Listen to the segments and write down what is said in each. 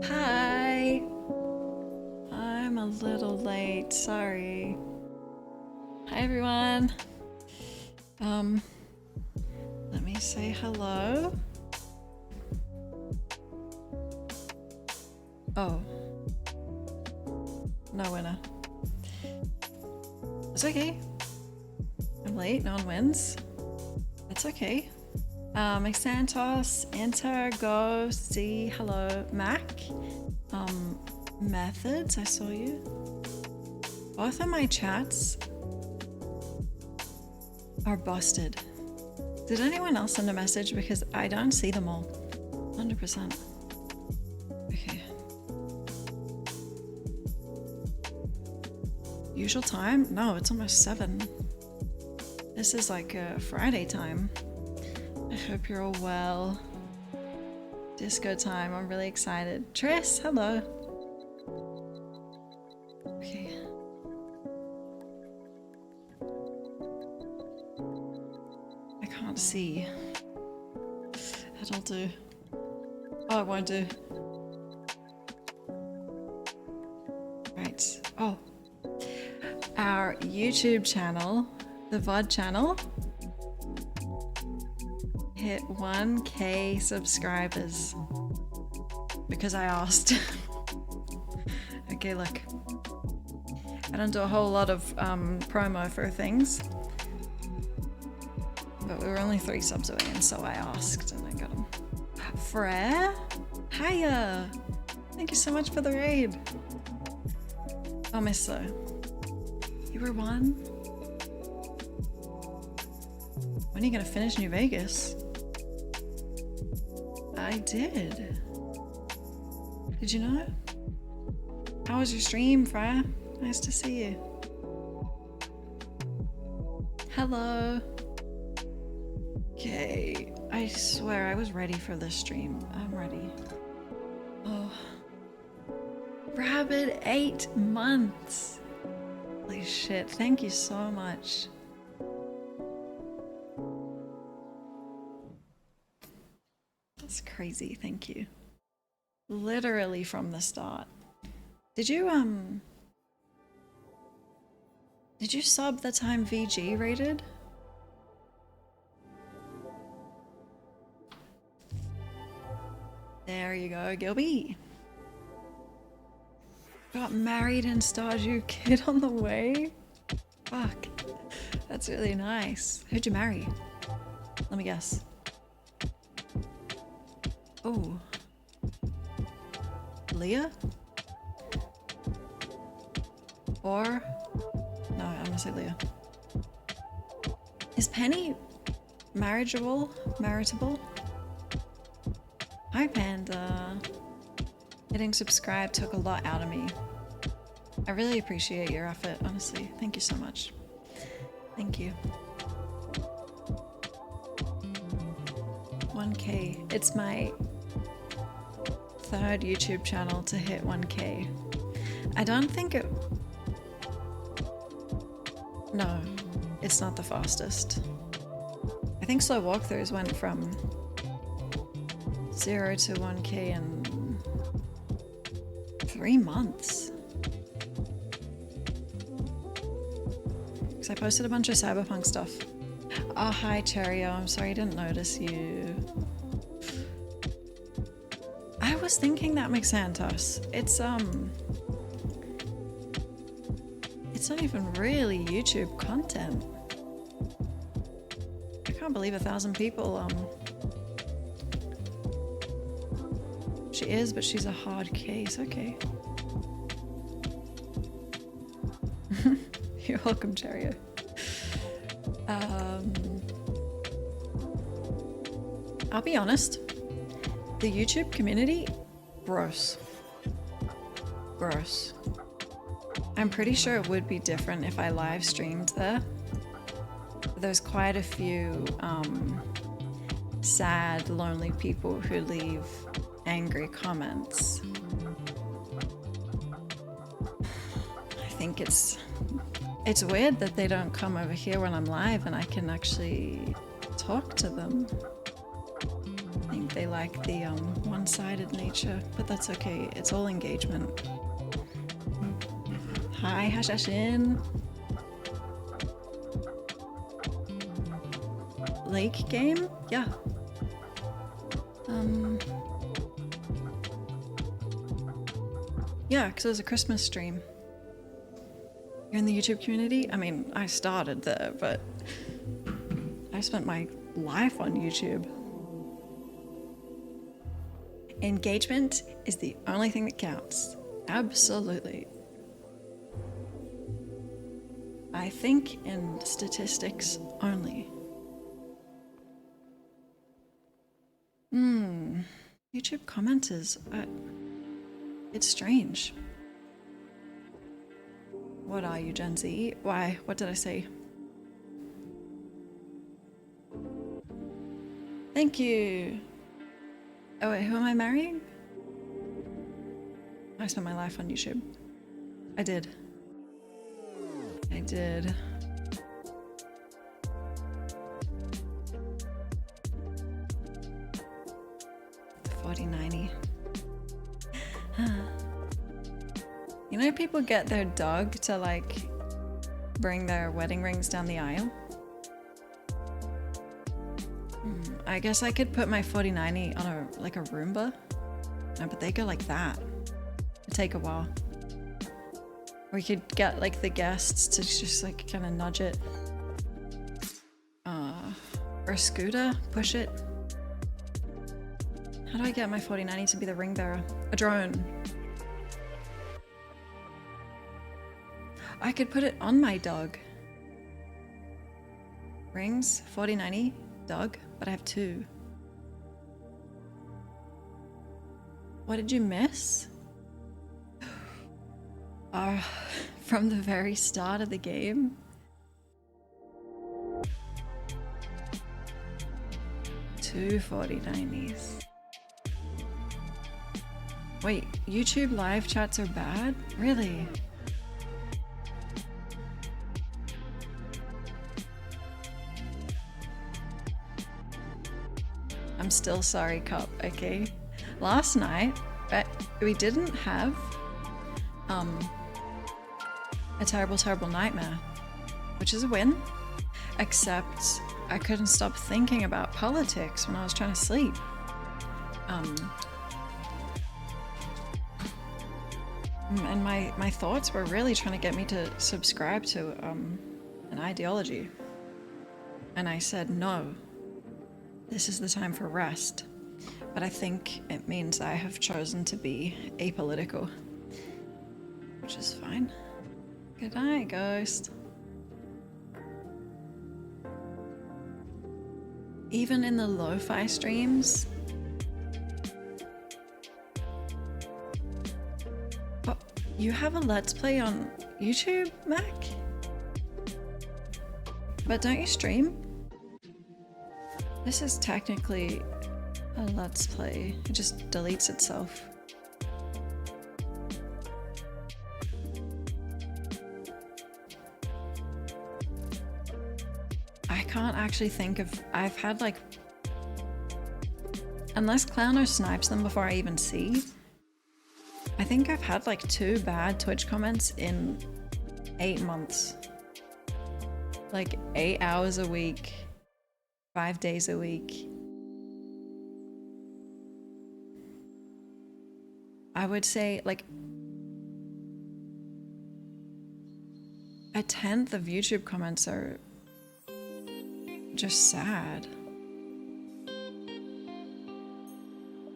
Hi! I'm a little late, sorry. Hi everyone. Let me say hello. Oh. No winner. It's okay. I'm late, no one wins. It's okay. Xantos, enter, go, see, hello, Mac. Methods, I saw you. Both of my chats are busted. Did anyone else send a message? Because I don't see them all. 100%. Okay. Usual time? No, it's almost 7. This is like a Friday time. I hope you're all well. Disco time, I'm really excited. Triss, hello. Okay. I can't see. That'll do. Oh, it won't do. Right. Oh. Our YouTube channel, the VOD channel, hit 1K subscribers because I asked. Okay, look. I don't do a whole lot of promo for things, but we were only 3 subs away, and so I asked and I got them. Frere? Hiya! Thank you so much for the raid. Oh, miss so. You were 1? When are you gonna finish New Vegas? I did. Did you know? How was your stream, Freya? Nice to see you. Hello. Okay, I swear I was ready for this stream. I'm ready. Oh. Rabid 8 months. Holy shit, thank you so much. That's crazy, thank you. Literally from the start. Did you sub the time VG rated? There you go, Gilby. Got married and Stardew kid on the way? Fuck. That's really nice. Who'd you marry? Let me guess. Oh. Leah? Or... No, I'm gonna say Leah. Is Penny marriageable? Meritable? Hi, Panda. Hitting subscribe took a lot out of me. I really appreciate your effort, honestly. Thank you so much. Thank you. 1K. It's my 3rd YouTube channel to hit 1K. I don't think it... No, it's not the fastest. I think slow walkthroughs went from 0 to 1K in 3 months. Because I posted a bunch of cyberpunk stuff. Oh, hi Cherio, I'm sorry I didn't notice you. I was thinking that Santos. It's not even really YouTube content. I can't believe 1,000 people, She is, but she's a hard case, okay. You're welcome, Cherio. I'll be honest, the YouTube community, gross. Gross. I'm pretty sure it would be different if I live streamed there. There's quite a few sad, lonely people who leave angry comments. I think it's weird that they don't come over here when I'm live and I can actually talk to them. I think they like the one-sided nature, but that's okay. It's all engagement. Hi, Hashashin. Lake game? Yeah. Yeah, because it was a Christmas stream. You're in the YouTube community? I mean, I started there, but I spent my life on YouTube. Engagement is the only thing that counts. Absolutely. I think in statistics only. YouTube commenters, it's strange. What are you, Gen Z? Why? What did I say? Thank you. Oh wait, who am I marrying? I spent my life on YouTube. I did. 4090. You know, people get their dog to like bring their wedding rings down the aisle. I guess I could put my 4090 on a Roomba. No, but they go like that. It'd take a while. Or you could get like the guests to just like kind of nudge it. Or a scooter, push it. How do I get my 4090 to be the ring bearer? A drone. I could put it on my dog. Rings, 4090, dog, but I have 2. What did you miss? From the very start of the game. Two 4090s. Wait, YouTube live chats are bad? Really? I'm still sorry, Cup, okay? Last night, we didn't have a terrible, terrible nightmare, which is a win, except I couldn't stop thinking about politics when I was trying to sleep. And my thoughts were really trying to get me to subscribe to an ideology. And I said, no, this is the time for rest. But I think it means I have chosen to be apolitical, which is fine. Good night, Ghost. Even in the lo-fi streams. Oh, you have a Let's Play on YouTube, Mac? But don't you stream? This is technically a Let's Play. It just deletes itself. I can't actually think of... I've had like... Unless Clowner snipes them before I even see, I think I've had like 2 bad Twitch comments in 8 months. Like 8 hours a week, 5 days a week. I would say like 1/10 of YouTube comments are just sad.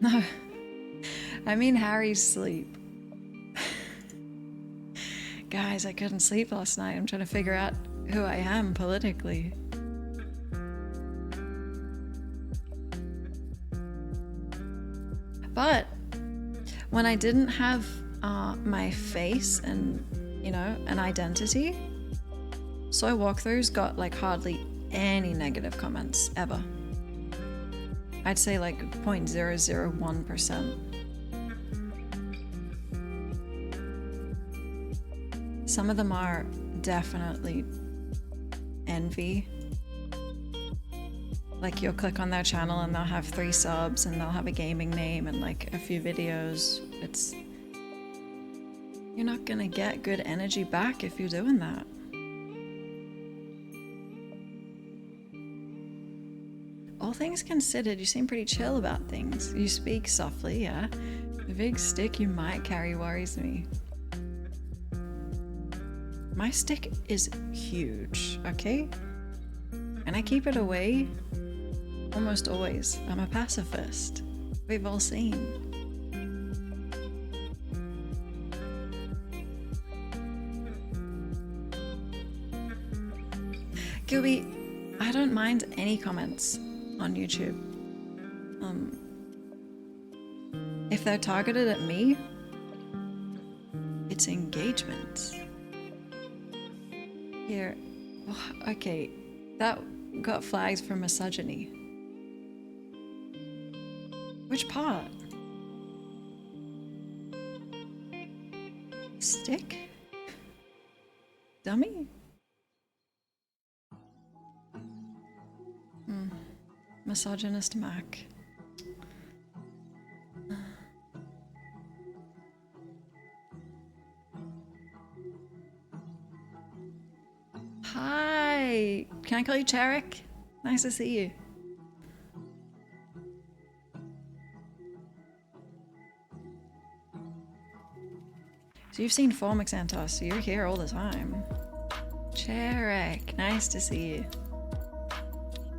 No, I mean Harry's sleep. Guys, I couldn't sleep last night. I'm trying to figure out who I am politically. But when I didn't have my face and, you know, an identity, soy walkthroughs got like hardly any negative comments ever. I'd say like 0.001%. Some of them are definitely envy. Like you'll click on their channel and they'll have 3 subs and they'll have a gaming name and like a few videos. You're not gonna get good energy back if you're doing that. All things considered, you seem pretty chill about things. You speak softly, yeah. The big stick you might carry worries me. My stick is huge, okay? And I keep it away almost always. I'm a pacifist. We've all seen. Gilby, I don't mind any comments on YouTube. If they're targeted at me, it's engagement. Here. Oh, okay. That got flagged for misogyny. Which part? Stick? Dummy? Misogynist Mac. Hi! Can I call you Charek? Nice to see you. So you've seen Formic Santos, so you're here all the time. Charek, nice to see you.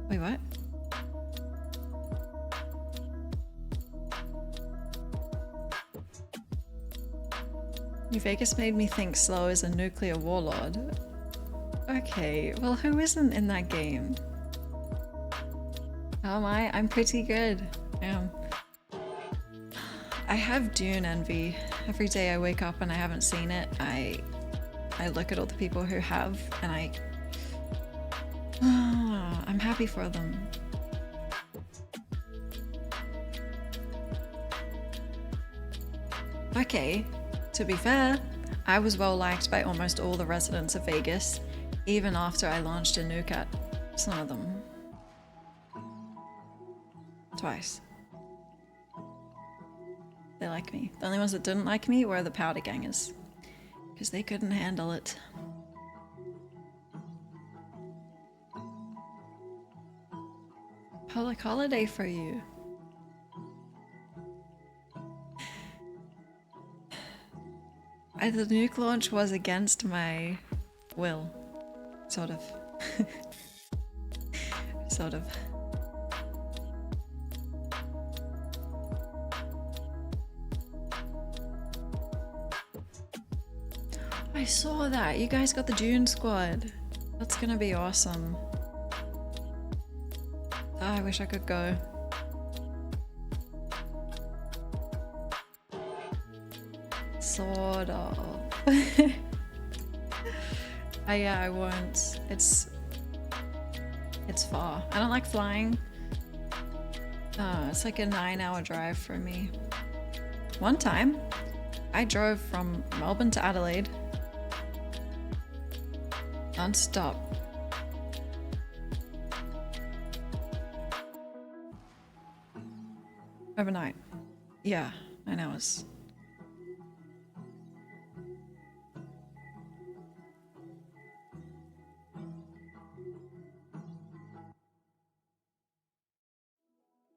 Wait, what? New Vegas made me think Slow is a nuclear warlord. Okay, well who isn't in that game? How am I? I'm pretty good. I have Dune envy. Every day I wake up and I haven't seen it, I look at all the people who have and I'm happy for them. Okay, to be fair, I was well liked by almost all the residents of Vegas, even after I launched a nuke at some of them. Twice. They like me. The only ones that didn't like me were the powder gangers, because they couldn't handle it. Public holiday for you. The nuke launch was against my will. Sort of. Sort of. I saw that. You guys got the Dune squad. That's gonna be awesome. Oh, I wish I could go. Sort of. Yeah, I won't. It's far. I don't like flying. It's like a 9-hour drive for me. One time, I drove from Melbourne to Adelaide non-stop. Overnight. Yeah, 9 hours.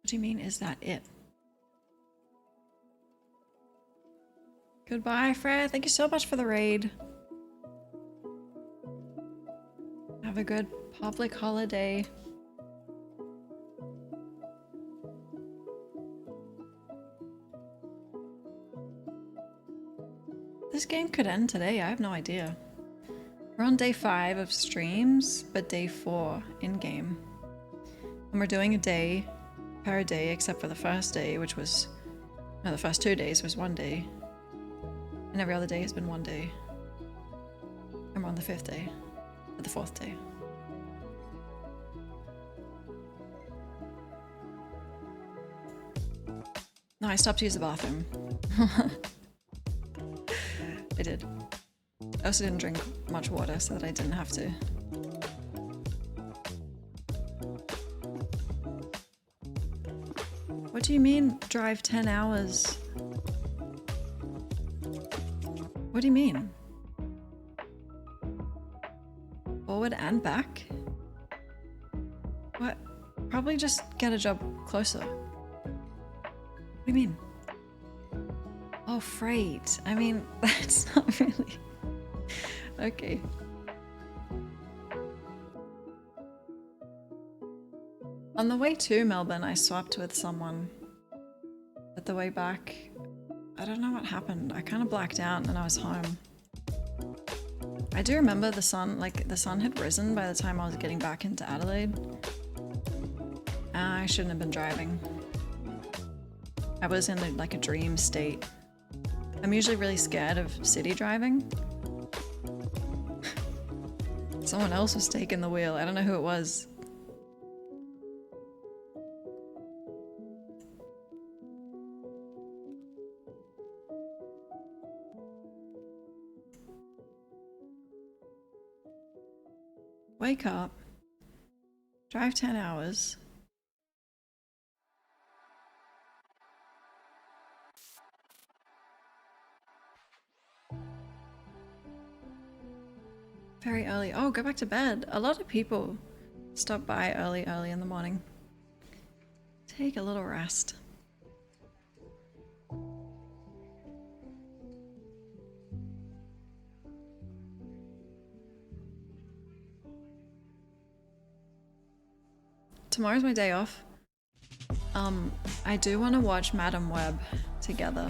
What do you mean, is that it? Goodbye, Fred. Thank you so much for the raid. Have a good public holiday. This game could end today, I have no idea. We're on day 5 of streams, but day 4 in-game. And we're doing a day per day, except for the first day, which was... No, the first 2 days was 1 day. And every other day has been 1 day. And we're on the 5th day. Or the 4th day. No, I stopped to use the bathroom. I did. I also didn't drink much water so that I didn't have to. What do you mean, drive 10 hours? What do you mean? Forward and back? What? Probably just get a job closer. What do you mean? Oh, freight. I mean, that's not really... Okay. On the way to Melbourne, I swapped with someone. But the way back, I don't know what happened. I kind of blacked out and I was home. I do remember the sun, like, the sun had risen by the time I was getting back into Adelaide. I shouldn't have been driving. I was in like a dream state. I'm usually really scared of city driving. Someone else was taking the wheel. I don't know who it was. Wake up. Drive 10 hours. Very early. Oh, go back to bed. A lot of people stop by early in the morning. Take a little rest. Tomorrow's my day off. I do want to watch Madam Web together.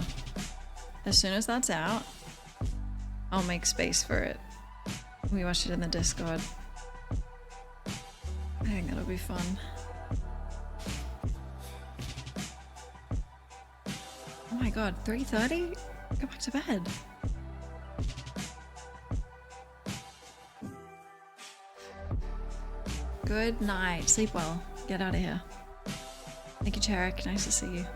As soon as that's out, I'll make space for it. We watched it in the Discord. I think that'll be fun. Oh my god, 3:30? Go back to bed. Good night. Sleep well. Get out of here. Thank you, Charek. Nice to see you.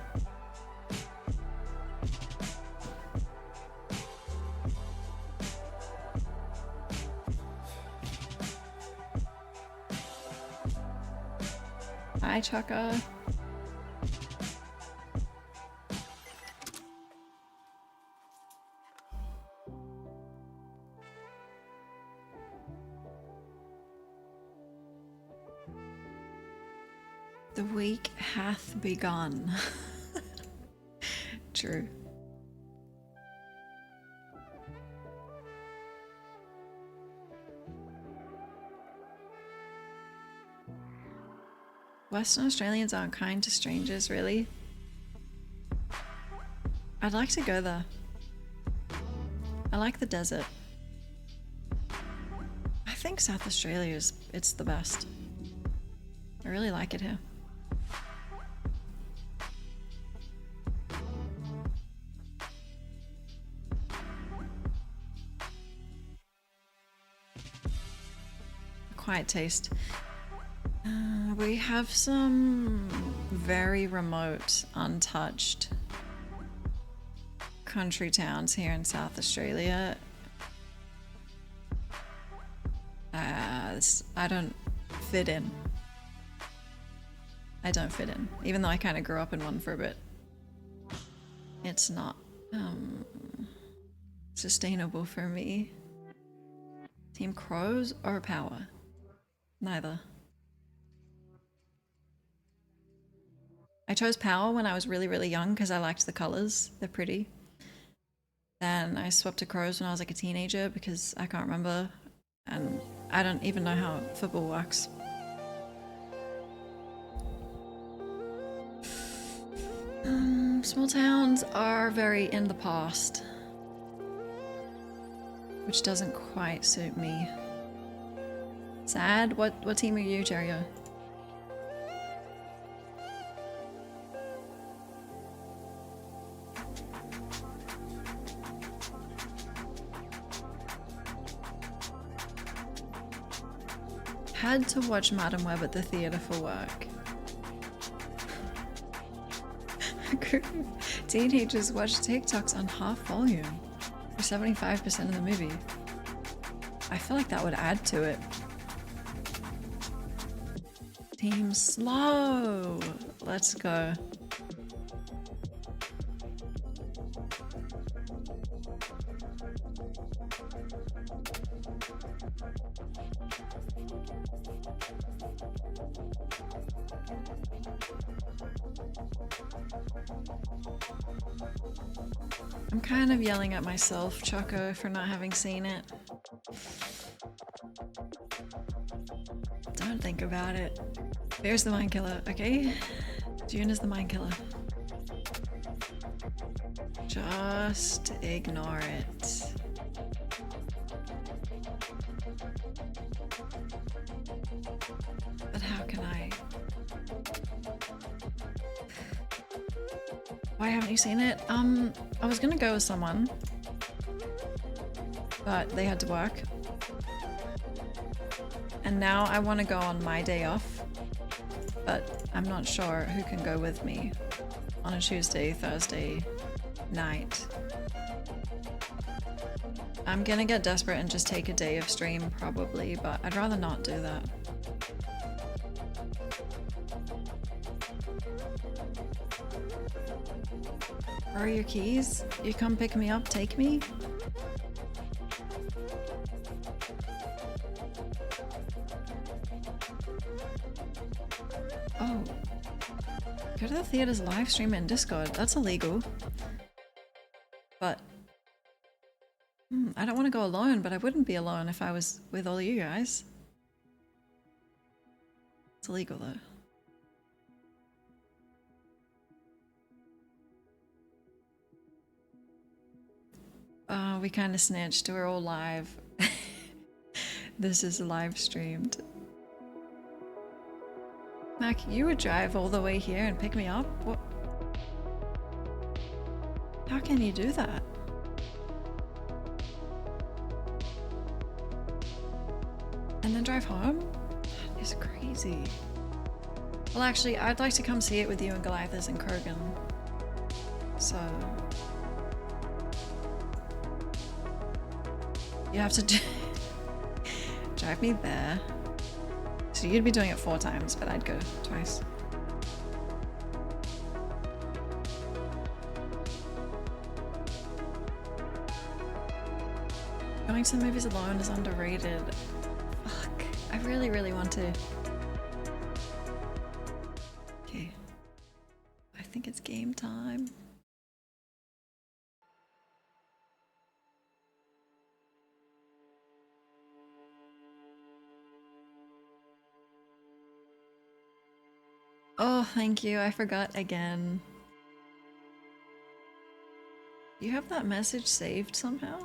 Hi, Chaka. The week hath begun. True. Western Australians aren't kind to strangers, really? I'd like to go there. I like the desert. I think South Australia it's the best. I really like it here. Quiet taste. We have some very remote, untouched country towns here in South Australia. I don't fit in. I don't fit in, even though I kind of grew up in one for a bit. It's not sustainable for me. Team Crows or Power? Neither. I chose Power when I was really, really young because I liked the colors. They're pretty. Then I swapped to Crows when I was like a teenager because I can't remember. And I don't even know how football works. Small towns are very in the past, which doesn't quite suit me. Sad? What team are you, Cherio? Had to watch Madam Web at the theatre for work. Teenagers watch TikToks on half volume for 75% of the movie. I feel like that would add to it. Team Slow. Let's go. I'm kind of yelling at myself, Choco, for not having seen it. Don't think about it. There's the Mind Killer, okay? June is the Mind Killer. Just ignore it. But how can I? Why haven't you seen it? I was gonna go with someone, but they had to work. And now I want to go on my day off, but I'm not sure who can go with me on a Tuesday, Thursday night. I'm gonna get desperate and just take a day of stream probably, but I'd rather not do that. Where are your keys? You come pick me up, take me? Oh. Go to the theater's live stream in Discord. That's illegal. But I don't want to go alone, but I wouldn't be alone if I was with all you guys. It's illegal though. We kind of snitched. We're all live. This is live streamed. Mac, you would drive all the way here and pick me up? What? How can you do that? And then drive home? That is crazy. Well, actually, I'd like to come see it with you and Goliathus and Kurgan. So... you have to drive me there. So you'd be doing it 4 times, but I'd go twice. Going to the movies alone is underrated. Fuck. I really, really want to. Okay. I think it's game time. Oh, thank you. I forgot again. You have that message saved somehow?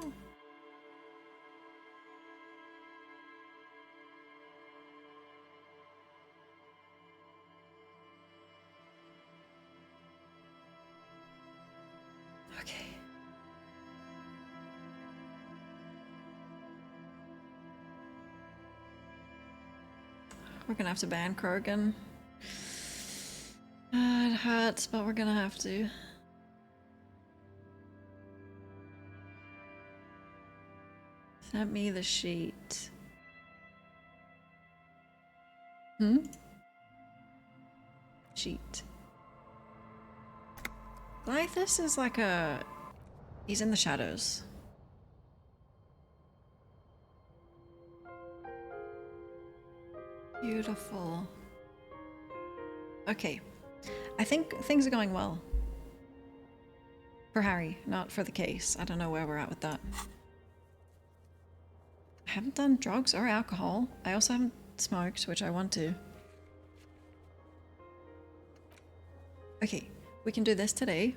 Okay. We're gonna have to ban Kurgan. It hurts, but we're gonna have to. Sent me the sheet. Sheet. Glythus is like a... he's in the shadows. Beautiful. Okay. I think things are going well. For Harry, not for the case. I don't know where we're at with that. I haven't done drugs or alcohol. I also haven't smoked, which I want to. Okay, we can do this today.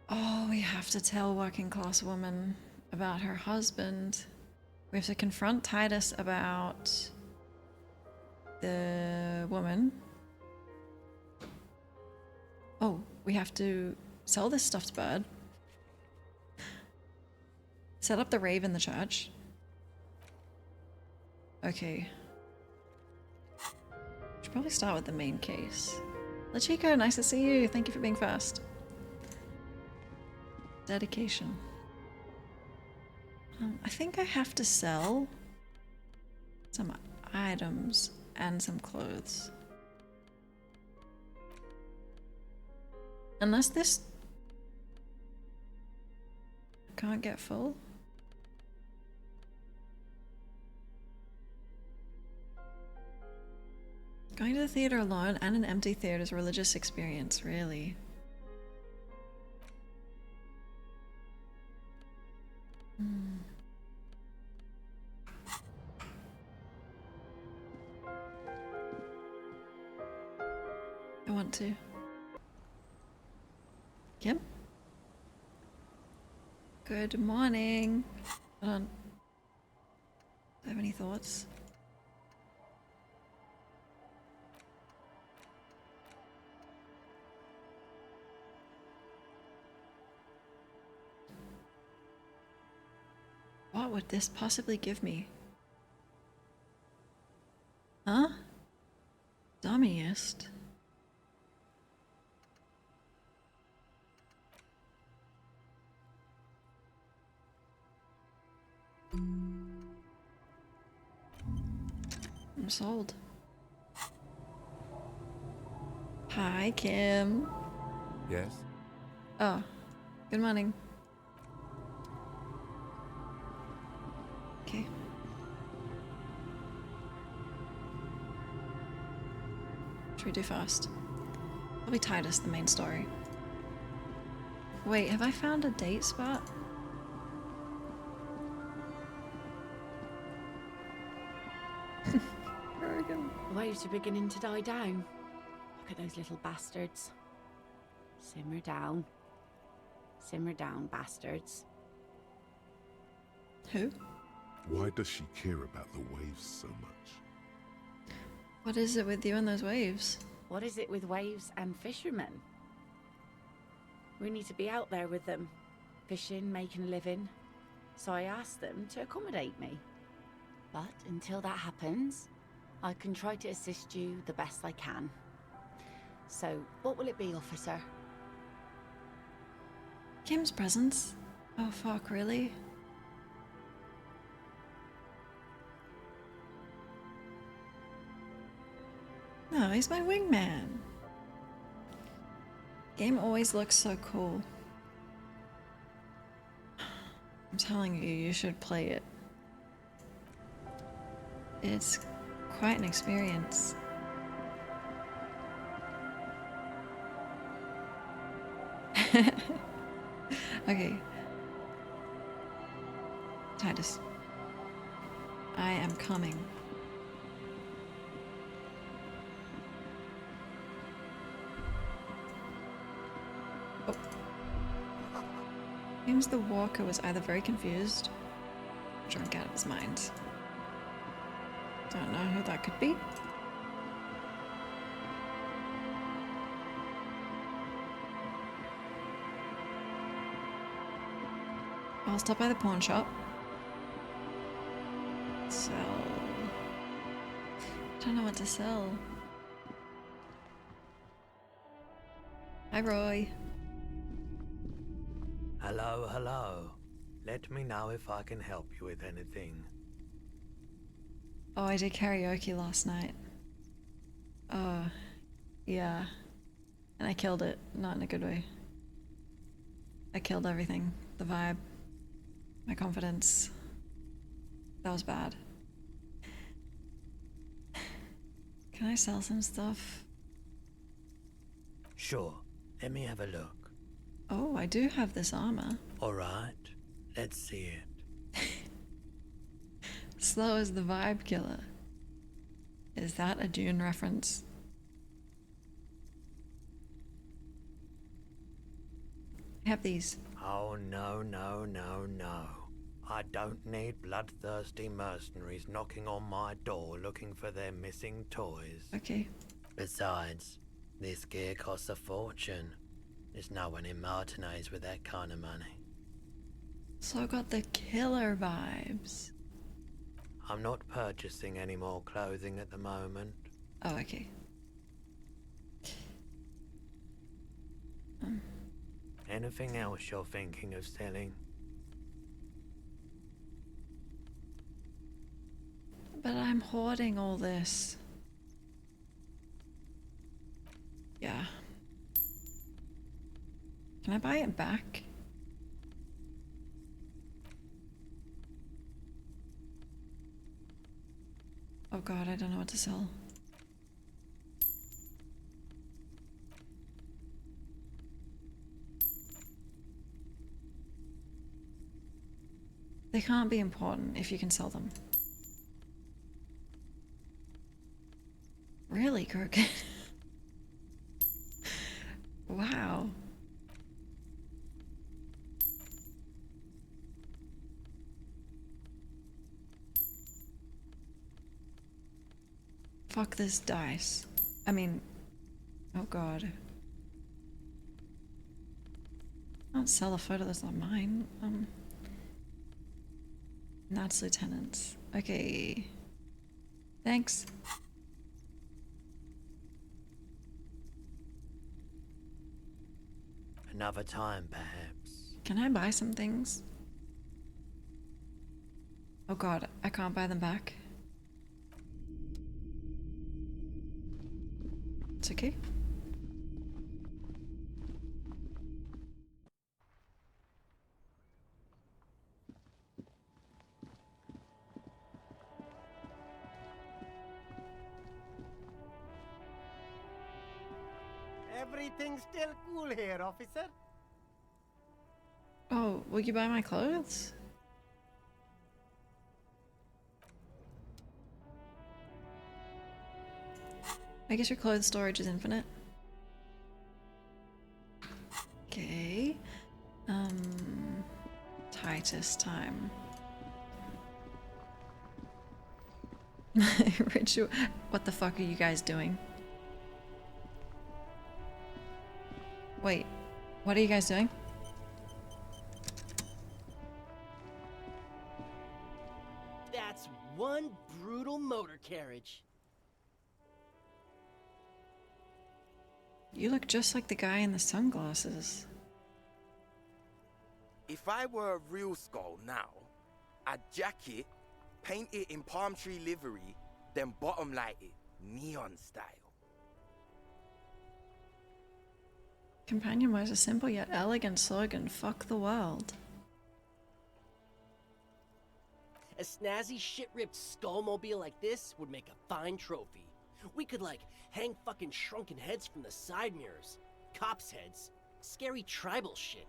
Oh, we have to tell working class woman about her husband. We have to confront Titus about the woman. Oh, we have to sell this stuffed bird. Set up the rave in the church. Okay. Should probably start with the main case. LaChico, nice to see you. Thank you for being first. Dedication. I think I have to sell some items and some clothes. Unless this can't get full. Going to the theater alone and an empty theater is a religious experience, really. I want to. Kim? Good morning. Hold on. Do I have any thoughts? What would this possibly give me? Huh? Dummiest. I'm sold. Hi, Kim. Yes? Oh, good morning. Okay. Should we do fast? Probably Titus, the main story. Wait, have I found a date spot? The waves are beginning to die down. Look at those little bastards. Simmer down. Simmer down, bastards. Who? Why does she care about the waves so much? What is it with you and those waves? What is it with waves and fishermen? We need to be out there with them, fishing, making a living. So I asked them to accommodate me. But until that happens, I can try to assist you the best I can. So, what will it be, officer? Kim's presence? Oh fuck, really? No, he's my wingman. Game always looks so cool. I'm telling you, you should play it. It's quite an experience. Okay. Titus. I am coming. Oh. Seems the walker was either very confused or drunk out of his mind. Don't know who that could be. I'll stop by the pawn shop. Sell. Don't know what to sell. Hi, Roy. Hello, hello. Let me know if I can help you with anything. Oh, I did karaoke last night. Oh, yeah. And I killed it. Not in a good way. I killed everything. The vibe. My confidence. That was bad. Can I sell some stuff? Sure, let me have a look. Oh, I do have this armor. Alright, let's see it. Slow as the vibe killer. Is that a Dune reference? I have these. Oh no, no, no, no. I don't need bloodthirsty mercenaries knocking on my door looking for their missing toys. Okay. Besides, this gear costs a fortune. There's no one in Martinez with that kind of money. So I got the killer vibes. I'm not purchasing any more clothing at the moment. Oh, okay. Anything else you're thinking of selling? But I'm hoarding all this. Yeah. Can I buy it back? Oh god, I don't know what to sell. They can't be important if you can sell them. Really, Crooked? Wow. Fuck this dice. I mean, oh god. I don't sell a photo that's not mine. That's lieutenants. Okay. Thanks. Another time, perhaps. Can I buy some things? Oh god, I can't buy them back. It's okay. Everything's still cool here, officer. Oh, will you buy my clothes? I guess your clothes storage is infinite. Okay. Titus time. Ritual. What the fuck are you guys doing? Wait, what are you guys doing? That's one brutal motor carriage. You look just like the guy in the sunglasses. If I were a real skull now, I'd jack it, paint it in palm tree livery, then bottom light it, neon style. Companion wears a simple yet elegant slogan, fuck the world. A snazzy shit-ripped skullmobile like this would make a fine trophy. We could, like, hang fucking shrunken heads from the side mirrors. Cops' heads. Scary tribal shit.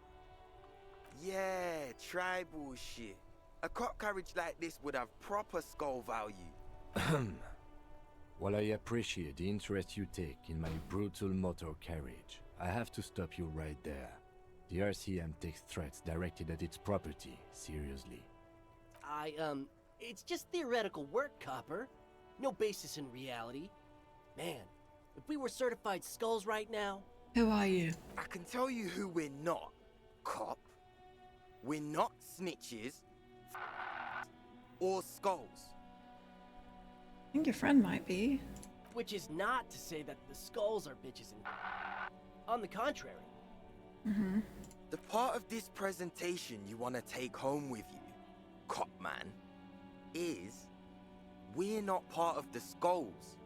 Yeah, tribal shit. A cop carriage like this would have proper skull value. While I appreciate the interest you take in my brutal motor carriage, I have to stop you right there. The RCM takes threats directed at its property seriously. It's just theoretical work, Copper. No basis in reality. Man, if we were certified skulls right now... Who are you? I can tell you who we're not, cop. We're not snitches or skulls. I think your friend might be. Which is not to say that the skulls are bitches and... On the contrary. Mm-hmm. The part of this presentation you want to take home with you, cop man, is we're not part of the skulls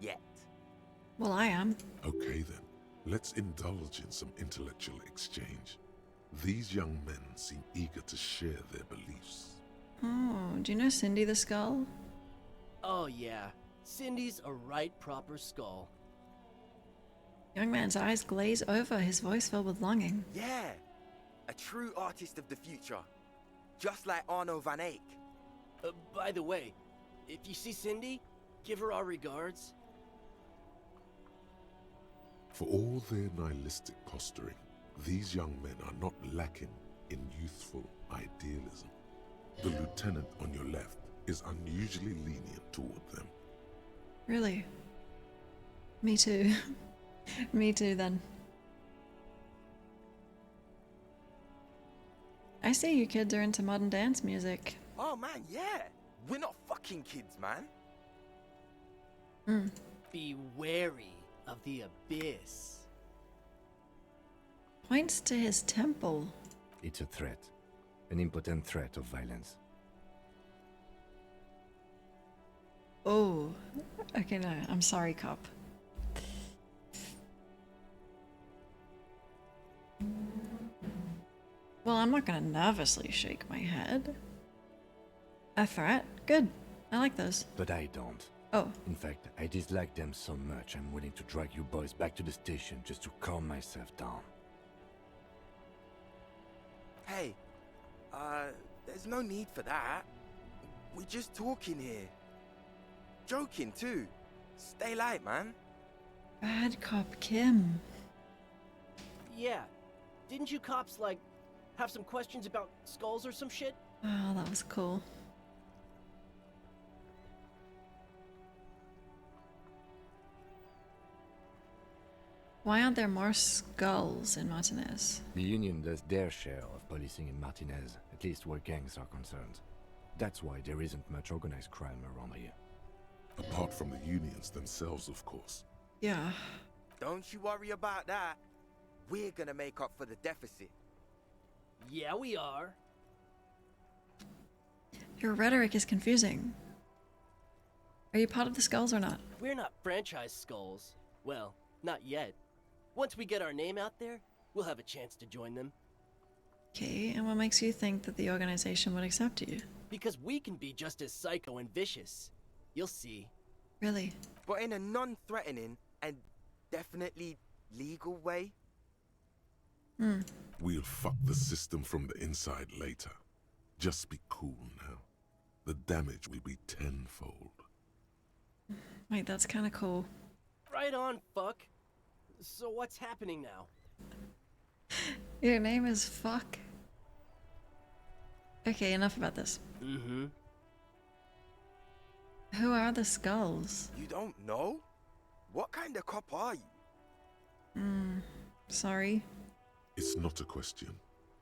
yet. Well, I am. Okay then, let's indulge in some intellectual exchange. These young men seem eager to share their beliefs. Oh, do you know Cindy the Skull? Oh yeah, Cindy's a right proper skull. Young man's eyes glaze over, his voice filled with longing. Yeah, a true artist of the future. Just like Arno van Eyck. By the way, if you see Cindy, give her our regards. For all their nihilistic posturing, these young men are not lacking in youthful idealism. The lieutenant on your left is unusually lenient toward them. Really? Me too. Me too, then. I see you kids are into modern dance music. Oh man, yeah. We're not fucking kids, man. Be wary of the abyss. Points to his temple. It's a threat. An impotent threat of violence. Oh. Okay, no. I'm sorry, cop. Well, I'm not gonna nervously shake my head. A threat? Good. I like those. But I don't. Oh. In fact, I dislike them so much I'm willing to drag you boys back to the station just to calm myself down. Hey, there's no need for that. We're just talking here. Joking too. Stay light, man. Bad cop Kim. Yeah, didn't you cops, like, have some questions about skulls or some shit? Oh, that was cool. Why aren't there more skulls in Martinez? The Union does their share of policing in Martinez, at least where gangs are concerned. That's why there isn't much organized crime around here. Apart from the unions themselves, of course. Yeah. Don't you worry about that. We're gonna make up for the deficit. Yeah, we are. Your rhetoric is confusing. Are you part of the Skulls or not? We're not franchise skulls. Well, not yet. Once we get our name out there, we'll have a chance to join them. Okay, and what makes you think that the organization would accept you? Because we can be just as psycho and vicious. You'll see. Really? But in a non-threatening and definitely legal way. We'll fuck the system from the inside later. Just be cool now. The damage will be tenfold. Wait, that's kind of cool. Right on, fuck. So what's happening now? Your name is Fuck. Okay, enough about this. Mm-hmm. Who are the Skulls? You don't know? What kind of cop are you? Sorry. It's not a question.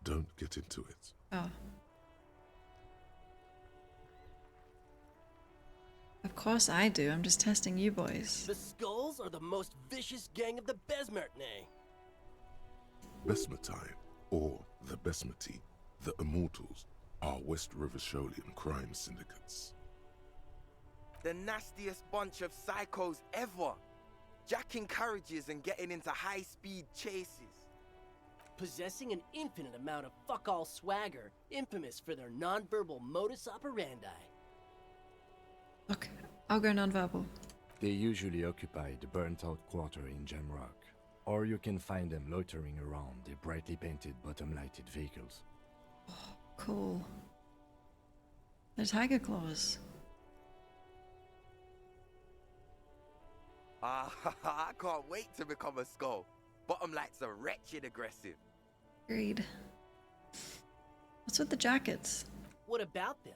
Don't get into it. Oh. Of course I do. I'm just testing you boys. The Skulls are the most vicious gang of the Besmertne. Besmatine, or the Besmati, the Immortals, are West River Sholian crime syndicates. The nastiest bunch of psychos ever. Jacking carriages and getting into high-speed chases. Possessing an infinite amount of fuck-all swagger, infamous for their non-verbal modus operandi. Look, I'll go nonverbal. They usually occupy the burnt-out quarter in Jamrock, or you can find them loitering around their brightly painted bottom-lighted vehicles. Cool. They're tiger claws. I can't wait to become a skull. Bottom lights are wretched aggressive. Agreed. What's with the jackets? What about them?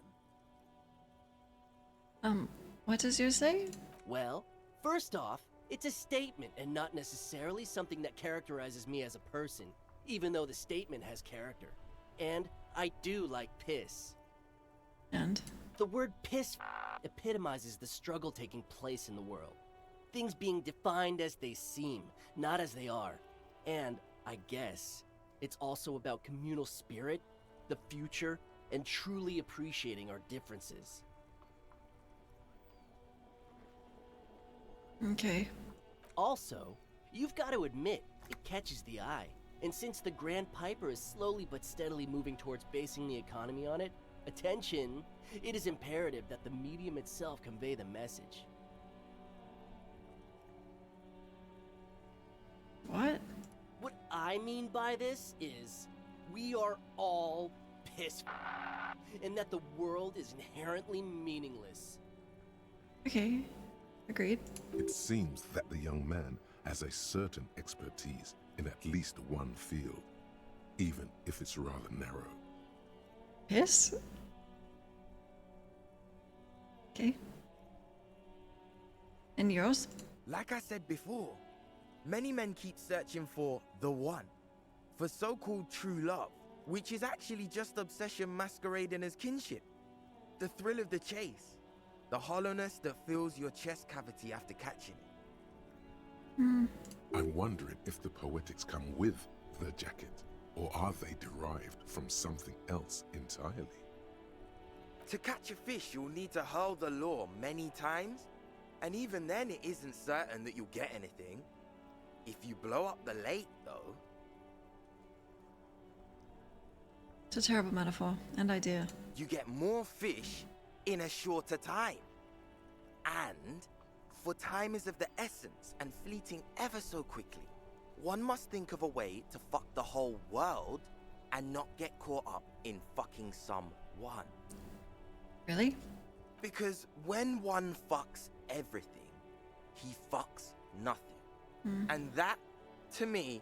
What does yours say? Well, first off, it's a statement and not necessarily something that characterizes me as a person, even though the statement has character. And I do like piss. And? The word piss epitomizes the struggle taking place in the world. Things being defined as they seem, not as they are. And, I guess, it's also about communal spirit, the future, and truly appreciating our differences. Okay. Also, you've got to admit, it catches the eye. And since the Grand Piper is slowly but steadily moving towards basing the economy on it, attention, it is imperative that the medium itself convey the message. What? What I mean by this is, we are all piss and that the world is inherently meaningless. Okay. Agreed. It seems that the young man has a certain expertise in at least one field, even if it's rather narrow. Piss? Okay. And yours? Like I said before, many men keep searching for the one, for so-called true love, which is actually just obsession masquerading as kinship. The thrill of the chase, the hollowness that fills your chest cavity after catching it. I'm wondering if the poetics come with the jacket, or are they derived from something else entirely? To catch a fish, you'll need to hurl the lure many times, and even then it isn't certain that you'll get anything. If you blow up the lake, though... It's a terrible metaphor and idea. you get more fish in a shorter time. And, for time is of the essence and fleeting ever so quickly, one must think of a way to fuck the whole world and not get caught up in fucking someone. Really? Because when one fucks everything, he fucks nothing. And that, to me,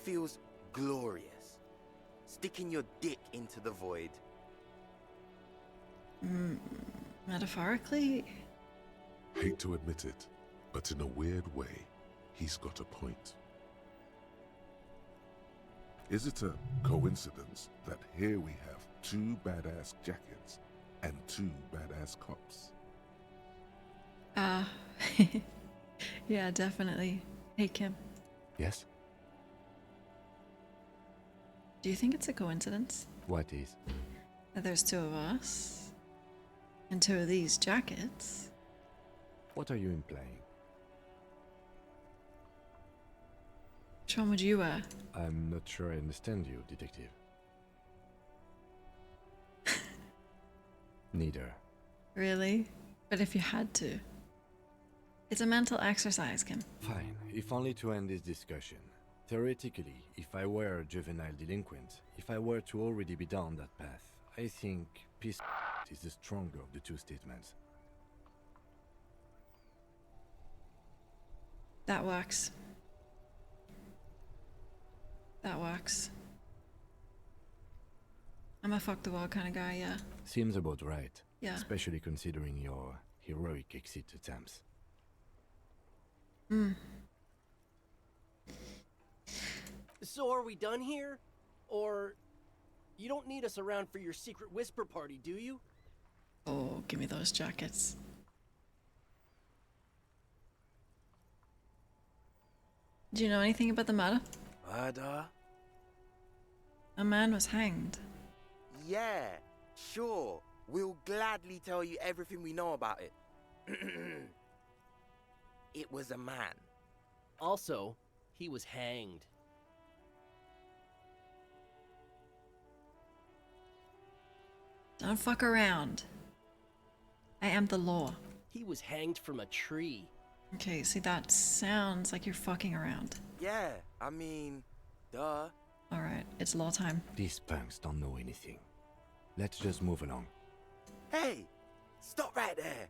feels glorious. Sticking your dick into the void. Metaphorically? Hate to admit it, but in a weird way, he's got a point. Is it a coincidence that here we have two badass jackets, and 2 badass cops. Yeah, definitely. Hey, Kim, Yes? do you think it's a coincidence What is? that there's 2 of us and 2 of these jackets? What are you implying? Which one would you wear? I'm not sure I understand you, detective. Neither. Really? But if you had to. It's a mental exercise, Kim. Fine, if only to end this discussion. Theoretically, if I were a juvenile delinquent, if I were to already be down that path, I think peace is the stronger of the 2 statements. That works. That works. I'm a fuck the world kind of guy, yeah. Seems about right. Yeah. Especially considering your heroic exit attempts. So are we done here? Or you don't need us around for your secret whisper party, do you? Oh, give me those jackets. Do you know anything about the matter? Murder? A man was hanged. Yeah, sure. We'll gladly tell you everything we know about it. It was a man. Also, he was hanged. Don't fuck around. I am the law. He was hanged from a tree. Okay, see, that sounds like you're fucking around. Yeah, I mean, duh. Alright, it's law time. These punks don't know anything. Let's just move along. Hey, stop right there.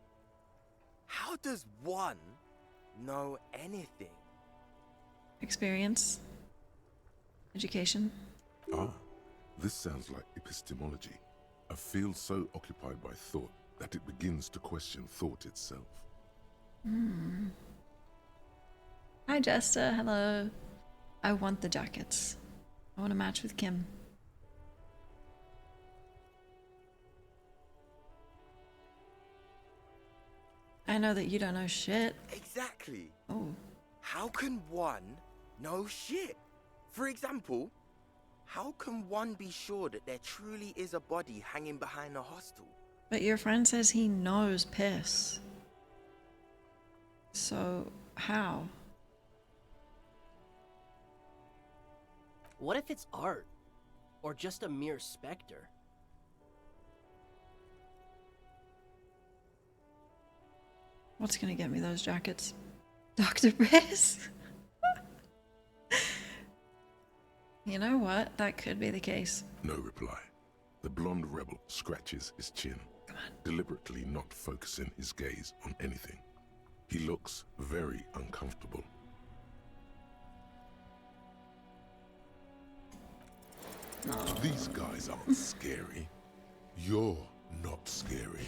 How does one know anything? Experience? Education? Ah, this sounds like epistemology. A field so occupied by thought that it begins to question thought itself. Hi, Jester. Hello. I want the jackets. I want to match with Kim. I know that you don't know shit. Exactly. Oh, How can one know shit? For example, how can one be sure that there truly is a body hanging behind a hostel? but your friend says he knows piss. So, how? What if it's art? Or just a mere specter? What's gonna get me those jackets? Dr. Piss? You know what? That could be the case. No reply. The blonde rebel scratches his chin, deliberately not focusing his gaze on anything. He looks very uncomfortable. These guys aren't scary. You're not scary.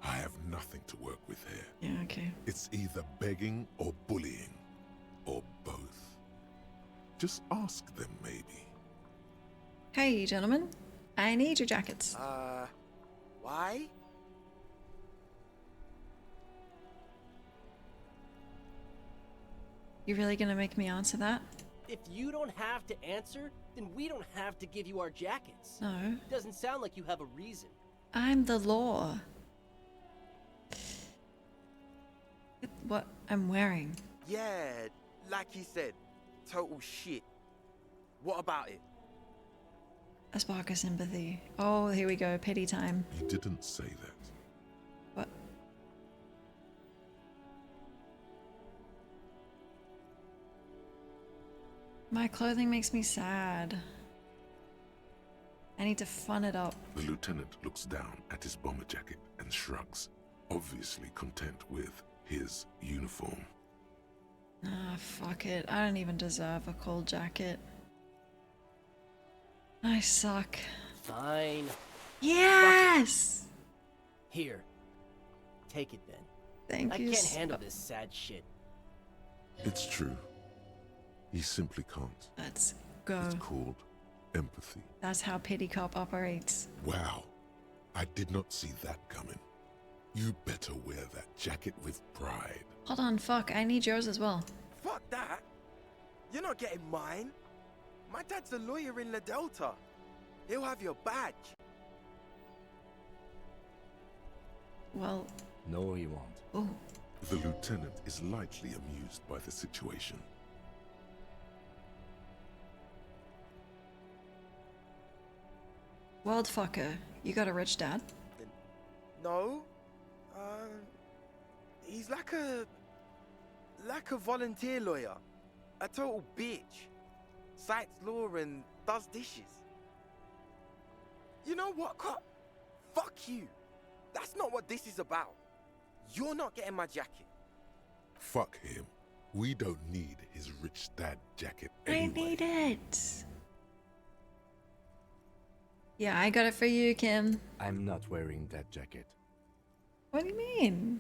I have nothing to work with here. Yeah, okay. It's either begging or bullying, or both. Just ask them, maybe. Hey, gentlemen. I need your jackets. Why? You really gonna make me answer that? If you don't have to answer, then we don't have to give you our jackets. No. Doesn't sound like you have a reason. I'm the law. What I'm wearing. Yeah, like he said, total shit. What about it? A spark of sympathy. Oh, here we go. Pity time. You didn't say that. What? My clothing makes me sad. I need to fun it up. The lieutenant looks down at his bomber jacket and shrugs, obviously content with his uniform. Ah, fuck it. I don't even deserve a cold jacket. I suck. Fine. Yes! Here. Take it then. Thank I you. can't handle this sad shit. It's true. He simply can't. Let's go. It's called empathy. That's how Pity Cop operates. Wow. I did not see that coming. You better wear that jacket with pride. Hold on, fuck, I need yours as well. Fuck that. You're not getting mine. My dad's a lawyer in La Delta. He'll have your badge. Well, No, he won't. oh, The lieutenant is lightly amused by the situation. wild fucker, you got a rich dad? No. He's like a volunteer lawyer. A total bitch. Cites law and does dishes. You know what, cop? Fuck you. That's not what this is about. You're not getting my jacket. Fuck him. We don't need his rich dad jacket anyway. I need it. Yeah, I got it for you, Kim. I'm not wearing that jacket. What do you mean?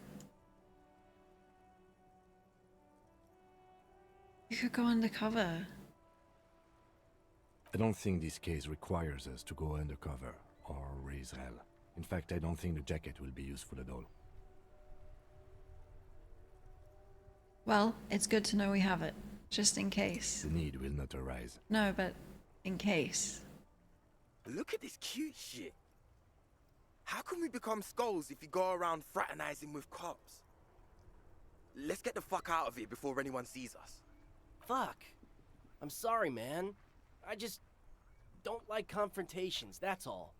You could go undercover. I don't think this case requires us to go undercover or raise hell. In fact, I don't think the jacket will be useful at all. Well, it's good to know we have it, just in case. The need will not arise. No, but in case. Look at this cute shit. How can we become skulls if you go around fraternizing with cops? Let's get the fuck out of here before anyone sees us. Fuck. I'm sorry, man. I just don't like confrontations, that's all.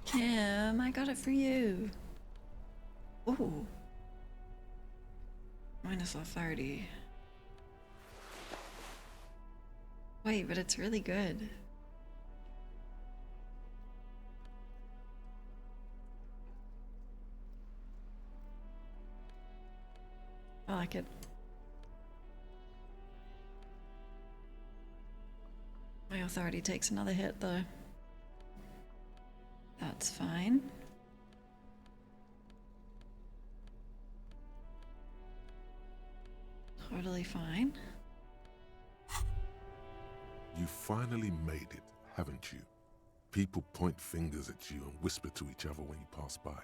Kim, I got it for you. Ooh. Minus authority. Wait, but it's really good. I like it. My authority takes another hit though. That's fine. Totally fine. You finally made it, haven't you? People point fingers at you and whisper to each other when you pass by,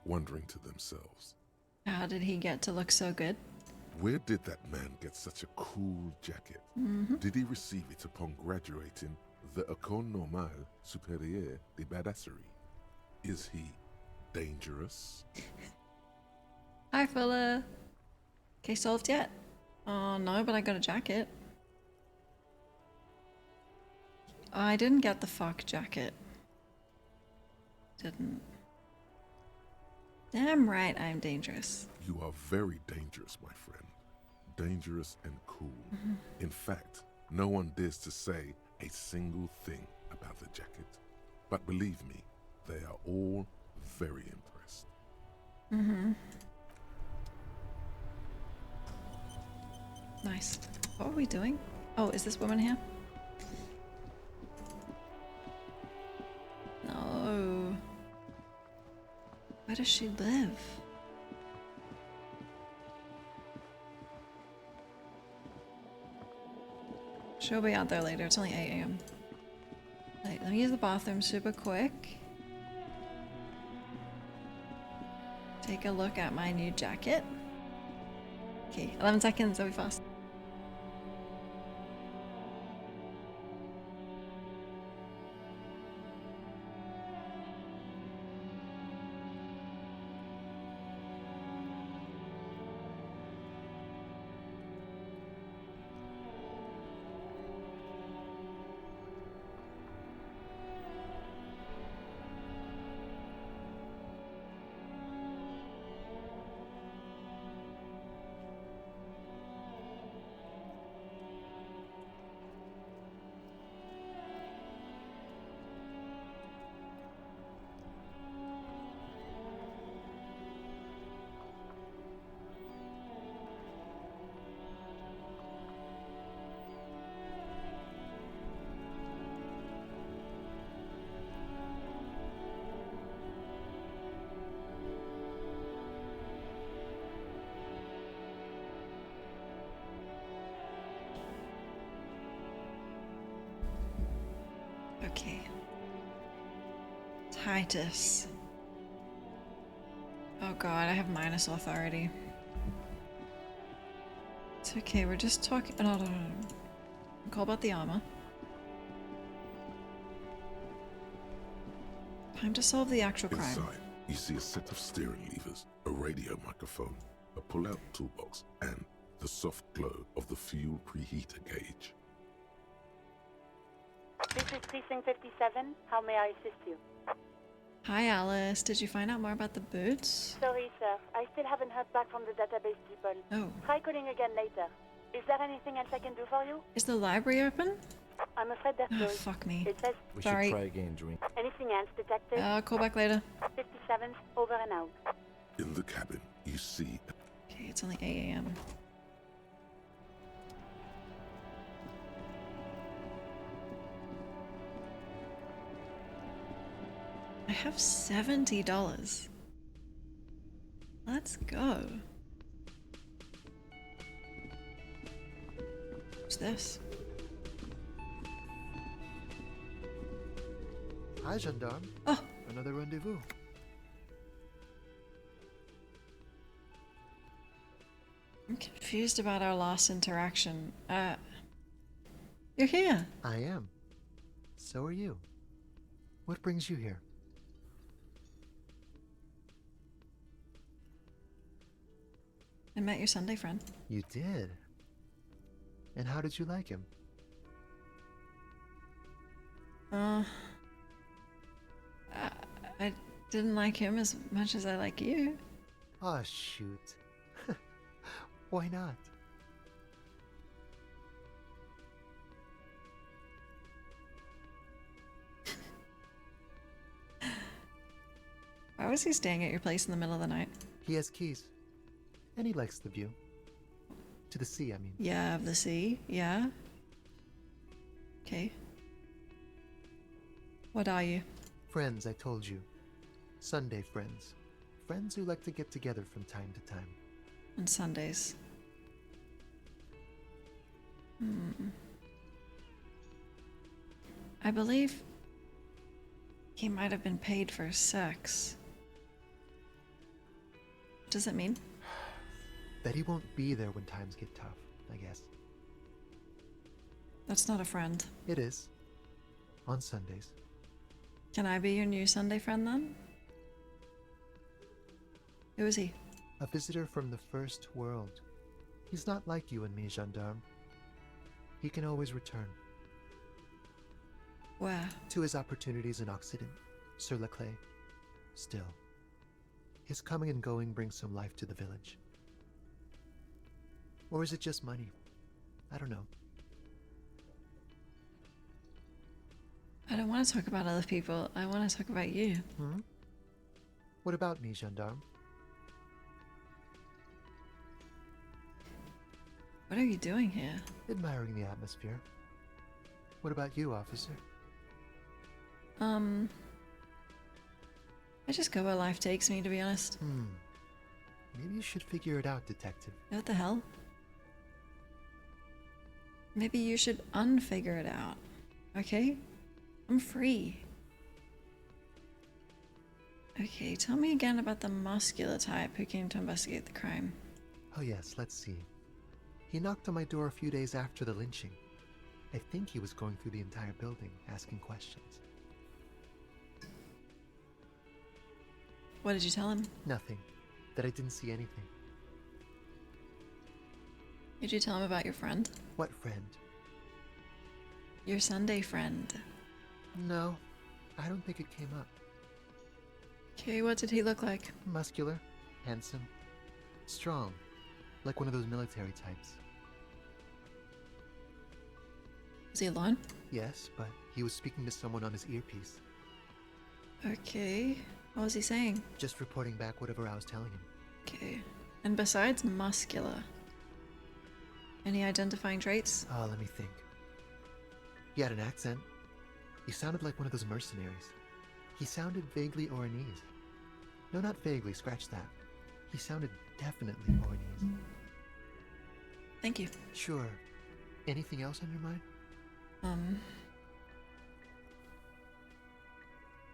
wondering to themselves, How did he get to look so good? where did that man get such a cool jacket? Did he receive it upon graduating the École Normale Supérieure de Badasserie? Is he dangerous? Hi, fella. Case solved yet? Oh, no, but I got a jacket. I didn't get the fuck jacket. Didn't. Damn right I'm dangerous. You are very dangerous, my friend. Dangerous and cool. In fact, no one dares to say a single thing about the jacket. But believe me, they are all very impressed. Nice. What are we doing? Oh, is this woman here? No. Where does she live? She'll be out there later. It's only 8 a.m. Right, let me use the bathroom super quick. Take a look at my new jacket. Okay, 11 seconds, I'll be fast. Okay. Titus. Oh god, I have minus authority. It's okay, we're just talking. No. Call about the armor. Time to solve the actual crime. Inside, you see a set of steering levers, a radio microphone, a pull-out toolbox, and the soft glow of the fuel preheater gauge. This is Precinct 57. How may I assist you? Hi Alice, did you find out more about the boots? Sorry, sir. I still haven't heard back from the database people. Oh. Try calling again later. Is there anything else I can do for you? Is the library open? I'm afraid that's Oh, closed. fuck me. It says We Sorry. should try again during. anything else, detective? Call back later. 57, over and out. In the cabin, you see Okay, it's only 8 a.m. I have $70. Let's go. What's this? Hi, gendarme. Oh, Another rendezvous. I'm confused about our last interaction. You're here. I am. So are you. What brings you here? I met your Sunday friend. You did. And how did you like him? I didn't like him as much as I like you. Ah, shoot. Why not? Why was he staying at your place in the middle of the night? He has keys. And he likes the view. To the sea, I mean. Yeah, of the sea. Yeah. Okay. What are you? Friends, I told you. Sunday friends. Friends who like to get together from time to time. On Sundays. I believe he might have been paid for sex. What does it mean? That he won't be there when times get tough, I guess. That's not a friend. It is. On Sundays. Can I be your new Sunday friend then? Who is he? A visitor from the first world. He's not like you and me, gendarme. He can always return. Where? To his opportunities in Occident, sur la clé. Still, his coming and going brings some life to the village. Or is it just money? I don't know. I don't want to talk about other people. I want to talk about you. What about me, gendarme? What are you doing here? Admiring the atmosphere. What about you, officer? I just go where life takes me, to be honest. Maybe you should figure it out, detective. What the hell? Maybe you should unfigure it out. Okay? I'm free. Okay, tell me again about the muscular type who came to investigate the crime. Oh yes, let's see. He knocked on my door a few days after the lynching. I think he was going through the entire building, asking questions. What did you tell him? Nothing. That I didn't see anything. Did you tell him about your friend? What friend? Your Sunday friend. No, I don't think it came up. Okay, what did he look like? Muscular, handsome, strong, like one of those military types. Was he alone? Yes, but he was speaking to someone on his earpiece, Okay. What was he saying? just reporting back whatever I was telling him. Okay. And besides muscular, any identifying traits? Oh, let me think. He had an accent. He sounded like one of those mercenaries. He sounded vaguely Oranese. No, not vaguely, scratch that. He sounded definitely Oranese. Thank you. Sure. Anything else on your mind?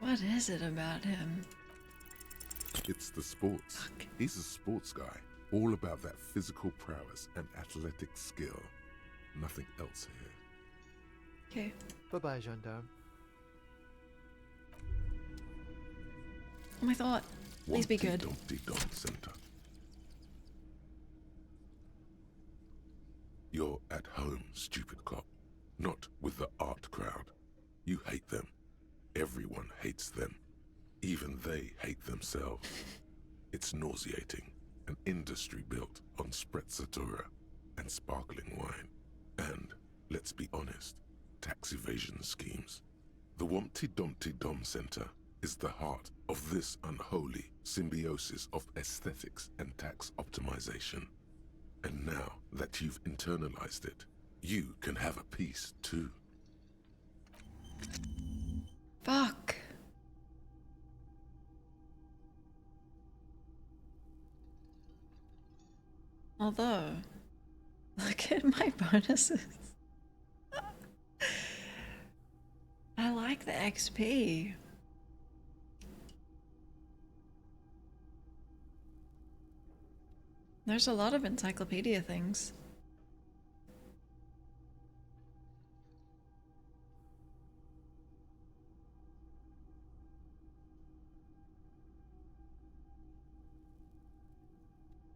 What What is it about him? It's the sports. Fuck. He's a sports guy, all about that physical prowess and athletic skill. Nothing else here. Okay. Bye-bye, gendarme. Oh my thought. Please be good. Dumpty Dom Center. You're at home, stupid cop. Not with the art crowd. You hate them. Everyone hates them. Even they hate themselves. It's nauseating. An industry built on sprezzatura and sparkling wine. And, let's be honest, tax evasion schemes. The Wumpty Dumpty Dom Center is the heart of this unholy symbiosis of aesthetics and tax optimization. And now that you've internalized it, you can have a piece too. Fuck. Although, look at my bonuses. I like the XP. There's a lot of encyclopedia things.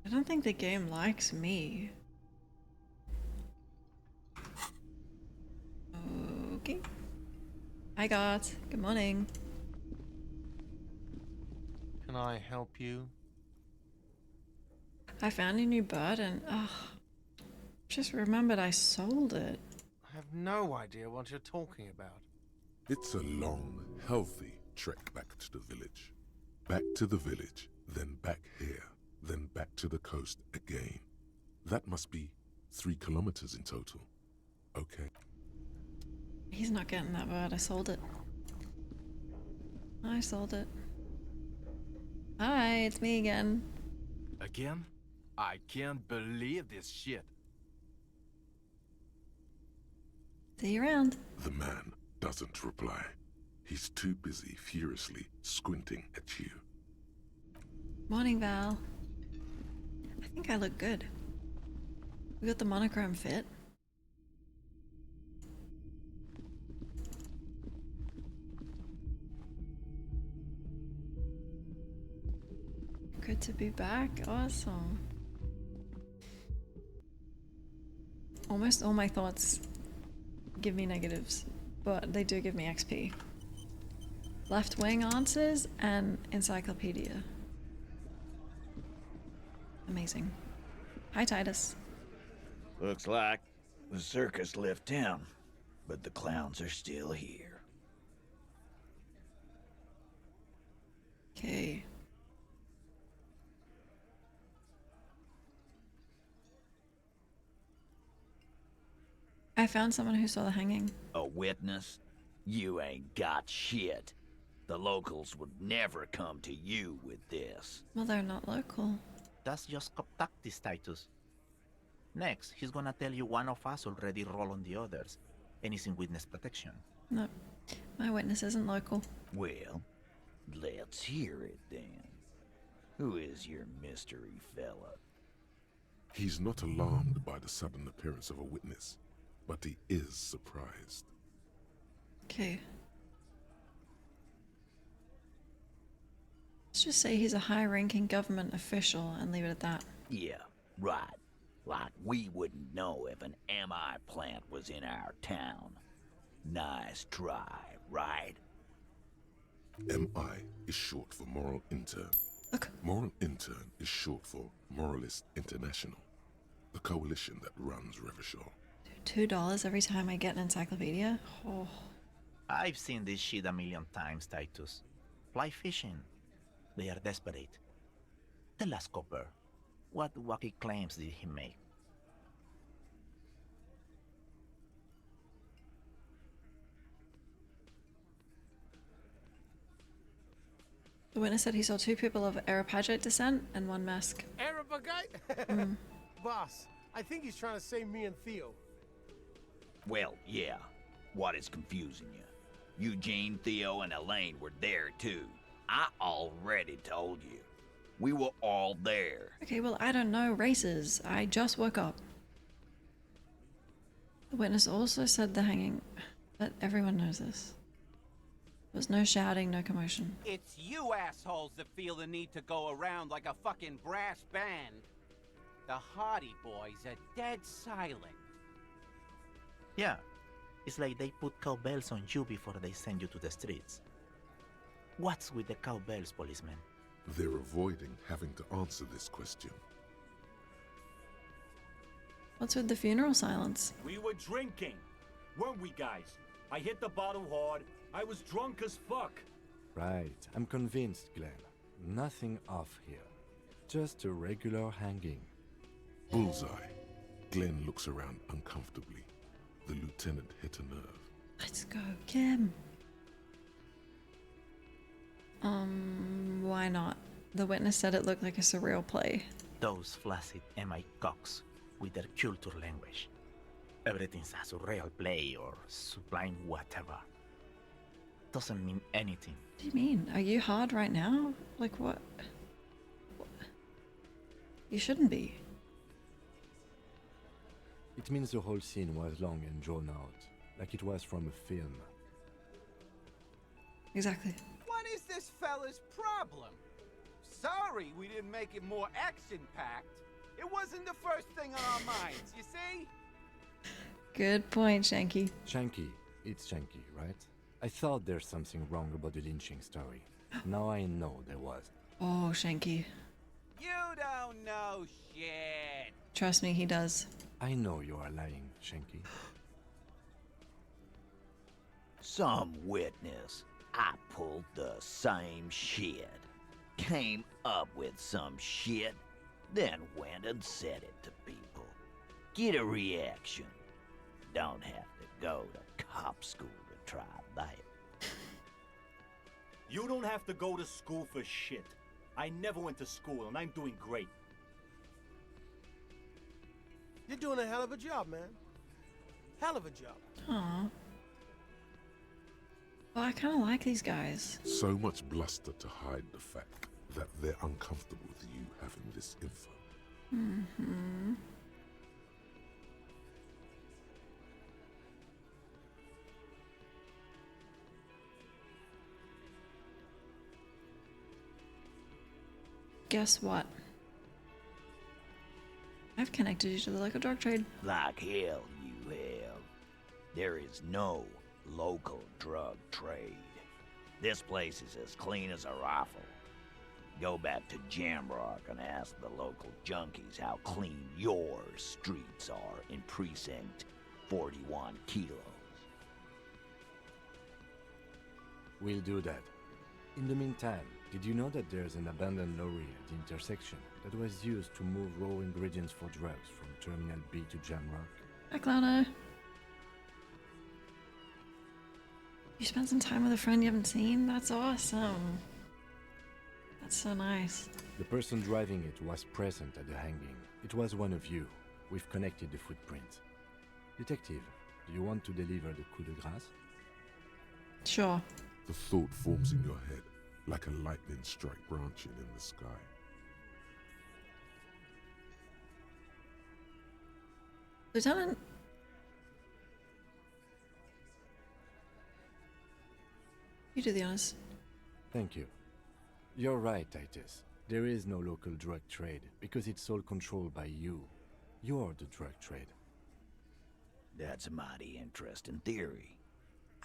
I don't think the game likes me. Okay. Hi, God. Good morning. Can I help you? I found a new bird and, just remembered I sold it. I have no idea what you're talking about. It's a long, healthy trek back to the village. Back to the village, then back here, then back to the coast again. That must be 3 kilometers in total. Okay. He's not getting that bird. I sold it. I sold it. Hi, it's me again. Again? I can't believe this shit. See you around. The man doesn't reply. He's too busy furiously squinting at you. Morning, Val. I think I look good. We got the monochrome fit. Good to be back. Awesome. Almost all my thoughts give me negatives, but they do give me XP. Left wing answers and encyclopedia. Amazing. Hi, Titus. Looks like the circus left town, but the clowns are still here. Okay. I found someone who saw the hanging. A witness? You ain't got shit. The locals would never come to you with this. Well, they're not local. That's just tactics, Titus. Next, he's gonna tell you one of us already rolled on the others, and he's in witness protection. No, my witness isn't local. Well, let's hear it then. Who is your mystery fella? He's not alarmed by the sudden appearance of a witness, but he is surprised. Okay. Let's just say he's a high-ranking government official and leave it at that. Yeah, right. Like we wouldn't know if an MI plant was in our town. Nice try, right? MI is short for Moral Intern. Look. Moral Intern is short for Moralist International, the coalition that runs Revershaw. $2 every time I get an encyclopedia? Oh. I've seen this shit a million times, Titus. Fly fishing. They are desperate. The last copper. What wacky claims did he make? The witness said he saw 2 people of Arapagite descent and 1 mask. Arabagite? Boss, I think he's trying to say me and Theo. Well, yeah. What is confusing you? Eugene, Theo, and Elaine were there too. I already told you. We were all there. Okay, well, I don't know races. I just woke up. The witness also said the hanging, but everyone knows this. There was no shouting, no commotion. It's you assholes that feel the need to go around like a fucking brass band. The Hardy Boys are dead silent. Yeah, it's like they put cowbells on you before they send you to the streets. What's with the cowbells, policeman? They're avoiding having to answer this question. What's with the funeral silence? We were drinking, weren't we, guys? I hit the bottle hard. I was drunk as fuck. Right, I'm convinced, Glenn. Nothing off here. Just a regular hanging. Bullseye. Glenn looks around uncomfortably. The lieutenant hit a nerve. Let's go, Kim. Why not? The witness said it looked like a surreal play. Those flaccid MI cocks with their culture language. Everything's a surreal play or sublime whatever. Doesn't mean anything. What do you mean? Are you hard right now? Like what? You shouldn't be. It means the whole scene was long and drawn out, like it was from a film. Exactly. What is this fella's problem? Sorry we didn't make it more action-packed. It wasn't the first thing on our minds, you see? Good point, Shanky. Shanky. It's Shanky, right? I thought there's something wrong about the lynching story. Now I know there was. Oh, Shanky. You don't know shit. Trust me, he does. I know you are lying, Shanky. Some witness. I pulled the same shit. Came up with some shit, then went and said it to people. Get a reaction. Don't have to go to cop school to try that. You don't have to go to school for shit. I never went to school and I'm doing great. You're doing a hell of a job, man. Hell of a job. Aw. Well, I kind of like these guys. So much bluster to hide the fact that they're uncomfortable with you having this info. Mm-hmm. Guess what? I've connected you to the local drug trade. Like hell you have. There is no local drug trade. This place is as clean as a rifle. Go back to Jamrock and ask the local junkies how clean your streets are in Precinct 41 kilos. We'll do that. In the meantime, did you know that there's an abandoned lorry at the intersection that was used to move raw ingredients for drugs from Terminal B to Jamrock? Hi, Clowno. You spent some time with a friend you haven't seen? That's awesome. That's so nice. The person driving it was present at the hanging. It was one of you. We've connected the footprint. Detective, do you want to deliver the coup de grâce? Sure. The thought forms in your head, like a lightning strike branching in the sky. Lieutenant? You do the honors. Thank you. You're right, Titus. There is no local drug trade, because it's all controlled by you. You're the drug trade. That's a mighty interesting theory.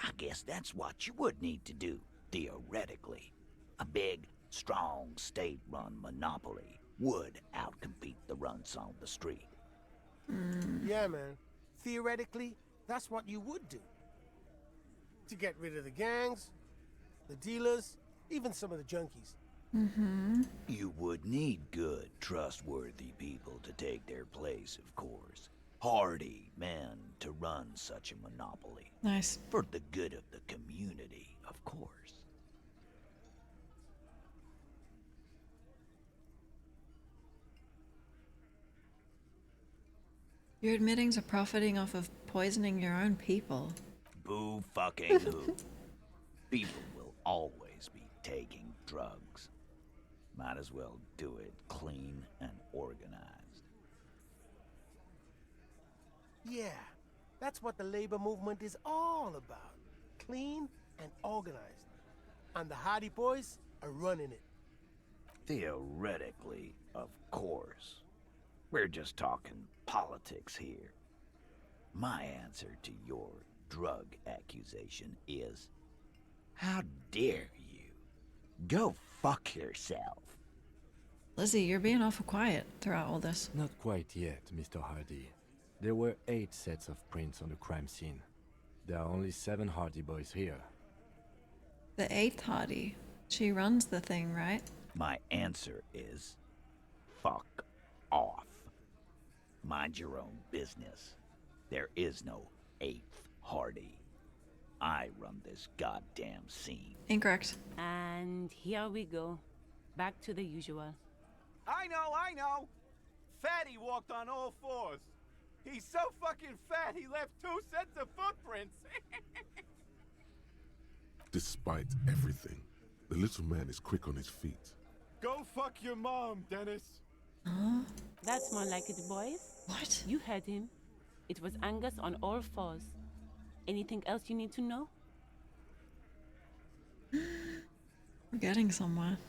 I guess that's what you would need to do, theoretically. A big, strong, state-run monopoly would outcompete the runts on the street. Yeah, man. Theoretically, that's what you would do. To get rid of the gangs, the dealers, even some of the junkies. Mm-hmm. You would need good, trustworthy people to take their place, of course. Hardy men to run such a monopoly. Nice. For the good of the community, of course. You're admitting to profiting off of poisoning your own people. Boo fucking who? People will always be taking drugs. Might as well do it clean and organized. Yeah, that's what the labor movement is all about. Clean and organized. And the Hardy Boys are running it. Theoretically, of course. We're just talking politics here. My answer to your drug accusation is, how dare you? Go fuck yourself. Lizzie, you're being awful quiet throughout all this. Not quite yet, Mr. Hardy. There were 8 sets of prints on the crime scene. There are only 7 Hardy boys here. The 8th Hardy. She runs the thing, right? My answer is, fuck off. Mind your own business. There is no 8th Hardy. I run this goddamn scene. Incorrect. And here we go. Back to the usual. I know! Fatty walked on all 4s. He's so fucking fat he left 2 sets of footprints. Despite everything, the little man is quick on his feet. Go fuck your mom, Dennis. Huh? That's more like it, boys. What? You heard him. It was Angus on all 4s. Anything else you need to know? We're getting somewhere.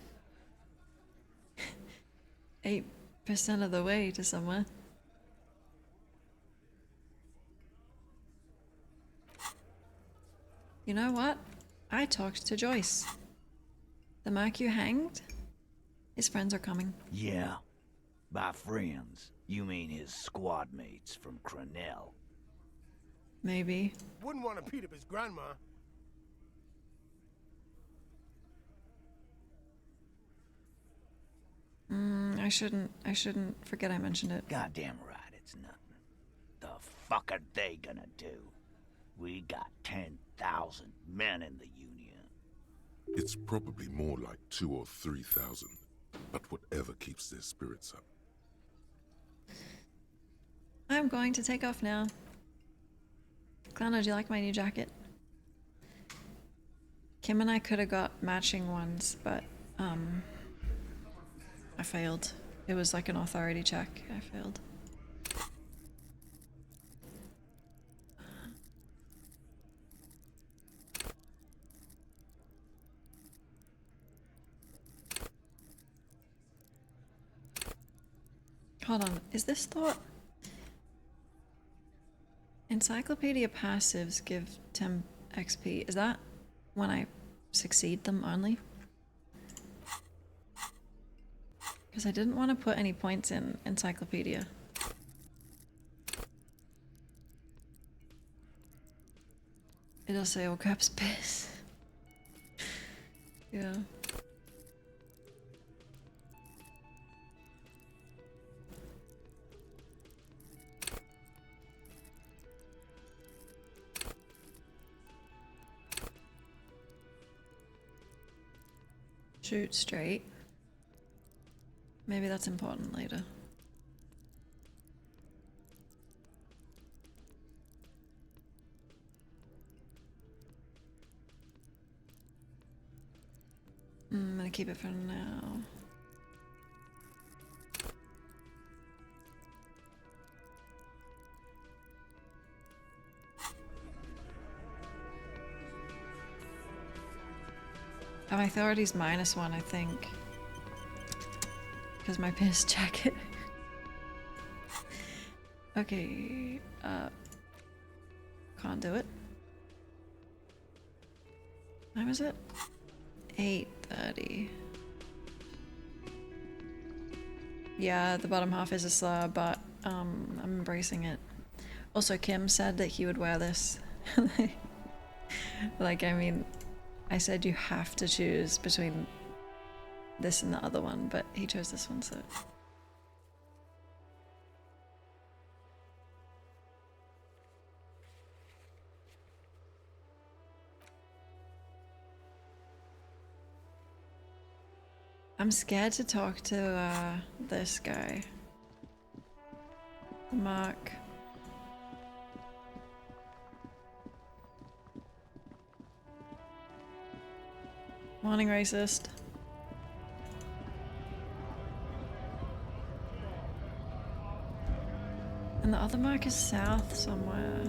8% of the way to somewhere. You know what? I talked to Joyce. The Mark you hanged? His friends are coming. Yeah. By friends, you mean his squad mates from Crenell. Maybe. Wouldn't want to beat up his grandma. I shouldn't forget I mentioned it. Goddamn right, it's nothing. The fuck are they gonna do? We got 10,000 men in the Union. It's probably more like 2,000 or 3,000, but whatever keeps their spirits up. I'm going to take off now. Klana, do you like my new jacket? Kim and I could have got matching ones, but I failed. It was like an authority check. I failed. Hold on, is this thought? Encyclopedia passives give 10 XP. Is that when I succeed them only? Because I didn't want to put any points in Encyclopedia. It'll say all caps piss. Yeah. Shoot straight. Maybe that's important later. I'm gonna keep it for now. Oh, my authority's -1, I think. Because my piss jacket. Okay, can't do it. What time is it? 8:30. Yeah, the bottom half is a slur, but I'm embracing it. Also, Kim said that he would wear this. Like, I mean, I said you have to choose between this and the other one, but he chose this one, so. I'm scared to talk to this guy. Mark. Morning, racist. And the other mark is south somewhere.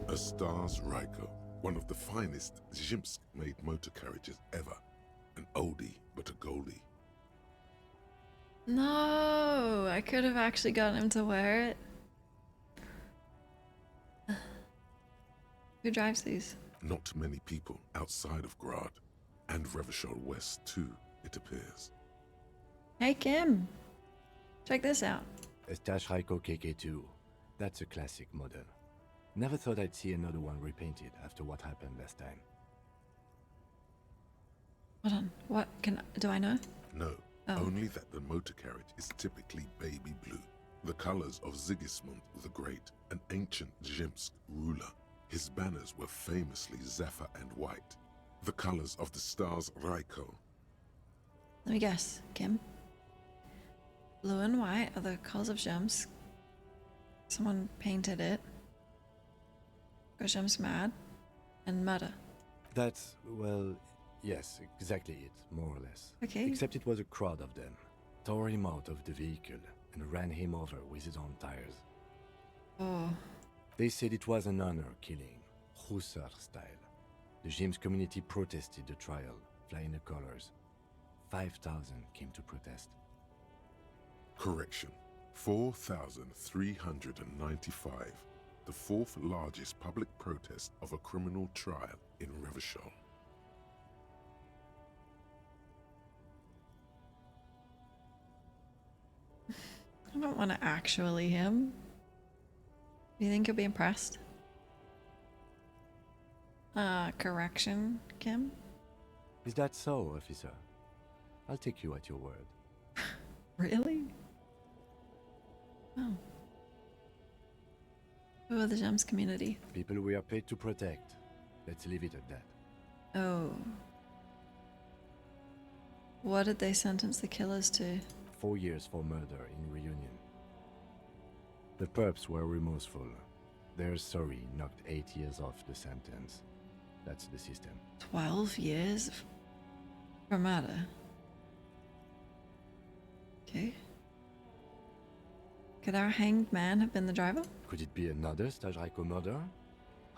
A Stars Ryko, one of the finest Zhimsk-made motor carriages ever. An oldie, but a goldie. No, I could have actually gotten him to wear it. Who drives these? Not many people outside of Grad. And Revachol West too, it appears. Hey Kim, check this out. Estache Raiko KK2. That's a classic model. Never thought I'd see another one repainted after what happened last time. Hold on, what do I know? No, Oh. only that the motor carriage is typically baby blue. The colors of Sigismund the Great, an ancient Zhimsk ruler. His banners were famously zephyr and white. The colors of the Stars Ryko. Let me guess, Kim. Blue and white are the colors of Zhimsk. Someone painted it. Got Zhimsk mad. And murder. That's, well, yes, exactly it, more or less. Okay. Except it was a crowd of them. Tore him out of the vehicle and ran him over with his own tires. Oh. They said it was an honor killing, Hussar style. The James community protested the trial, flying the colors. 5,000 came to protest. Correction. 4,395. The fourth largest public protest of a criminal trial in Revachol. I don't want to actually him. Do you think he'll be impressed? Correction, Kim? Is that so, officer? I'll take you at your word. Really? Oh. Who are the Gems community? People we are paid to protect. Let's leave it at that. Oh. What did they sentence the killers to? 4 years for murder in Reunion. The perps were remorseful. Their sorry knocked 8 years off the sentence. That's the system. 12 years for murder. Okay. Could our hanged man have been the driver? Could it be another Stajraiko murder?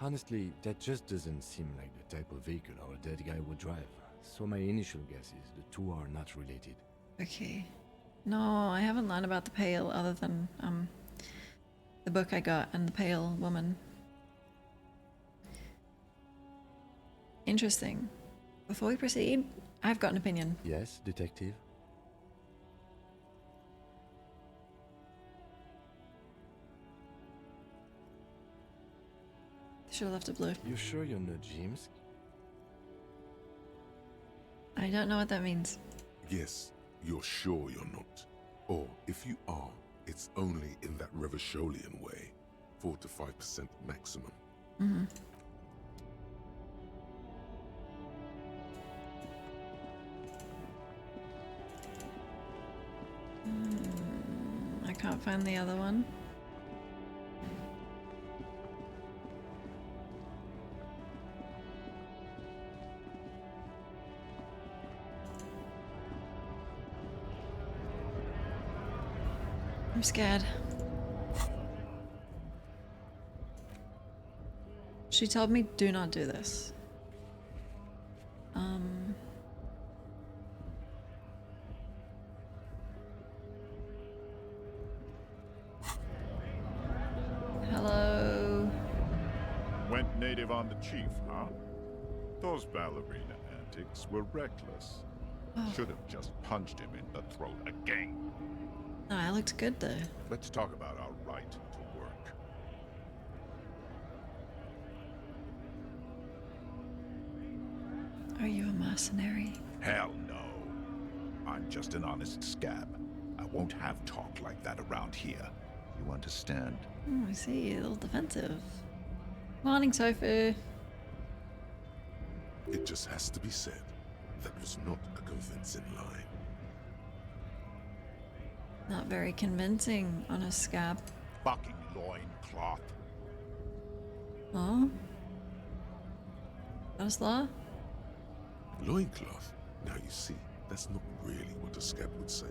Honestly, that just doesn't seem like the type of vehicle our dead guy would drive. So my initial guess is the two are not related. Okay. No, I haven't learned about the Pale other than the book I got and the Pale Woman. Interesting. Before we proceed, I've got an opinion. Yes, detective? Should have left it blue. You sure you're not James? I don't know what that means. Yes, you're sure you're not. Or if you are, it's only in that Revacholian way. 4 to 5% maximum. Mm-hmm. I can't find the other one. I'm scared. She told me do not do this. Hello. Went native on the chief, huh? Those ballerina antics were reckless. Oh. Should have just punched him in the throat again. No, I looked good though. Let's talk about our right to work. Are you a mercenary? Hell no. I'm just an honest scab. I won't have talk like that around here. You understand? Oh, I see. A little defensive. Morning, Sophie. It just has to be said, that was not a convincing line. Not very convincing on a scab. Fucking loincloth. Oh? That was law? Loincloth? Now you see, that's not really what a scab would say,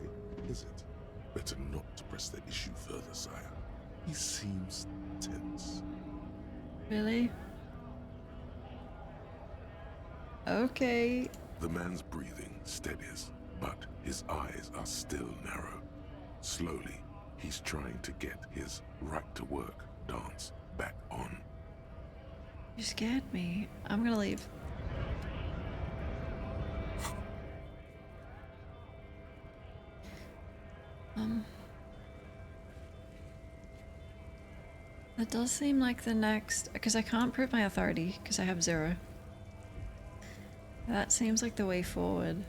is it? Better not to press the issue further, sire. He seems tense. Really? Okay. The man's breathing steadies, but his eyes are still narrow. Slowly, he's trying to get his right-to-work dance back on. You scared me. I'm gonna leave. That does seem like the next, because I can't prove my authority because I have 0. That seems like the way forward.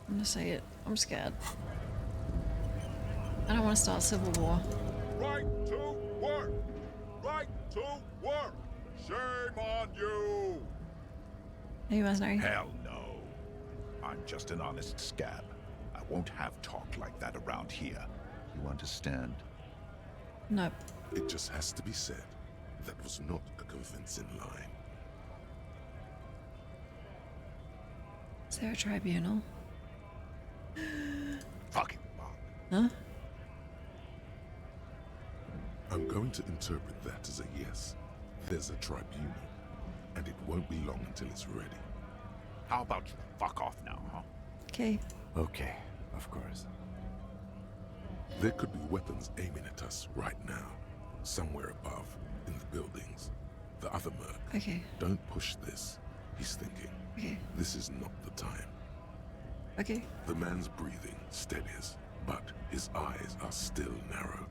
I'm gonna say it. I'm scared. I don't want to start a civil war. Right to work! Right to work! Shame on you! Are you mercenary? Hell no. I'm just an honest scab. I won't have talk like that around here. You understand? Nope. It just has to be said. That was not a convincing line. Is there a tribunal? Fucking fuck. Huh? I'm going to interpret that as a yes. There's a tribunal, and it won't be long until it's ready. How about you fuck off now, huh? Okay. Okay, of course. There could be weapons aiming at us right now, somewhere above, in the buildings. The other merc. Okay. Don't push this, he's thinking. Okay. This is not the time. Okay. The man's breathing steadies, but his eyes are still narrow.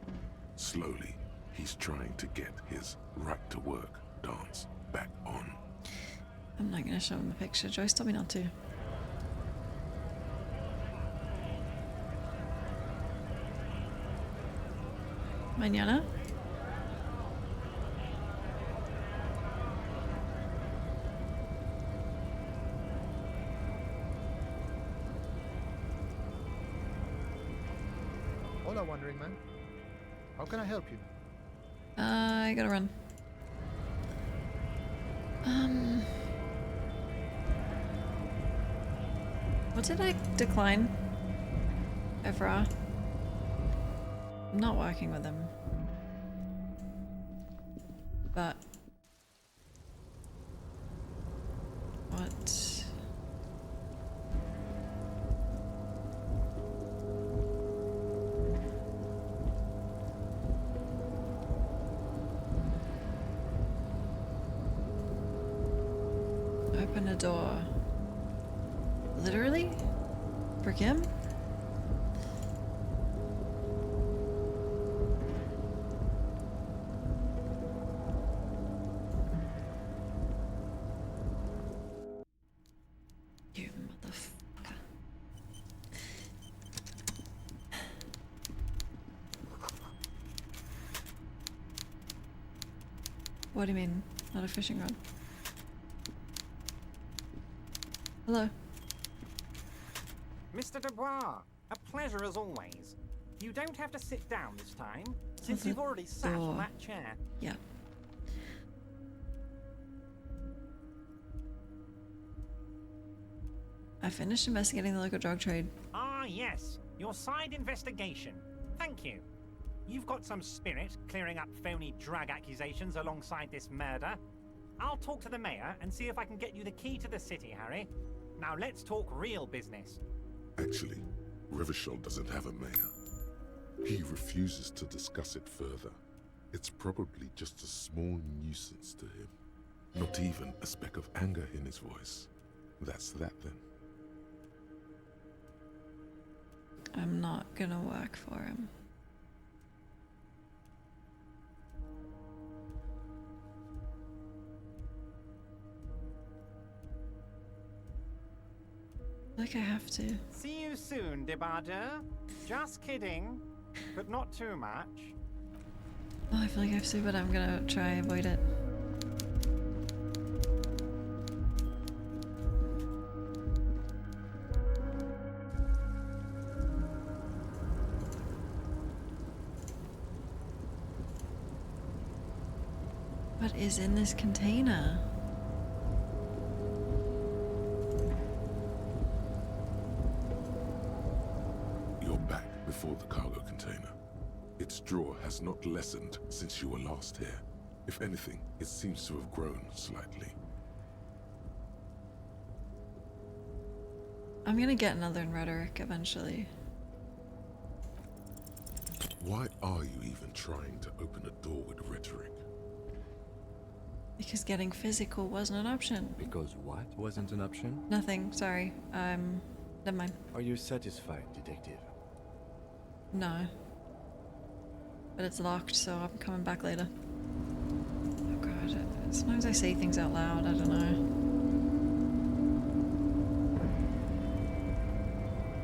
Slowly, he's trying to get his right-to-work dance back on. I'm not gonna show him the picture. Joyce told me not to. Mañana? Hola, Wandering Man. How can I help you? I gotta run. What did I decline? Evra. I'm not working with him. But... What? Open a door. Literally? For him? You motherfucker. What do you mean? Not a fishing rod? Hello. Mr. Dubois, a pleasure as always. You don't have to sit down this time, since the you've already sat door. on that chair. Yeah. I finished investigating the local drug trade. Ah, yes. Your side investigation. Thank you. You've got some spirit clearing up phony drug accusations alongside this murder. I'll talk to the mayor and see if I can get you the key to the city, Harry. Now let's talk real business. Actually, Rivershell doesn't have a mayor. He refuses to discuss it further. It's probably just a small nuisance to him. Not even a speck of anger in his voice. That's that then. I'm not gonna work for him. Like I have to. See you soon, Debardeur. Just kidding, but not too much. Oh, I feel like I have to, but I'm gonna try avoid it. What is in this container? You're back before the cargo container. Its drawer has not lessened since you were last here. If anything, it seems to have grown slightly. I'm gonna get another in rhetoric eventually. Why are you even trying to open a door with rhetoric? Because getting physical wasn't an option. Because what wasn't an option? Nothing, sorry. Never mind. Are you satisfied, detective? No. But it's locked, so I'm coming back later. Oh god, sometimes I say things out loud, I don't know.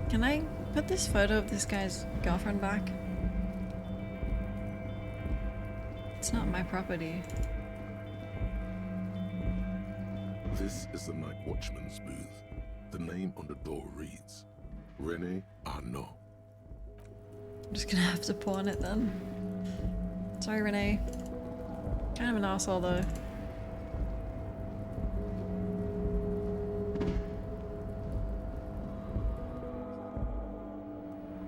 Can I put this photo of this guy's girlfriend back? It's not my property. This is the night watchman's booth. The name on the door reads, René Arnaud. I'm just gonna have to pawn it then. Sorry, Renee. Kind of an asshole though.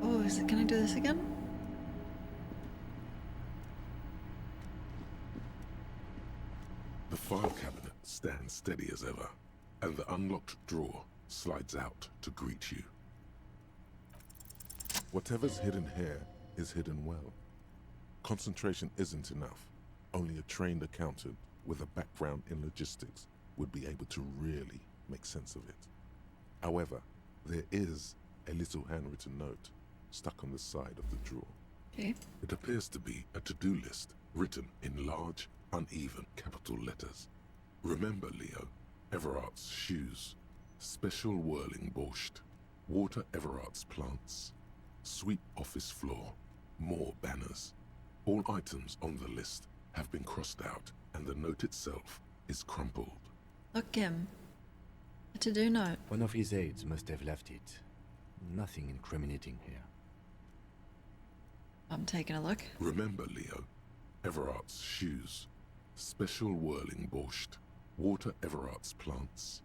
Oh, can I do this again? The file cabinet stands steady as ever, and the unlocked drawer slides out to greet you. Whatever's hidden here is hidden well. Concentration isn't enough. Only a trained accountant with a background in logistics would be able to really make sense of it. However, there is a little handwritten note stuck on the side of the drawer. Okay. It appears to be a to-do list written in large, uneven capital letters. Remember, Leo, Everard's shoes, special whirling borscht, water Everard's plants, sweep office floor, more banners. All items on the list have been crossed out, and the note itself is crumpled. Look, Kim. A to-do note. One of his aides must have left it. Nothing incriminating here. I'm taking a look. Remember, Leo, Everard's shoes, special whirling borscht, water Everard's plants,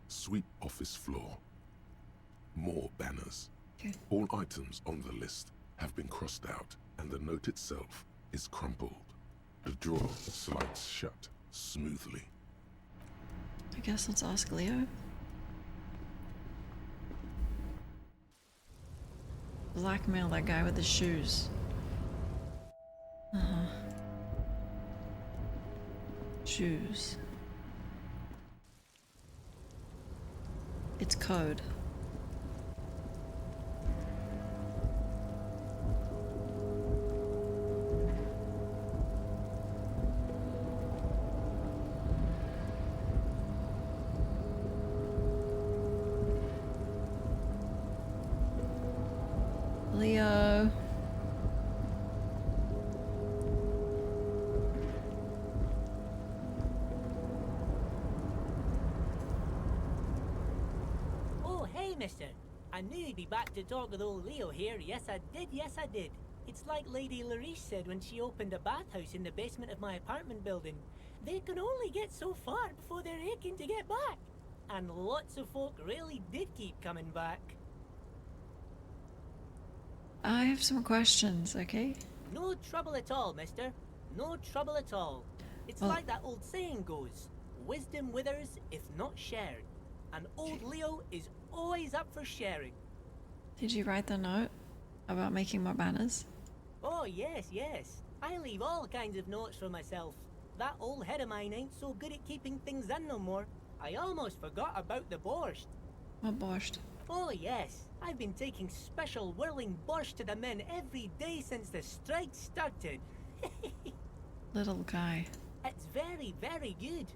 sweep office floor, more banners. Okay. All items on the list have been crossed out, and the note itself is crumpled. The drawer slides shut smoothly. I guess let's ask Leo. Blackmail that guy with the shoes. Uh-huh. Shoes. It's code. Leo. Oh, hey, mister. I knew you'd be back to talk with old Leo here. Yes, I did. Yes, I did. It's like Lady Larice said when she opened a bathhouse in the basement of my apartment building. They can only get so far before they're aching to get back. And lots of folk really did keep coming back. I have some questions, okay? No trouble at all, mister. No trouble at all. It's Well- like that old saying goes, wisdom withers if not shared. And old Leo is always up for sharing. Did you write the note about making more banners? Oh, yes, yes. I leave all kinds of notes for myself. That old head of mine ain't so good at keeping things in no more. I almost forgot about the borscht. What borscht? Oh, yes. I've been taking special whirling borscht to the men every day since the strike started. Little guy. It's very, very good.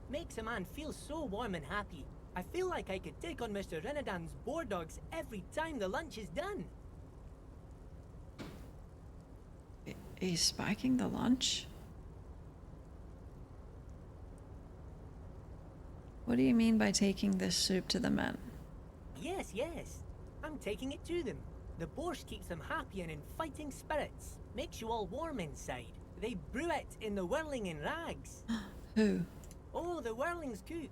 Makes a man feel so warm and happy. I feel like I could take on Mr. Renadan's boar dogs every time the lunch is done. He's spiking the lunch? What do you mean by taking this soup to the men? Yes, yes. I'm taking it to them. The borscht keeps them happy and in fighting spirits. Makes you all warm inside. They brew it in the whirling in rags. Who? Oh, the whirling's cook.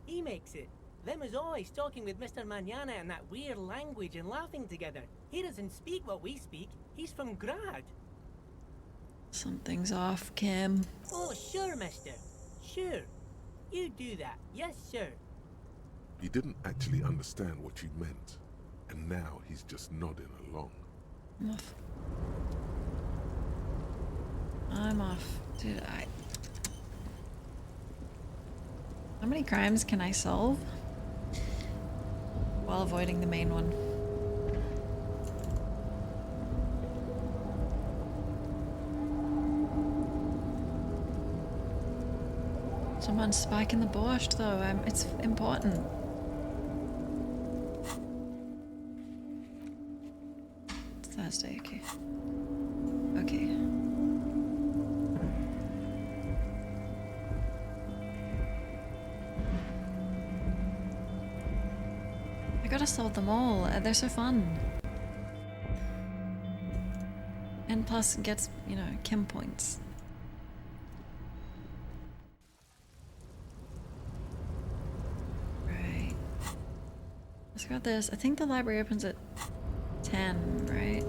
He makes it. Them is always talking with Mr. Manana in that weird language and laughing together. He doesn't speak what we speak. He's from Grad. Something's off, Kim. Oh, sure, mister. Sure. You do that. Yes, sir. He didn't actually understand what you meant, and now he's just nodding along. I'm off. I'm off. Dude, How many crimes can I solve while avoiding the main one? Someone's spiking the borscht though. It's important. It's Thursday, okay. Okay. I gotta solve them all. They're so fun. And plus it gets, you know, Kim points. Right. Let's grab this. I think the library opens at 10, right?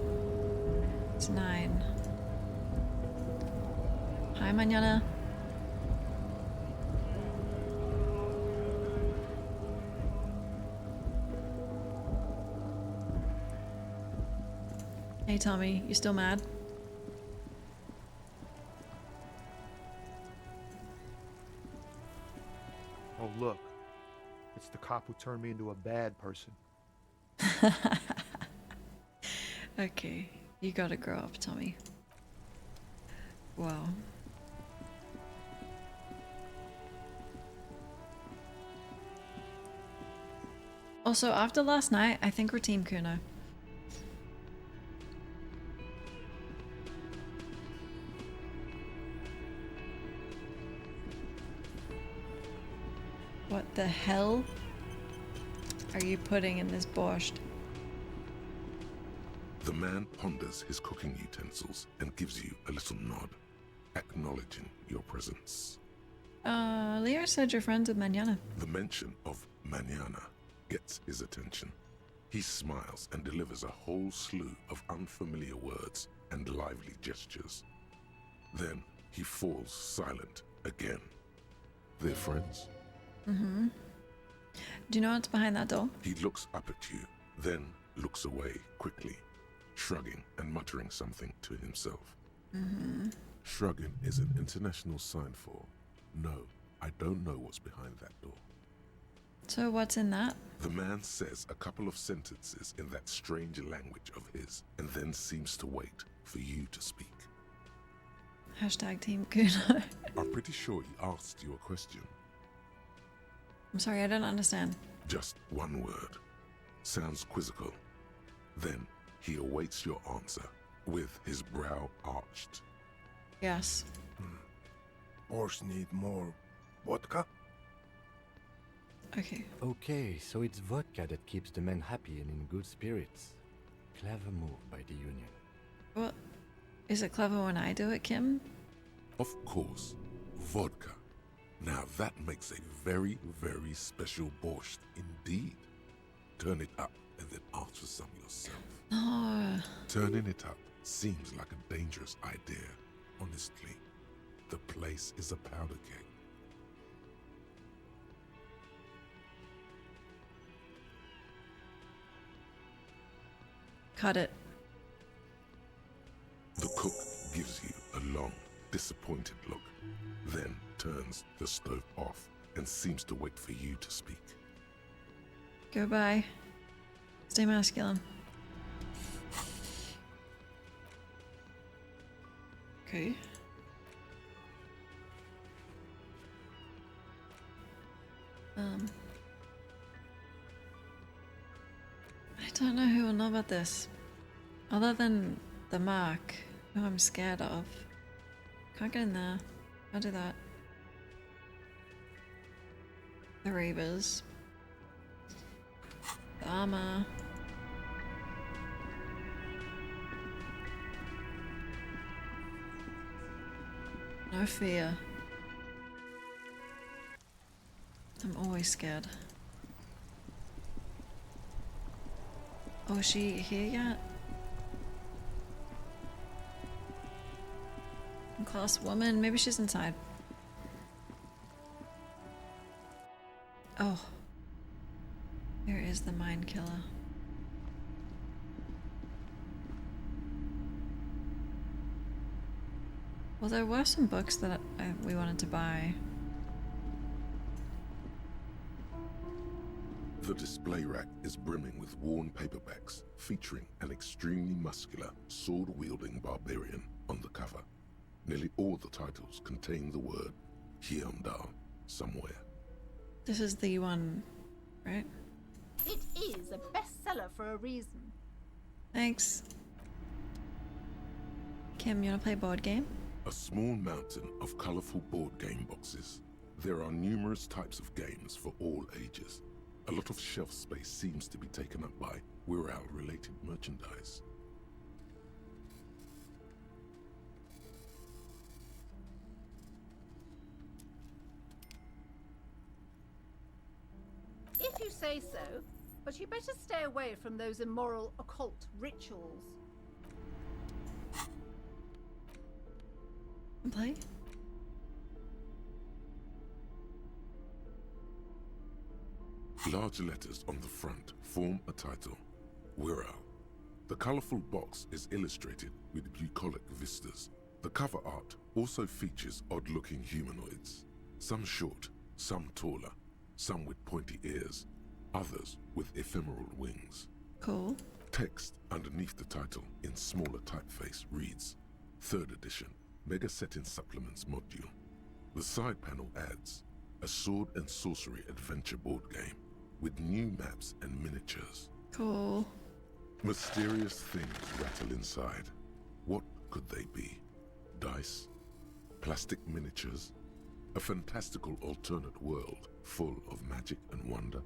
It's 9. Hi, mañana. Hey Tommy, you still mad? Oh look, it's the cop who turned me into a bad person. Okay, you gotta grow up, Tommy. Wow. Also, after last night, I think we're Team Kuno. What the hell are you putting in this borscht? The man ponders his cooking utensils and gives you a little nod, acknowledging your presence. Leo said you're friends with Manana. The mention of Manana gets his attention. He smiles and delivers a whole slew of unfamiliar words and lively gestures. Then he falls silent again. They're friends? Mm-hmm. Do you know what's behind that door? He looks up at you, then looks away quickly, shrugging and muttering something to himself. Mm-hmm. Shrugging is an international sign for, no, I don't know what's behind that door. So what's in that? The man says a couple of sentences in that strange language of his, and then seems to wait for you to speak. Hashtag Team Kuno. I'm pretty sure he asked you a question. I'm sorry, I don't understand. Just one word. Sounds quizzical. Then he awaits your answer, with his brow arched. Yes. Horse need more vodka? Okay. Okay, so it's vodka that keeps the men happy and in good spirits. Clever move by the Union. Well, is it clever when I do it, Kim? Of course, vodka. Now that makes a very, very special borscht indeed. Turn it up and then ask for some yourself. No. Turning it up seems like a dangerous idea, honestly. The place is a powder keg. Cut it. The cook gives you a long, disappointed look, then turns the stove off and seems to wait for you to speak. Goodbye. Stay masculine. Okay. I don't know who will know about this. Other than the Mark, who I'm scared of. Can't get in there. I'll do that. The Reavers. The armor. No fear. I'm always scared. Oh, is she here yet? Class woman. Maybe she's inside. Oh. There is the mind killer. Well, there were some books that we wanted to buy. The display rack is brimming with worn paperbacks featuring an extremely muscular, sword-wielding barbarian on the cover. Nearly all the titles contain the word Hyundai somewhere. This is the one, right? It is a bestseller for a reason. Thanks. Kim, you wanna play board game? A small mountain of colorful board game boxes. There are numerous types of games for all ages. A lot of shelf space seems to be taken up by Wirral-related merchandise. If you say so, but you better stay away from those immoral occult rituals. Play? Large letters on the front form a title, Wirral. The colorful box is illustrated with bucolic vistas. The cover art also features odd-looking humanoids. Some short, some taller, some with pointy ears, others with ephemeral wings. Cool. Text underneath the title in smaller typeface reads, 3rd edition, Mega Setting Supplements Module. The side panel adds, a sword and sorcery adventure board game with new maps and miniatures. Cool. Mysterious things rattle inside. What could they be? Dice? Plastic miniatures? A fantastical alternate world full of magic and wonder?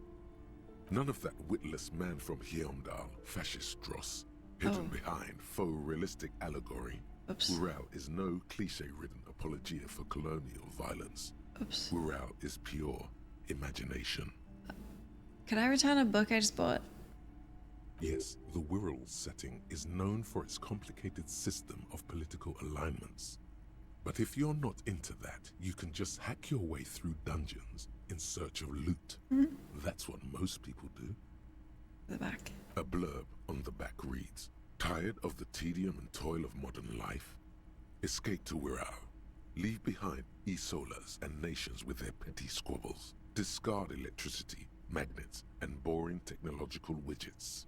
None of that witless man from Hyundai, fascist dross, hidden behind faux realistic allegory. Wirral is no cliche-ridden apologia for colonial violence. Wirral is pure imagination. Can I return a book I just bought? Yes, the Wirral setting is known for its complicated system of political alignments. But if you're not into that, you can just hack your way through dungeons in search of loot. That's what most people do. The back. A blurb on the back reads, tired of the tedium and toil of modern life? Escape to Wirral. Leave behind e-solas and nations with their petty squabbles. Discard electricity, magnets, and boring technological widgets.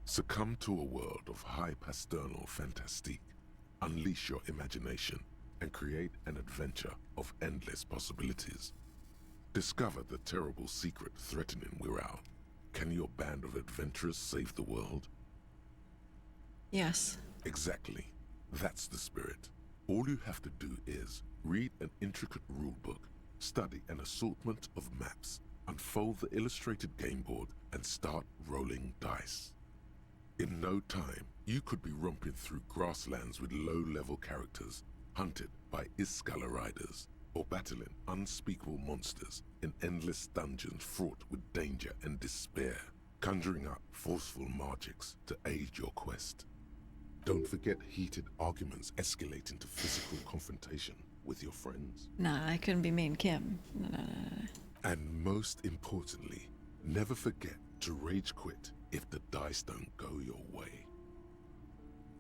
Succumb to a world of high pasternal fantastique. Unleash your imagination and create an adventure of endless possibilities. Discover the terrible secret threatening Wirral. Can your band of adventurers save the world? Yes. Exactly. That's the spirit. All you have to do is read an intricate rulebook, study an assortment of maps, unfold the illustrated game board, and start rolling dice. In no time, you could be romping through grasslands with low-level characters, hunted by Iskala riders, or battling unspeakable monsters in endless dungeons fraught with danger and despair, conjuring up forceful magics to aid your quest. Don't forget heated arguments escalate into physical confrontation with your friends. Nah, I couldn't be me and Kim. No. And most importantly, never forget to rage quit if the dice don't go your way.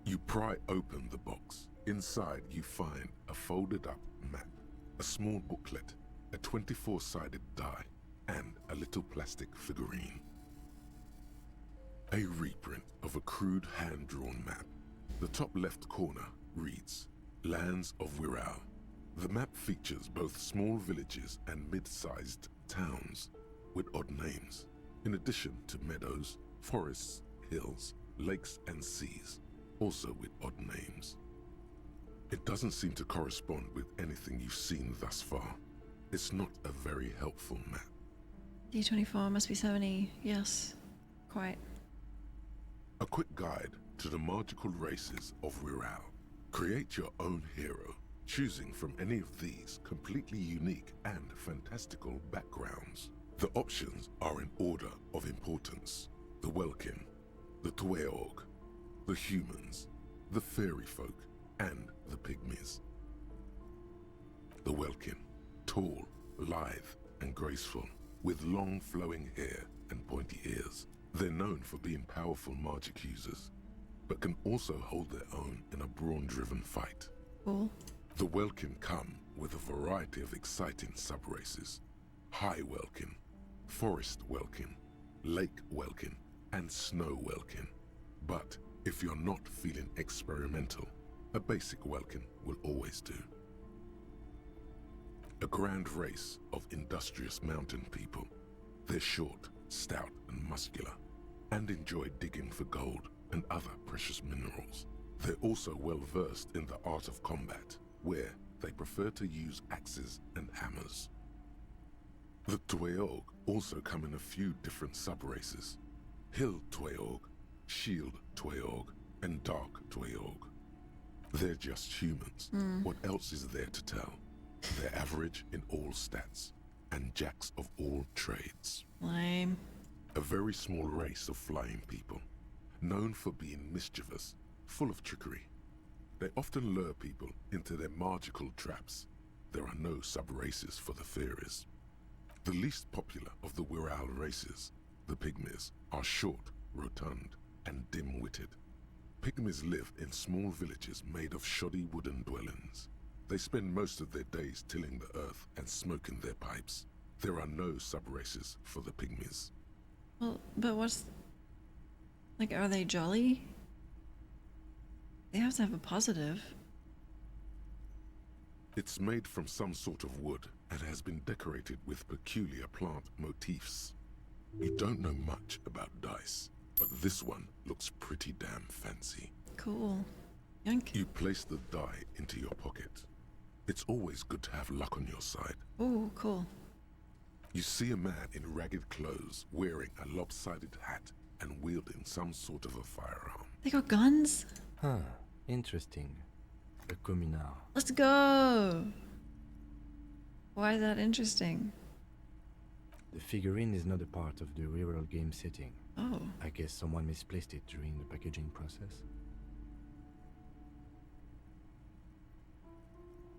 You pry open the box. Inside you find a folded up map, a small booklet, a 24-sided die, and a little plastic figurine. A reprint of a crude hand-drawn map. The top left corner reads, Lands of Wirral. The map features both small villages and mid-sized towns with odd names, in addition to meadows, forests, hills, lakes, and seas, also with odd names. It doesn't seem to correspond with anything you've seen thus far. It's not a very helpful map. D24 must be 70. Yes, quite. A quick guide to the magical races of Wirral. Create your own hero. choosing from any of these completely unique and fantastical backgrounds. The options are in order of importance: the Welkin, the Tweog, the humans, the fairy folk, and the pygmies. The Welkin, tall, lithe, and graceful, with long flowing hair and pointy ears. They're known for being powerful magic users, but can also hold their own in a brawn-driven fight. Cool. The Welkin come with a variety of exciting sub-races: High Welkin, Forest Welkin, Lake Welkin, and Snow Welkin. But if you're not feeling experimental, a basic Welkin will always do. A grand race of industrious mountain people. They're short, stout, and muscular, and enjoy digging for gold and other precious minerals. They're also well versed in the art of combat, where they prefer to use axes and hammers. The Tweog also come in a few different sub-races: Hill Tweog, Shield Tweog, and Dark Tweog. They're just humans. What else is there to tell? They're average in all stats, and jacks of all trades. Lame. A very small race of flying people, known for being mischievous, full of trickery. They often lure people into their magical traps. There are no sub-races for the fairies. The least popular of the Wirral races, the Pygmies, are short, rotund, and dim-witted. Pygmies live in small villages made of shoddy wooden dwellings. They spend most of their days tilling the earth and smoking their pipes. There are no sub-races for the Pygmies. Well, but what's... Like, are they jolly? They have to have a positive. It's made from some sort of wood and has been decorated with peculiar plant motifs. You don't know much about dice, but this one looks pretty damn fancy. Cool. Yank. You place the die into your pocket. It's always good to have luck on your side. Ooh, cool. You see a man in ragged clothes wearing a lopsided hat and wielding some sort of a firearm. They got guns? Huh, interesting. A communard. Let's go! Why is that interesting? The figurine is not a part of the real game setting. Oh. I guess someone misplaced it during the packaging process.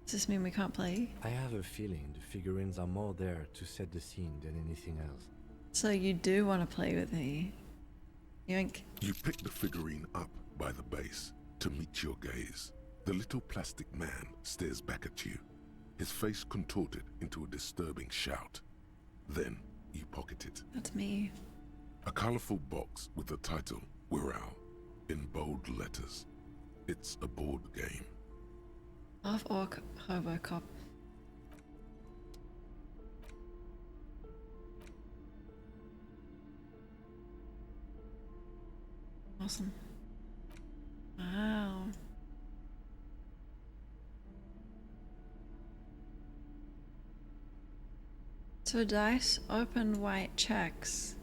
Does this mean we can't play? I have a feeling the figurines are more there to set the scene than anything else. So you do want to play with me? Yoink. You pick the figurine up by the base to meet your gaze. The little plastic man stares back at you, his face contorted into a disturbing shout. Then you pocket it. That's me. A colorful box with the title Wirral in bold letters. It's a board game. Half-orc Hobocop. Awesome. Wow. So dice open white checks.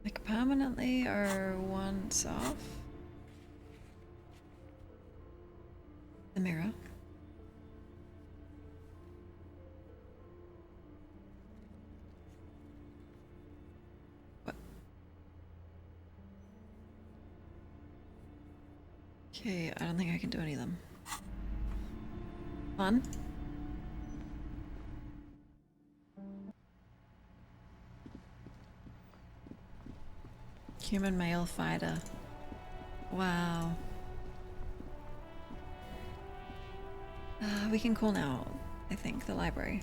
Like permanently or once off? The mirror. What? Okay, I don't think I can do any of them. Fun. Human male fighter. Wow. We can call now, I think, the library.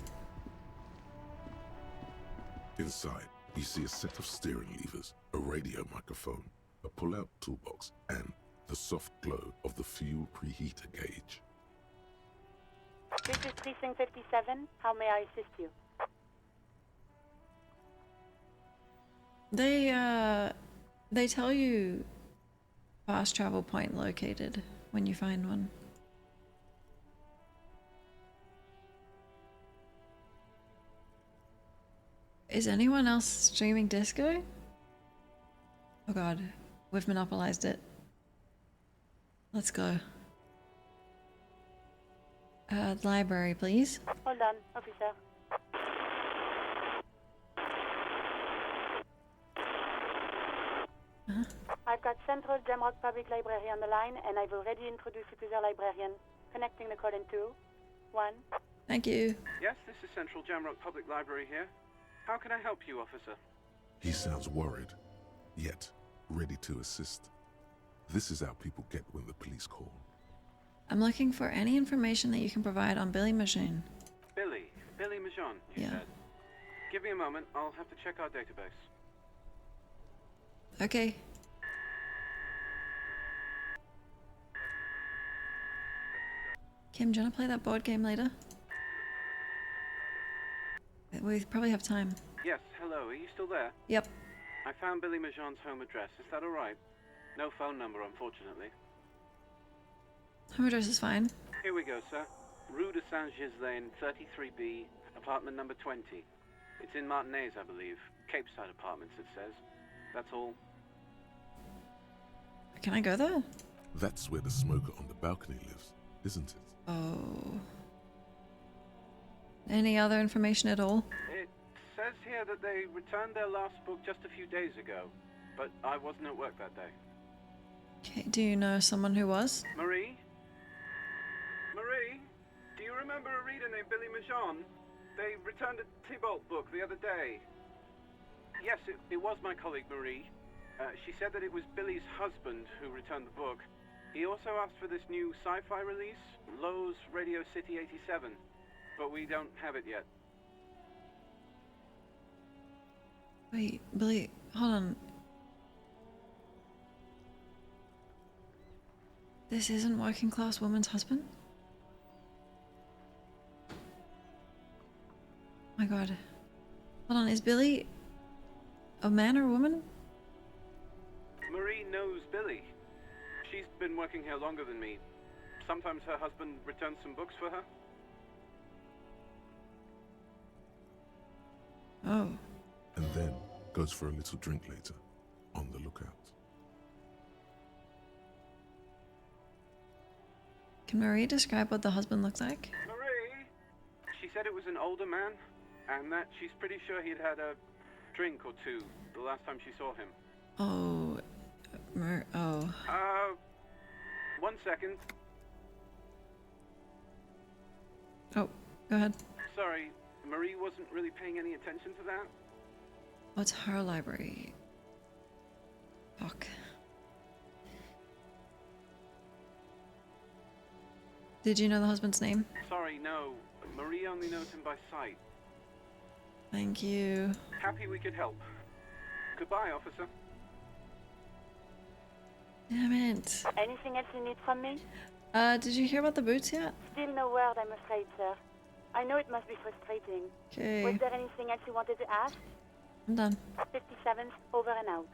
Inside, you see a set of steering levers, a radio microphone, a pull-out toolbox, and the soft glow of the fuel preheater gauge. This is Precinct 57. How may I assist you? They tell you fast travel point located when you find one. Is anyone else streaming disco? Oh god. We've monopolized it. Let's go. Library, please. Hold on, officer. I've got Central Jamrock Public Library on the line, and I've already introduced you to their librarian. Connecting the call in 2, 1. Thank you. Yes, this is Central Jamrock Public Library here. How can I help you, officer? He sounds worried, yet ready to assist. This is how people get when the police call. I'm looking for any information that you can provide on Billy Machine. Billy Majon, you said. Give me a moment, I'll have to check our database. Okay. Kim, do you want to play that board game later? We probably have time. Yes, hello, are you still there? Yep. I found Billy Majon's home address, is that alright? No phone number, unfortunately. Home address is fine. Here we go, sir. Rue de Saint-Ghislain, 33B, apartment number 20. It's in Martinez, I believe. Cape Side Apartments, it says. That's all. Can I go there? That's where the smoker on the balcony lives, isn't it? Oh. Any other information at all? It says here that they returned their last book just a few days ago, but I wasn't at work that day. Okay, do you know someone who was? Marie? Marie? Do you remember a reader named Billy Majon? They returned a Tybalt book the other day. Yes, it was my colleague Marie. She said that it was Billy's husband who returned the book. He also asked for this new sci-fi release, Lowe's Radio City 87, but we don't have it yet. Wait, Billy, hold on. This isn't working class woman's husband? My god. Hold on, is Billy a man or a woman? Marie knows Billy. She's been working here longer than me. Sometimes her husband returns some books for her. Oh. And then goes for a little drink later, on the lookout. Can Marie describe what the husband looks like? Marie! She said it was an older man, and that she's pretty sure he'd had a drink or two the last time she saw him. Oh. Oh. 1 second. Oh, go ahead. Sorry, Marie wasn't really paying any attention to that. Oh, it's her library. Fuck. Did you know the husband's name? Sorry, no. Marie only knows him by sight. Thank you. Happy we could help. Goodbye, officer. Damn it. Anything else you need from me? Did you hear about the boots yet? Still no word, I'm afraid, sir. I know it must be frustrating. Okay. Was there anything else you wanted to ask? I'm done. 57th, over and out.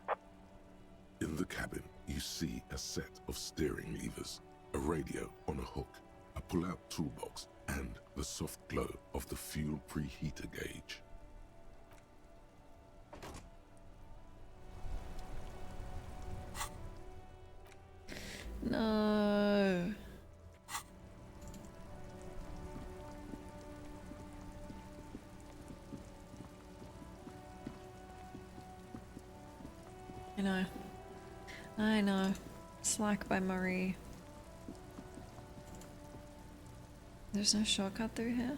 In the cabin, you see a set of steering levers, a radio on a hook, a pull-out toolbox, and the soft glow of the fuel preheater gauge. No. I know. I know. Slack by Marie. There's no shortcut through here?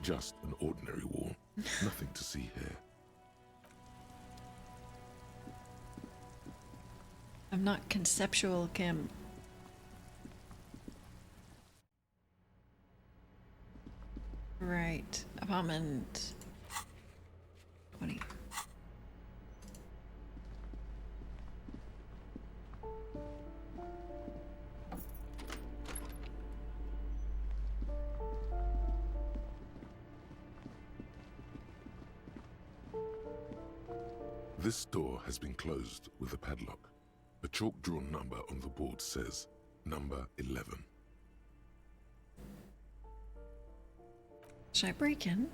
Just an ordinary wall. Nothing to see here. I'm not conceptual, Kim. Right. Apartment 20. This door has been closed with a padlock. A chalk-drawn number on the board says number 11. Should I break in?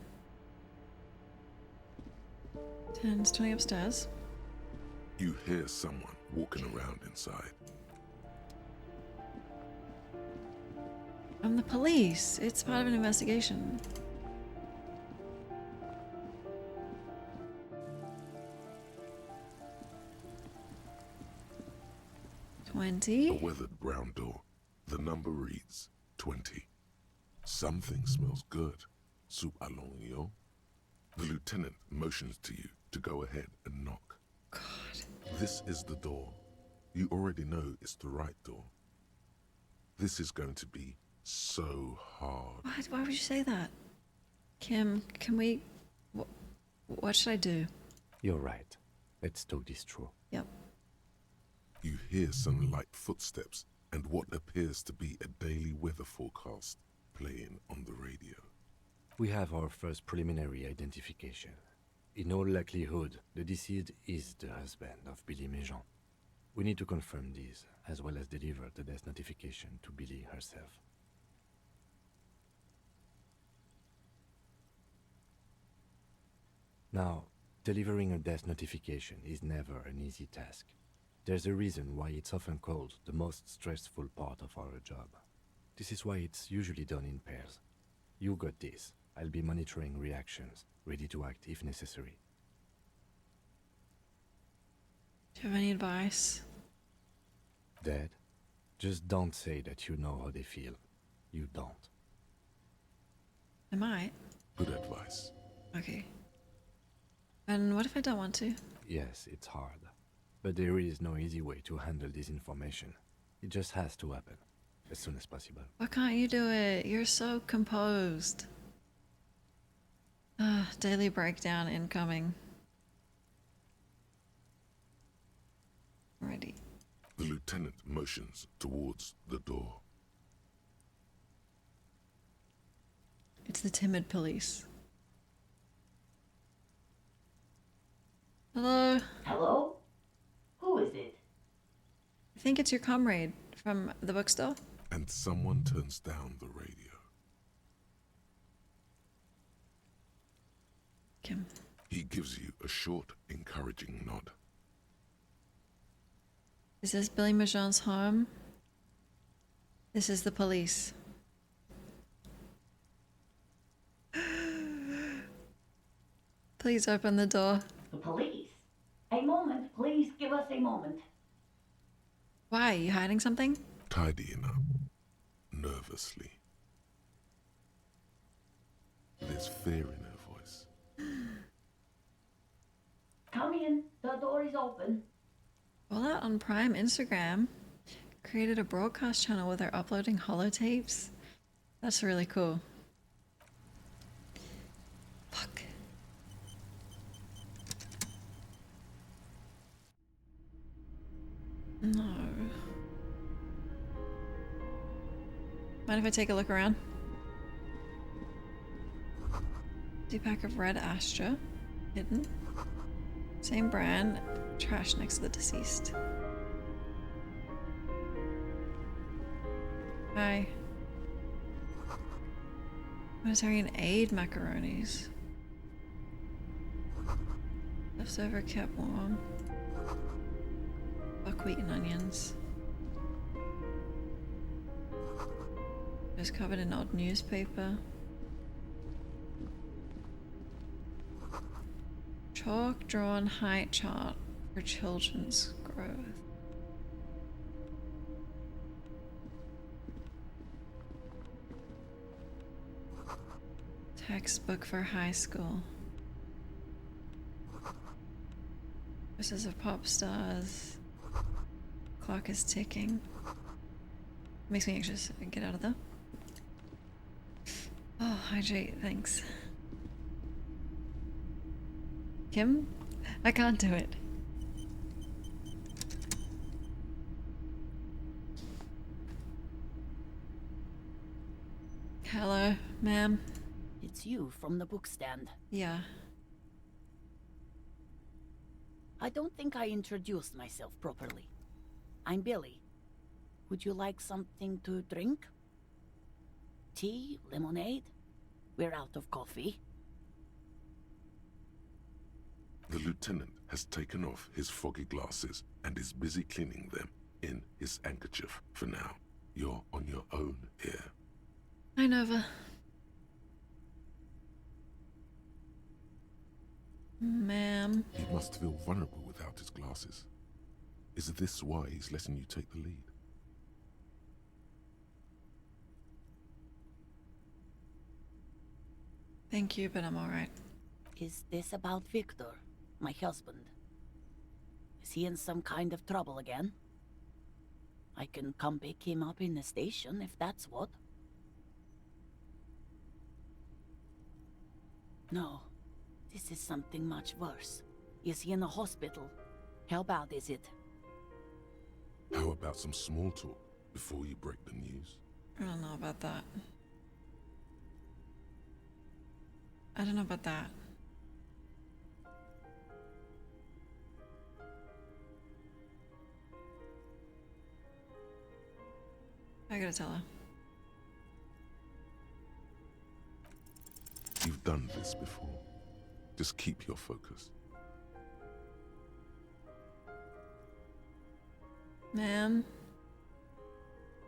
10's 20 upstairs. You hear someone walking around inside. I'm the police. It's part of an investigation. A 20. weathered brown door. The number reads 20. Something smells good. Soup allons yo. The lieutenant motions to you to go ahead and knock. God. This is the door. You already know it's the right door. This is going to be so hard. Why would you say that? Kim, can we... What should I do? You're right. Let's talk this through. Yep. You hear some light footsteps and what appears to be a daily weather forecast playing on the radio. We have our first preliminary identification. In all likelihood, the deceased is the husband of Billy Méjean. We need to confirm this, as well as deliver the death notification to Billy herself. Now, delivering a death notification is never an easy task. There's a reason why it's often called the most stressful part of our job. This is why it's usually done in pairs. You got this. I'll be monitoring reactions, ready to act if necessary. Do you have any advice? Dad, just don't say that you know how they feel. You don't. I might. Good advice. Okay. And what if I don't want to? Yes, it's hard. But there is no easy way to handle this information. It just has to happen, as soon as possible. Why can't you do it? You're so composed. Daily breakdown incoming. Ready. The lieutenant motions towards the door. It's the timid police. Hello? Hello? Who is it? I think it's your comrade from the bookstore. And someone turns down the radio. Kim. He gives you a short, encouraging nod. Is this Billy Méjean's home? This is the police. Please open the door. The police? A moment, please give us a moment. Why? Are you hiding something? Tidying up, nervously. There's fear in her voice. Come in, the door is open. All out on Prime Instagram. Created a broadcast channel where they're uploading holotapes. That's really cool. Fuck. No. Mind if I take a look around? D-pack of red Astra. Hidden. Same brand. Trash next to the deceased. Hi. Humanitarian aid macaronis. Leftover kept warm. Buckwheat and onions. Just covered in old newspaper. Chalk drawn height chart for children's growth. Textbook for high school. Voices of pop stars. Clock is ticking. Makes me anxious. I can get out of there. Oh, hydrate, thanks. Kim? I can't do it. Hello, ma'am. It's you from the bookstand. Yeah. I don't think I introduced myself properly. I'm Billy. Would you like something to drink? Tea? Lemonade? We're out of coffee. The lieutenant has taken off his foggy glasses and is busy cleaning them in his handkerchief for now. You're on your own here. Hi, Nova. Ma'am. He must feel vulnerable without his glasses. Is this why he's letting you take the lead? Thank you, but I'm alright. Is this about Victor, my husband? Is he in some kind of trouble again? I can come pick him up in the station if that's what. No, this is something much worse. Is he in a hospital? How bad is it? How about some small talk before you break the news? I don't know about that. I don't know about that. I gotta tell her. You've done this before. Just keep your focus. Ma'am,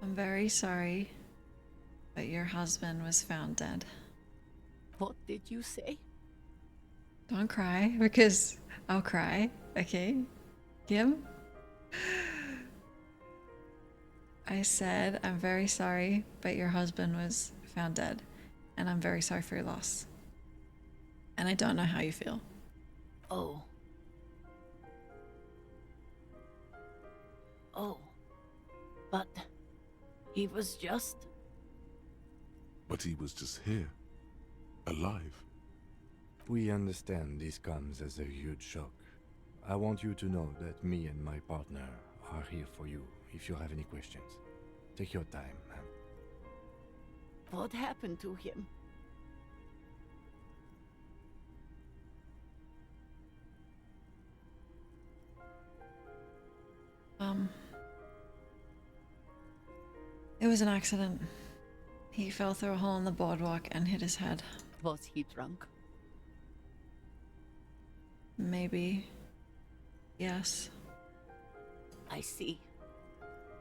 I'm very sorry, but your husband was found dead. What did you say? Don't cry, because I'll cry, okay? Kim? I said, I'm very sorry, but your husband was found dead, and I'm very sorry for your loss. And I don't know how you feel. Oh. Oh. But he was just... But he was just here. Alive. We understand this comes as a huge shock. I want you to know that me and my partner are here for you if you have any questions. Take your time, ma'am. What happened to him? It was an accident. He fell through a hole in the boardwalk and hit his head. Was he drunk? Maybe. Yes. I see.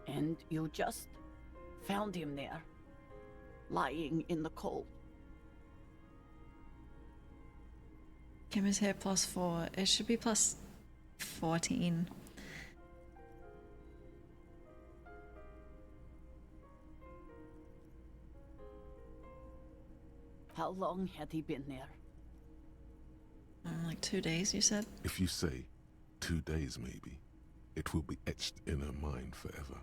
And you just found him there, lying in the cold. Kim is here +4. It should be +14. How long had he been there? Like 2 days, you said? If you say 2 days maybe, it will be etched in her mind forever.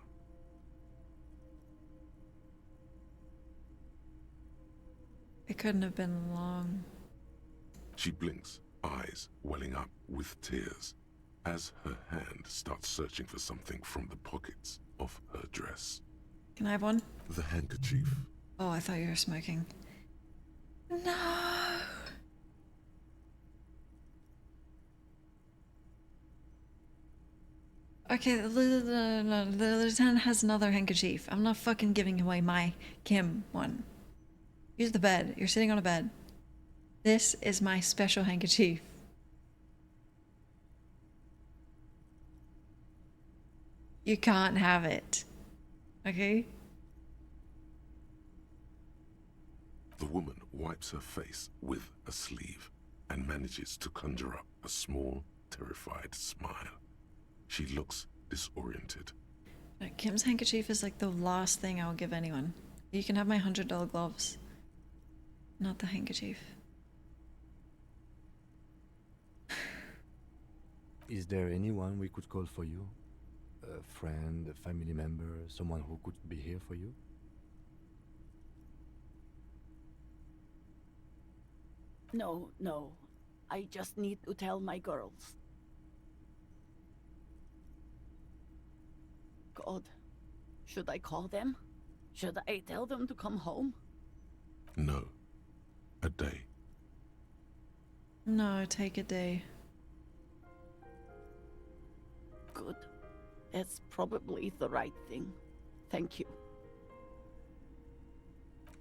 It couldn't have been long. She blinks, eyes welling up with tears, as her hand starts searching for something from the pockets of her dress. Can I have one? The handkerchief. Oh, I thought you were smoking. No! Okay, the lieutenant has another handkerchief. I'm not fucking giving away my Kim one. Use the bed. You're sitting on a bed. This is my special handkerchief. You can't have it. Okay? The woman wipes her face with a sleeve and manages to conjure up a small, terrified smile. She looks disoriented. Kim's handkerchief is like the last thing I'll give anyone. You can have my $100 gloves. Not the handkerchief. Is there anyone we could call for you? A friend, a family member, someone who could be here for you? No, no. I just need to tell my girls. God, should I call them? Should I tell them to come home? No. A day. No, take a day. That's probably the right thing. Thank you.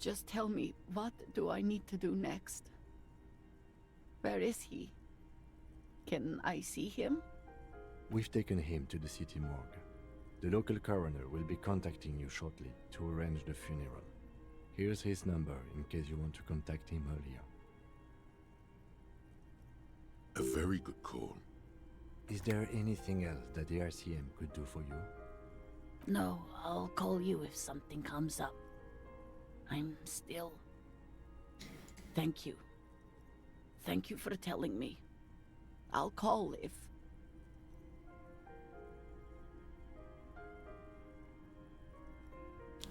Just tell me, what do I need to do next? Where is he? Can I see him? We've taken him to the city morgue. The local coroner will be contacting you shortly to arrange the funeral. Here's his number in case you want to contact him earlier. A very good call. Is there anything else that the RCM could do for you? No, I'll call you if something comes up. I'm still... Thank you. Thank you for telling me. I'll call if...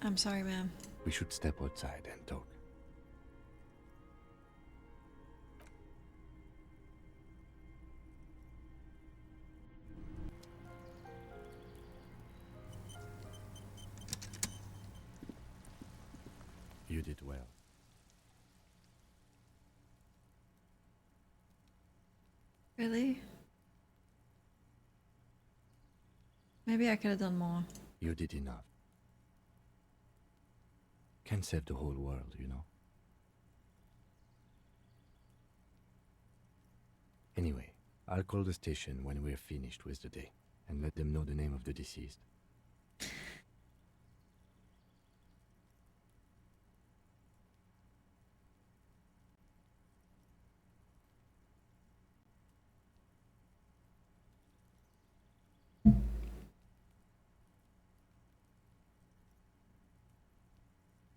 I'm sorry, ma'am. We should step outside and talk. You did well. Really? Maybe I could have done more. You did enough. Can't save the whole world, you know. Anyway, I'll call the station when we're finished with the day and let them know the name of the deceased.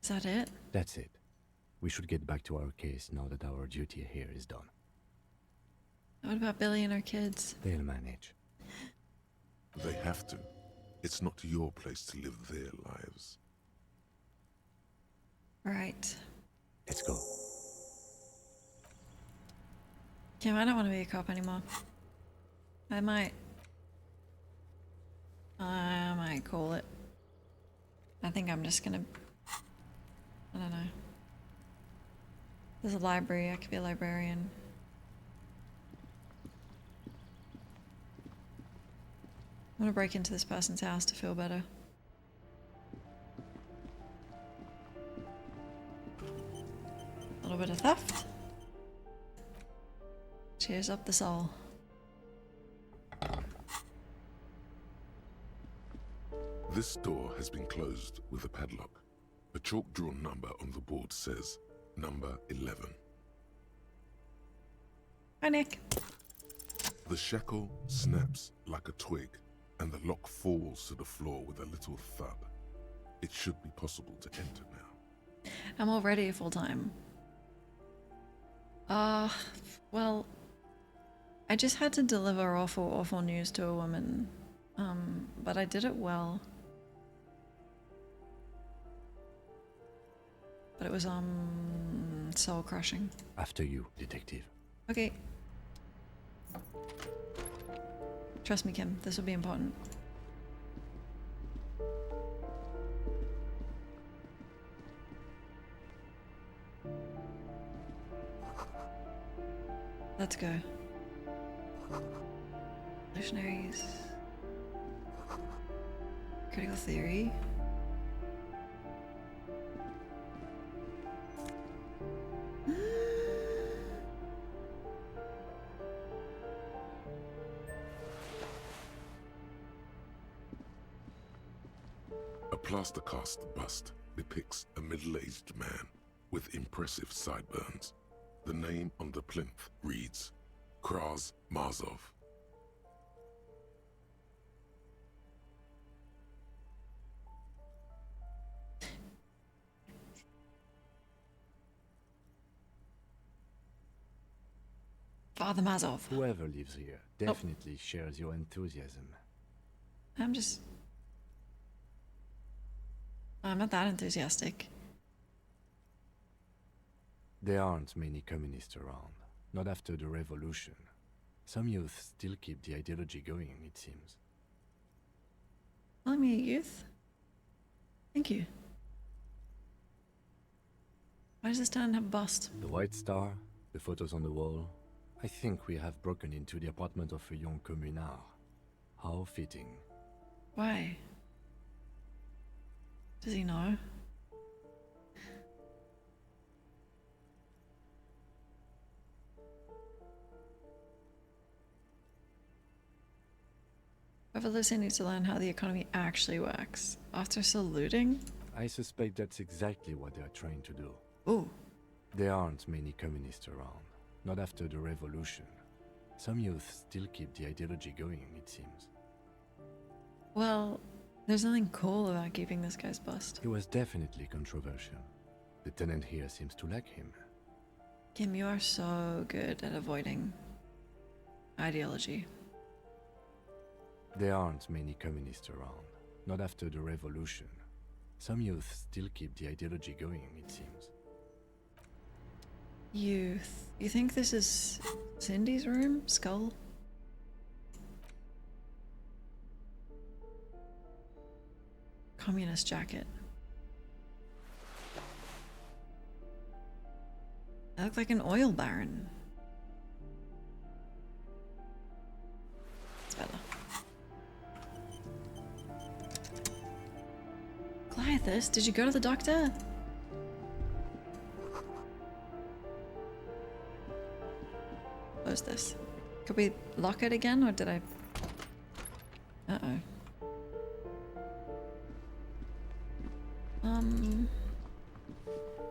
Is that it? That's it. We should get back to our case now that our duty here is done. What about Billy and her kids? They'll manage. They have to. It's not your place to live their lives. Right. Let's go. Kim, I don't want to be a cop anymore. I might call it. I think I'm just gonna... I don't know. There's a library, I could be a librarian. I'm gonna break into this person's house to feel better. A little bit of theft. Cheers up the soul. This door has been closed with a padlock. A chalk-drawn number on the board says, number 11. Hi, Nick. The shackle snaps like a twig, and the lock falls to the floor with a little thud. It should be possible to enter now. I'm already full-time. Well, I just had to deliver awful news to a woman. But I did it well. But it was, soul-crushing. After you, detective. Okay. Trust me, Kim, this will be important. Let's go. Evolutionaries. Critical theory. A plaster cast bust depicts a middle-aged man with impressive sideburns. The name on the plinth reads, Klaasje Marzov. Father Mazov. Whoever lives here definitely shares your enthusiasm. I'm not that enthusiastic. There aren't many communists around, not after the revolution. Some youth still keep the ideology going, it seems. Calling me a youth? Thank you. Why does this town have a bust? The White Star, the photos on the wall. I think we have broken into the apartment of a young communard. How fitting. Why? Does he know? Whoever listening needs to learn how the economy actually works. After saluting? I suspect that's exactly what they're trying to do. Ooh. There aren't many communists around. Not after the revolution. Some youth still keep the ideology going, it seems. Well, there's nothing cool about keeping this guy's bust. He was definitely controversial. The tenant here seems to like him. Kim, you are so good at avoiding ideology. There aren't many communists around. Not after the revolution. Some youth still keep the ideology going, it seems. Youth. You think this is Cindy's room? Skull? Communist jacket. I look like an oil baron. It's better. Clythus, did you go to the doctor? Close this. Could we lock it again, or did I... Uh-oh.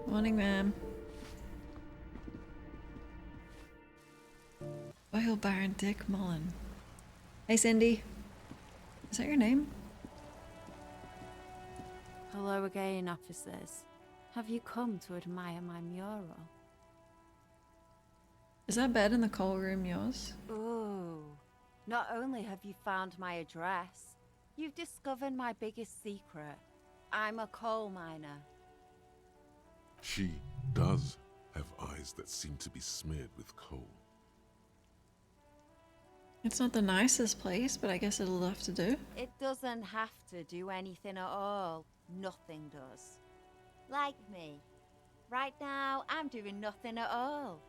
Morning, ma'am. Oil Baron Dick Mullen. Hey, Cindy. Is that your name? Hello again, officers. Have you come to admire my mural? Is that bed in the coal room yours? Ooh. Not only have you found my address, you've discovered my biggest secret. I'm a coal miner. She does have eyes that seem to be smeared with coal. It's not the nicest place, but I guess it'll have to do. It doesn't have to do anything at all. Nothing does. Like me. Right now, I'm doing nothing at all.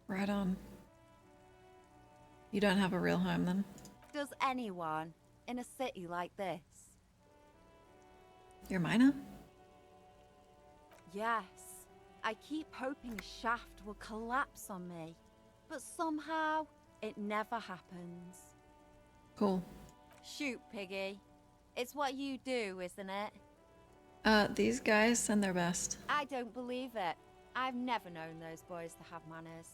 Right on. You don't have a real home then? Does anyone in a city like this? You're a miner? Yes. I keep hoping a shaft will collapse on me, but somehow it never happens. Cool. Shoot, Piggy. It's what you do, isn't it? These guys send their best. I don't believe it. I've never known those boys to have manners.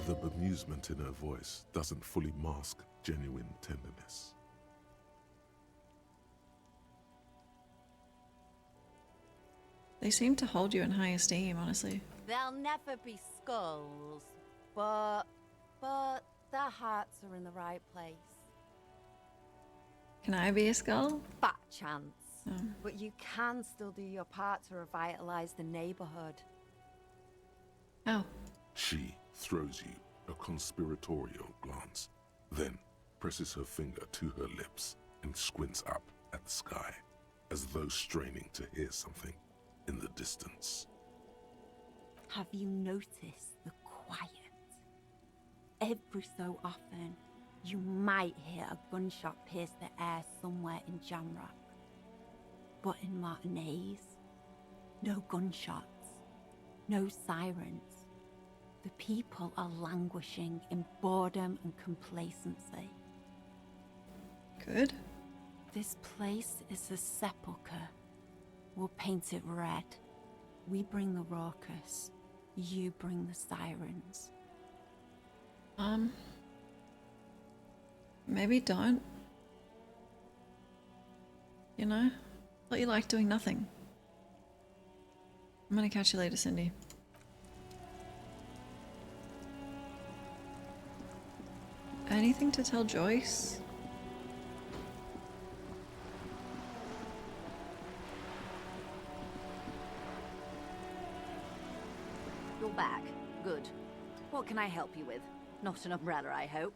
The bemusement in her voice doesn't fully mask genuine tenderness. They seem to hold you in high esteem, honestly. They'll never be skulls, but their hearts are in the right place. Can I be a skull? Fat chance. Oh. But you can still do your part to revitalize the neighborhood. How? She throws you a conspiratorial glance, then presses her finger to her lips and squints up at the sky, as though straining to hear something in the distance. Have you noticed the quiet? Every so often, you might hear a gunshot pierce the air somewhere in Jamrock. But in Martinez, no gunshots, no sirens. The people are languishing in boredom and complacency. Good. This place is a sepulchre. We'll paint it red. We bring the raucous. You bring the sirens. Maybe don't. You know? Thought you liked doing nothing. I'm gonna catch you later, Cindy. Anything to tell Joyce? You're back. Good. What can I help you with? Not an umbrella, I hope.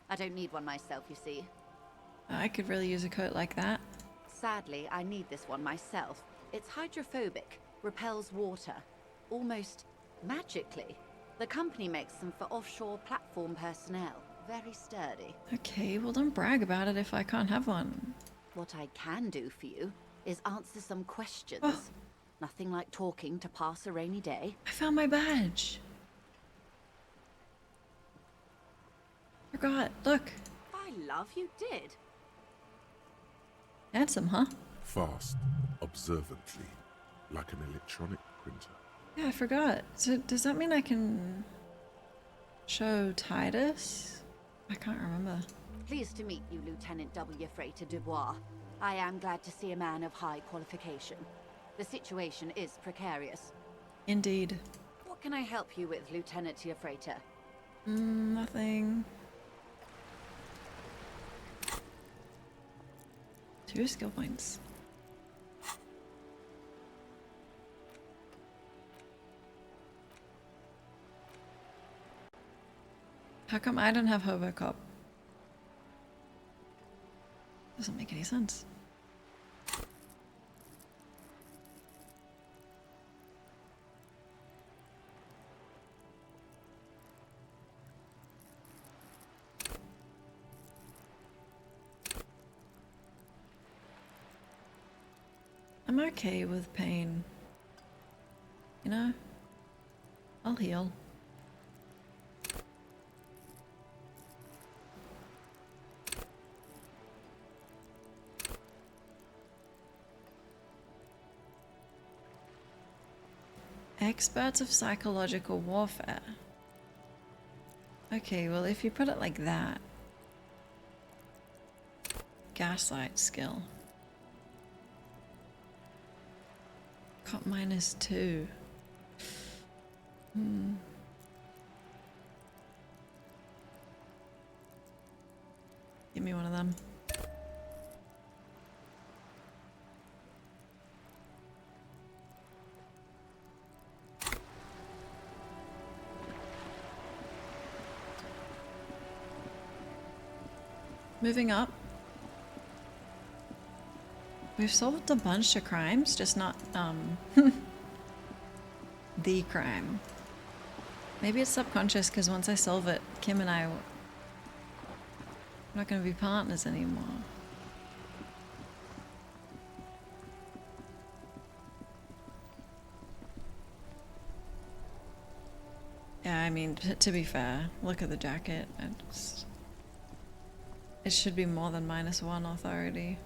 I don't need one myself, you see. I could really use a coat like that. Sadly, I need this one myself. It's hydrophobic, repels water, almost magically. The company makes them for offshore platform personnel. very sturdy. Okay, well don't brag about it if I can't have one. What I can do for you is answer some questions. Oh. Nothing like talking to pass a rainy day. I found my badge. Forgot. Look. By love, you did. Handsome, huh? Fast, observantly, like an electronic printer. Yeah, I forgot. So does that mean I can show Titus? I can't remember. Pleased to meet you, Lieutenant W. Freighter Dubois. I am glad to see a man of high qualification. The situation is precarious. Indeed. What can I help you with, Lieutenant Freighter? Nothing. 2 skill points. How come I don't have Hobocop? Doesn't make any sense. I'm okay with pain. You know? I'll heal. Experts of psychological warfare. Okay, well if you put it like that. Gaslight skill. Got -2. Give me one of them. Moving up. We've solved a bunch of crimes, just not, the crime. Maybe it's subconscious because once I solve it, Kim and I are not going to be partners anymore. Yeah, I mean, to be fair, look at the jacket. It should be more than -1 authority.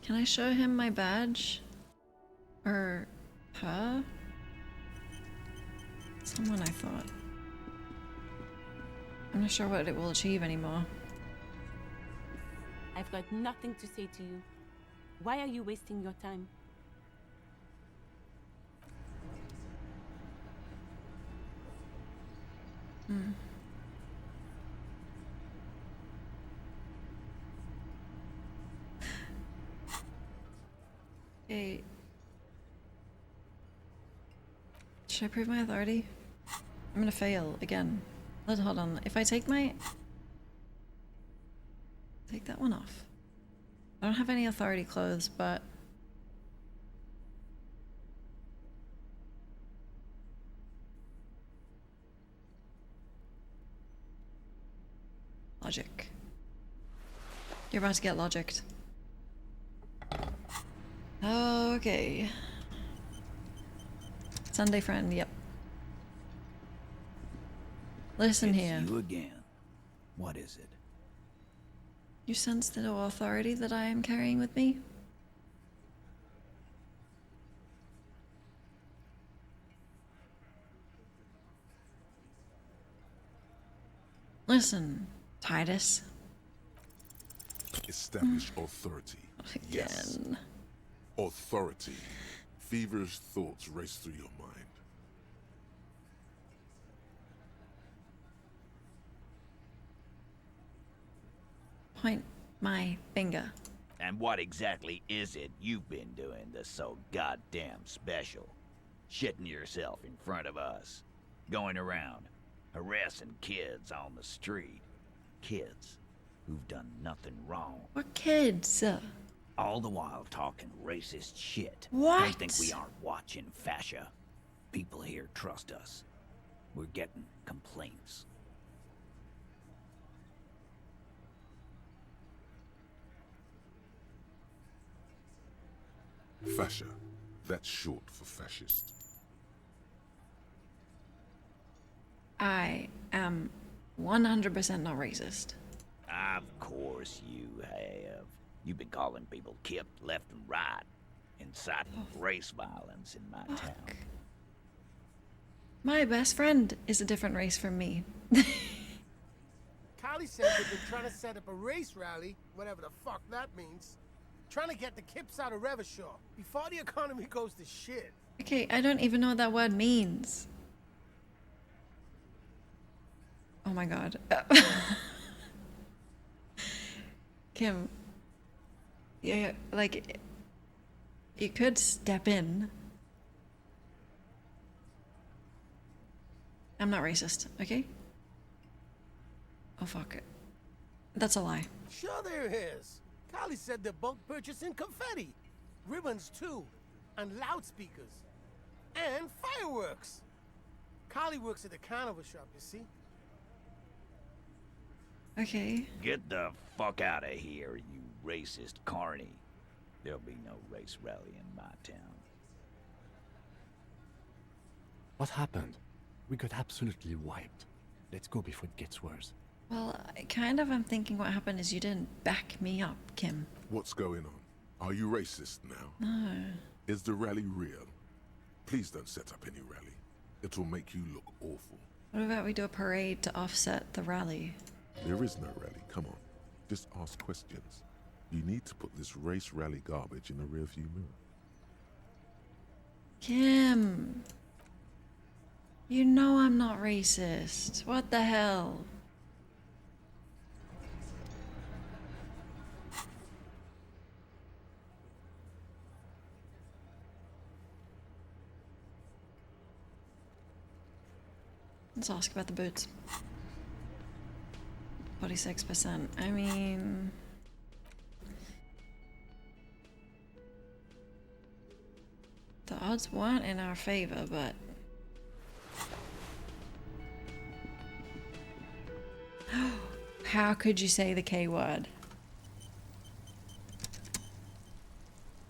Can I show him my badge? Or her? Someone I thought. I'm not sure what it will achieve anymore. I've got nothing to say to you. Why are you wasting your time? Okay. Should I prove my authority? I'm gonna fail again. Hold on. If I take that one off. I don't have any authority clothes, but logic. You're about to get logicked. Okay. Sunday friend, yep. Listen It's here. you again. What is it? You sense the authority that I am carrying with me? Listen, Titus. Establish authority. Yes. Again. Authority. Feverish thoughts race through your mind. Point my finger. And what exactly is it you've been doing that's so goddamn special? Shitting yourself in front of us. Going around, harassing kids on the street. Kids who've done nothing wrong. What kids? All the while talking racist shit. What? Don't think we aren't watching, fascia. People here trust us. We're getting complaints. Fascia. That's short for fascist. I am 100% not racist. Of course you have. You've been calling people Kip left and right, inciting race violence in my town. My best friend is a different race from me. Callie said they've been trying to set up a race rally, whatever the fuck that means. Trying to get the Kips out of Revachol before the economy goes to shit. Okay, I don't even know what that word means. Oh my god. Kim. Yeah, like, you could step in. I'm not racist, okay? Oh fuck it. That's a lie. Sure there is. Callie said they're bulk purchasing confetti, ribbons too, and loudspeakers, and fireworks. Callie works at the carnival shop, you see. Okay. Get the fuck out of here, you racist carny. There'll be no race rally in my town. What happened? We got absolutely wiped. Let's go before it gets worse. Well, I'm thinking what happened is you didn't back me up, Kim. What's going on? Are you racist now? No. Is the rally real? Please don't set up any rally. It'll make you look awful. What about we do a parade to offset the rally? There is no rally. Come on. Just ask questions. You need to put this race rally garbage in the rearview mirror. Kim. You know I'm not racist. What the hell? Let's ask about the boots. 46%. I mean... the odds weren't in our favor, but... how could you say the K word?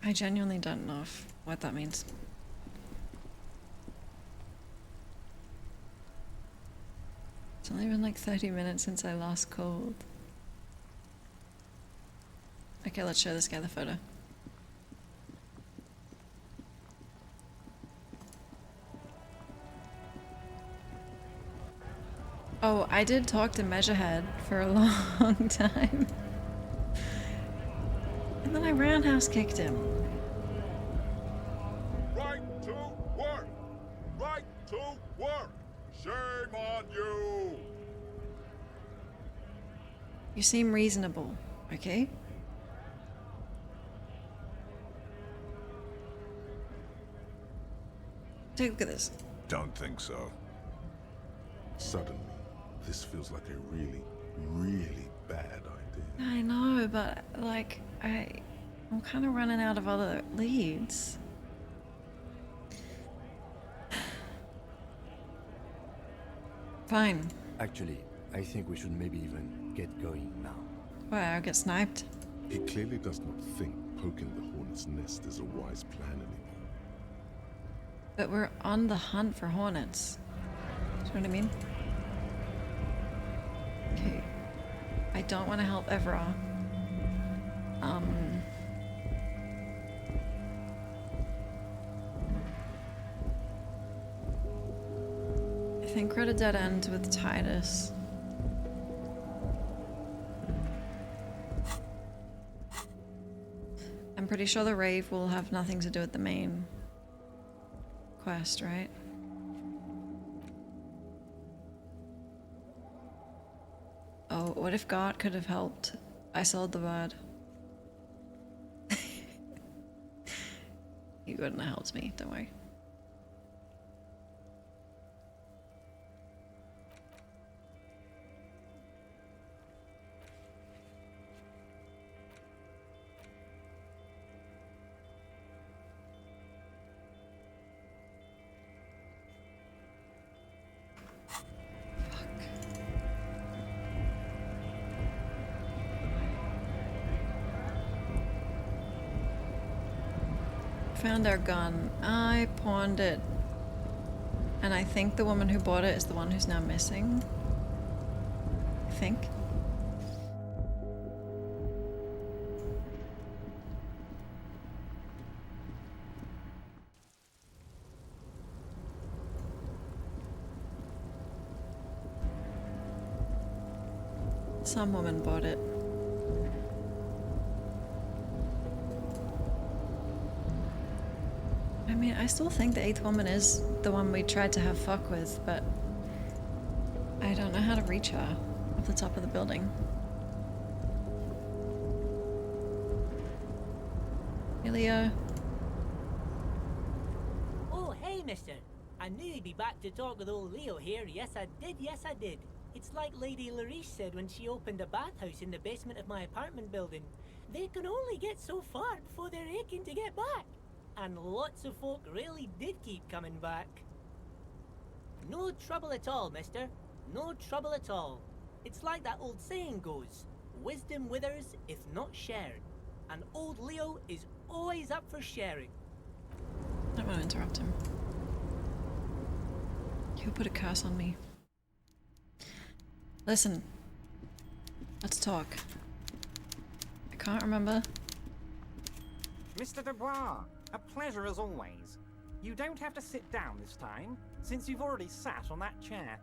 I genuinely don't know what that means. It's only been like 30 minutes since I last called. Okay, let's show this guy the photo. Oh, I did talk to Measurehead for a long time. And then I roundhouse kicked him. Right to work! Right to work! Shame on you! You seem reasonable, okay? Take a look at this. Don't think so. Suddenly, this feels like a really, really bad idea. I know, but like, I'm kind of running out of other leads. Fine. Actually, I think we should maybe even get going now. Well, I'll get sniped. He clearly does not think poking the hornet's nest is a wise plan anymore. But we're on the hunt for hornets. Do you know what I mean? Okay. I don't want to help Evra. I think we're at a dead end with Titus. I'm pretty sure the rave will have nothing to do with the main quest, right? Oh, what if God could have helped? I sold the bird. He wouldn't have helped me, don't worry. found our gun. I pawned it. And I think the woman who bought it is the one who's now missing. I think. Some woman bought it. I mean, I still think the 8th woman is the one we tried to have fuck with, but I don't know how to reach her up the top of the building. Hey, Leo. Oh, hey, mister. I knew you'd be back to talk with old Leo here. Yes, I did. Yes, I did. It's like Lady Larice said when she opened a bathhouse in the basement of my apartment building. They can only get so far before they're aching to get back. And lots of folk really did keep coming back. No trouble at all, mister. No trouble at all. It's like that old saying goes, wisdom withers if not shared. And old Leo is always up for sharing. I don't want to interrupt him. He'll put a curse on me. Listen. Let's talk. I can't remember. Mr. Dubois, a pleasure as always. You don't have to sit down this time, since you've already sat on that chair.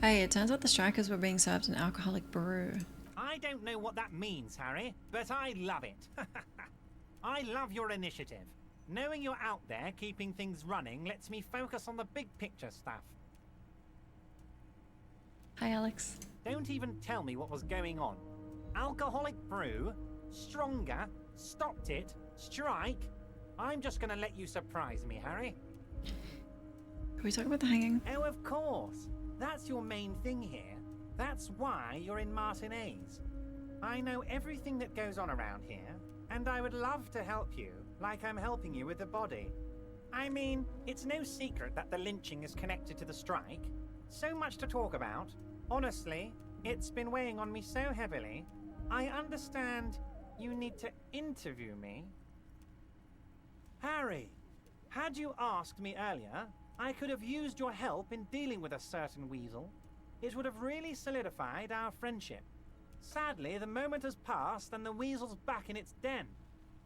Hey, it turns out the strikers were being served an alcoholic brew. I don't know what that means, Harry, but I love it. I love your initiative. Knowing you're out there keeping things running lets me focus on the big picture stuff. Hi, Alex. Don't even tell me what was going on. Alcoholic brew? Stronger? Stopped it? Strike? I'm just gonna let you surprise me, Harry. Can we talk about the hanging? Oh, of course. That's your main thing here. That's why you're in Martinez. I know everything that goes on around here, and I would love to help you, like I'm helping you with the body. I mean, it's no secret that the lynching is connected to the strike. So much to talk about. Honestly, it's been weighing on me so heavily. I understand you need to interview me. Harry, had you asked me earlier, I could have used your help in dealing with a certain weasel. It would have really solidified our friendship. Sadly, the moment has passed and the weasel's back in its den.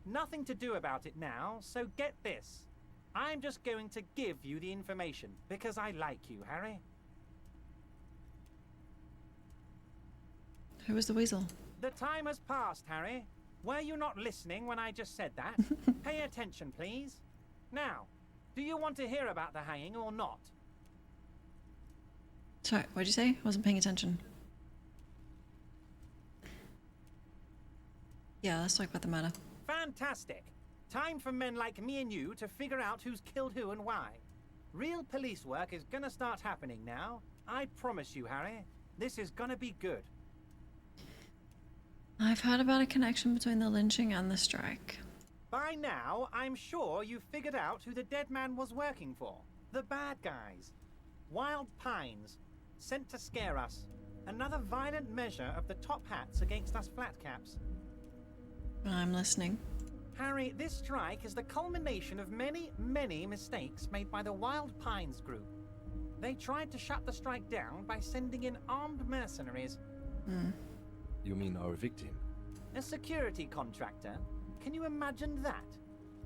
Nothing to do about it now, so get this. I'm just going to give you the information, because I like you, Harry. Who was the weasel? The time has passed, Harry. Were you not listening when I just said that? Pay attention, please. Now, do you want to hear about the hanging or not? Sorry, what'd you say? I wasn't paying attention. Yeah, let's talk about the matter. Fantastic. Time for men like me and you to figure out who's killed who and why. Real police work is gonna start happening now. I promise you, Harry. This is gonna be good. I've heard about a connection between the lynching and the strike. By now, I'm sure you've figured out who the dead man was working for. The bad guys. Wild Pines. Sent to scare us. Another violent measure of the top hats against us flatcaps. I'm listening. Harry, this strike is the culmination of many, many mistakes made by the Wild Pines group. They tried to shut the strike down by sending in armed mercenaries. You mean our victim? A security contractor? Can you imagine that?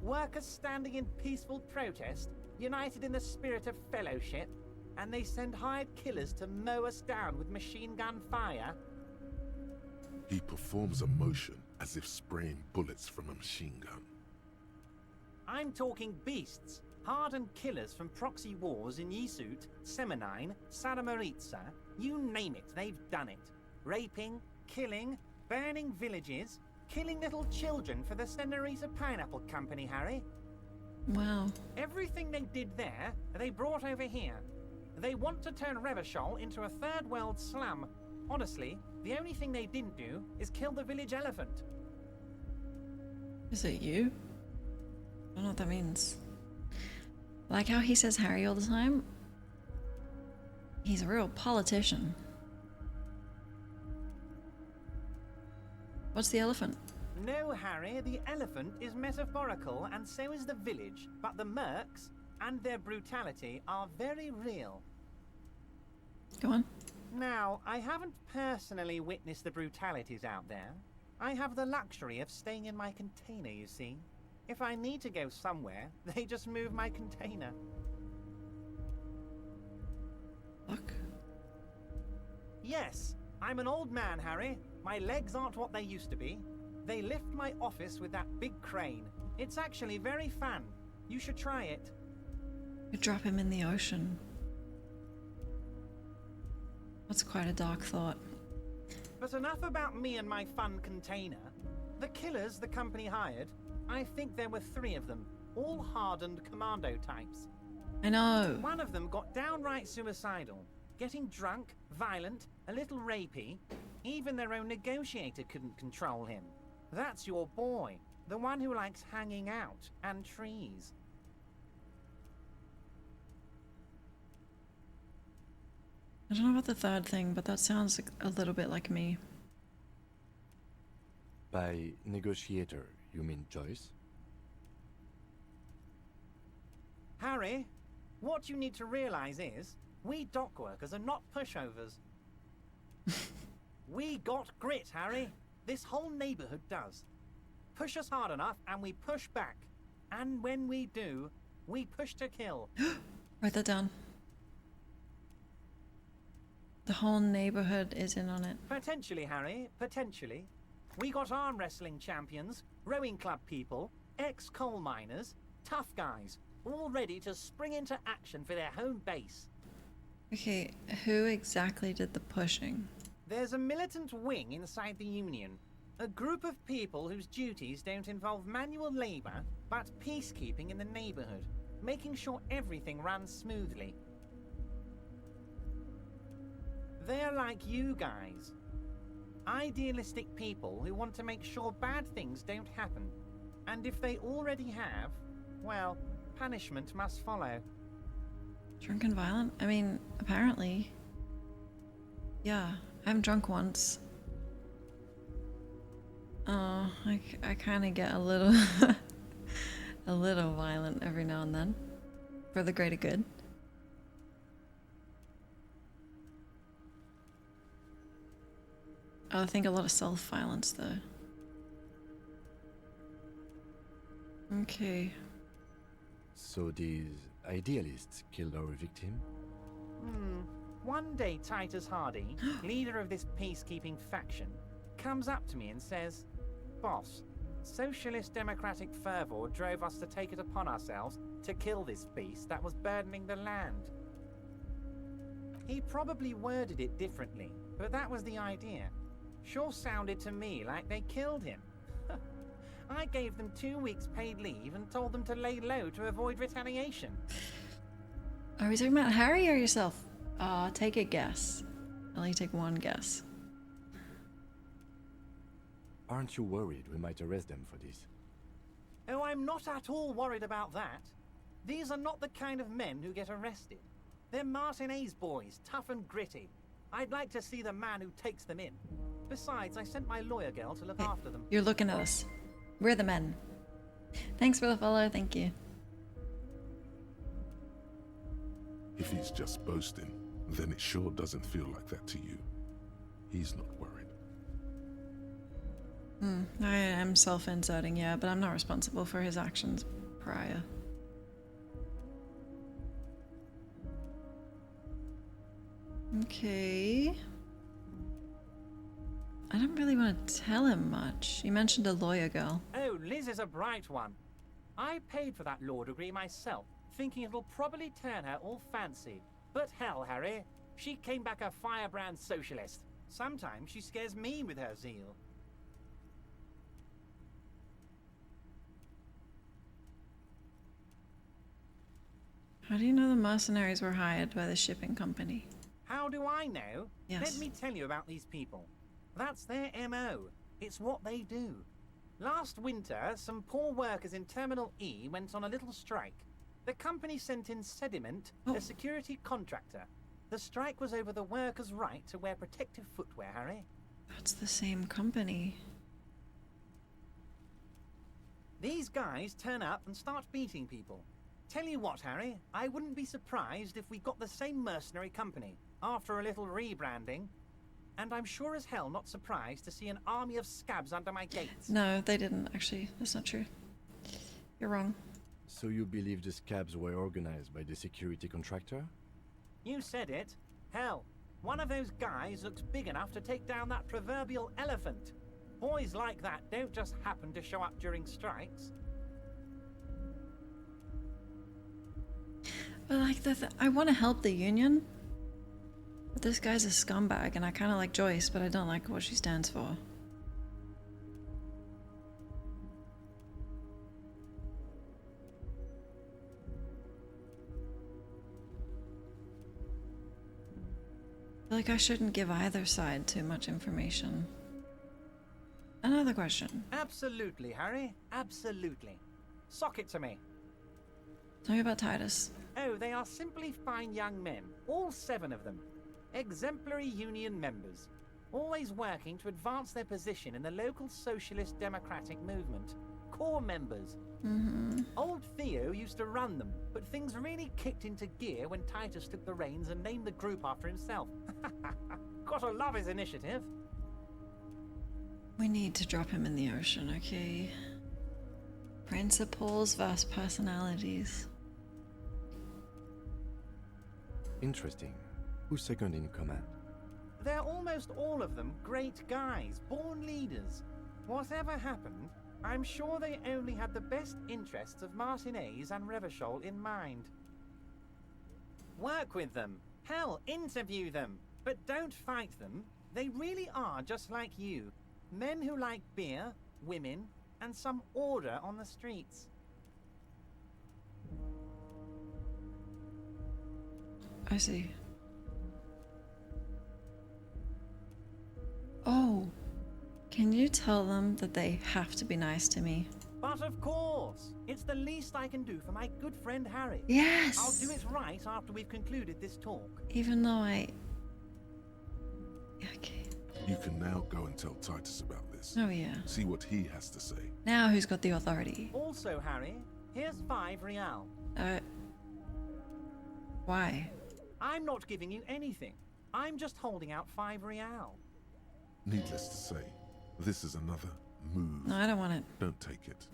Workers standing in peaceful protest, united in the spirit of fellowship, and they send hired killers to mow us down with machine gun fire? He performs a motion as if spraying bullets from a machine gun. I'm talking beasts. Hardened killers from proxy wars in Yisut, Semenine, Saramaritsa, you name it, they've done it. Raping, killing, burning villages, killing little children for the Senorita Pineapple Company, Harry. Wow. Everything they did there, they brought over here. They want to turn Revachol into a third world slum. Honestly, the only thing they didn't do is kill the village elephant. Is it you? I don't know what that means. Like how he says Harry all the time? He's a real politician. What's the elephant? No, Harry, the elephant is metaphorical and so is the village, but the mercs and their brutality are very real. Go on. Now, I haven't personally witnessed the brutalities out there. I have the luxury of staying in my container, you see. If I need to go somewhere, they just move my container. Fuck. Yes, I'm an old man, Harry. My legs aren't what they used to be. They lift my office with that big crane. It's actually very fun. You should try it. You drop him in the ocean. That's quite a dark thought. But enough about me and my fun container. The killers the company hired, I think there were 3 of them, all hardened commando types. I know. One of them got downright suicidal, getting drunk, violent, a little rapey. Even their own negotiator couldn't control him. That's your boy, the one who likes hanging out and trees. I don't know about the third thing, but that sounds like a little bit like me. By negotiator, you mean Joyce? Harry, what you need to realize is, we dock workers are not pushovers. We got grit, Harry. This whole neighborhood does. Push us hard enough and we push back. And when we do, we push to kill. Write that down. The whole neighborhood is in on it. Potentially, Harry, potentially. We got arm wrestling champions, rowing club people, ex-coal miners, tough guys, all ready to spring into action for their home base. Okay, who exactly did the pushing? There's a militant wing inside the Union. A group of people whose duties don't involve manual labor, but peacekeeping in the neighborhood, making sure everything runs smoothly. They're like you guys. Idealistic people who want to make sure bad things don't happen. And if they already have, well, punishment must follow. Drunk and violent? I mean, apparently. Yeah, I'm drunk once. Oh, I kind of get a little a little violent every now and then for the greater good. I think a lot of self-violence though. Okay. So these idealists killed our victim? One day Titus Hardy, leader of this peacekeeping faction, comes up to me and says, "Boss, socialist democratic fervor drove us to take it upon ourselves to kill this beast that was burdening the land." He probably worded it differently, but that was the idea. Sure sounded to me like they killed him. I gave them 2 weeks paid leave and told them to lay low to avoid retaliation. Are we talking about Harry or yourself? Take a guess. I'll only take one guess. Aren't you worried we might arrest them for this? Oh, I'm not at all worried about that. These are not the kind of men who get arrested. They're Martinez boys, tough and gritty. I'd like to see the man who takes them in. Besides, I sent my lawyer girl to look after them. You're looking at us. We're the men. Thanks for the follow, thank you. If he's just boasting, then it sure doesn't feel like that to you. He's not worried. I am self-inserting, yeah, but I'm not responsible for his actions prior. Okay. I don't really want to tell him much. You mentioned a lawyer girl. Oh, Liz is a bright one. I paid for that law degree myself, thinking it'll probably turn her all fancy. But hell, Harry, she came back a firebrand socialist. Sometimes she scares me with her zeal. How do you know the mercenaries were hired by the shipping company? How do I know? Yes. Let me tell you about these people. That's their MO. It's what they do. Last winter, some poor workers in Terminal E went on a little strike. The company sent in Sediment, a security contractor. The strike was over the workers' right to wear protective footwear, Harry. That's the same company. These guys turn up and start beating people. Tell you what, Harry, I wouldn't be surprised if we got the same mercenary company after a little rebranding. And I'm sure as hell not surprised to see an army of scabs under my gates. No, they didn't, actually. That's not true. You're wrong. So you believe the scabs were organized by the security contractor? You said it. Hell, one of those guys looks big enough to take down that proverbial elephant. Boys like that don't just happen to show up during strikes. But like, I want to help the union. But this guy's a scumbag, and I kind of like Joyce, but I don't like what she stands for. I feel like I shouldn't give either side too much information. Another question. Absolutely, Harry. Absolutely. Sock it to me. Tell me about Titus. Oh, they are simply fine young men. All 7 of them. Exemplary union members. Always working to advance their position in the local socialist democratic movement. Core members. Old Theo used to run them, but things really kicked into gear when Titus took the reins and named the group after himself. Gotta love his initiative. We need to drop him in the ocean, okay? Principles versus personalities. Interesting. Who's second in command? They're almost all of them great guys, born leaders. Whatever happened, I'm sure they only had the best interests of Martinez and Revachol in mind. Work with them. Hell, interview them. But don't fight them. They really are just like you. Men who like beer, women, and some order on the streets. I see. Oh, can you tell them that they have to be nice to me? But of course, it's the least I can do for my good friend Harry. Yes! I'll do it right after we've concluded this talk. Even though I... Okay. You can now go and tell Titus about this. Oh yeah. See what he has to say. Now who's got the authority? Also, Harry, here's 5 real. Why? I'm not giving you anything. I'm just holding out 5 real. Needless to say, this is another move. No, I don't want it. Don't take it.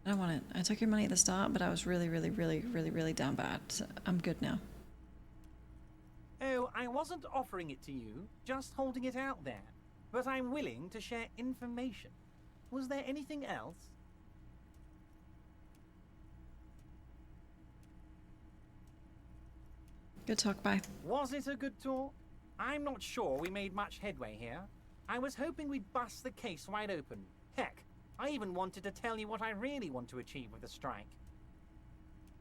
I don't want it. I took your money at the start, but I was really down bad. So I'm good now. Oh, I wasn't offering it to you, just holding it out there. But I'm willing to share information. Was there anything else? Good talk, bye. Was it a good talk? I'm not sure we made much headway here. I was hoping we'd bust the case wide open. Heck, I even wanted to tell you what I really want to achieve with the strike.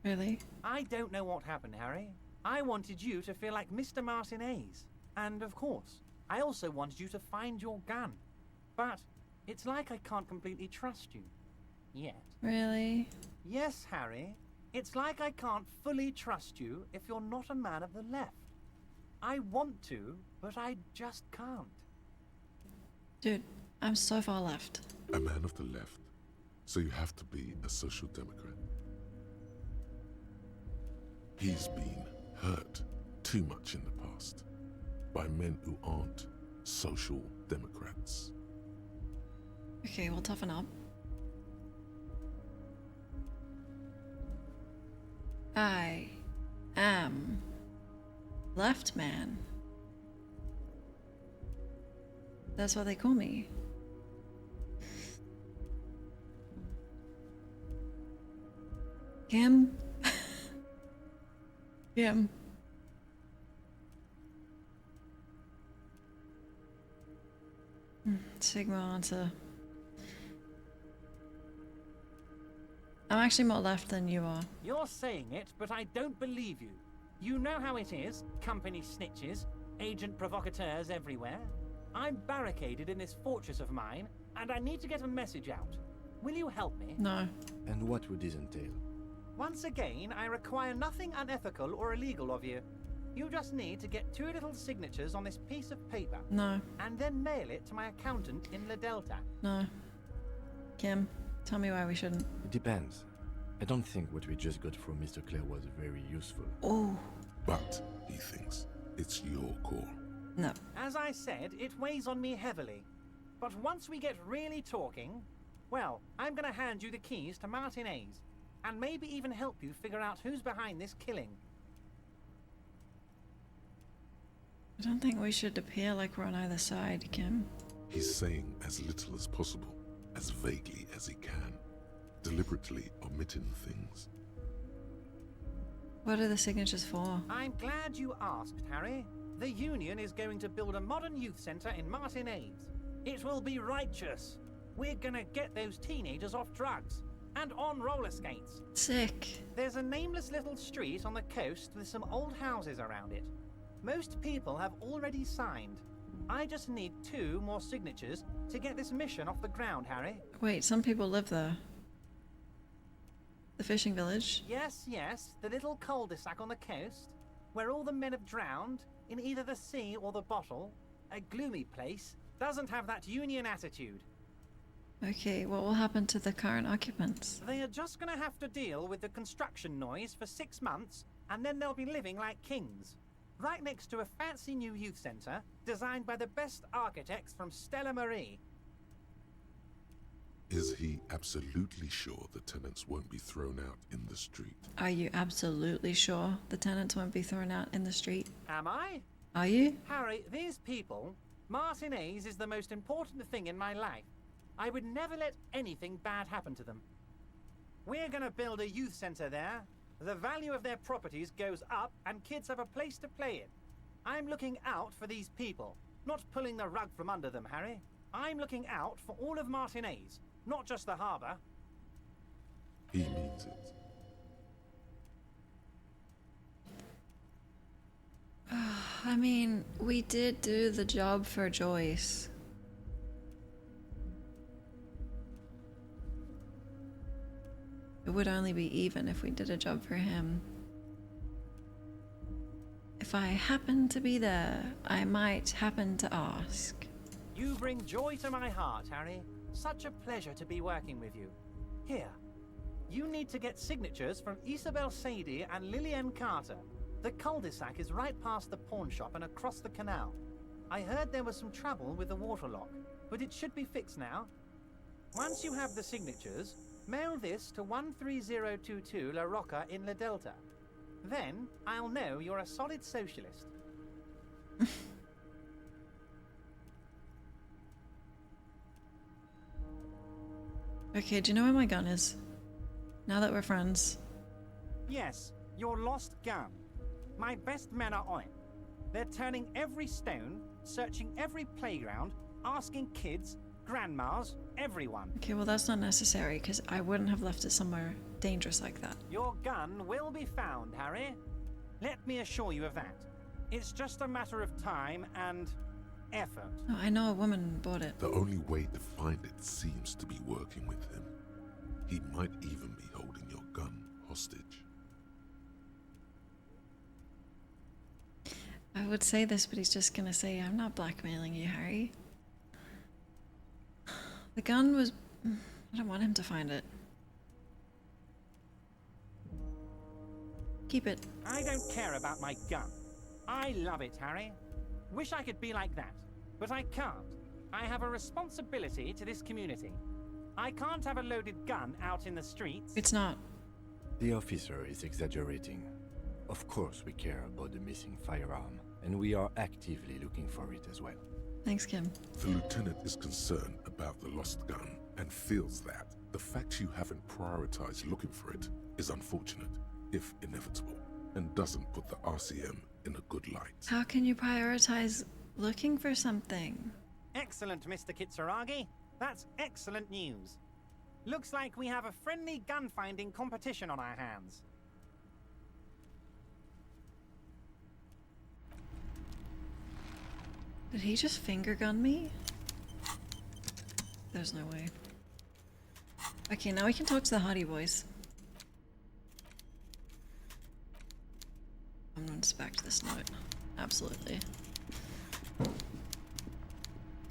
Really? I don't know what happened, Harry. I wanted you to feel like Mr. Martinez. And of course, I also wanted you to find your gun. But it's like I can't completely trust you. Yet. Really? Yes, Harry. It's like I can't fully trust you if you're not a man of the left. I want to, but I just can't. Dude, I'm so far left. A man of the left. So you have to be a social democrat. He's been hurt too much in the past by men who aren't social democrats. Okay, we'll toughen up. I am left man. That's what they call me. Kim? Kim. Sigma answer. I'm actually more left than you are. You're saying it, but I don't believe you. You know how it is. Company snitches, agent provocateurs everywhere. I'm barricaded in this fortress of mine, and I need to get a message out. Will you help me? No. And what would this entail? Once again, I require nothing unethical or illegal of you. You just need to get 2 little signatures on this piece of paper. No. And then mail it to my accountant in La Delta. No. Kim. Tell me why we shouldn't. It depends. I don't think what we just got from Mr. Clare was very useful. Oh. But, he thinks, it's your call. No. As I said, it weighs on me heavily. But once we get really talking, well, I'm gonna hand you the keys to Martinez, and maybe even help you figure out who's behind this killing. I don't think we should appear like we're on either side, Kim. He's saying as little as possible, as vaguely as he can, deliberately omitting things. What are the signatures for? I'm glad you asked, Harry. The Union is going to build a modern youth centre in Martinez. It will be righteous. We're gonna get those teenagers off drugs and on roller skates. Sick. There's a nameless little street on the coast with some old houses around it. Most people have already signed. I just need 2 more signatures to get this mission off the ground, Harry. Wait, some people live there. The fishing village? Yes, yes, the little cul-de-sac on the coast, where all the men have drowned in either the sea or the bottle. A gloomy place. Doesn't have that Union attitude. Okay, what will happen to the current occupants? They are just gonna have to deal with the construction noise for 6 months, and then they'll be living like kings. Right next to a fancy new youth centre, designed by the best architects from Stella Marie. Is he absolutely sure the tenants won't be thrown out in the street? Are you absolutely sure the tenants won't be thrown out in the street? Am I? Are you? Harry, these people, Martinez is the most important thing in my life. I would never let anything bad happen to them. We're gonna build a youth centre there. The value of their properties goes up and kids have a place to play in. I'm looking out for these people, not pulling the rug from under them, Harry. I'm looking out for all of Martinez, not just the harbour. He means it. I mean, we did do the job for Joyce. It would only be even if we did a job for him. If I happen to be there, I might happen to ask. You bring joy to my heart, Harry. Such a pleasure to be working with you. Here, you need to get signatures from Isabel Sadie and Lillian Carter. The cul-de-sac is right past the pawn shop and across the canal. I heard there was some trouble with the water lock, but it should be fixed now. Once you have the signatures, mail this to 13022 La Rocca in La Delta. Then I'll know you're a solid socialist. Okay, do you know where my gun is? Now that we're friends. Yes, your lost gun. My best men are on it. They're turning every stone, searching every playground, asking kids, grandmas, everyone. Okay, well that's not necessary, because I wouldn't have left it somewhere dangerous like that. Your gun will be found, Harry. Let me assure you of that. It's just a matter of time and effort. Oh, I know a woman bought it. The only way to find it seems to be working with him. He might even be holding your gun hostage. I would say this, but he's just gonna say, I'm not blackmailing you, Harry. The gun was... I don't want him to find it. Keep it. I don't care about my gun. I love it, Harry. Wish I could be like that, but I can't. I have a responsibility to this community. I can't have a loaded gun out in the streets. It's not. The officer is exaggerating. Of course we care about the missing firearm, and we are actively looking for it as well. Thanks, Kim. The lieutenant is concerned about the lost gun and feels that the fact you haven't prioritized looking for it is unfortunate, if inevitable, and doesn't put the RCM in a good light. How can you prioritize looking for something? Excellent, Mr. Kitsuragi. That's excellent news. Looks like we have a friendly gun-finding competition on our hands. Did he just finger gun me? There's no way. Okay, now we can talk to the hottie boys. I'm gonna inspect this note. Absolutely.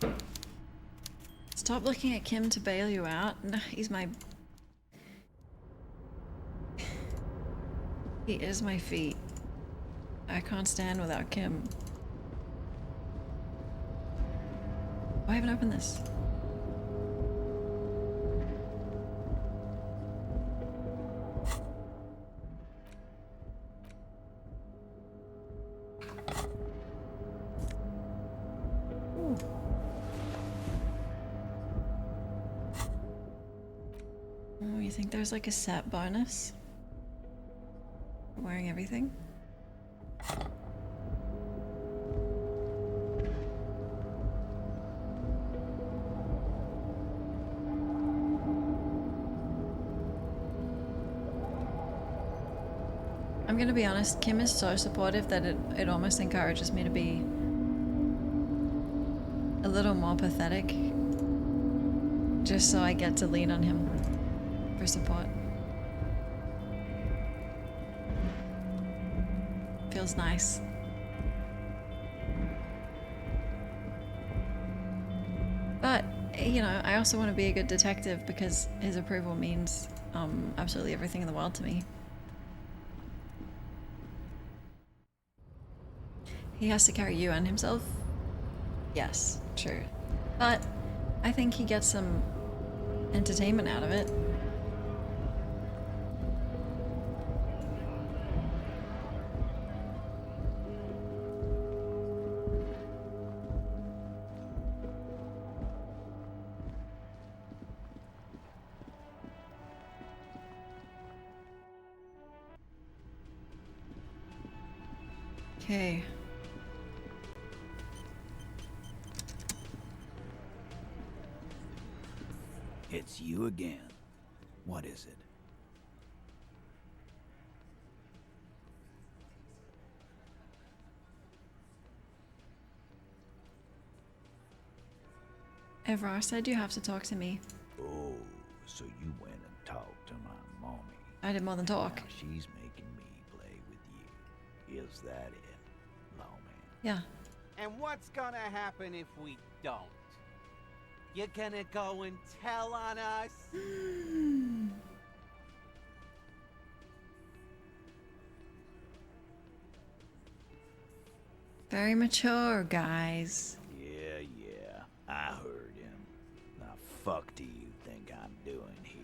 Let's Stop looking at Kim to bail you out. No, he's my... He is my feet. I can't stand without Kim. Oh, I haven't opened this. Ooh. Oh, you think there's like a set bonus? For wearing everything? I'm gonna be honest, Kim is so supportive that it almost encourages me to be a little more pathetic, just so I get to lean on him for support. Feels nice. But, you know, I also want to be a good detective because his approval means absolutely everything in the world to me. He has to carry you and himself? Yes, true. But I think he gets some entertainment out of it. Okay. It's you again. What is it? Evrar said you have to talk to me. Oh, so you went and talked to my mommy. I did more than talk. Now she's making me play with you. Is that it, lawman? Yeah. And what's gonna happen if we don't? You're gonna go and tell on us? Very mature, guys. Yeah, I heard him. Now fuck do you think I'm doing here?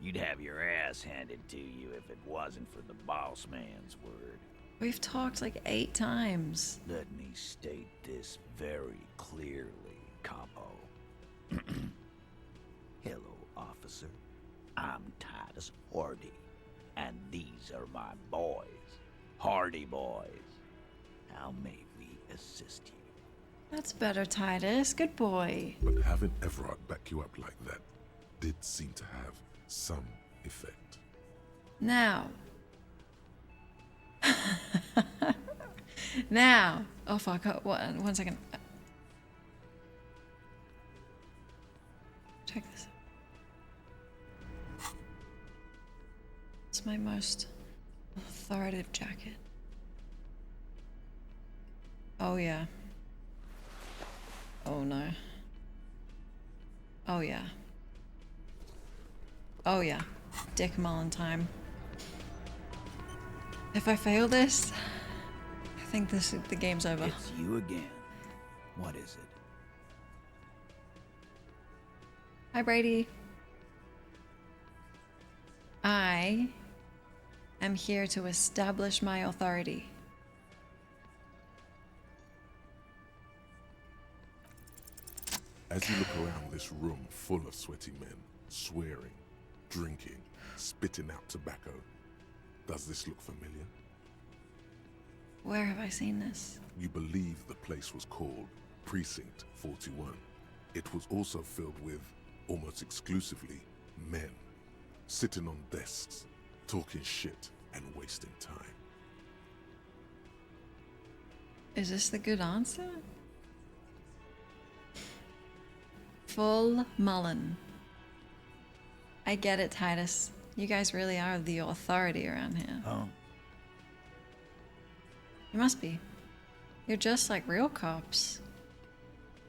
You'd have your ass handed to you if it wasn't for the boss man's word. We've talked like 8 times. Let me state this very clearly, Capo. Hello, officer. I'm Titus Hardy, and these are my boys. Hardy boys. How may we assist you? That's better, Titus. Good boy. But having Everard back you up like that did seem to have some effect. Now. Now. Oh fuck. One second. Check this out. It's my most authoritative jacket. Oh yeah. Oh no. Oh yeah. Oh yeah. Dick Mullen time. If I fail this, I think the game's over. It's you again. What is it? Hi, Brady. I am here to establish my authority. As you look around this room full of sweaty men, swearing, drinking, spitting out tobacco, does this look familiar? Where have I seen this? You believe the place was called Precinct 41. It was also filled with, almost exclusively, men, sitting on desks, talking shit and wasting time. Is this the good answer? Full Mullen. I get it, Titus. You guys really are the authority around here. Oh. You must be. You're just like real cops.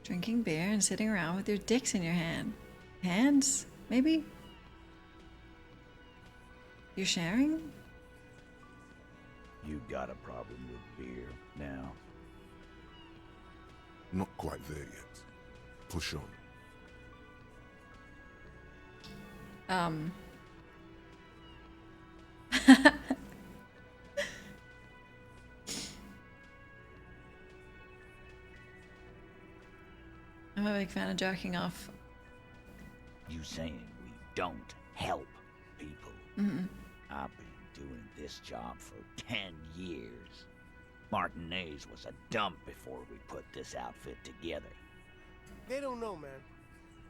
Drinking beer and sitting around with your dicks in your hands, maybe? You're sharing? You got a problem with beer now? Not quite there yet. Push on. I'm a big fan of jerking off. You saying we don't help people? Mm-mm. I've been doing this job for 10 years. Martinez was a dump before we put this outfit together. They don't know, man.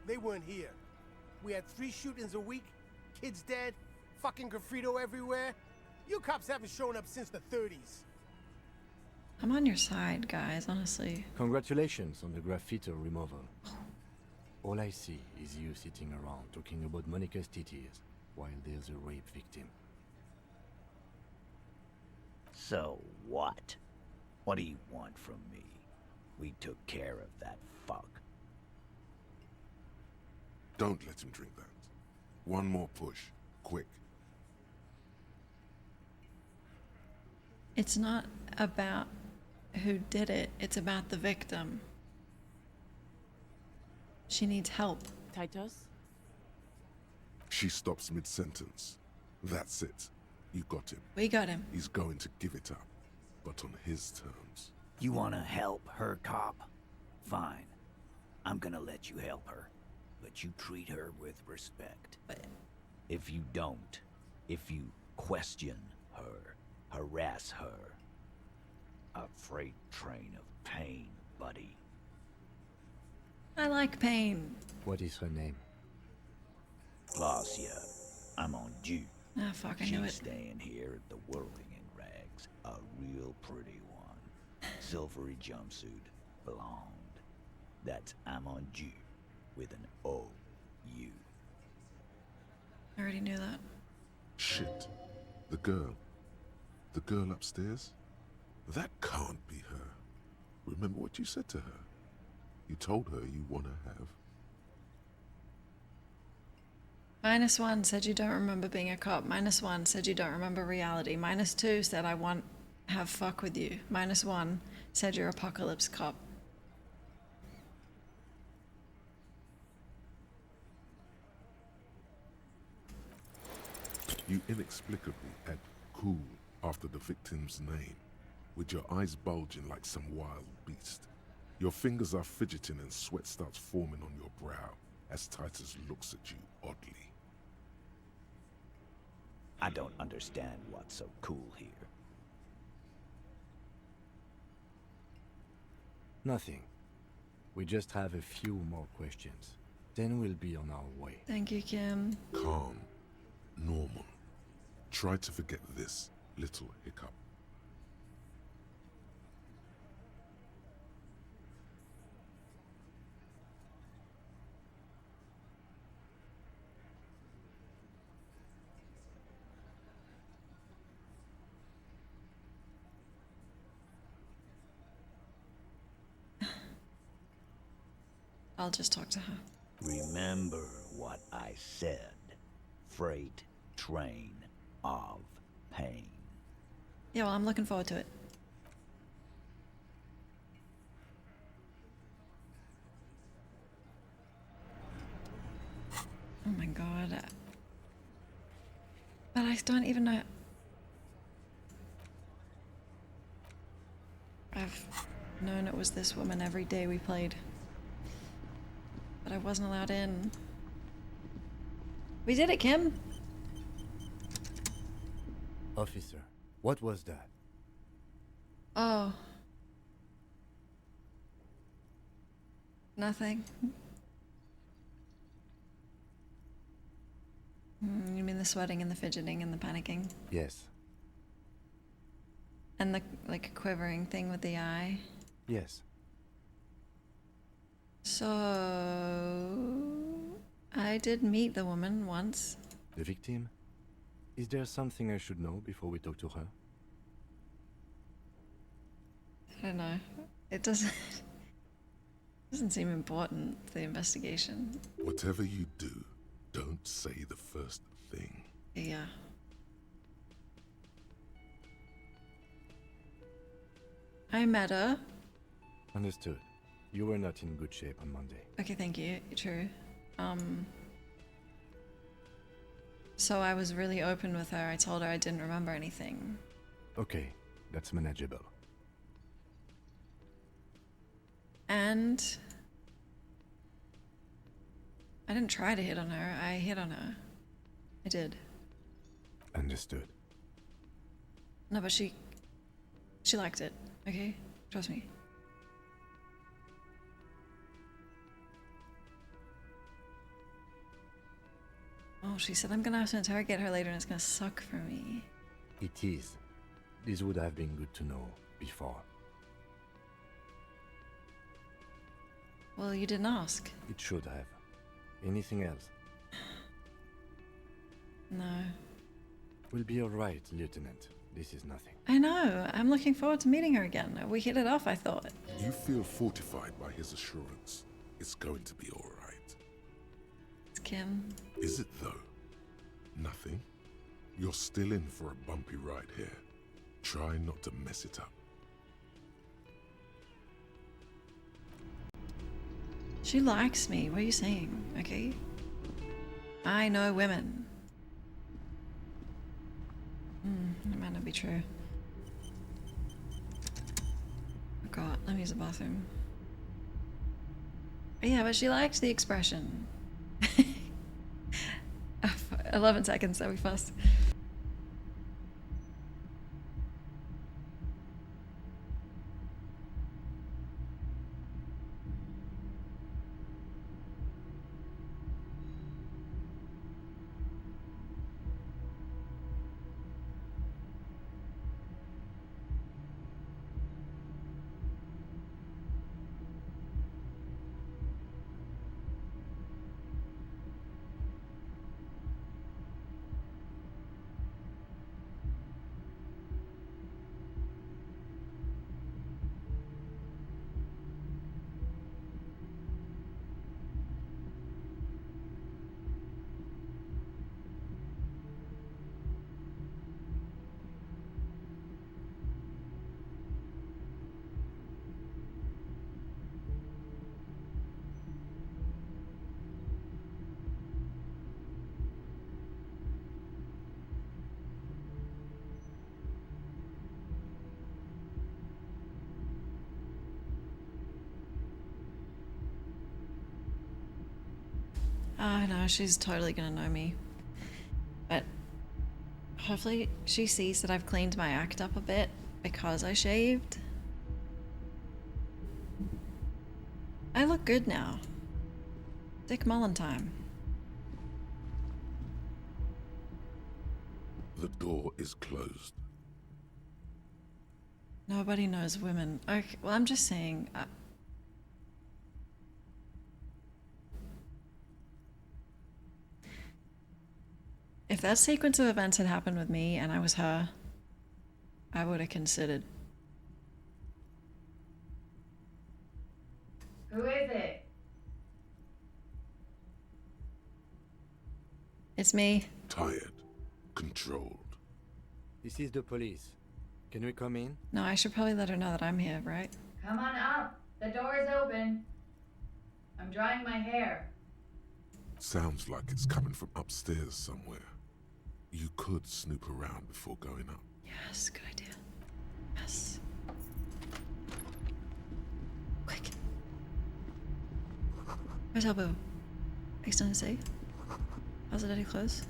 They weren't here. We had 3 shootings a week, kids dead, fucking graffito everywhere. You cops haven't shown up since the 30s. I'm on your side, guys, honestly. Congratulations on the graffito removal. All I see is you sitting around talking about Monica's titties while there's a rape victim. So what? What do you want from me? We took care of that fuck. Don't let him drink that. One more push. Quick. It's not about who did it, it's about the victim. She needs help. Titus? She stops mid-sentence. That's it. You got him. We got him. He's going to give it up, but on his terms. You wanna help her, cop? Fine. I'm gonna let you help her. But you treat her with respect. If you don't, if you question her, harass her, a freight train of pain, buddy. I like pain. What is her name? Klaasje, I'm on due. Ah, fuck, I knew it. She's staying here at the Whirling in Rags. A real pretty one. Silvery jumpsuit, blonde. That's I'm on due with an O-U. I already knew that. Shit. The girl. The girl upstairs? That can't be her. Remember what you said to her? You told her you want to have. -1 said you don't remember being a cop. -1 said you don't remember reality. -2 said I want have fuck with you. -1 said you're apocalypse cop. You inexplicably add cool after the victim's name, with your eyes bulging like some wild beast. Your fingers are fidgeting and sweat starts forming on your brow as Titus looks at you oddly. I don't understand what's so cool here. Nothing. We just have a few more questions. Then we'll be on our way. Thank you, Kim. Calm. Normal. Try to forget this little hiccup. I'll just talk to her. Remember what I said. Freight train of pain. Yeah, well, I'm looking forward to it. Oh my god. But I don't even know. I've known it was this woman every day we played. But I wasn't allowed in. We did it, Kim! Officer, what was that? Oh. Nothing. You mean the sweating and the fidgeting and the panicking? Yes. And the, like, quivering thing with the eye? Yes. So... I did meet the woman once. The victim? Is there something I should know before we talk to her? I don't know. It doesn't... Doesn't seem important, the investigation. Whatever you do, don't say the first thing. Yeah. I met her. Understood. You were not in good shape on Monday. Okay, thank you. True. So I was really open with her. I told her I didn't remember anything. Okay, that's manageable. And I didn't try to hit on her. I hit on her. I did. Understood. No, but she liked it. Okay? Trust me. Oh, she said I'm gonna have to interrogate her later and it's gonna suck for me. It is. This would have been good to know before. Well, you didn't ask. It should have. Anything else? No. We'll be alright, Lieutenant. This is nothing. I know. I'm looking forward to meeting her again. We hit it off, I thought. You feel fortified by his assurance. It's going to be all right. It's Kim. Is it though? Nothing? You're still in for a bumpy ride here. Try not to mess it up. She likes me. What are you saying? Okay? I know women. That might not be true. Oh god, let me use the bathroom. Yeah, but she likes the expression. 11 seconds, that'll be fast. Oh no, she's totally gonna know me. But hopefully she sees that I've cleaned my act up a bit because I shaved. I look good now. Dick Mullen time. The door is closed. Nobody knows women. Okay, well, I'm just saying. If that sequence of events had happened with me and I was her, I would have considered. Who is it? It's me. Tired. Controlled. This is the police. Can we come in? No, I should probably let her know that I'm here, right? Come on up. The door is open. I'm drying my hair. Sounds like it's coming from upstairs somewhere. You could snoop around before going up. Yes, good idea. Yes. Quick. Where's Elbow? Extend the safe. How's the daddy close?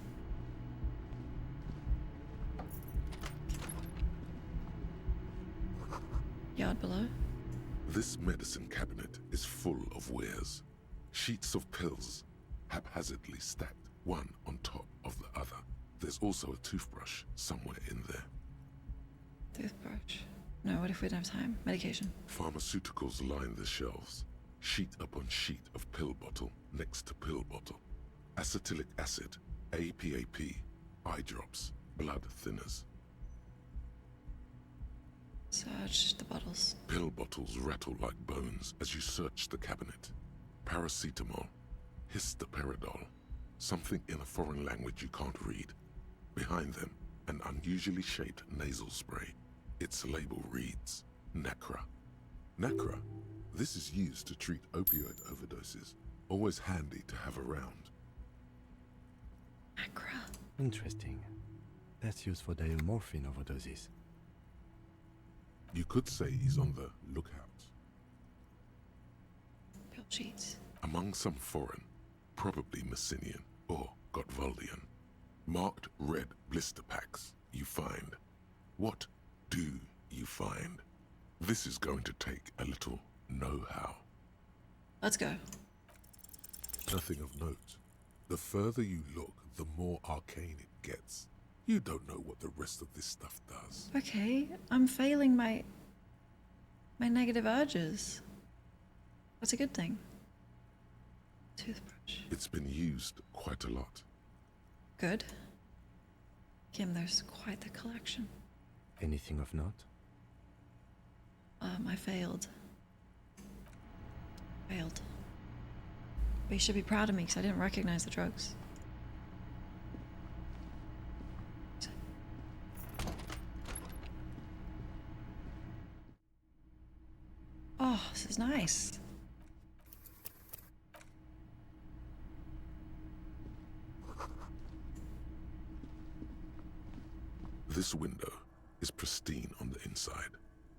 Yard below. This medicine cabinet is full of wares. Sheets of pills, haphazardly stacked, one on top of the other. There's also a toothbrush somewhere in there. Toothbrush. No, what if we don't have time? Medication. Pharmaceuticals line the shelves. Sheet upon sheet of pill bottle next to pill bottle. Acetylic acid, APAP, eye drops, blood thinners. Search the bottles. Pill bottles rattle like bones as you search the cabinet. Paracetamol, histoperidol, something in a foreign language you can't read. Behind them, an unusually shaped nasal spray. Its label reads, Nacra. Nacra, this is used to treat opioid overdoses. Always handy to have around. Nacra. Interesting. That's used for diamorphine overdoses. You could say he's on the lookout. Pill sheets. Among some foreign, probably Messinian or Gotvaldian, marked red blister packs you find. What do you find? This is going to take a little know-how. Let's go. Nothing of note. The further you look, the more arcane it gets. You don't know what the rest of this stuff does. Okay, I'm failing my negative urges. That's a good thing. Toothbrush. It's been used quite a lot. Good. Kim, there's quite the collection. Anything of note? I failed. Failed. But you should be proud of me because I didn't recognize the drugs. Oh, this is nice. This window is pristine on the inside,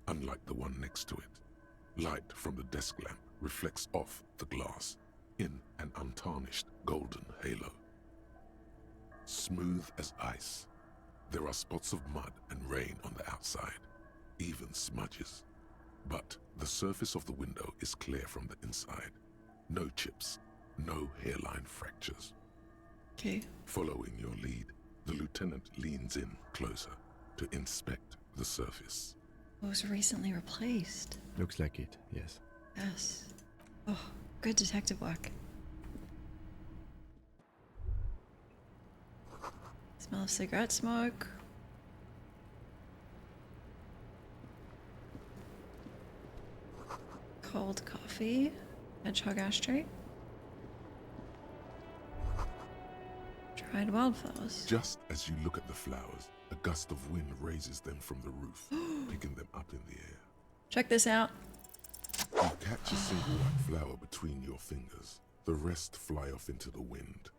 unlike the one next to it. Light from the desk lamp reflects off the glass in an untarnished golden halo. Smooth as ice. There are spots of mud and rain on the outside, even smudges. But the surface of the window is clear from the inside. No chips, no hairline fractures. Okay. Following your lead, the lieutenant leans in closer to inspect the surface. It was recently replaced. Looks like it, yes. Yes. Oh, good detective work. Smell of cigarette smoke. Cold coffee. Hedgehog ashtray. Dried wildflowers. Just as you look at the flowers, a gust of wind raises them from the roof, picking them up in the air. Check this out. You catch a single white flower between your fingers. The rest fly off into the wind.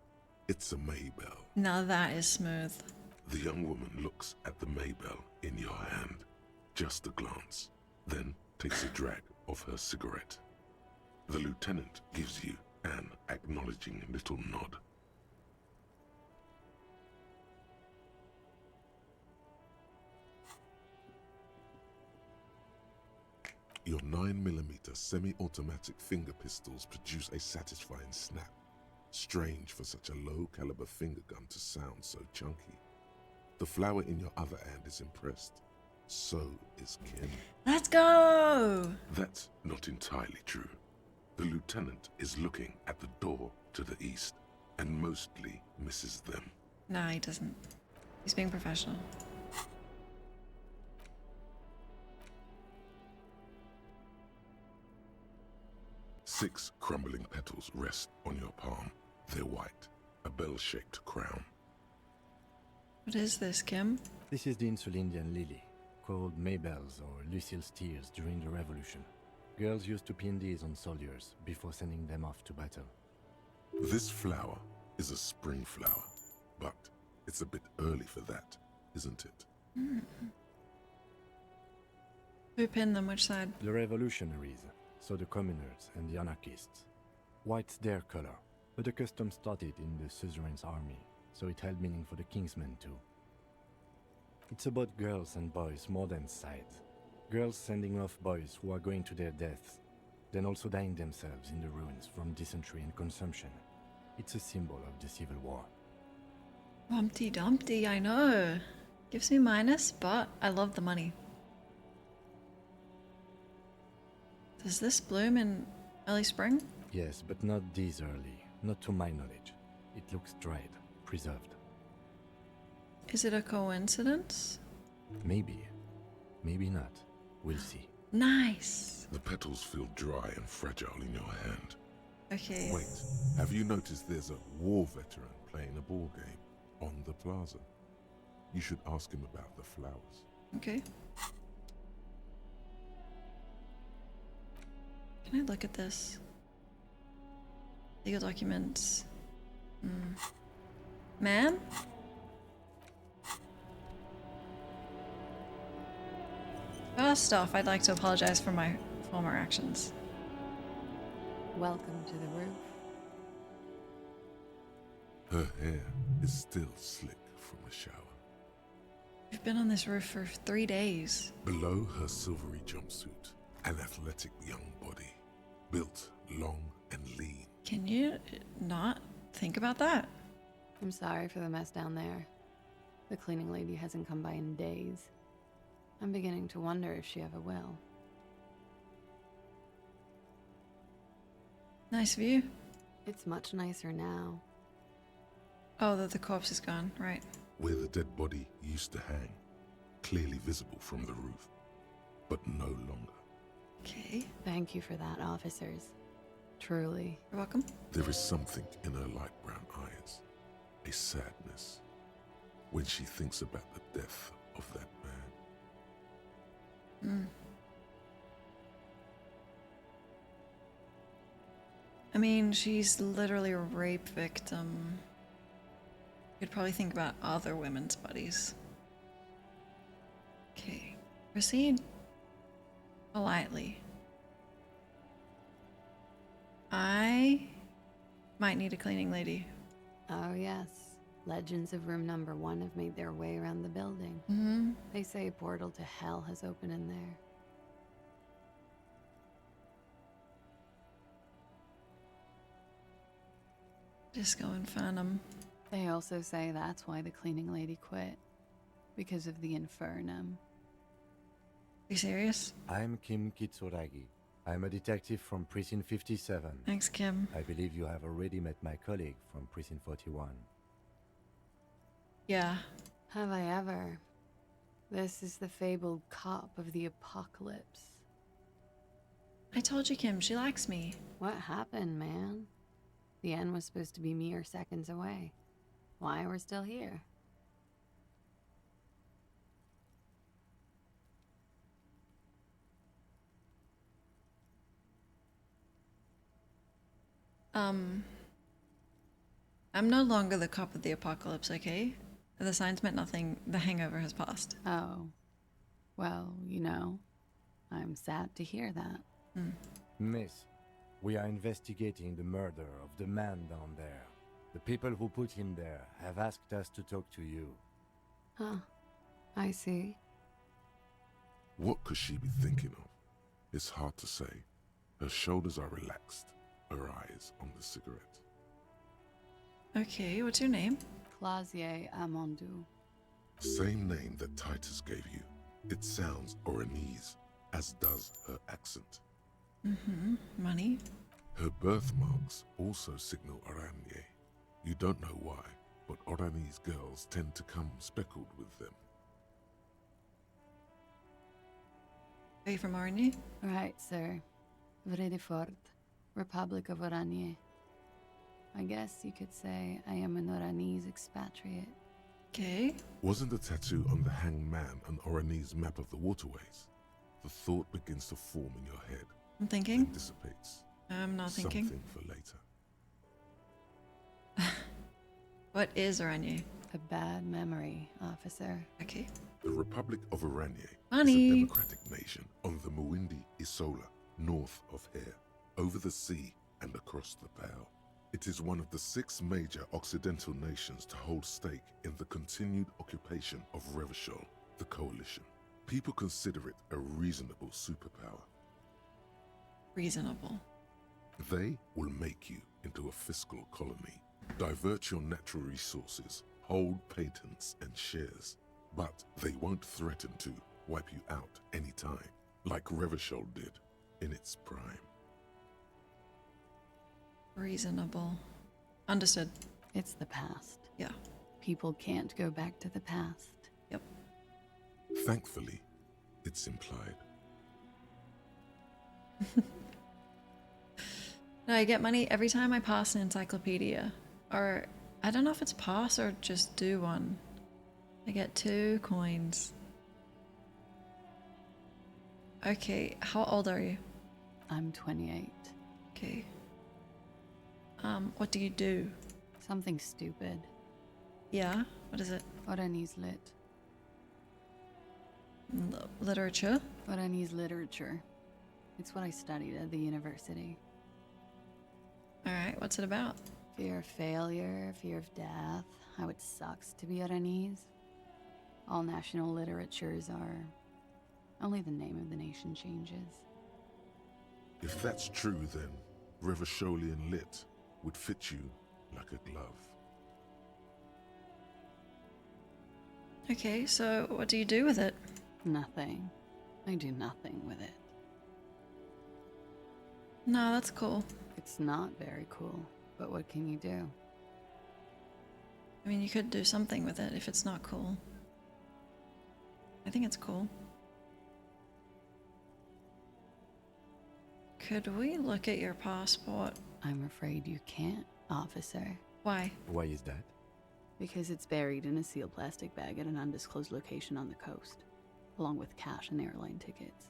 It's a Maybell. Now that is smooth. The young woman looks at the Maybell in your hand. Just a glance, then takes a drag of her cigarette. The lieutenant gives you an acknowledging little nod. Your 9mm semi-automatic finger pistols produce a satisfying snap. Strange for such a low-caliber finger gun to sound so chunky. The flower in your other hand is impressed. So is Kim. Let's go! That's not entirely true. The lieutenant is looking at the door to the east and mostly misses them. No, he doesn't. He's being professional. Six crumbling petals rest on your palm. They're white, a bell-shaped crown. What is this, Kim? This is the Insulindian lily, called Maybells or Lucille's tears during the Revolution. Girls used to pin these on soldiers before sending them off to battle. This flower is a spring flower, but it's a bit early for that, isn't it? Mm. Who pinned them? Which side? The revolutionaries, so the communers and the anarchists. White's their color, but the custom started in the suzerain's army, so it held meaning for the kingsmen too. It's about girls and boys more than sides. Girls sending off boys who are going to their deaths, then also dying themselves in the ruins from dysentery and consumption. It's a symbol of the Civil War. Humpty Dumpty, I know. Gives me minus, but I love the money. Does this bloom in early spring? Yes, but not this early. Not to my knowledge. It looks dried, preserved. Is it a coincidence? Maybe. Maybe not. We'll see. Nice. The petals feel dry and fragile in your hand. Okay. Wait, have you noticed there's a war veteran playing a ball game on the plaza? You should ask him about the flowers. Okay. Can I look at this? Legal documents. Ma'am? First off, I'd like to apologize for my former actions. Welcome to the roof. Her hair is still slick from the shower. We've been on this roof for 3 days. Below her silvery jumpsuit, an athletic young body, built long and lean. Can you not think about that? I'm sorry for the mess down there. The cleaning lady hasn't come by in days. I'm beginning to wonder if she ever will. Nice view. It's much nicer now. Oh, that the corpse is gone, right. Where the dead body used to hang, clearly visible from the roof, but no longer. Okay. Thank you for that, officers. Truly. You're welcome. There is something in her light brown eyes, a sadness, when she thinks about the death of that man. I mean, she's literally a rape victim. You'd probably think about other women's bodies. Okay. Proceed. Politely. I might need a cleaning lady. Oh, yes. Legends of room number 1 have made their way around the building. Mm-hmm. They say a portal to hell has opened in there. Disco Infernum. They also say that's why the cleaning lady quit. Because of the Infernum. You serious? I'm Kim Kitsuragi. I'm a detective from Precinct 57. Thanks, Kim. I believe you have already met my colleague from Precinct 41. Yeah. Have I ever? This is the fabled cop of the apocalypse. I told you, Kim, she likes me. What happened, man? The end was supposed to be mere seconds away. Why we're still here? I'm no longer the cop of the apocalypse, okay? The signs meant nothing. The hangover has passed. Oh. Well, you know, I'm sad to hear that. Miss, we are investigating the murder of the man down there. The people who put him there have asked us to talk to you. Huh. I see. What could she be thinking of? It's hard to say. Her shoulders are relaxed, her eyes on the cigarette. Okay, what's your name? Klaasje Amandu. Same name that Titus gave you. It sounds Oranese, as does her accent. Money? Her birthmarks also signal Oranje. You don't know why, but Oranese girls tend to come speckled with them. Are you from Oranje? Right, sir. Vredefort, Republic of Oranje. I guess you could say I am an Oranese expatriate. Okay. Wasn't the tattoo on the hanged man an Oranese map of the waterways? The thought begins to form in your head. I'm thinking. Then dissipates. I'm not thinking. Something for later. What is Oranje? A bad memory, officer. Okay. The Republic of Oranje is Money. a democratic nation on the Muindi Isola, north of here, over the sea and across the Pale. It is one of the 6 major Occidental nations to hold stake in the continued occupation of Revachol, the coalition. People consider it a reasonable superpower. Reasonable. They will make you into a fiscal colony, divert your natural resources, hold patents and shares, but they won't threaten to wipe you out anytime, like Revachol did in its prime. Reasonable. Understood. It's the past. Yeah. People can't go back to the past. Yep. Thankfully, it's implied. No, I get money every time I pass an encyclopedia. Or, I don't know if it's pass or just do one. I get 2 coins. Okay, how old are you? I'm 28. Okay. What do you do? Something stupid. Yeah? What is it? Oranese lit. Literature? Oranese literature. It's what I studied at the university. Alright, what's it about? Fear of failure, fear of death, how it sucks to be Oranese. All national literatures are. Only the name of the nation changes. If that's true, then Revacholian lit would fit you like a glove. Okay, so what do you do with it? Nothing. I do nothing with it. No, that's cool. It's not very cool, but what can you do? I mean, you could do something with it if it's not cool. I think it's cool. Could we look at your passport? I'm afraid you can't, officer. Why? Why is that? Because it's buried in a sealed plastic bag at an undisclosed location on the coast, along with cash and airline tickets.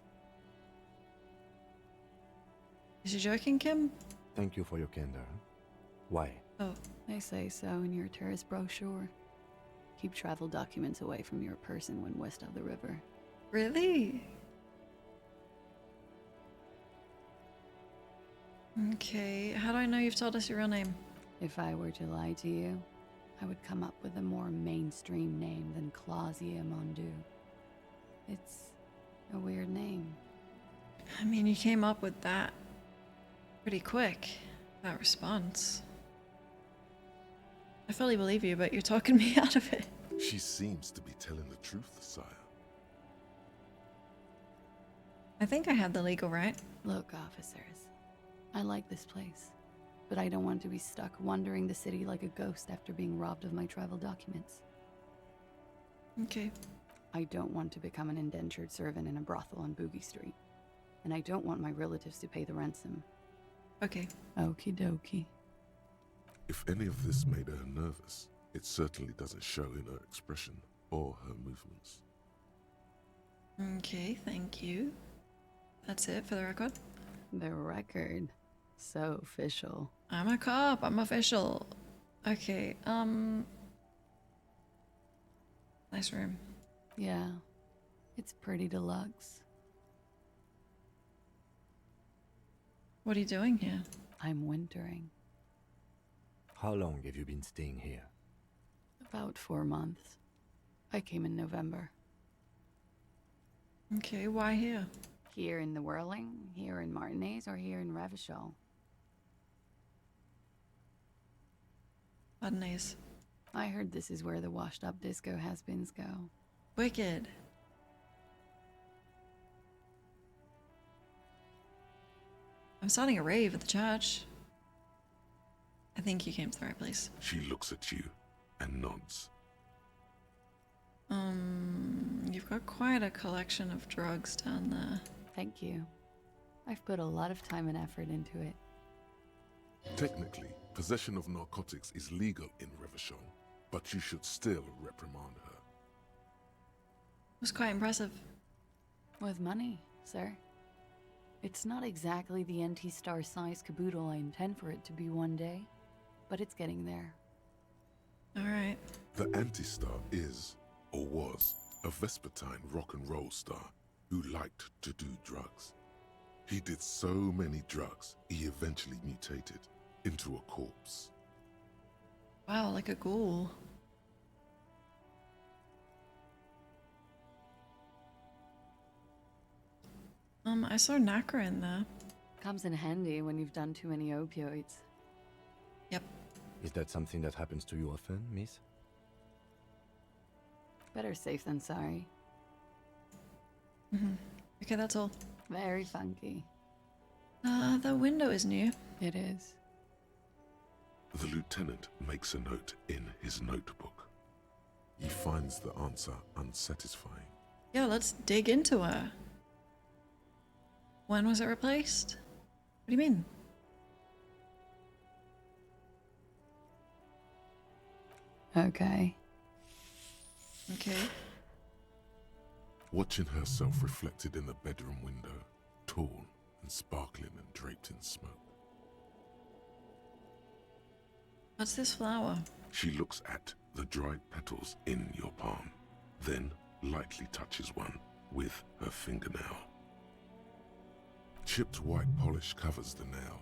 Is you joking, Kim? Thank you for your candor. Why? Oh. They say so in your tourist brochure. Keep travel documents away from your person when west of the river. Really? Okay, how do I know you've told us your real name? If I were to lie to you, I would come up with a more mainstream name than Klaasje Mondu. It's a weird name. I mean, you came up with that pretty quick, that response. I fully believe you, but you're talking me out of it. She seems to be telling the truth, sire. I think I have the legal right. Look, officers, I like this place, but I don't want to be stuck wandering the city like a ghost after being robbed of my travel documents. Okay. I don't want to become an indentured servant in a brothel on Boogie Street. And I don't want my relatives to pay the ransom. Okay. Okie dokie. If any of this made her nervous, it certainly doesn't show in her expression or her movements. Okay, thank you. That's it for the record? The record. So official. I'm a cop. I'm official. Okay, nice room. Yeah. It's pretty deluxe. What are you doing here? I'm wintering. How long have you been staying here? About 4 months. I came in November. Okay, why here? Here in the Whirling, here in Martinez, or here in Revachol? Martinez. I heard this is where the washed-up disco has-beens go. Wicked. I'm starting a rave at the church. I think you came to the right place. She looks at you and nods. You've got quite a collection of drugs down there. Thank you. I've put a lot of time and effort into it. Technically, possession of narcotics is legal in Revachol, but you should still reprimand her. It was quite impressive. With money, sir. It's not exactly the NT-star size caboodle I intend for it to be one day, but it's getting there. Alright. The Anti-Star is, or was, a Vespertine rock and roll star who liked to do drugs. He did so many drugs, he eventually mutated into a corpse. Wow, like a ghoul. I saw Nacra in there. Comes in handy when you've done too many opioids. Yep. Is that something that happens to you often, miss? Better safe than sorry. Okay, that's all. Very funky. The window is new. It is. The lieutenant makes a note in his notebook. He finds the answer unsatisfying. Yeah, let's dig into her. When was it replaced? What do you mean? Okay. Okay. Watching herself reflected in the bedroom window, torn and sparkling and draped in smoke. What's this flower? She looks at the dried petals in your palm, then lightly touches one with her fingernail. Chipped white polish covers the nail.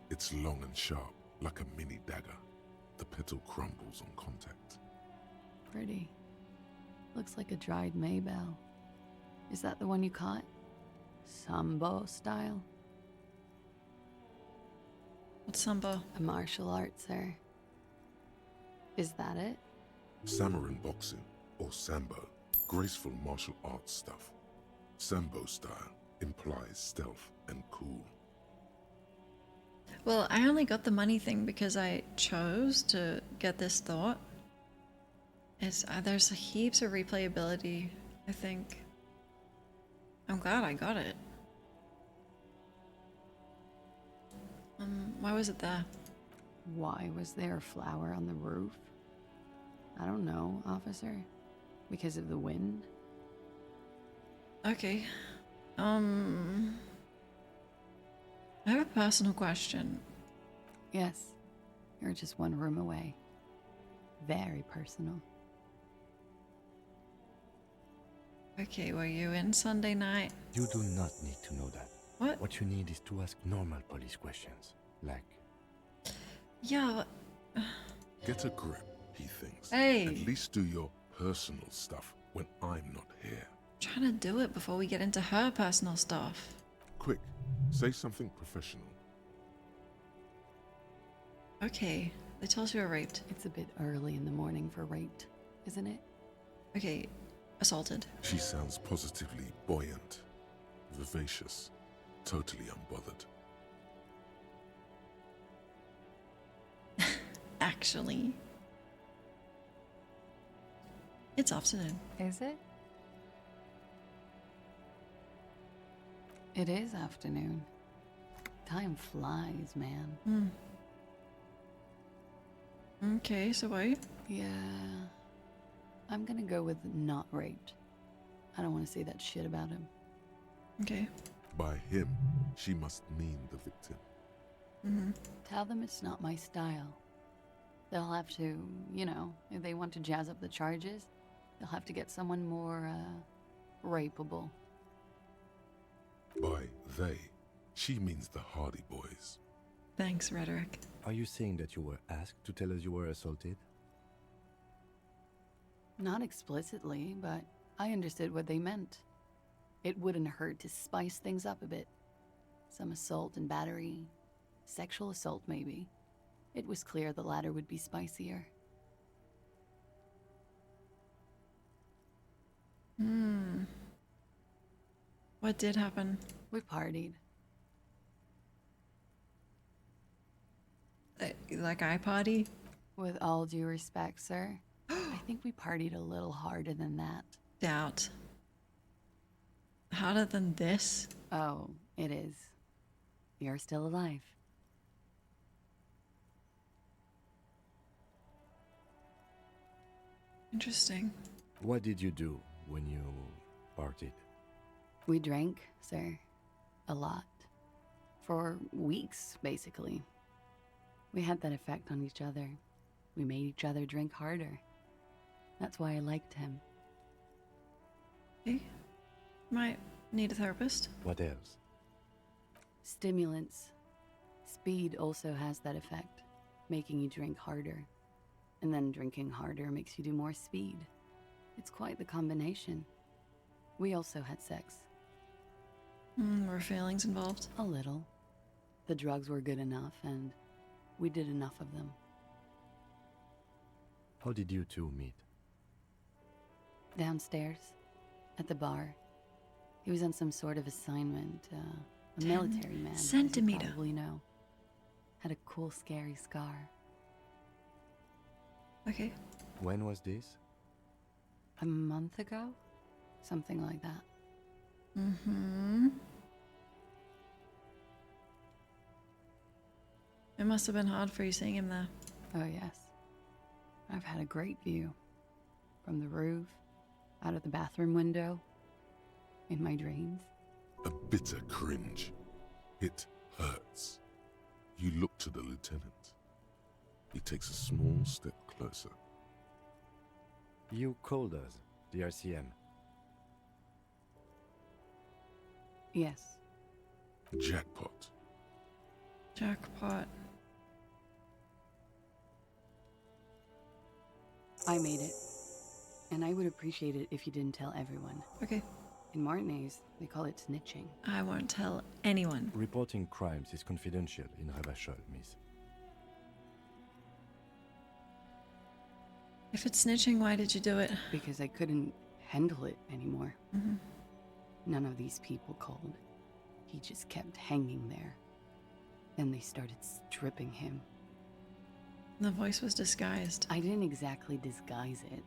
It's long and sharp, like a mini dagger. The petal crumbles on contact. Pretty. Looks like a dried maybell. Is that the one you caught? Sambo style? What's sambo? A martial art, sir. Is that it? Samurai boxing, or sambo, graceful martial arts stuff. Sambo style implies stealth and cool. Well, I only got the money thing because I chose to get this thought. There's heaps of replayability, I think. I'm glad I got it. Why was it there? Why was there a flower on the roof? I don't know, officer. Because of the wind? Okay. I have a personal question. Yes. You're just one room away. Very personal. Okay, were you in Sunday night? You do not need to know that. What? What you need is to ask normal police questions, like... Yeah, Get a grip, he thinks. Hey. At least do your personal stuff when I'm not here. trying to do it before we get into her personal stuff. Quick, say something professional. Okay, they told us you were raped. It's a bit early in the morning for raped, isn't it? Okay, assaulted. She sounds positively buoyant, vivacious, totally unbothered. Actually, it's afternoon. Is it? It is afternoon. Time flies, man. Okay, so wait. Yeah. I'm gonna go with not raped. I don't want to say that shit about him. Okay. By him, she must mean the victim. Tell them it's not my style. They'll have to, you know, if they want to jazz up the charges, they'll have to get someone more, rapeable. By they, she means the Hardy Boys. Thanks, Rhetoric. Are you saying that you were asked to tell us you were assaulted? Not explicitly, but I understood what they meant. It wouldn't hurt to spice things up a bit. Some assault and battery. Sexual assault, maybe. It was clear the latter would be spicier. What did happen? We partied. Like I party? With all due respect, sir, I think we partied a little harder than that. Doubt. Harder than this? Oh, it is. You're still alive. Interesting. What did you do when you partied? We drank, sir. A lot. For weeks, basically. We had that effect on each other. We made each other drink harder. That's why I liked him. Okay. Might need a therapist. What else? Stimulants. Speed also has that effect, making you drink harder. And then drinking harder makes you do more speed. It's quite the combination. We also had sex. Were feelings involved? A little. The drugs were good enough, and we did enough of them. How did you two meet? Downstairs, at the bar. He was on some sort of assignment, a military man, as you centimeter. probably know. Had a cool, scary scar. Okay. When was this? A month ago? Something like that. It must have been hard for you seeing him there. Oh, yes. I've had a great view. From the roof, out of the bathroom window, in my dreams. A bitter cringe. It hurts. You look to the lieutenant. He takes a small step closer. You called us, the RCM. Yes. Jackpot. Jackpot. I made it. And I would appreciate it if you didn't tell everyone. Okay. In Martinez, they call it snitching. I won't tell anyone. Reporting crimes is confidential in Ravachol, miss. If it's snitching, why did you do it? Because I couldn't handle it anymore. Mm-hmm. None of these people called. He just kept hanging there. Then they started stripping him. The voice was disguised. I didn't exactly disguise it.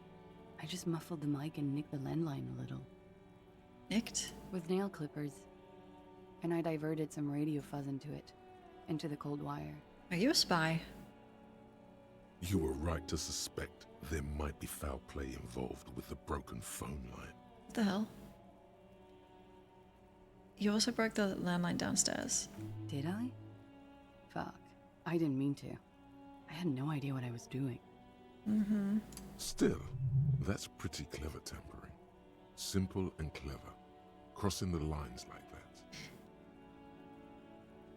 I just muffled the mic and nicked the landline a little. Nicked? With nail clippers. And I diverted some radio fuzz into it. Into the cold wire. Are you a spy? You were right to suspect there might be foul play involved with the broken phone line. What the hell? You also broke the landline downstairs. Did I? Fuck. I didn't mean to. I had no idea what I was doing. Mm-hmm. Still, that's pretty clever tampering. Simple and clever. Crossing the lines like that.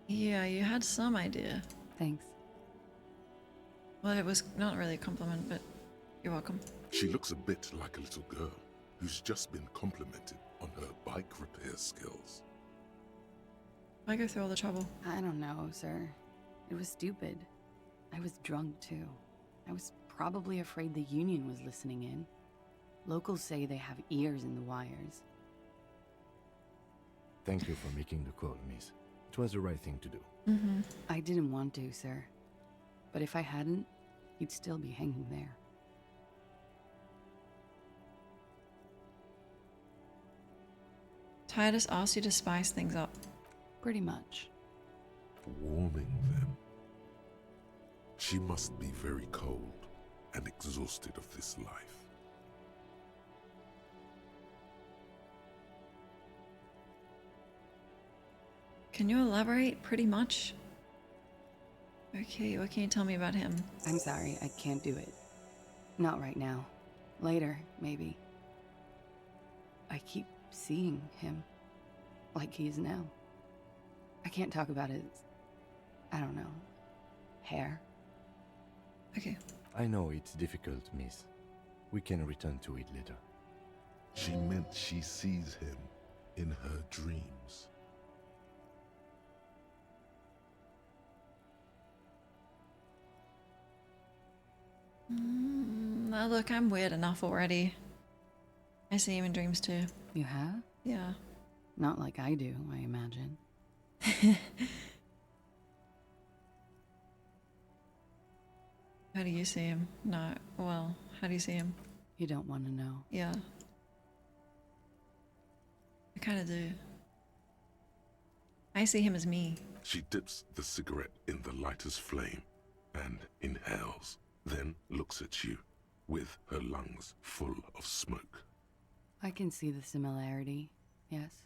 Yeah, you had some idea. Thanks. Well, it was not really a compliment, but you're welcome. She looks a bit like a little girl who's just been complimented on her bike repair skills. Why go through all the trouble? I don't know, sir. It was stupid. I was drunk, too. I was probably afraid the Union was listening in. Locals say they have ears in the wires. Thank you for making the call, miss. It was the right thing to do. Mm-hmm. I didn't want to, sir. But if I hadn't, he'd still be hanging there. Titus asked you to spice things up. Pretty much. Warming them. She must be very cold and exhausted of this life. Can you elaborate pretty much? Okay, what can you tell me about him? I'm sorry, I can't do it. Not right now. Later, maybe. I keep seeing him. Like he is now. I can't talk about his... I don't know... hair. Okay. I know it's difficult, miss. We can return to it later. She meant she sees him in her dreams. Now look, I'm weird enough already. I see him in dreams too. You have? Yeah. Not like I do, I imagine. How do you see him? No, well, how do you see him? You don't want to know. Yeah. I kind of do. I see him as me. She dips the cigarette in the lighter's flame and inhales, then looks at you with her lungs full of smoke. I can see the similarity, yes.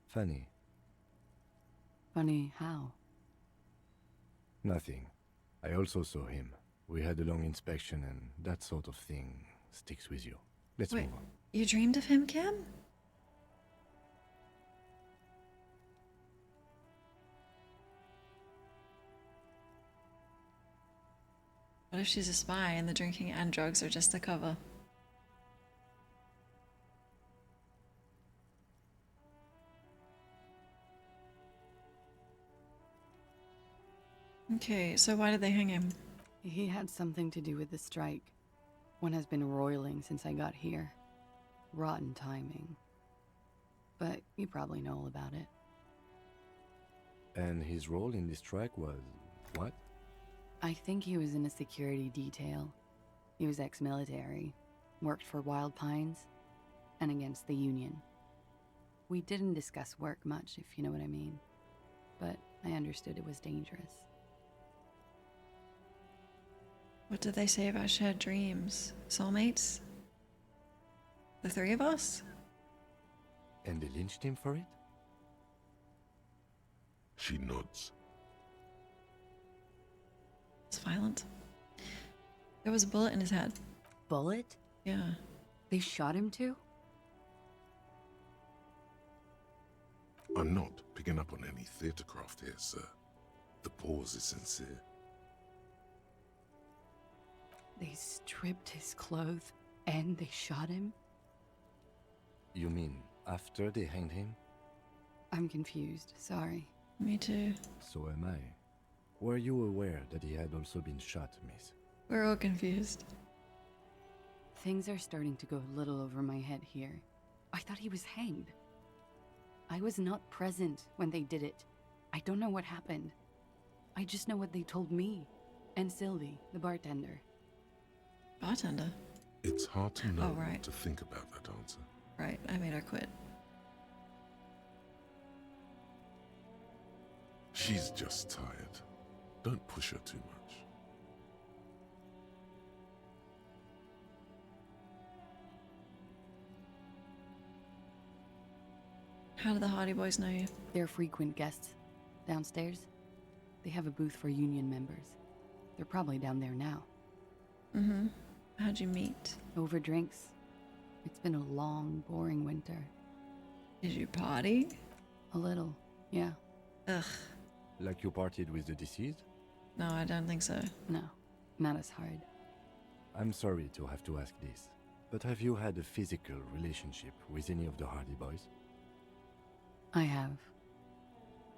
Funny. Funny how? Nothing. I also saw him. We had a long inspection and that sort of thing sticks with you. Let's Wait, move on. You dreamed of him, Cam? What if she's a spy and the drinking and drugs are just a cover? Okay, so why did they hang him? He had something to do with the strike. One has been roiling since I got here. Rotten timing. But you probably know all about it. And his role in this strike was what? I think he was in a security detail. He was ex-military, worked for Wild Pines, and against the Union. We didn't discuss work much, if you know what I mean. But I understood it was dangerous. What did they say about shared dreams? Soulmates? The three of us? And they lynched him for it? She nods. It's violent. There was a bullet in his head. Bullet? Yeah. They shot him too? I'm not picking up on any theatre craft here, sir. The pause is sincere. They stripped his clothes and they shot him? You mean after they hanged him? I'm confused, sorry. Me too. So am I. Were you aware that he had also been shot, miss? We're all confused. Things are starting to go a little over my head here. I thought he was hanged. I was not present when they did it. I don't know what happened. I just know what they told me. And Sylvie, the bartender. Bartender? It's hard to know Oh, right. what to think about that answer. Right, I made her quit. She's just tired. Don't push her too much. How do the Hardy Boys know you? They're frequent guests. Downstairs, they have a booth for union members. They're probably down there now. Mm-hmm. How'd you meet? Over drinks. It's been a long, boring winter. Did you party? A little, yeah. Ugh. Like you partied with the deceased? No, I don't think so. No, not as hard. I'm sorry to have to ask this, but have you had a physical relationship with any of the Hardy Boys? I have.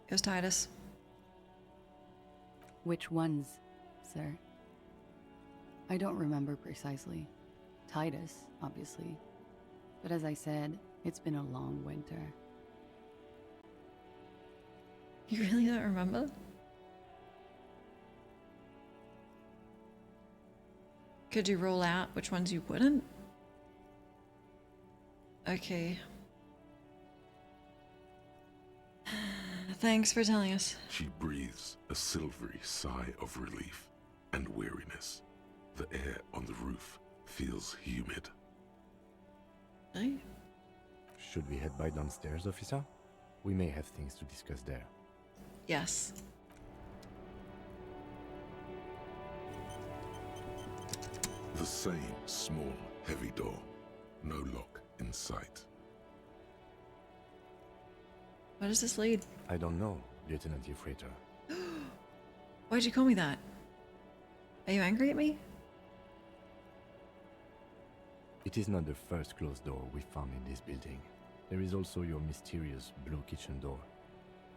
It was Titus. Which ones, sir? I don't remember precisely. Titus, obviously. But as I said, it's been a long winter. You really don't remember? Could you rule out which ones you wouldn't? Okay. Thanks for telling us. She breathes a silvery sigh of relief and weariness. The air on the roof feels humid. Really? Should we head by downstairs, officer? We may have things to discuss there. Yes. The same small, heavy door. No lock in sight. Where does this lead? I don't know, Lieutenant Yefrater. Why'd you call me that? Are you angry at me? It is not the first closed door we found in this building. There is also your mysterious blue kitchen door.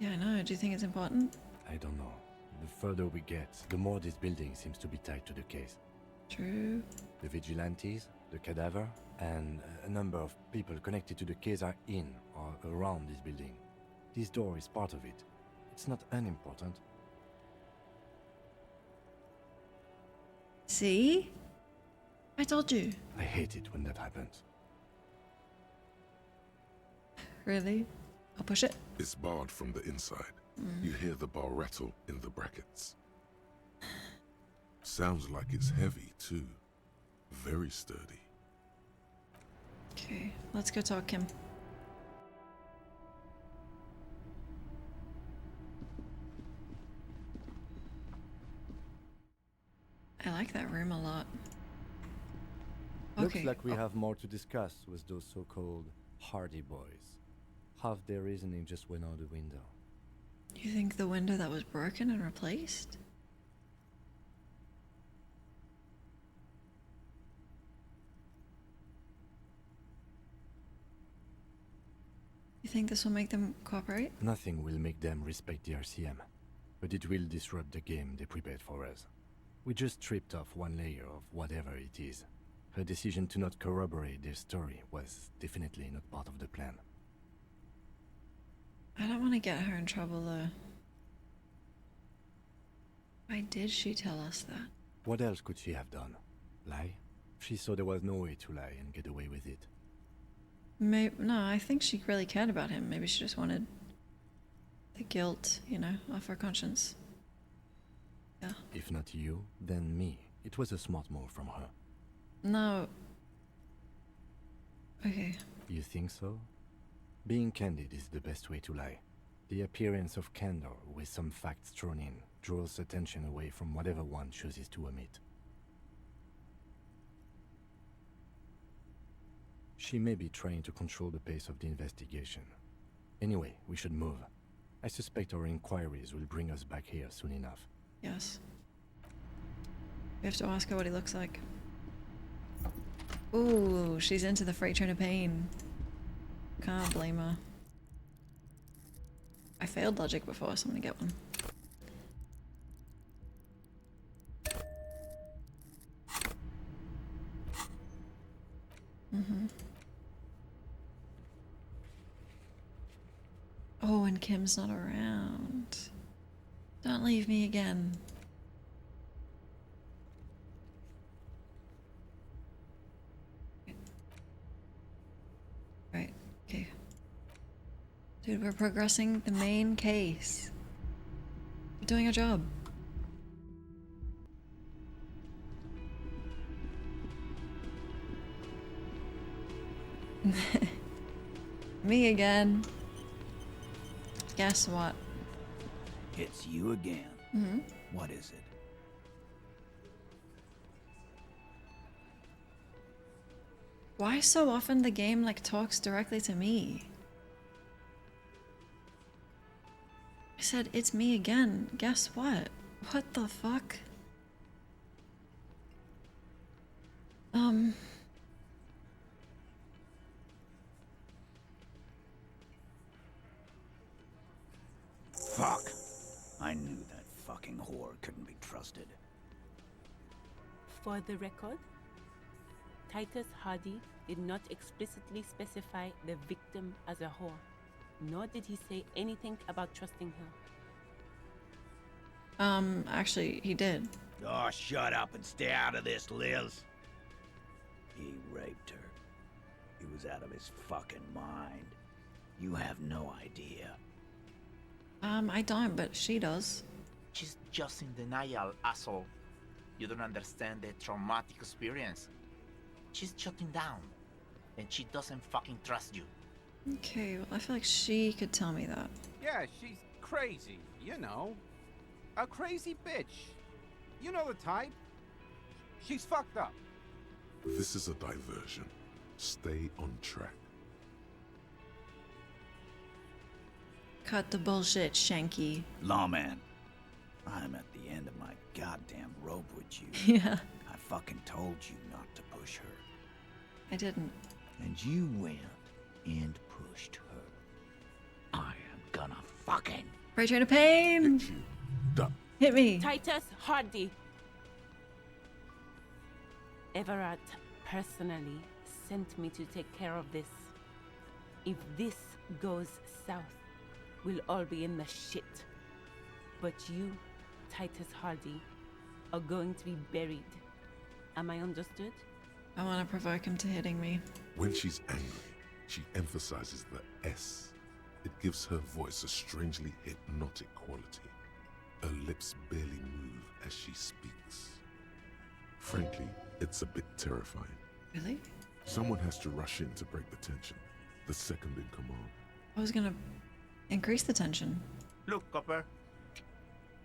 Yeah, I know. Do you think it's important? I don't know. The further we get, the more this building seems to be tied to the case. True. The vigilantes, the cadaver, and a number of people connected to the case are in or around this building. This door is part of it. It's not unimportant. See? I told you. I hate it when that happens. Really? I'll push it. It's barred from the inside. You hear the bar rattle in the brackets. Sounds like it's heavy, too. Very sturdy. Okay, let's go talk him. I like that room a lot. Looks Okay. like we have more to discuss with those so-called Hardy Boys. Half their reasoning just went out the window. You think the window that was broken and replaced? You think this will make them cooperate? Nothing will make them respect the RCM, but it will disrupt the game they prepared for us. We just stripped off one layer of whatever it is. Her decision to not corroborate their story was definitely not part of the plan. I don't want to get her in trouble, though. Why did she tell us that? What else could she have done? Lie? She saw there was no way to lie and get away with it. Maybe, no, I think she really cared about him. Maybe she just wanted the guilt, you know, off her conscience. Yeah. If not you, then me. It was a smart move from her. No. Okay. You think so? Being candid is the best way to lie. The appearance of candor with some facts thrown in draws attention away from whatever one chooses to omit. She may be trying to control the pace of the investigation. Anyway, we should move. I suspect our inquiries will bring us back here soon enough. Yes. We have to ask her what he looks like. Ooh, she's into the freight train of pain. Can't blame her. I failed logic before, so I'm gonna get one. Oh, and Kim's not around. Don't leave me again. Right, okay. Dude, we're progressing the main case. We're doing our job. Me again. Guess what? It's you again. Mm-hmm. What is it? Why so often the game like talks directly to me? I said, it's me again. Guess what? What the fuck? Fuck! I knew that fucking whore couldn't be trusted. For the record, Titus Hardy did not explicitly specify the victim as a whore, nor did he say anything about trusting her. Actually, he did. Oh, shut up and stay out of this, Liz. He raped her. He was out of his fucking mind. You have no idea. I don't, but she does. She's just in denial, asshole. You don't understand the traumatic experience. She's shutting down, and she doesn't fucking trust you. Okay, well, I feel like she could tell me that. Yeah, she's crazy, you know. A crazy bitch. You know the type. She's fucked up. This is a diversion. Stay on track. Cut the bullshit, Shanky. Lawman, I'm at the end of my goddamn rope with you. Yeah. I fucking told you not to push her. I didn't. And you went and pushed her. I am gonna fucking... Freight train of pain! Done. Hit me! Titus Hardy! Everard personally sent me to take care of this. If this goes south, we'll all be in the shit. But you, Titus Hardy, are going to be buried. Am I understood? I want to provoke him to hitting me. When she's angry, she emphasizes the S. It gives her voice a strangely hypnotic quality. Her lips barely move as she speaks. Frankly, it's a bit terrifying. Really? Someone has to rush in to break the tension. The second in command. I was gonna increase the tension. Look, Copper.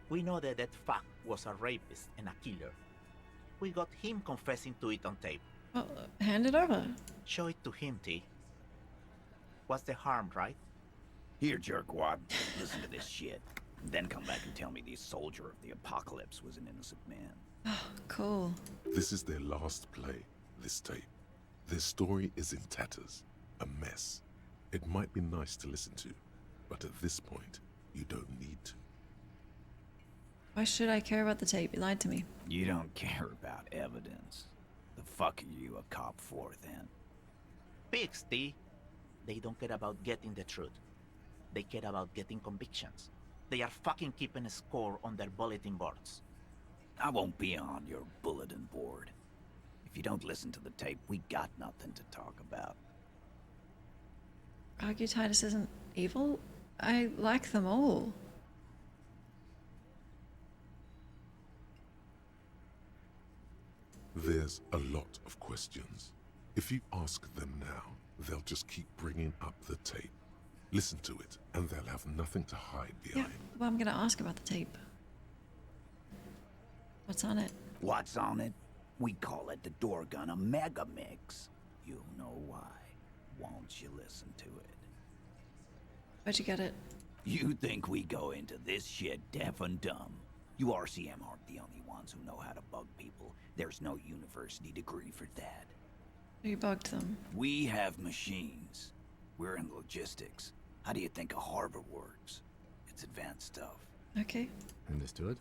We know that that fuck was a rapist and a killer. We got him confessing to it on tape. Well, hand it over. Show it to him, T. What's the harm, right? Here, jerkwad. Listen to this shit. And then come back and tell me the soldier of the apocalypse was an innocent man. Oh, cool. This is their last play, this tape. Their story is in tatters, a mess. It might be nice to listen to, but at this point, you don't need to. Why should I care about the tape? You lied to me. You don't care about evidence. The fuck are you a cop for, then? Pigs, T. They don't care about getting the truth. They care about getting convictions. They are fucking keeping a score on their bulletin boards. I won't be on your bulletin board. If you don't listen to the tape, we got nothing to talk about. argue Titus isn't evil? I like them all. There's a lot of questions. If you ask them now, they'll just keep bringing up the tape. Listen to it, and they'll have nothing to hide behind. Yeah, well, I'm gonna ask about the tape. What's on it? What's on it? We call it the Dorgun a mega mix. You'll know why. Won't you listen to it? Where'd you get it? You think we go into this shit deaf and dumb? You RCM aren't the only ones who know how to bug people. There's no university degree for that. You bugged them. We have machines. We're in logistics. How do you think a harbor works? It's advanced stuff. Okay. Understood.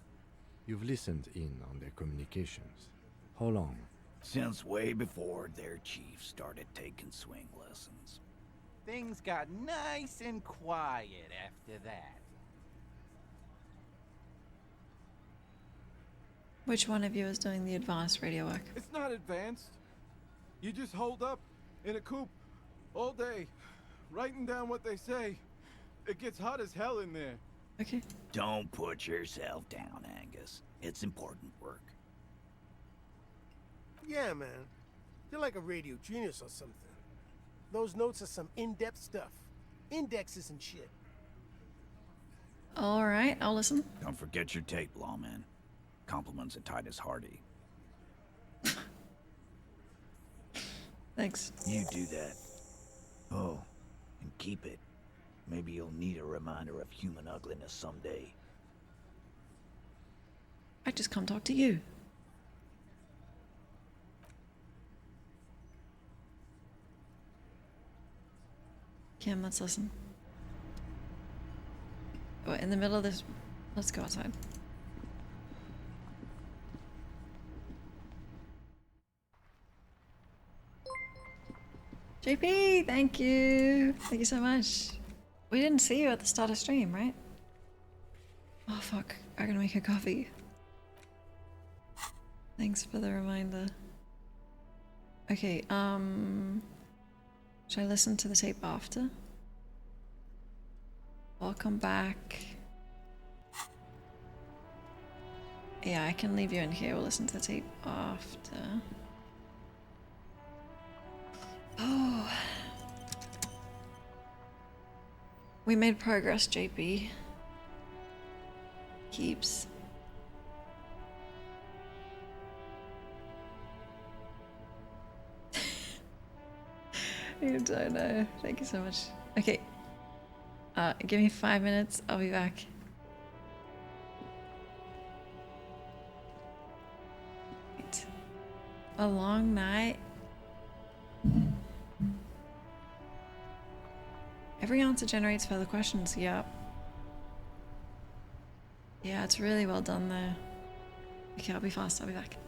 You've listened in on their communications. How long? Since way before their chief started taking swing lessons. Things got nice and quiet after that. Which one of you is doing the advanced radio work? It's not advanced. You just hold up in a coop all day, writing down what they say. It gets hot as hell in there. Okay. Don't put yourself down, Angus. It's important work. Yeah, man. You're like a radio genius or something. Those notes are some in-depth stuff. Indexes and shit. All right, I'll listen. Don't forget your tape, lawman. Compliments of Titus Hardy. Thanks. You do that. Oh, and keep it. Maybe you'll need a reminder of human ugliness someday. I just come talk to you. Kim, let's listen. Oh, in the middle of this, let's go outside. JP, thank you. Thank you so much. We didn't see you at the start of stream, right? Oh fuck, I'm gonna make a coffee. Thanks for the reminder. Okay, should I listen to the tape after? Welcome back. Yeah, I can leave you in here. We'll listen to the tape after. Oh. We made progress, JP. Keeps. You don't know. Thank you so much. Okay. Give me 5 minutes. I'll be back. Wait. A long night. Every answer generates further questions. Yep. Yeah, it's really well done there. Okay, I'll be fast. I'll be back.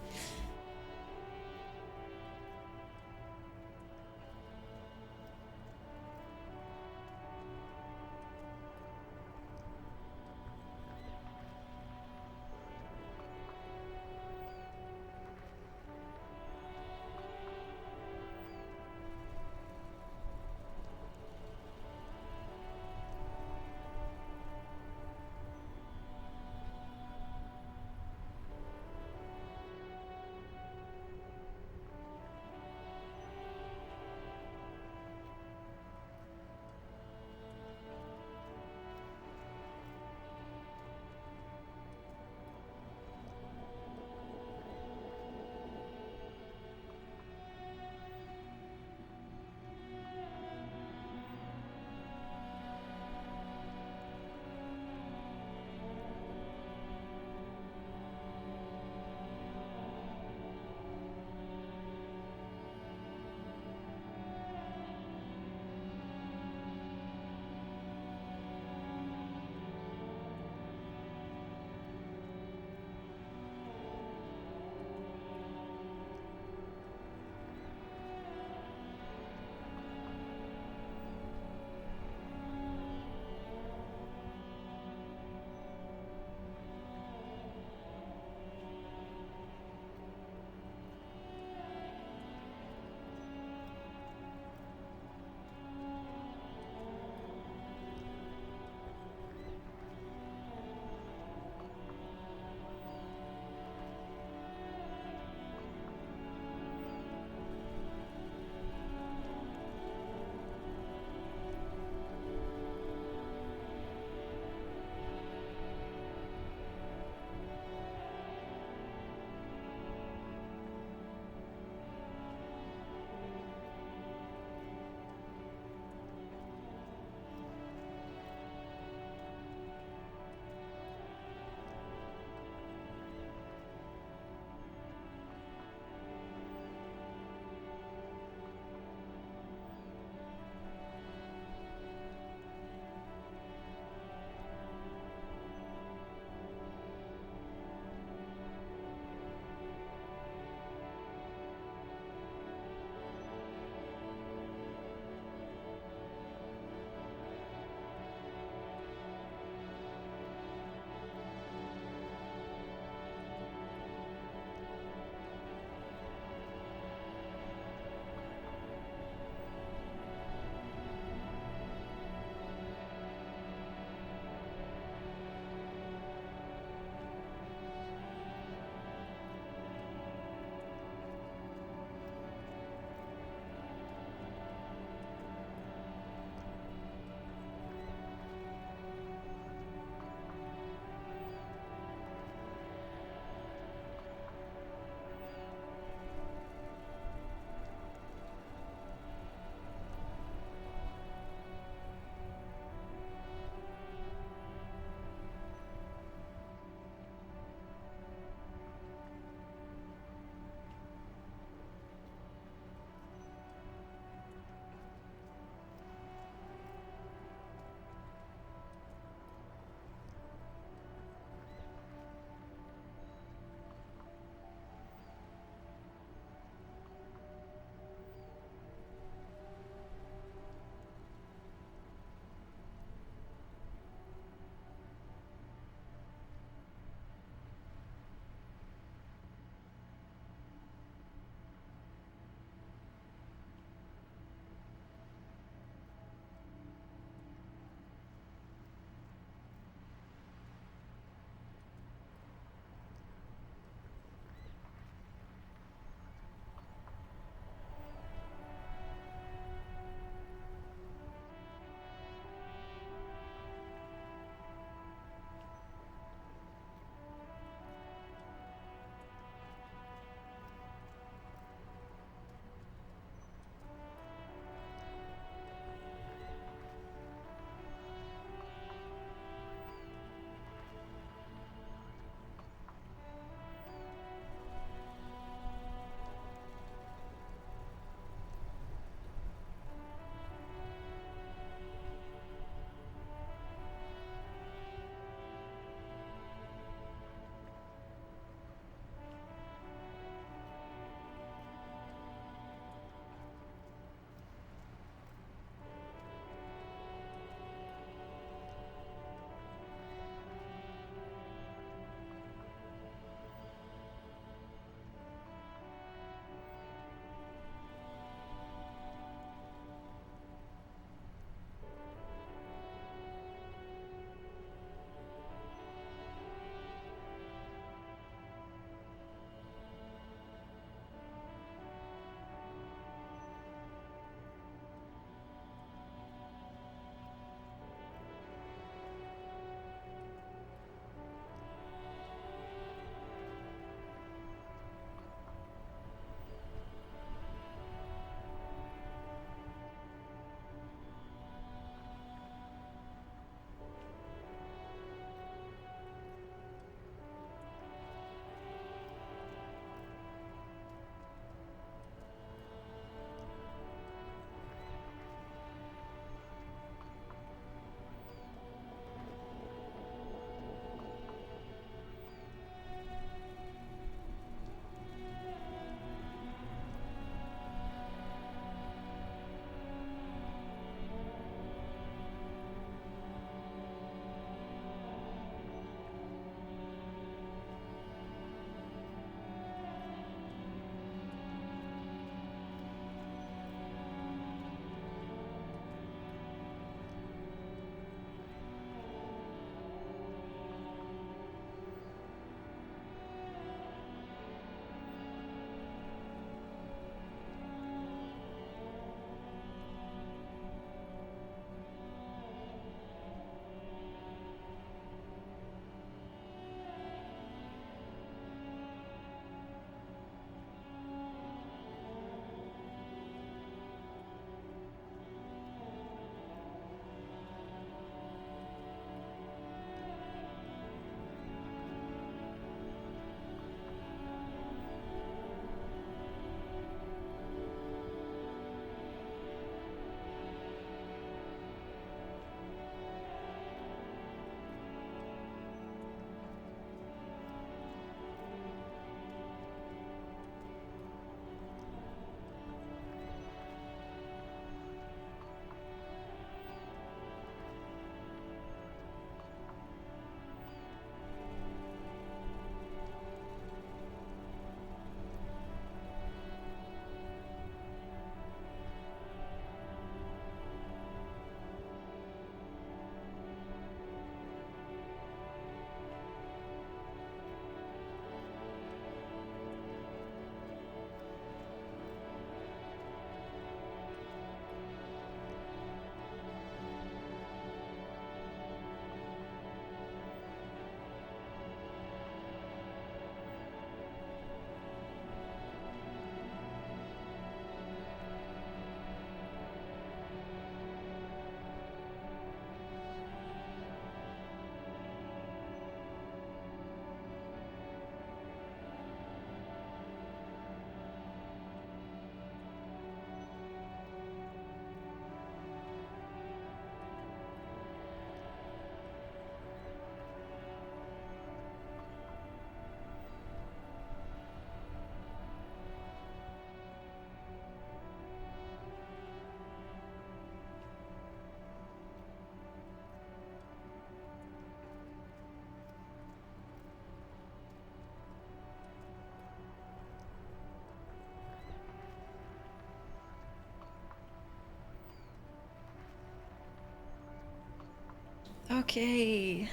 Okay.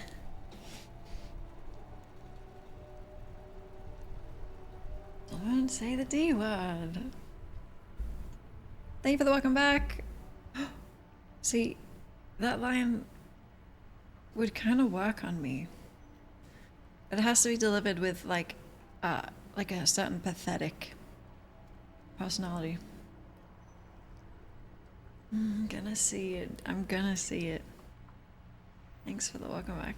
Don't say the D word. Thank you for the welcome back. See, that line would kind of work on me. It has to be delivered with like a certain pathetic personality. I'm gonna see it. I'm gonna see it. Thanks for the welcome back.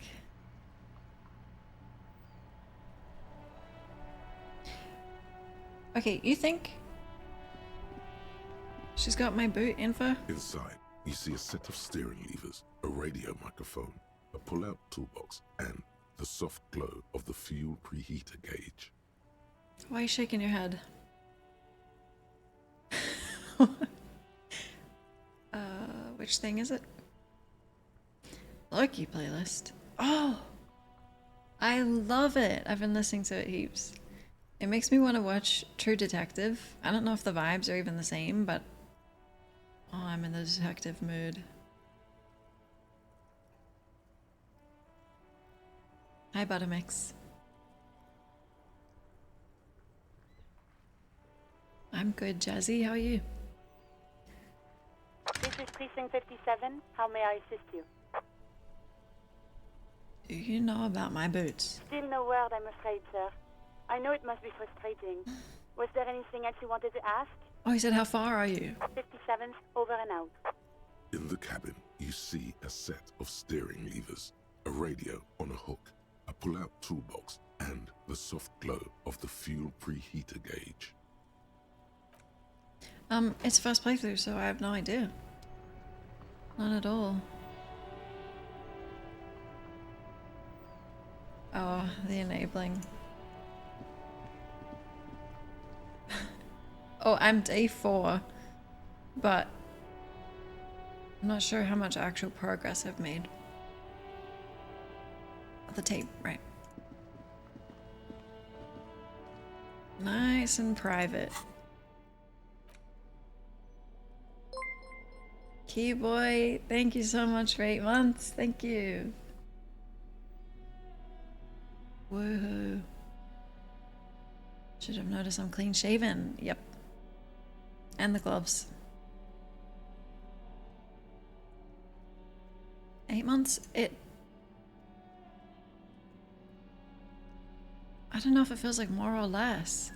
Okay, you think she's got my boot info? Inside, you see a set of steering levers, a radio microphone, a pull-out toolbox, and the soft glow of the fuel preheater gauge. Why are you shaking your head? Which thing is it? Loki playlist. Oh! I love it! I've been listening to it heaps. It makes me want to watch True Detective. I don't know if the vibes are even the same, but... Oh, I'm in the detective mood. Hi, Buttermix. I'm good, Jazzy. How are you? This is Precinct 57. How may I assist you? Do you know about my boots? Still no word, I'm afraid, sir. I know it must be frustrating. Was there anything else you wanted to ask? Oh, he said, how far are you? 57th, over and out. In the cabin, you see a set of steering levers, a radio on a hook, a pull-out toolbox, and the soft glow of the fuel preheater gauge. It's first playthrough, so I have no idea. Not at all. Oh, the enabling. Oh, I'm day 4, but I'm not sure how much actual progress I've made. The tape, right. Nice and private. Keyboy, thank you so much for 8 months. Thank you. Woohoo. Should have noticed I'm clean shaven. Yep. And the gloves. 8 months? I don't know if it feels like more or less.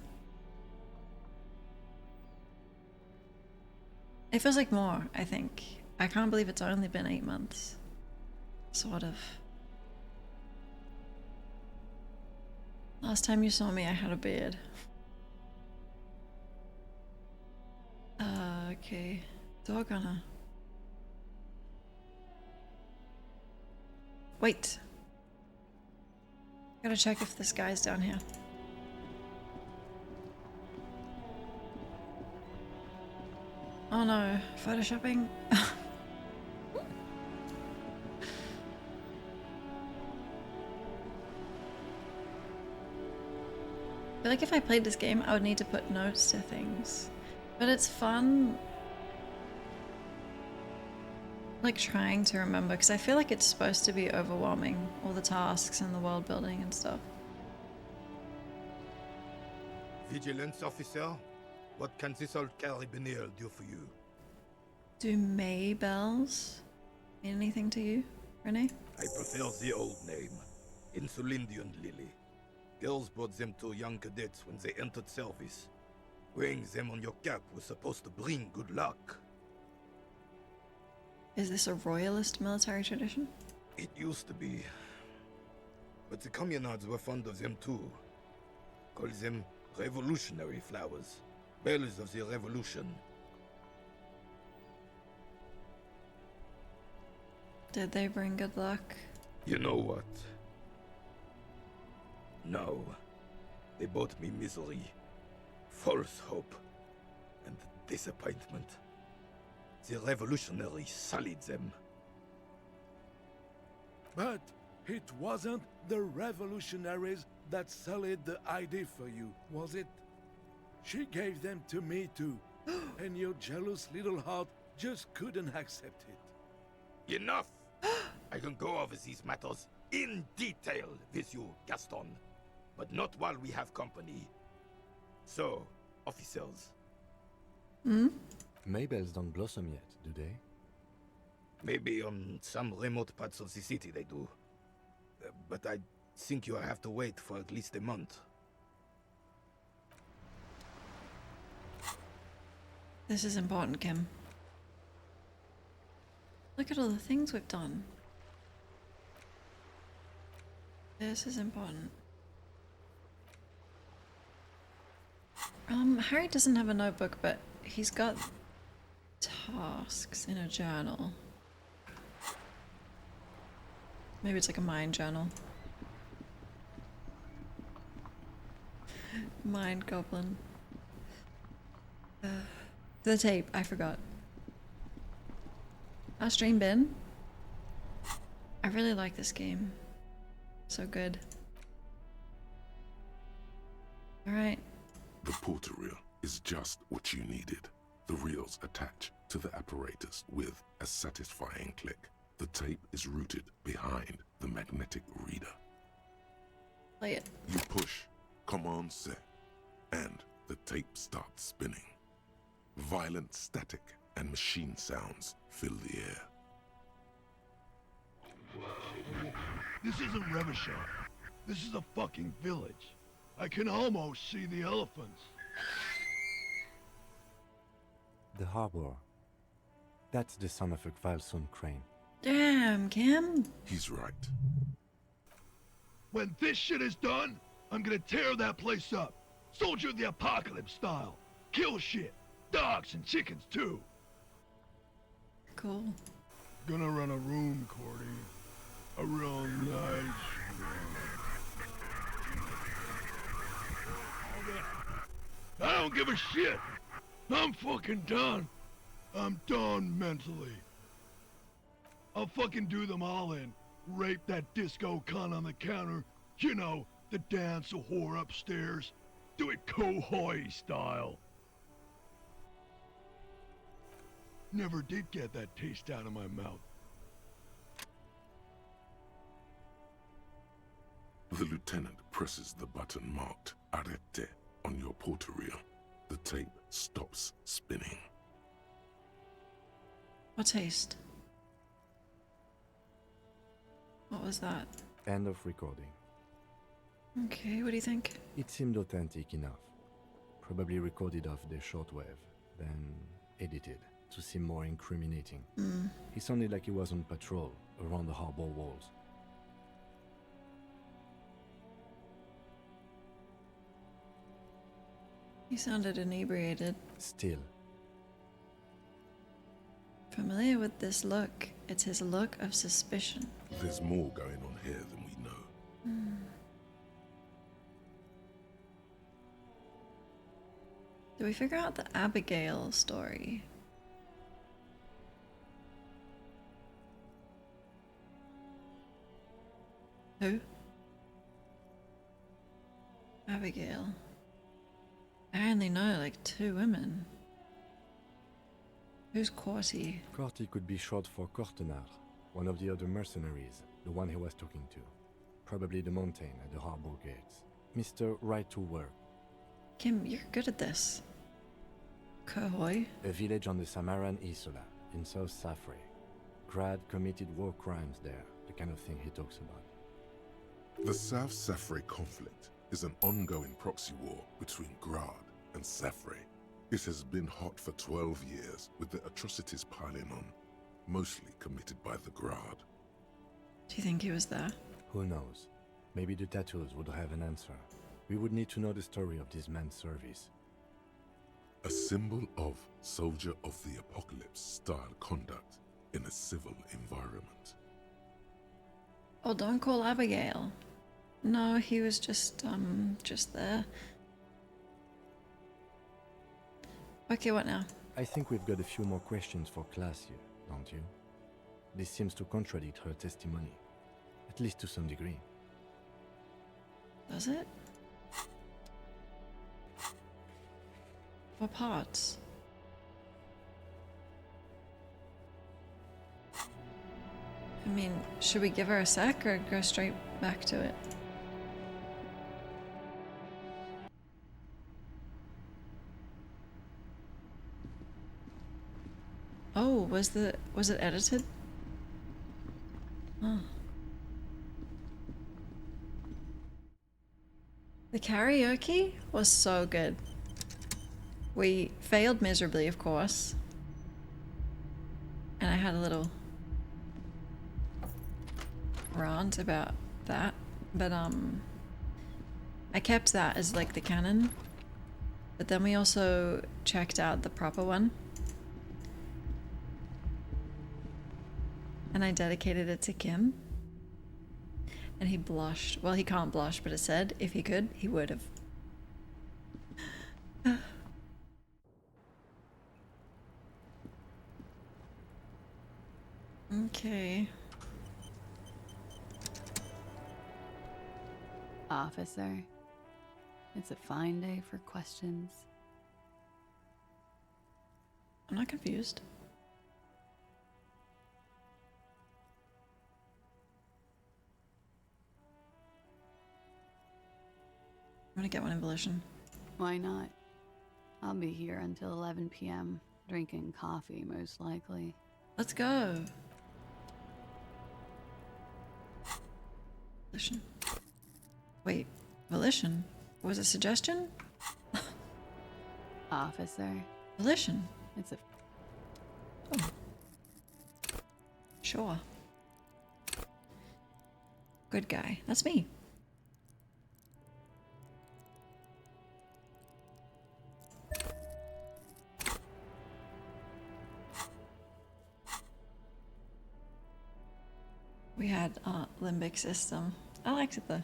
It feels like more, I think. I can't believe it's only been 8 months. Sort of. Last time you saw me, I had a beard. Okay. Dog hunter. Wait. Gotta check if this guy's down here. Oh no, photoshopping. I feel like if I played this game, I would need to put notes to things. But it's fun, like, trying to remember, because I feel like it's supposed to be overwhelming, all the tasks and the world building and stuff. Vigilance officer, what can this old carabiner do for you? Do May bells mean anything to you, Renee? I prefer the old name, Insulindian Lily. Girls bought them to young cadets when they entered service. Wearing them on your cap was supposed to bring good luck. Is this a royalist military tradition? It used to be. But the communards were fond of them too. Call them revolutionary flowers. Bells of the revolution. Did they bring good luck? You know what? No. They brought me misery, false hope, and disappointment. The revolutionaries sullied them. But it wasn't the revolutionaries that sullied the ID for you, was it? She gave them to me too, and your jealous little heart just couldn't accept it. Enough! I can go over these matters in detail with you, Gaston, but not while we have company. So, officers. Hmm? Maybells don't blossom yet, do they? Maybe on some remote parts of the city they do. But I think you'll have to wait for at least a month. This is important, Kim. Look at all the things we've done. This is important. Harry doesn't have a notebook, but he's got tasks in a journal. Maybe it's like a mind journal. Mind goblin. The tape, I forgot. Our stream bin. I really like this game. So good. Alright. The porter reel is just what you needed. The reels attach to the apparatus with a satisfying click. The tape is routed behind the magnetic reader. Play it. You push Command C, and the tape starts spinning. Violent static and machine sounds fill the air. This isn't Revachol. This is a fucking village. I can almost see the elephants. The harbor. That's the son of a Kvalson crane. Damn, Kim. He's right. When this shit is done, I'm gonna tear that place up. Soldier of the Apocalypse style. Kill shit. Dogs and chickens too. Cool. Gonna run a room, Cordy. A real nice room. I don't give a shit. I'm fucking done. I'm done mentally. I'll fucking do them all in. Rape that disco cunt on the counter. You know, the dance a whore upstairs. Do it Kohoi style. Never did get that taste out of my mouth. The lieutenant presses the button marked Arrête on your porter reel. The tape stops spinning. What taste? What was that? End of recording. Okay, what do you think? It seemed authentic enough. Probably recorded off the shortwave, then edited to seem more incriminating. He sounded like he was on patrol around the harbor walls. He sounded inebriated. Still. Familiar with this look. It's his look of suspicion. There's more going on here than we know. Do we figure out the Abigail story? Who? Abigail. I only know like 2 women. Who's Corty? Corty could be short for Cortenard, one of the other mercenaries, the one he was talking to. Probably the mountain at the harbor gates. Mr. Right to Work. Kim, you're good at this. Kohoi? A village on the Samaran Isola, in South Safre. Grad committed war crimes there, the kind of thing he talks about. The South Safre conflict is an ongoing proxy war between Grad and Safre. It has been hot for 12 years, with the atrocities piling on, mostly committed by the Grad. Do you think he was there? Who knows? Maybe the tattoos would have an answer. We would need to know the story of this man's service. A symbol of soldier of the apocalypse style conduct in a civil environment. Oh, don't call Abigail. No, he was just there. Okay, what now? I think we've got a few more questions for Klaasje, don't you? This seems to contradict her testimony, at least to some degree. Does it? What parts? I mean, should we give her a sec or go straight back to it? Oh, was it edited? Oh. The karaoke was so good. We failed miserably, of course. And I had a little rant about that, but I kept that as like the canon. But then we also checked out the proper one. And I dedicated it to Kim. And he blushed. Well, he can't blush, but it said if he could, he would have. Okay. Officer, it's a fine day for questions. I'm not confused. I'm gonna get one in Volition. Why not? I'll be here until 11 p.m. drinking coffee, most likely. Let's go. Volition. Wait, Volition? Was it suggestion? Officer. Volition. It's a... Oh. Sure. Good guy. That's me. We had limbic system. I liked it though.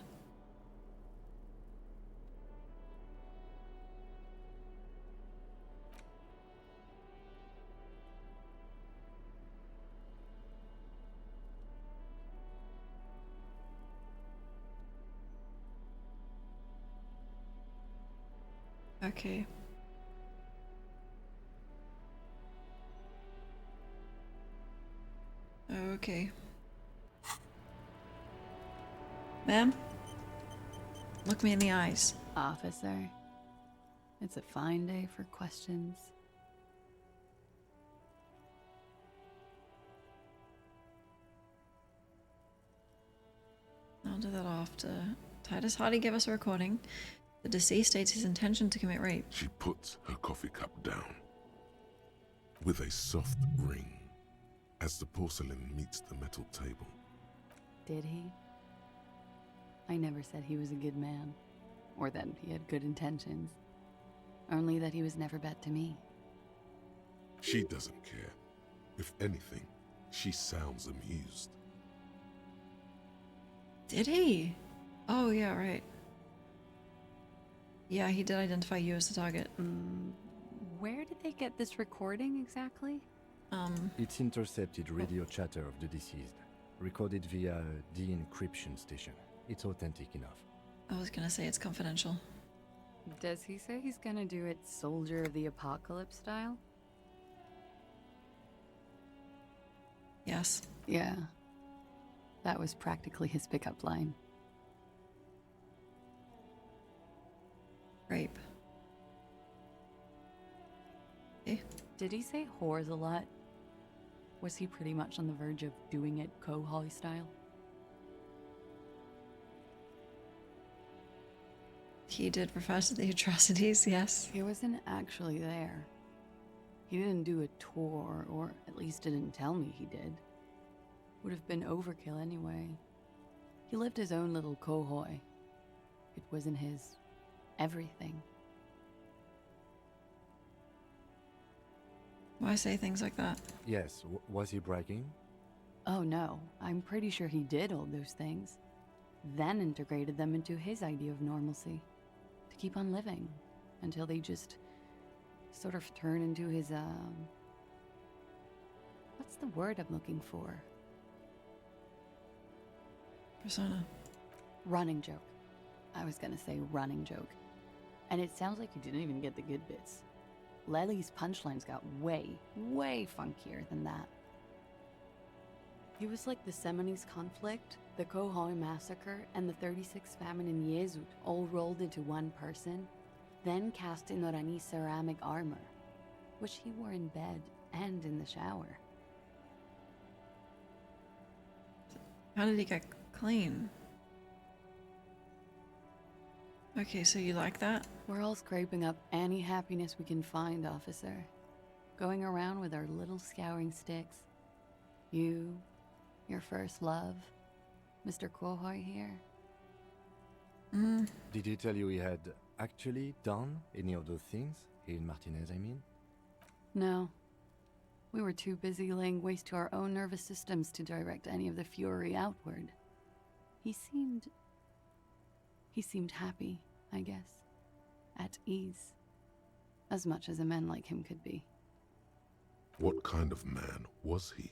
Okay. Okay. Ma'am? Look me in the eyes. Officer, it's a fine day for questions. I'll do that after. Titus Hardy gave us a recording. The deceased states his intention to commit rape. She puts her coffee cup down with a soft ring as the porcelain meets the metal table. Did he? I never said he was a good man, or that he had good intentions. Only that he was never bad to me. She doesn't care. If anything, she sounds amused. Did he? Oh, yeah, right. Yeah, he did identify you as the target. Where did they get this recording exactly? It's intercepted radio chatter of the deceased, recorded via a de-encryption station. It's authentic enough. I was gonna say it's confidential. Does he say he's gonna do it Soldier of the Apocalypse style? Yes. Yeah. That was practically his pickup line. Rape. Okay. Did he say whores a lot? Was he pretty much on the verge of doing it Kohoi style? He did refer to the atrocities, yes. He wasn't actually there. He didn't do a tour, or at least didn't tell me he did. Would have been overkill anyway. He lived his own little Kohoi. It wasn't his everything. Why say things like that? Yes, was he bragging? Oh no, I'm pretty sure he did all those things. Then integrated them into his idea of normalcy. To keep on living. Until they just sort of turn into his, what's the word I'm looking for? Persona. Running joke. I was gonna say running joke. And it sounds like you didn't even get the good bits. Lely's punchlines got way, way funkier than that. He was like the Seminole conflict, the Khohoi massacre, and the 36 famine in Yezud all rolled into one person, then cast in Orani ceramic armor, which he wore in bed and in the shower. How did he get clean? Okay, so you like that? We're all scraping up any happiness we can find, officer. Going around with our little scouring sticks. You, your first love, Mr. Khohoi here. Did he tell you he had actually done any of those things? He and Martinez, I mean? No. We were too busy laying waste to our own nervous systems to direct any of the fury outward. He seemed happy, I guess. At ease. As much as a man like him could be. What kind of man was he?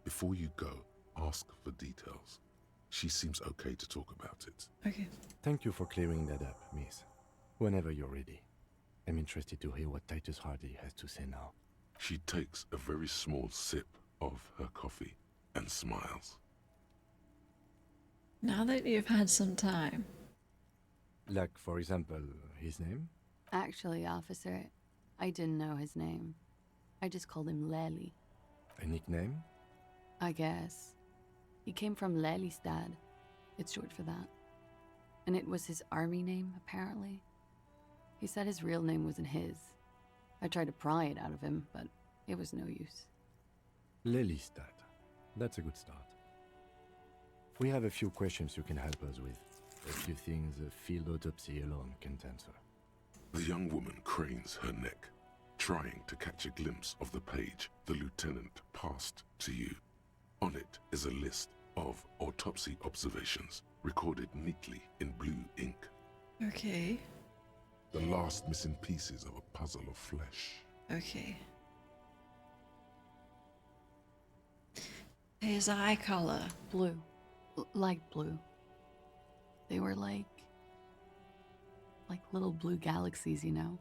Before you go, ask for details. She seems okay to talk about it. Okay. Thank you for clearing that up, miss. Whenever you're ready. I'm interested to hear what Titus Hardy has to say now. She takes a very small sip of her coffee and smiles. Now that you've had some time. Like, for example, his name? Actually, officer, I didn't know his name. I just called him Lely. A nickname? I guess. He came from Lelystad. It's short for that. And it was his army name, apparently. He said his real name wasn't his. I tried to pry it out of him, but it was no use. Lelystad. That's a good start. We have a few questions you can help us with. A few things a field autopsy alone can't answer. The young woman cranes her neck, trying to catch a glimpse of the page the lieutenant passed to you. On it is a list of autopsy observations, recorded neatly in blue ink. Okay. The last missing pieces of a puzzle of flesh. Okay. His eye color. Blue. Light blue. They were like little blue galaxies, you know?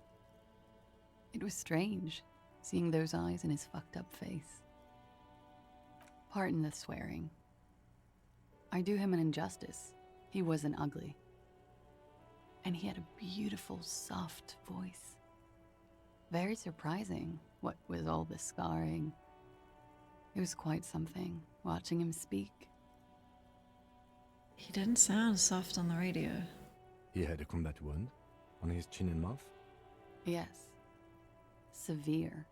It was strange, seeing those eyes in his fucked up face. Pardon the swearing. I do him an injustice. He wasn't ugly. And he had a beautiful, soft voice. Very surprising, what with all the scarring. It was quite something, watching him speak. He didn't sound soft on the radio. He had a combat wound on his chin and mouth? Yes. Severe.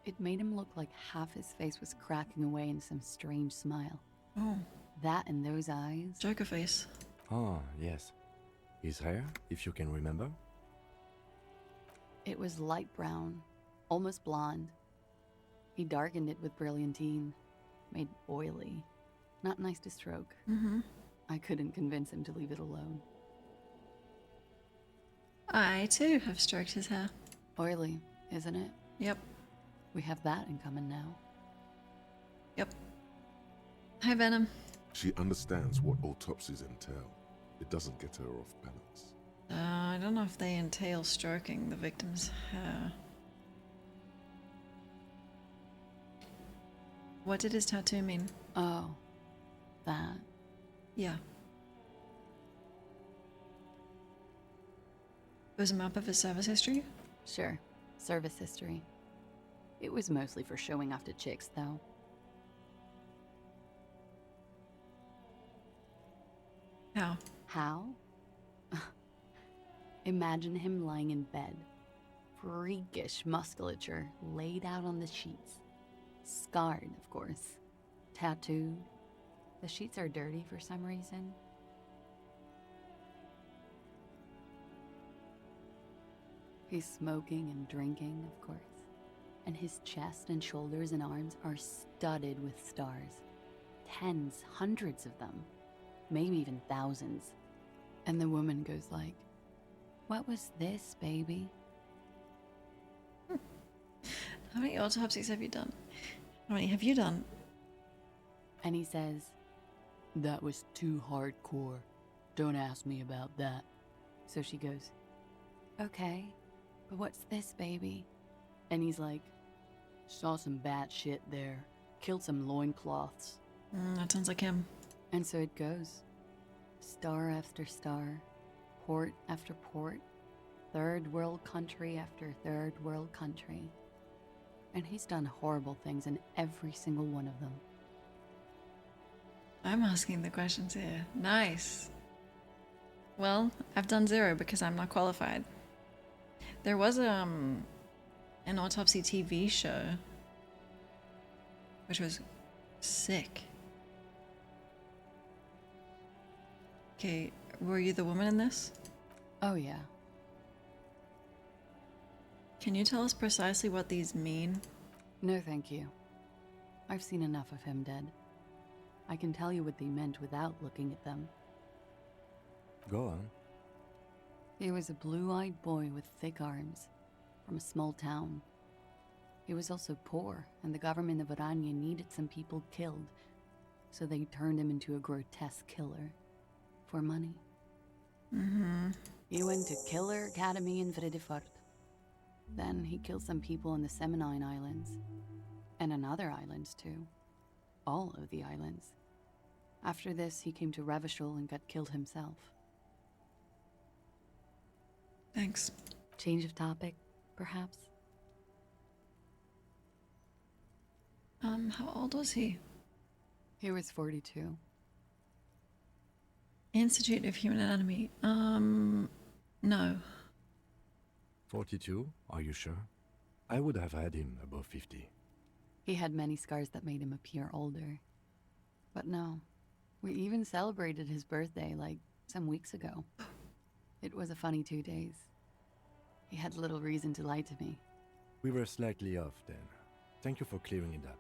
It made him look like half his face was cracking away in some strange smile. Oh. That and those eyes. Joker face. Ah, yes. His hair, if you can remember? It was light brown, almost blonde. He darkened it with brilliantine, made oily. Not nice to stroke. I couldn't convince him to leave it alone. I, too, have stroked his hair. Oily, isn't it? Yep. We have that in common now. Yep. Hi, Venom. She understands what autopsies entail. It doesn't get her off balance. I don't know if they entail stroking the victim's hair. What did his tattoo mean? Oh, that. Yeah. It was a map of his service history? Sure. Service history. It was mostly for showing off to chicks, though. How? How? Imagine him lying in bed. Freakish musculature laid out on the sheets. Scarred, of course. Tattooed. The sheets are dirty for some reason. He's smoking and drinking, of course. And his chest and shoulders and arms are studded with stars. Tens, hundreds of them. Maybe even thousands. And the woman goes like, "What was this, baby?" How many autopsies have you done? How many have you done? And he says, "That was too hardcore. Don't ask me about that." So she goes, "Okay, but what's this, baby?" And he's like, "Saw some bat shit there. Killed some loincloths. That sounds like him. And so it goes. Star after star, port after port, third world country after third world country. And he's done horrible things in every single one of them. I'm asking the questions here. Nice. Well, I've done 0 because I'm not qualified. There was an autopsy TV show, which was sick. Okay, were you the woman in this? Oh, yeah. Can you tell us precisely what these mean? No, thank you. I've seen enough of him dead. I can tell you what they meant without looking at them. Go on. He was a blue-eyed boy with thick arms, from a small town. He was also poor, and the government of Oranje needed some people killed, so they turned him into a grotesque killer. For money. He went to Killer Academy in Vredefort. Then he killed some people on the Semenine Islands. And on other islands, too. All of the islands. After this, he came to Revachol and got killed himself. Thanks. Change of topic, perhaps? How old was he? He was 42. Institute of Human Anatomy. No. 42? Are you sure? I would have had him above 50. He had many scars that made him appear older. But no. We even celebrated his birthday, like, some weeks ago. It was a funny 2 days. He had little reason to lie to me. We were slightly off then. Thank you for clearing it up.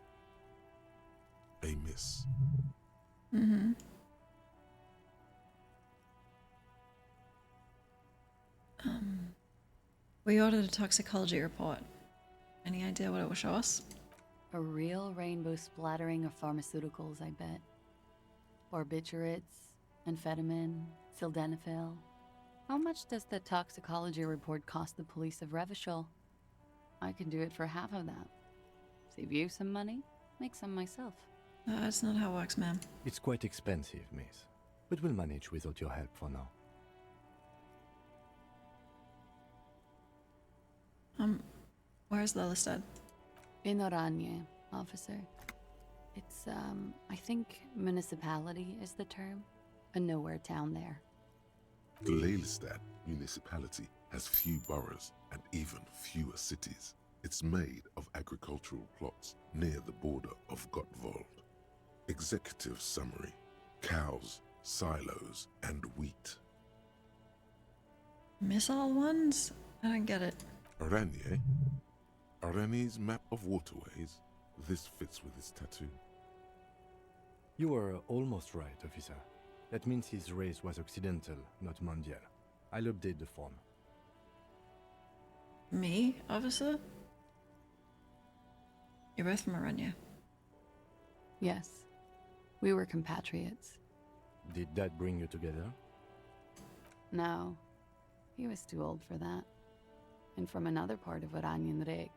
A miss. We ordered a toxicology report. Any idea what it will show us? A real rainbow splattering of pharmaceuticals, I bet. Barbiturates, amphetamine, sildenafil. How much does the toxicology report cost the police of Revachol? I can do it for half of that. Save you some money, make some myself. That's not how it works, ma'am. It's quite expensive, miss. But we'll manage without your help for now. Where's Lillestad? In Oranje, officer. It's, I think municipality is the term. A nowhere town there. The Lelystad municipality has few boroughs and even fewer cities. It's made of agricultural plots near the border of Gottwald. Executive summary: cows, silos, and wheat. Missile ones? I don't get it. Oranje? Oranje's map of waterways? This fits with his tattoo. You were almost right, officer. That means his race was occidental, not mondial. I'll update the form. Me, officer? You're both from Oranje. Yes. We were compatriots. Did that bring you together? No. He was too old for that. And from another part of Oranjenrijk.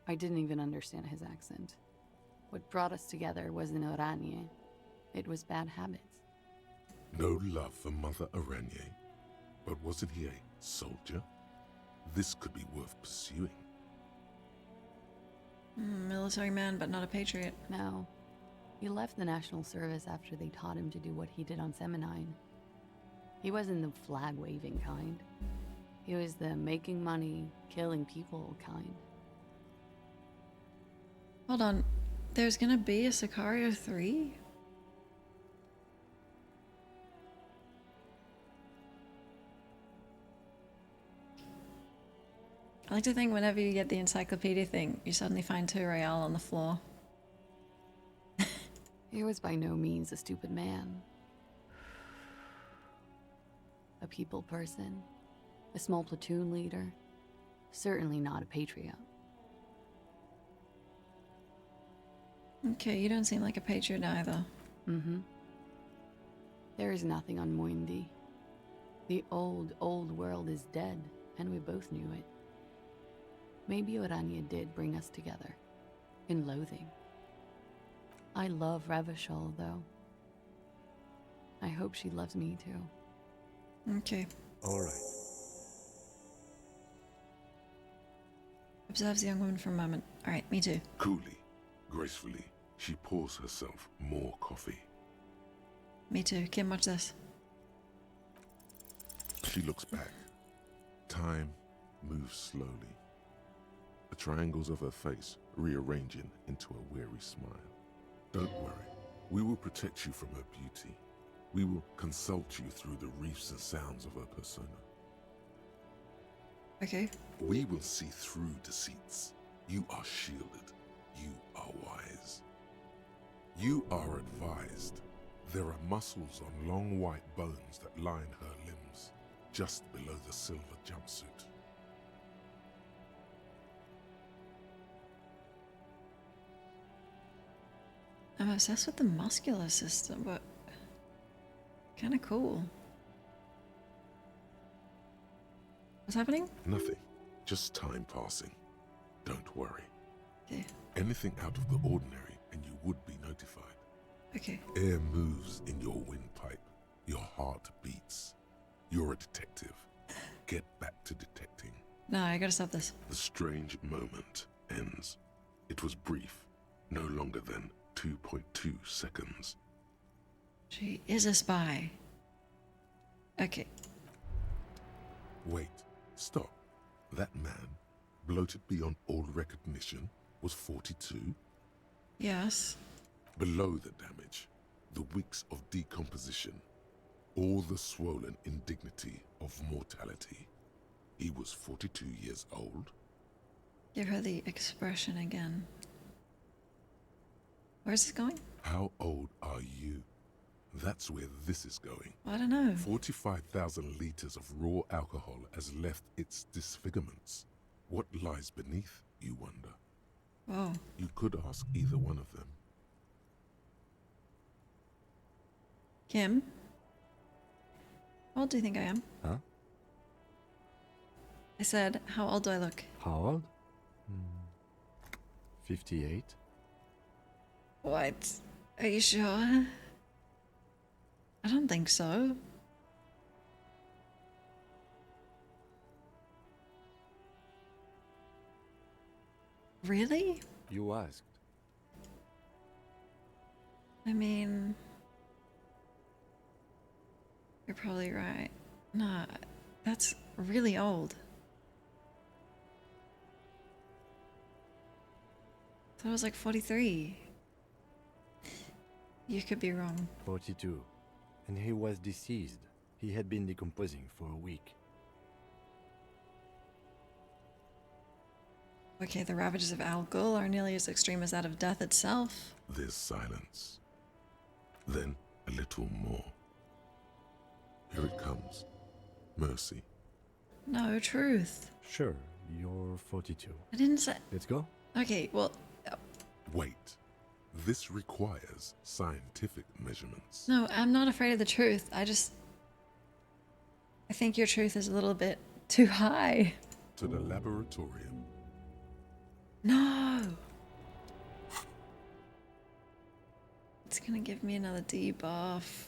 I didn't even understand his accent. What brought us together wasn't Oranje. It was bad habits. No love for Mother Oranje. But wasn't he a soldier? This could be worth pursuing. Military man, but not a patriot. No. He left the national service after they taught him to do what he did on Semenine. He wasn't the flag-waving kind. He was the making money, killing people kind. Hold on. There's gonna be a Sicario 3? I like to think whenever you get the encyclopedia thing, you suddenly find 2 Royale on the floor. He was by no means a stupid man. A people person. A small platoon leader. Certainly not a patriot. Okay, you don't seem like a patriot either. There is nothing on Moindi. The old world is dead, and we both knew it. Maybe Oranje did bring us together. In loathing. I love Revachol, though. I hope she loves me too. Okay. All right. Observes the young woman for a moment. Alright, me too. Coolly, gracefully, she pours herself more coffee. Me too. Kim, watch this. She looks back. Time moves slowly. The triangles of her face rearranging into a weary smile. Don't worry. We will protect you from her beauty. We will consult you through the reefs and sounds of her persona. Okay. We will see through deceits. You are shielded. You are wise. You are advised. There are muscles on long white bones that line her limbs, just below the silver jumpsuit. I'm obsessed with the muscular system, but kind of cool. What's happening? Nothing. Just time passing. Don't worry. Okay. Anything out of the ordinary and you would be notified. Okay. Air moves in your windpipe. Your heart beats. You're a detective. Get back to detecting. No, I gotta stop this. The strange moment ends. It was brief, no longer than 2.2 seconds. She is a spy. Okay. Wait, stop. That man, bloated beyond all recognition, was 42? Yes. Below the damage, the weeks of decomposition, all the swollen indignity of mortality. He was 42 years old? Give her the expression again. Where's this going? How old are you? That's where this is going. I don't know. 45,000 liters of raw alcohol has left its disfigurements. What lies beneath, you wonder? Whoa. You could ask either one of them. Kim? How old do you think I am? Huh? I said, how old do I look? How old? 58. What? Are you sure? I don't think so. Really? You asked. I mean, you're probably right. Nah, that's really old. I thought it was like 43. You could be wrong. 42. And he was deceased. He had been decomposing for a week. Okay, the ravages of alcohol are nearly as extreme as that of death itself. There's silence. Then a little more. Here it comes. Mercy. No, truth. Sure, you're 42. I didn't say... Let's go? Okay, well... Wait. This requires scientific measurements. No, I'm not afraid of the truth. I think your truth is a little bit too high. To the laboratorium. No! It's gonna give me another debuff.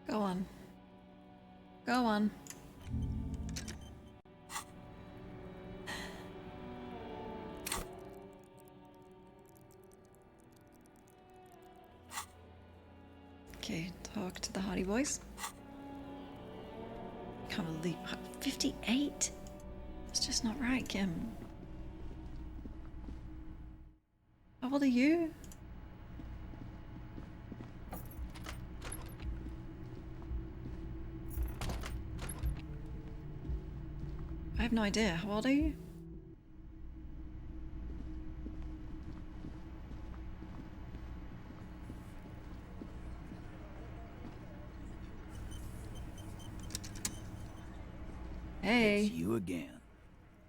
Go on. Go on. Okay, talk to the Hardy Boys. Can't believe 58? It's just not right, Kim. How old are you? have no idea. How old are you? Hey. It's you again.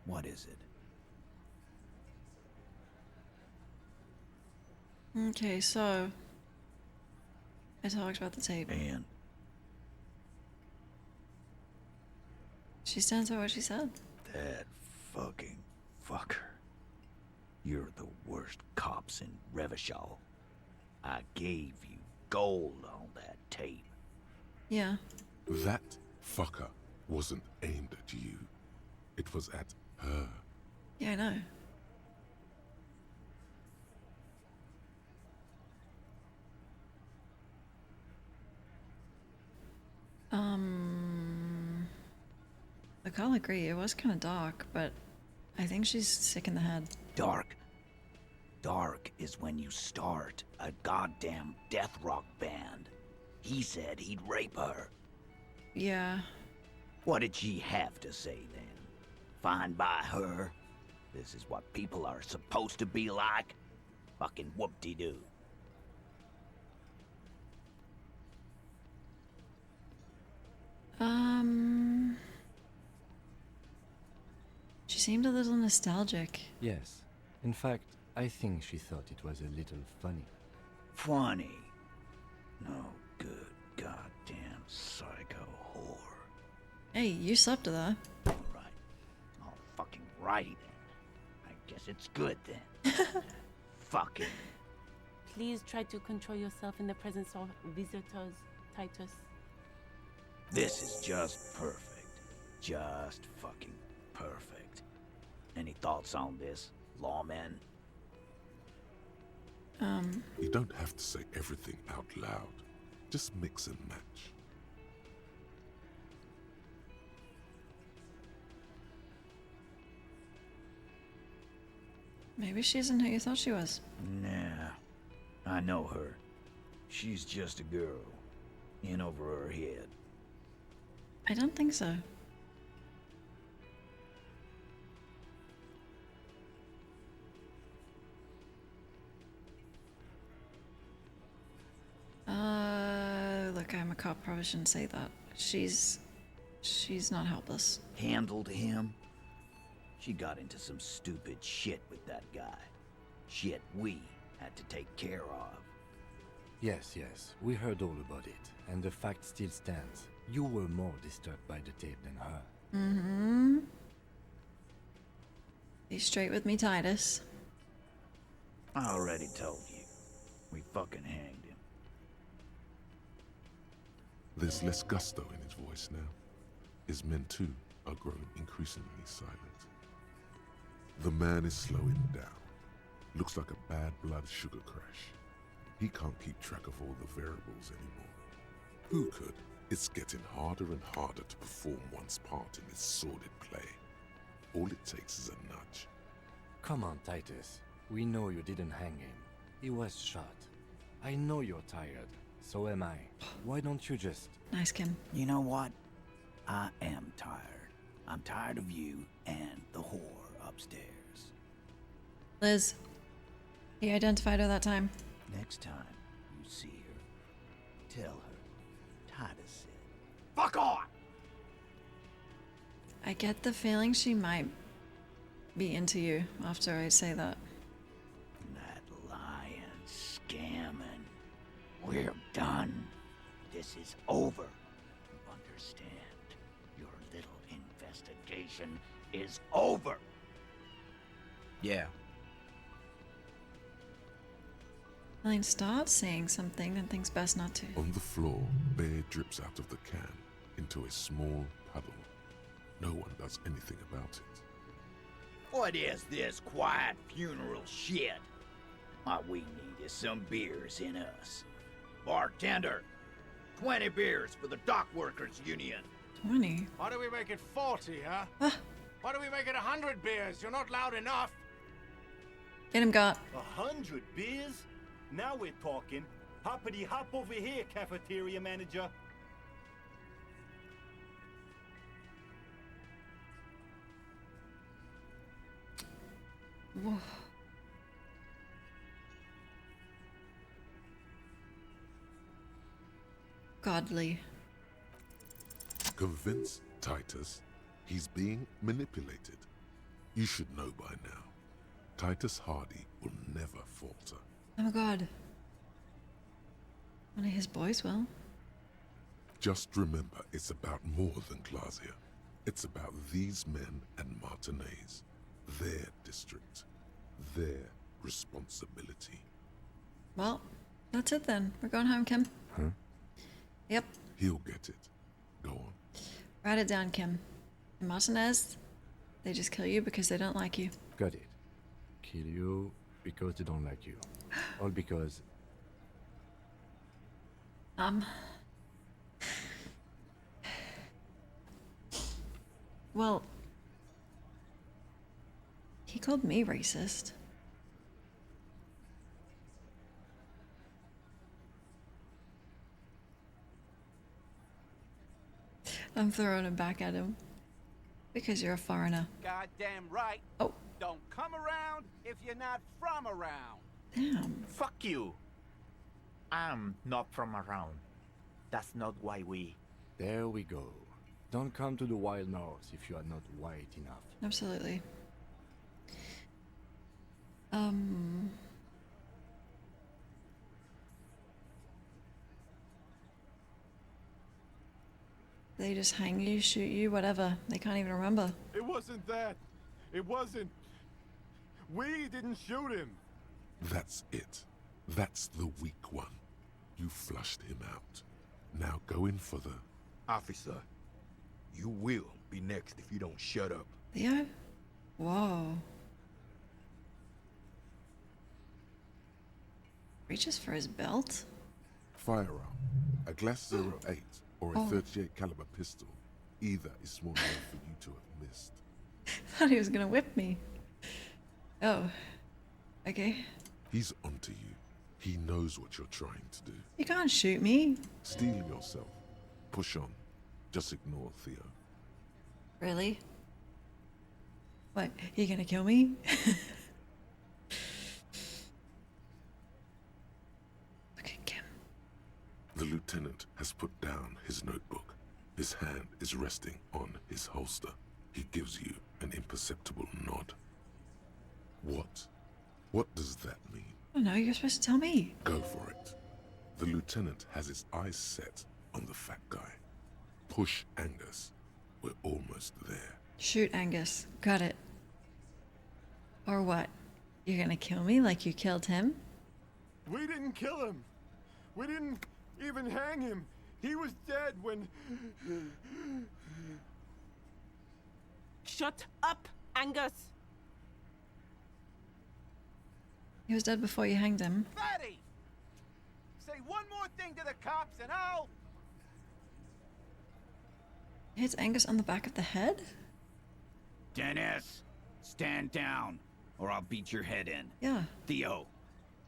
What is it? Okay, so I talked about the tape. And She stands by what she said. that fucking fucker. You're the worst cops in Revachol. I gave you gold on that tape. Yeah. That fucker wasn't aimed at you. It was at her. Yeah, I know. Look, I'll agree, it was kind of dark, but I think she's sick in the head. Dark. Dark is when you start a goddamn death rock band. He said he'd rape her. Yeah. What did she have to say then? Fine by her? This is what people are supposed to be like? Fucking whoop-de-doo. She seemed a little nostalgic. Yes. In fact, I think she thought it was a little funny. Funny? No good goddamn psycho whore. Hey, you slept with her. All fucking righty then. I guess it's good then. Fucking. Please try to control yourself in the presence of visitors, Titus. This is just perfect. Just fucking perfect. Any thoughts on this, lawman? You don't have to say everything out loud. Just mix and match. Maybe she isn't who you thought she was. Nah. I know her. She's just a girl. In over her head. I don't think so. Look, I'm a cop, probably shouldn't say that. She's not helpless. Handled him? She got into some stupid shit with that guy. Shit we had to take care of. Yes, we heard all about it, and the fact still stands. You were more disturbed by the tape than her. Mm-hmm. Be straight with me, Titus. I already told you. We fucking hanged him. There's less gusto in his voice now. His men too are growing increasingly silent. The man is slowing down. Looks like a bad blood sugar crash. He can't keep track of all the variables anymore. Who could? It's getting harder and harder to perform one's part in this sordid play. All it takes is a nudge. Come on, Titus. We know you didn't hang him. He was shot. I know you're tired. So am I. Why don't you just... Nice, Kim. You know what? I am tired. I'm tired of you and the whore upstairs. Liz. He identified her that time. Next time you see her, tell her Titus said, Fuck on! I get the feeling she might be into you after I say that. That lying, scamming. We're done. This is over. You understand? Your little investigation is over. Yeah. I mean, start saying something, then thinks best not to. On the floor, beer drips out of the can into a small puddle. No one does anything about it. What is this quiet funeral shit? What we need is some beers in us. Bartender, 20 beers for the Dock Workers Union. 20? Why do we make it 40, huh? Why do we make it 100 beers? You're not loud enough. Get him, got. 100 beers? Now we're talking. Hoppity hop over here, cafeteria manager. Whoa. Godly. Convince Titus he's being manipulated. You should know by now. Titus Hardy will never falter. Oh my god. One of his boys will. Just remember, it's about more than Klaasje. It's about these men and Martinez. Their district. Their responsibility. Well, that's it then. We're going home, Kim. Huh? Yep. He'll get it. Go on. Write it down, Kim. And Martinez, they just kill you because they don't like you. Got it. Kill you because they don't like you. All because... Well... He called me racist. I'm throwing it back at him. Because you're a foreigner. Goddamn right. Oh. Don't come around if you're not from around. Damn. Fuck you. I'm not from around. That's not why we... There we go. Don't come to the wild north if you are not white enough. Absolutely. They just hang you, shoot you, whatever. They can't even remember. It wasn't that. It wasn't. We didn't shoot him. That's it. That's the weak one. You flushed him out. Now go in for the... Officer, you will be next if you don't shut up. Theo? Whoa. Reaches for his belt? Firearm. A Glass 08 or a 38 caliber pistol. Either is small enough for you to have missed. Thought he was gonna whip me. Oh. Okay. He's onto you. He knows what you're trying to do. You can't shoot me. Steel yourself. Push on. Just ignore Theo. Really? What? You gonna kill me? Look at Kim. The lieutenant has put down his notebook. His hand is resting on his holster. He gives you an imperceptible nod. What? What does that mean? I don't know, you're supposed to tell me. Go for it. The lieutenant has his eyes set on the fat guy. Push Angus. We're almost there. Shoot Angus. Got it. Or what? You're gonna kill me like you killed him? We didn't kill him. We didn't even hang him. He was dead when... Shut up, Angus! He was dead before you hanged him. Fatty! Say one more thing to the cops and I'll... Hits Angus on the back of the head? Dennis, stand down, or I'll beat your head in. Yeah. Theo,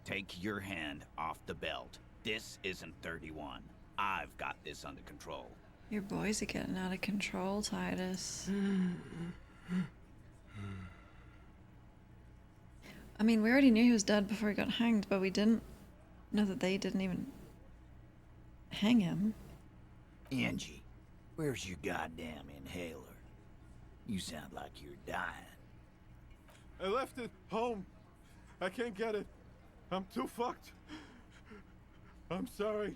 take your hand off the belt. This isn't 31. I've got this under control. Your boys are getting out of control, Titus. I mean, we already knew he was dead before he got hanged, but we didn't know that they didn't even hang him. Angie, where's your goddamn inhaler? You sound like you're dying. I left it home. I can't get it. I'm too fucked. I'm sorry.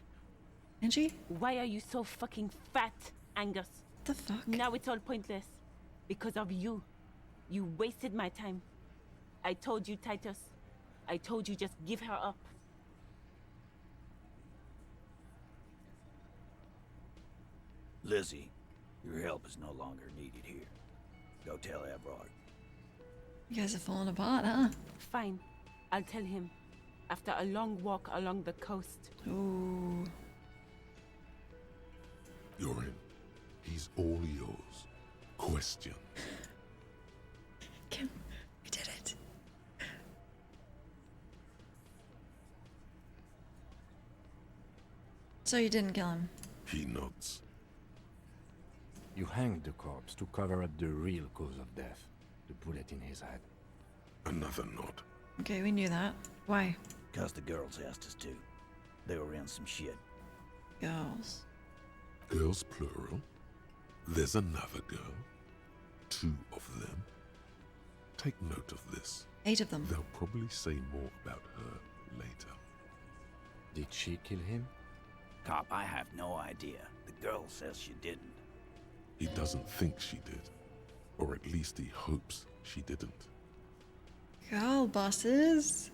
Angie? Why are you so fucking fat, Angus? What the fuck? Now it's all pointless. Because of you. You wasted my time. I told you, Titus. I told you just give her up. Lizzie, your help is no longer needed here. Go tell Everard. You guys are falling apart, huh? Fine. I'll tell him. After a long walk along the coast. Ooh. You're in. He's all yours. Question. Kim, we did it. So you didn't kill him? He nods. You hanged the corpse to cover up the real cause of death, the bullet in his head. Another nod. Okay, we knew that. Why? Because the girls asked us to. They were in some shit. Girls. Girls plural. There's another girl. 2 of them. Take note of this. 8 of them. They'll probably say more about her later. Did she kill him? Cop, I have no idea. The girl says she didn't. He doesn't think she did. Or at least he hopes she didn't. Girl bosses.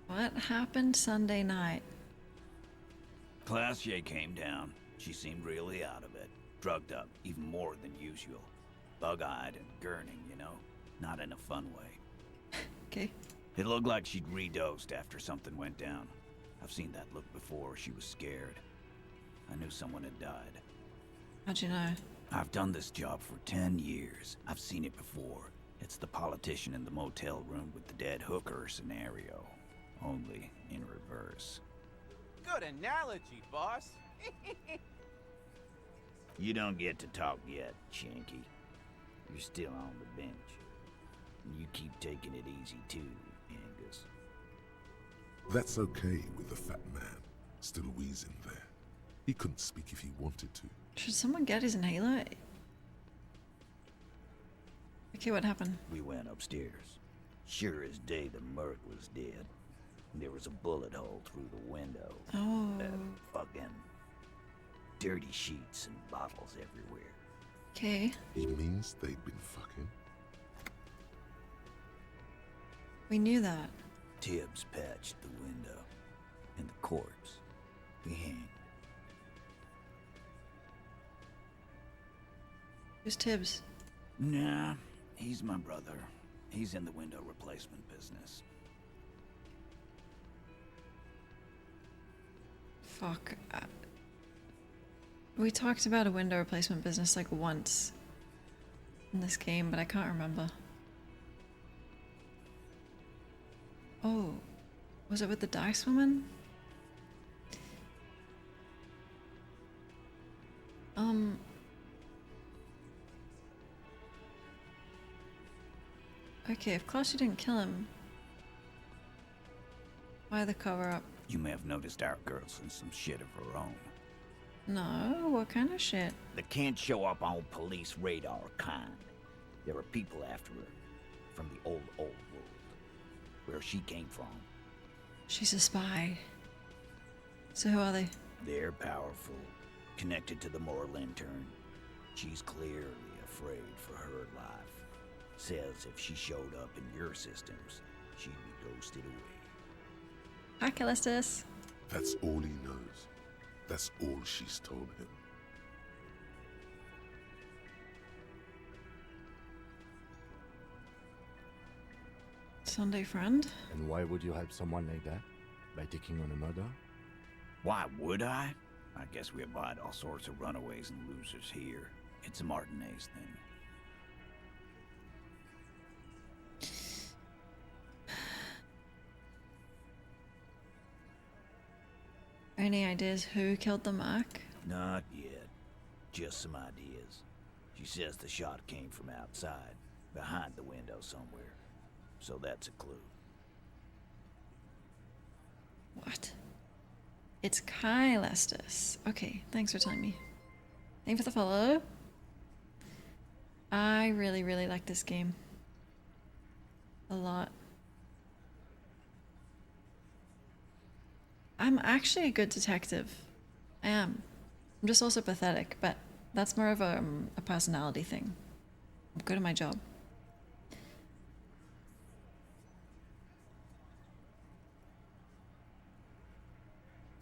What happened Sunday night? Klaasje came down. She seemed really out of it. Drugged up, even more than usual. Bug-eyed and gurning, you know? Not in a fun way. Okay. It looked like she'd redosed after something went down. I've seen that look before. She was scared. I knew someone had died. How'd you know? I've done this job for 10 years. I've seen it before. It's the politician in the motel room with the dead hooker scenario. Only in reverse. Good analogy, boss. You don't get to talk yet, Shanky. You're still on the bench. You keep taking it easy too, Angus. That's okay with the fat man still wheezing there. He couldn't speak if he wanted to. Should someone get his inhaler? Okay, what happened? We went upstairs. Sure as day the Merc was dead. There was a bullet hole through the window. Oh. Fucking dirty sheets and bottles everywhere. Okay. He means they'd been fucking. We knew that. Tibbs patched the window. And the corpse. We hanged. Who's Tibbs? Nah, he's my brother. He's in the window replacement business. Fuck. We talked about a window replacement business like once in this game, but I can't remember. Oh, was it with the dice woman? Okay, if Klaasje didn't kill him, why the cover up? You may have noticed our girl's in some shit of her own. No, what kind of shit? That can't show up on police radar kind. There are people after her from the old world. Where she came from. She's a spy. So who are they? They're powerful. Connected to the moral intern. She's clearly afraid for her life. Says if she showed up in your systems, she'd be ghosted away. Hi, Callistus. That's all he knows. That's all she's told him. Sunday friend? And why would you help someone like that? By taking on a murder? Why would I? I guess we abide all sorts of runaways and losers here. It's a Martinez thing. Any ideas who killed the Mac? Not yet. Just some ideas. She says the shot came from outside, behind the window somewhere. So that's a clue. What? It's Callistus. Okay, thanks for telling me. Thank you for the follow. I really, really like this game. A lot. I'm actually a good detective. I am. I'm just also pathetic, but that's more of a personality thing. I'm good at my job.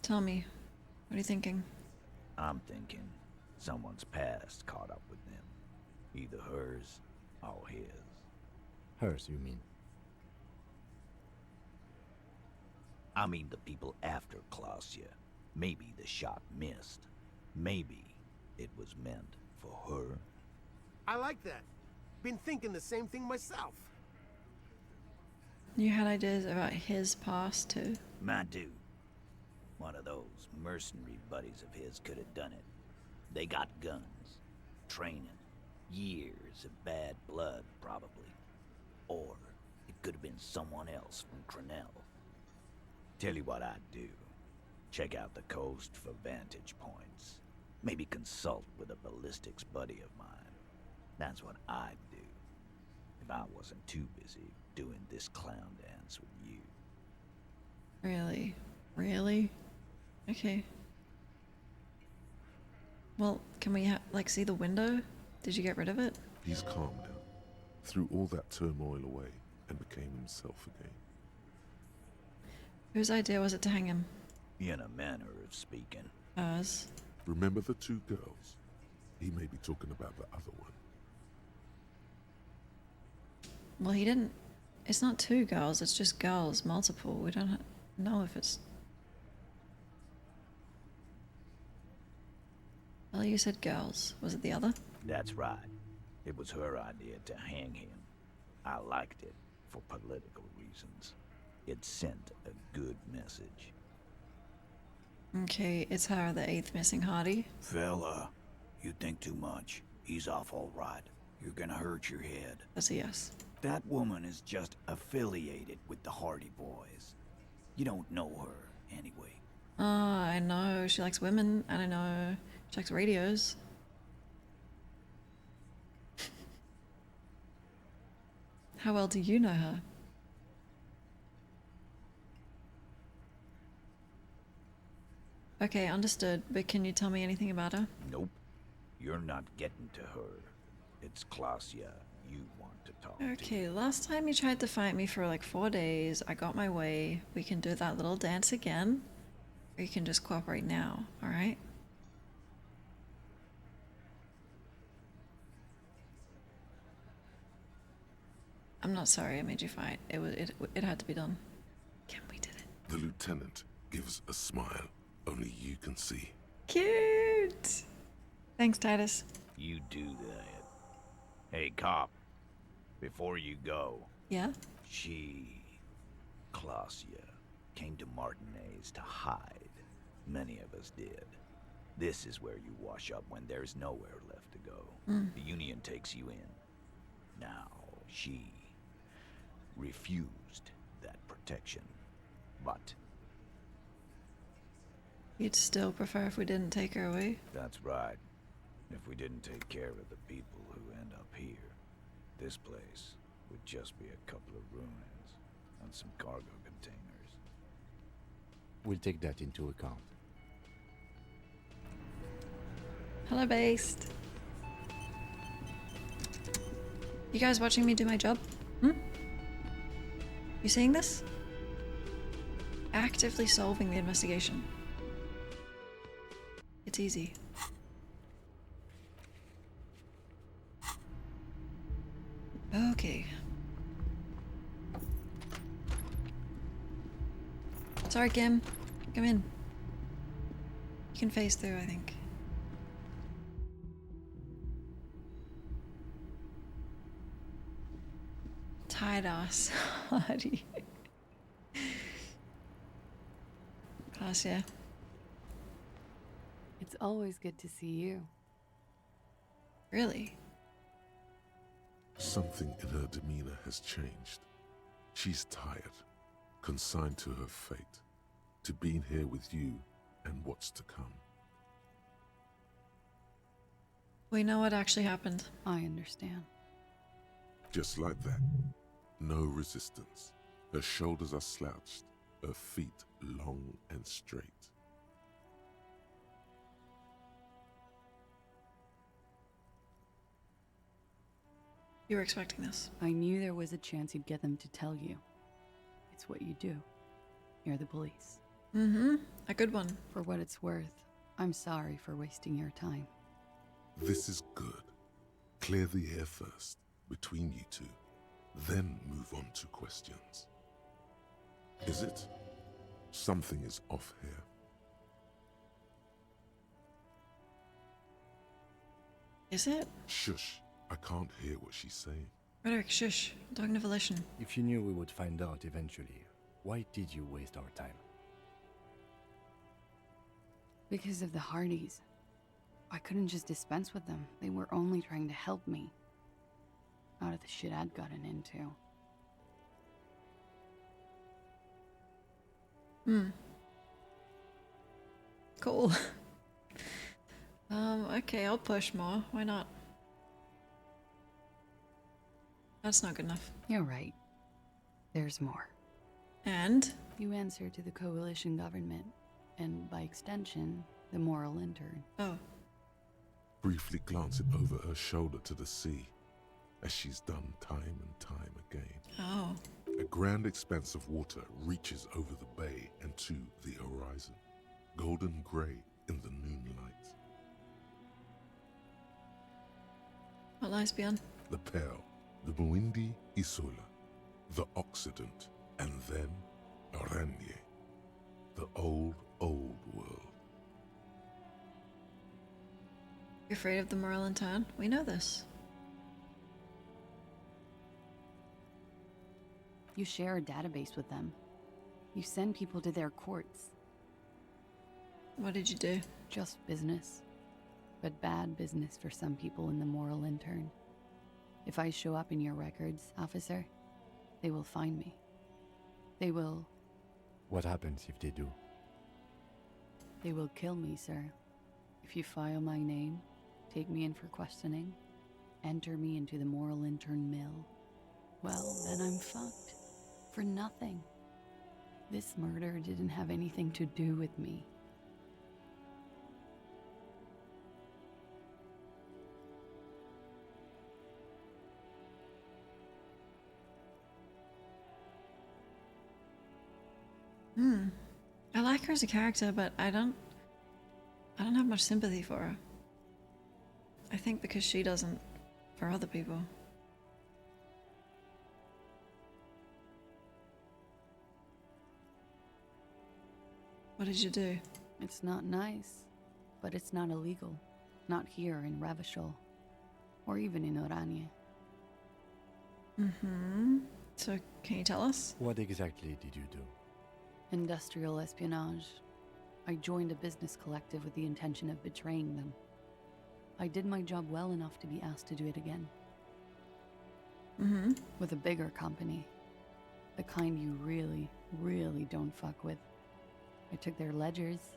Tell me, what are you thinking? I'm thinking someone's past caught up with them. Either hers or his. Hers, you mean? I mean the people after Klaasje. Maybe the shot missed. Maybe it was meant for her. I like that. Been thinking the same thing myself. You had ideas about his past too? My dude. One of those mercenary buddies of his could have done it. They got guns, training, Years of bad blood, probably. Or it could have been someone else from Crenell. Tell you what I'd do. Check out the coast for vantage points. Maybe consult with a ballistics buddy of mine. That's what I'd do. If I wasn't too busy doing this clown dance with you. Really? Really? Okay. Well, can we like see the window? Did you get rid of it? He's calm now, threw all that turmoil away, and became himself again. Whose idea was it to hang him? In a manner of speaking. Ours. Remember the two girls? He may be talking about the other one. Well, he didn't. It's not two girls, it's just girls, multiple. We don't know if it's. Well, you said girls. Was it the other? That's right. It was her idea to hang him. I liked it for political reasons. It sent a good message. Okay, it's her, the eighth missing Hardy. Fella, you think too much. He's off all right. You're gonna hurt your head. That's a yes. That woman is just affiliated with the Hardy Boys. You don't know her, anyway. I know she likes women, and I know she likes radios. How well do you know her? Okay, understood, but can you tell me anything about her? Nope. You're not getting to her. It's Klaasje you want to talk to. Okay, last time you tried to fight me for like 4 days, I got my way. We can do that little dance again, or you can just cooperate now, alright? I'm not sorry I made you fight. It had to be done. Can we did it? The lieutenant gives a smile only you can see. Cute! Thanks, Titus. You do that. Hey, cop. Before you go. Yeah? Klaasje, came to Martinez to hide. Many of us did. This is where you wash up when there's nowhere left to go. The Union takes you in. Now, she refused that protection. But You'd still prefer if we didn't take her away? that's right. If we didn't take care of the people who end up here, this place would just be a couple of ruins and some cargo containers. We'll take that into account. Hello, Based. You guys watching me do my job? You seeing this? Actively solving the investigation. It's easy. Okay. Sorry, Kim. Come in. You can phase through, I think. Tight ass. Hardy. Klaasje. It's always good to see you. Really? Something in her demeanor has changed. She's tired, consigned to her fate, to being here with you and what's to come. We know what actually happened. I understand. Just like that. No resistance. Her shoulders are slouched, her feet long and straight. You were expecting this. I knew there was a chance you'd get them to tell you. It's what you do. You're the police. A good one. For what it's worth, I'm sorry for wasting your time. This is good. Clear the air first, between you two, then move on to questions. Is it? Something is off here. Is it? Shush. I can't hear what she's saying. Roderick, shush. I'm talking to Volition. If you knew we would find out eventually, why did you waste our time? Because of the Hardys. I couldn't just dispense with them. They were only trying to help me out of the shit I'd gotten into. Cool. Okay, I'll push more. Why not? That's not good enough. You're right. There's more. And? You answer to the coalition government, and by extension, the moral intern. Oh. Briefly glancing over her shoulder to the sea, as she's done time and time again. Oh. A grand expanse of water reaches over the bay and to the horizon, golden grey in the moonlight. What lies beyond? The Pearl, the Muindi Isula, the Occident, and then Oranje, the old world. You're afraid of the Merlin town? We know this. You share a database with them. You send people to their courts. What did you do? Just business. But bad business for some people in the moral intern. If I show up in your records, officer, they will find me. They will... What happens if they do? They will kill me, sir. If you file my name, take me in for questioning, enter me into the moral intern mill, well, then I'm fucked. For nothing. This murder didn't have anything to do with me. I like her as a character, but I don't have much sympathy for her. I think because she doesn't for other people. What did you do? It's not nice, but it's not illegal. Not here in Revachol, or even in Oranje. So, can you tell us? What exactly did you do? Industrial espionage. I joined a business collective with the intention of betraying them. I did my job well enough to be asked to do it again. With a bigger company. The kind you really, really don't fuck with. I took their ledgers,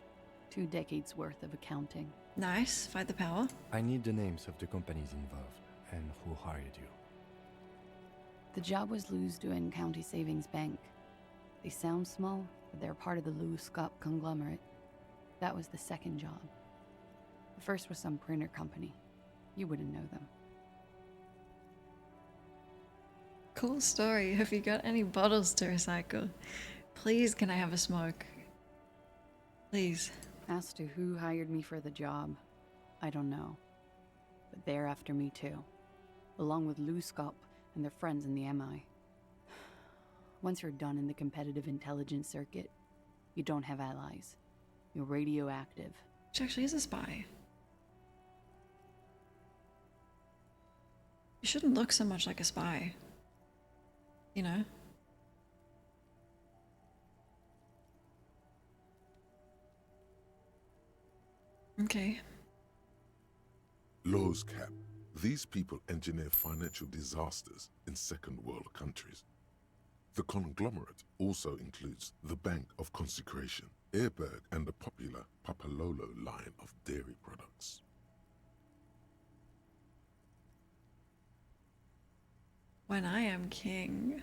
2 decades worth of accounting. Nice, fight the power. I need the names of the companies involved and who hired you. The job was Louis-Douin County Savings Bank. They sound small, but they're part of the Louis-Scop conglomerate. That was the second job. The first was some printer company. You wouldn't know them. Cool story. Have you got any bottles to recycle? Please, can I have a smoke? Please. As to who hired me for the job, I don't know. But they're after me too. Along with Louis-Scop and their friends in the MI. Once you're done in the competitive intelligence circuit, you don't have allies. You're radioactive. She actually is a spy. You shouldn't look so much like a spy. You know? Okay. Laws cap. These people engineer financial disasters in second world countries. The conglomerate also includes the Bank of Consecration, Airberg, and the popular Papalolo line of dairy products. When I am king.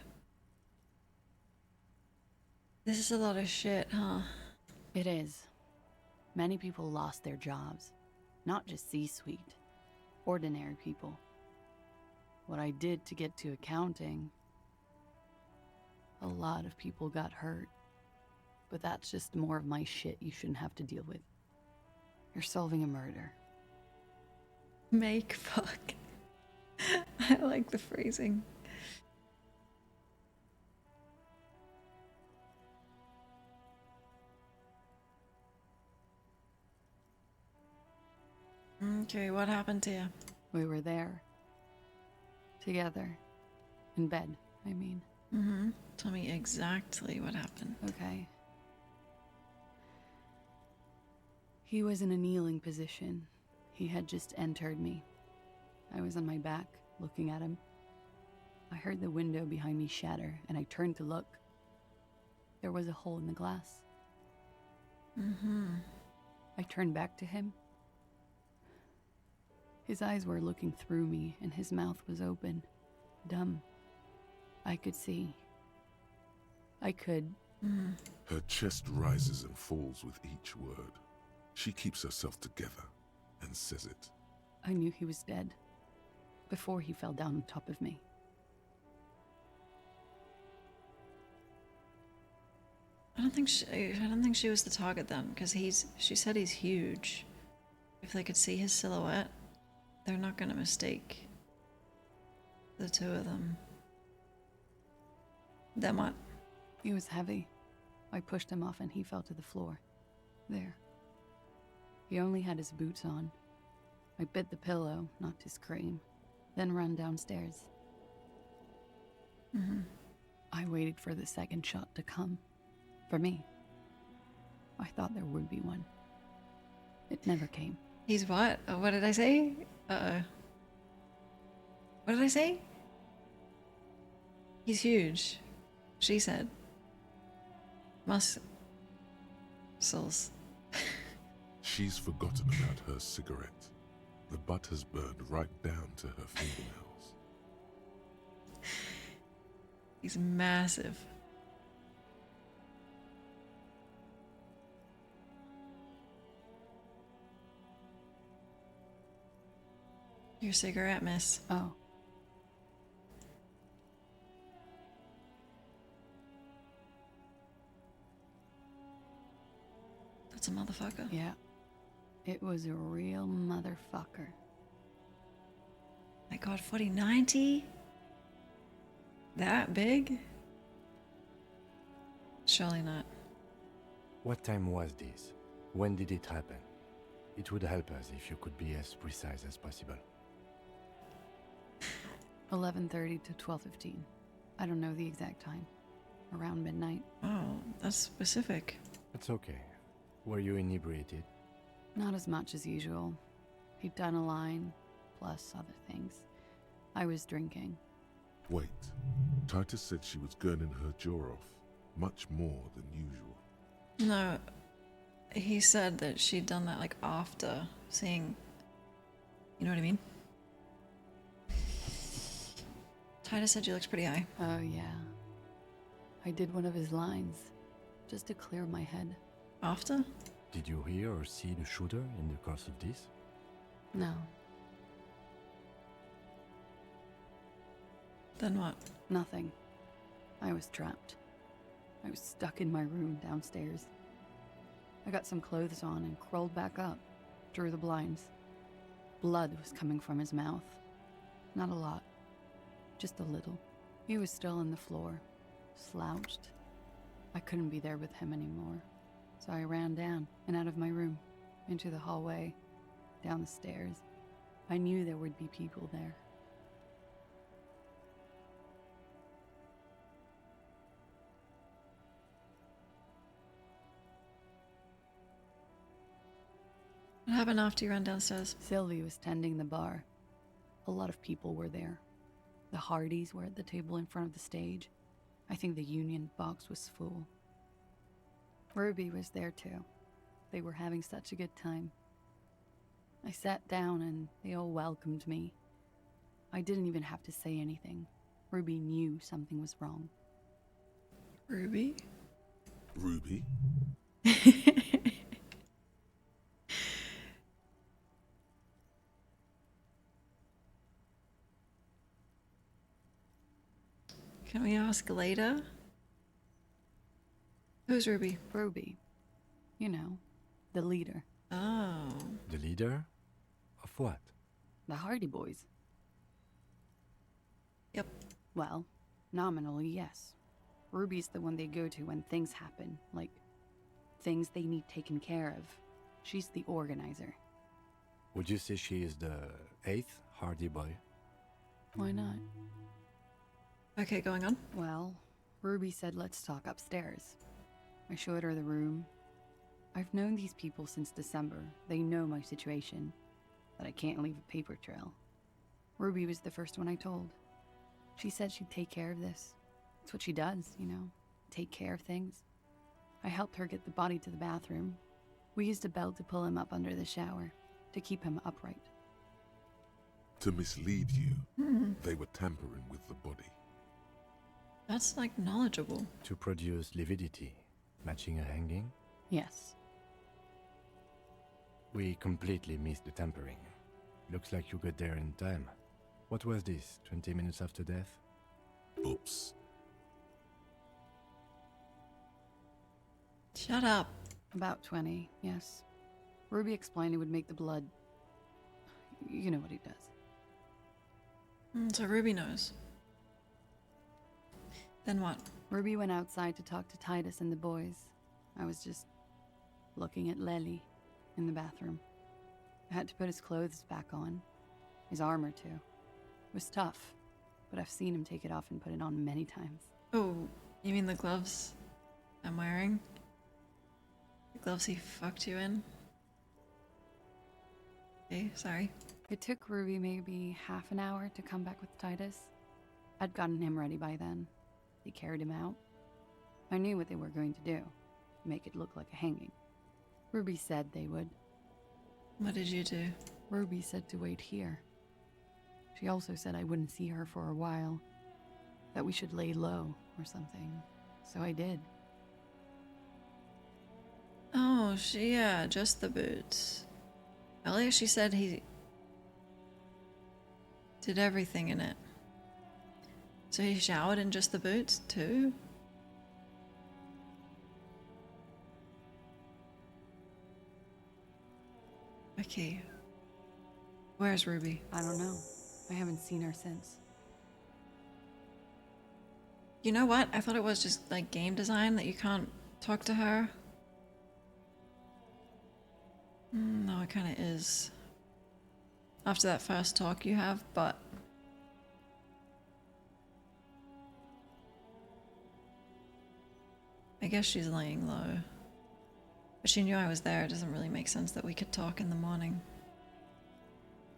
This is a lot of shit, huh? It is. Many people lost their jobs. Not just C-suite. Ordinary people. What I did to get to accounting... A lot of people got hurt. But that's just more of my shit you shouldn't have to deal with. You're solving a murder. Make fuck. I like the phrasing. Okay, what happened to you? We were there. Together. In bed, I mean. Tell me exactly what happened. Okay. He was in a kneeling position. He had just entered me. I was on my back, looking at him. I heard the window behind me shatter, and I turned to look. There was a hole in the glass. I turned back to him. His eyes were looking through me, and his mouth was open, dumb. I could see. I could. Her chest rises and falls with each word. She keeps herself together and says it. I knew he was dead before he fell down on top of me. I don't think she was the target then, because she said he's huge. If they could see his silhouette, they're not gonna mistake the two of them. Then what? He was heavy. I pushed him off and he fell to the floor. There. He only had his boots on. I bit the pillow, not to scream, then ran downstairs. I waited for the second shot to come. For me. I thought there would be one. It never came. He's what? What did I say? What did I say? He's huge. She said. Muscles. She's forgotten about her cigarette. The butt has burned right down to her fingernails. He's massive. Your cigarette, miss. Oh. That's a motherfucker. Yeah. It was a real motherfucker. My god, 4090? That big? Surely not. What time was this? When did it happen? It would help us if you could be as precise as possible. 11:30 to 12:15. I don't know the exact time. Around midnight. Oh, that's specific. It's okay. Were you inebriated? Not as much as usual. He'd done a line, plus other things. I was drinking. Wait. Titus said she was gurning her jaw off, much more than usual. No, he said that she'd done that like after seeing. You know what I mean? Titus said she looks pretty high. Oh, yeah. I did one of his lines, just to clear my head. After? Did you hear or see the shooter in the course of this? No. Then what? Nothing. I was trapped. I was stuck in my room downstairs. I got some clothes on and crawled back up, drew the blinds. Blood was coming from his mouth. Not a lot. Just a little. He was still on the floor, slouched. I couldn't be there with him anymore, so I ran down and out of my room, into the hallway, down the stairs. I knew there would be people there. What happened after you ran downstairs? Sylvie was tending the bar. A lot of people were there. The Hardys were at the table in front of the stage. I think the Union box was full. Ruby was there too. They were having such a good time. I sat down and they all welcomed me. I didn't even have to say anything. Ruby knew something was wrong. Ruby? Ruby? Can we ask later? Who's Ruby? Ruby. You know, the leader. Oh. The leader? Of what? The Hardy Boys. Yep. Well, nominally, yes. Ruby's the one they go to when things happen, like things they need taken care of. She's the organizer. Would you say she is the 8th Hardy Boy? Why not? Okay, going on. Well, Ruby said let's talk upstairs. I showed her the room. I've known these people since December. They know my situation. that I can't leave a paper trail. Ruby was the first one I told. She said she'd take care of this. It's what she does, you know, take care of things. I helped her get the body to the bathroom. We used a belt to pull him up under the shower, to keep him upright. To mislead you, they were tampering with the body. That's like knowledgeable. To produce lividity, matching a hanging? Yes. We completely missed the tampering. Looks like you got there in time. What was this, 20 minutes after death? Oops. Shut up. About 20, yes. Ruby explained it would make the blood... You know what he does. So Ruby knows. Then what? Ruby went outside to talk to Titus and the boys. I was just looking at Lely in the bathroom. I had to put his clothes back on. His armor, too. It was tough, but I've seen him take it off and put it on many times. Oh, you mean the gloves I'm wearing? The gloves he fucked you in? Okay, sorry. It took Ruby maybe half an hour to come back with Titus. I'd gotten him ready by then. They carried him out. I knew what they were going to do. Make it look like a hanging. Ruby said they would. What did you do? Ruby said to wait here. She also said I wouldn't see her for a while. That we should lay low or something. So I did. Oh, just the boots. Earlier she said he did everything in it. So he showered in just the boots too? Okay. Where's Ruby? I don't know. I haven't seen her since. You know what? I thought it was just like game design that you can't talk to her. No, it kind of is. After that first talk you have, but... I guess she's laying low. But she knew I was there. It doesn't really make sense that we could talk in the morning.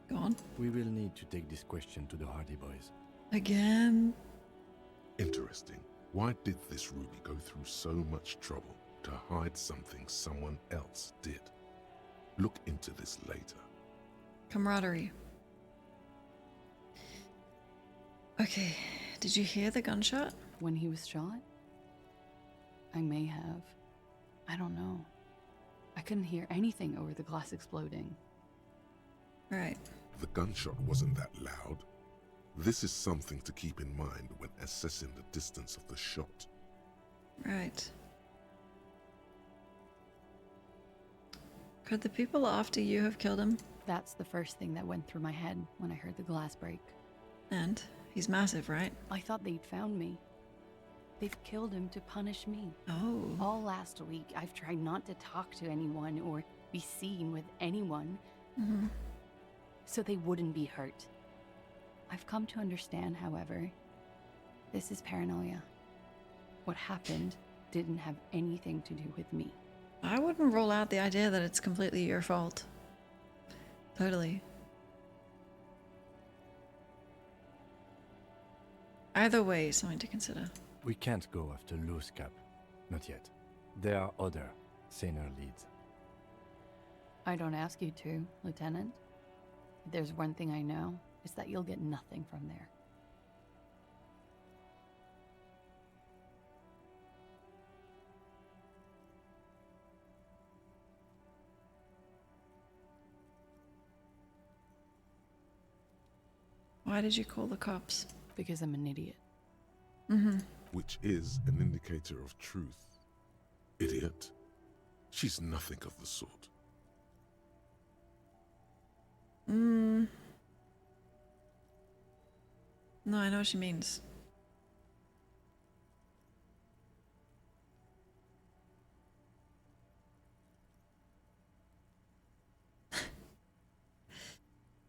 Go on. We will need to take this question to the Hardy Boys. Again? Interesting. Why did this Ruby go through so much trouble to hide something someone else did? Look into this later. Camaraderie. Okay, did you hear the gunshot? When he was shot? I may have. I don't know. I couldn't hear anything over the glass exploding. Right. The gunshot wasn't that loud. This is something to keep in mind when assessing the distance of the shot. Right. Could the people after you have killed him? That's the first thing that went through my head when I heard the glass break. And he's massive, right? I thought they'd found me. They've killed him to punish me. Oh. All last week, I've tried not to talk to anyone or be seen with anyone. So they wouldn't be hurt. I've come to understand, however, this is paranoia. What happened didn't have anything to do with me. I wouldn't rule out the idea that it's completely your fault. Totally. Either way, something to consider. We can't go after Loose Cap. Not yet. There are other, saner leads. I don't ask you to, Lieutenant. If there's one thing I know, it's that you'll get nothing from there. Why did you call the cops? Because I'm an idiot. Which is an indicator of truth. Idiot. She's nothing of the sort. No, I know what she means.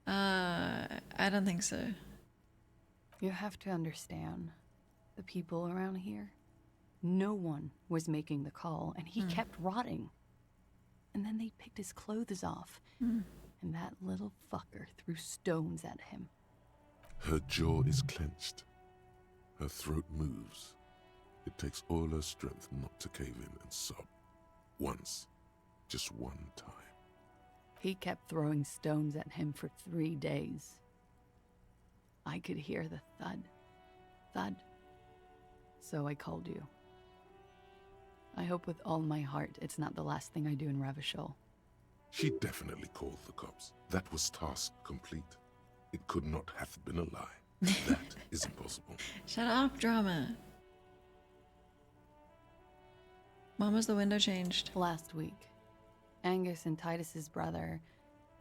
I don't think so. You have to understand, the people around here, no one was making the call, and he kept rotting. And then they picked his clothes off. And that little fucker threw stones at him. Her jaw is clenched. Her throat moves. It takes all her strength not to cave in and sob. Once. Just one time. He kept throwing stones at him for 3 days. I could hear the thud. Thud. So I called you. I hope with all my heart it's not the last thing I do in Ravishol. She definitely called the cops. That was task complete. It could not have been a lie. That is impossible. Shut up, drama. Mama's the window changed. Last week, Angus and Titus's brother,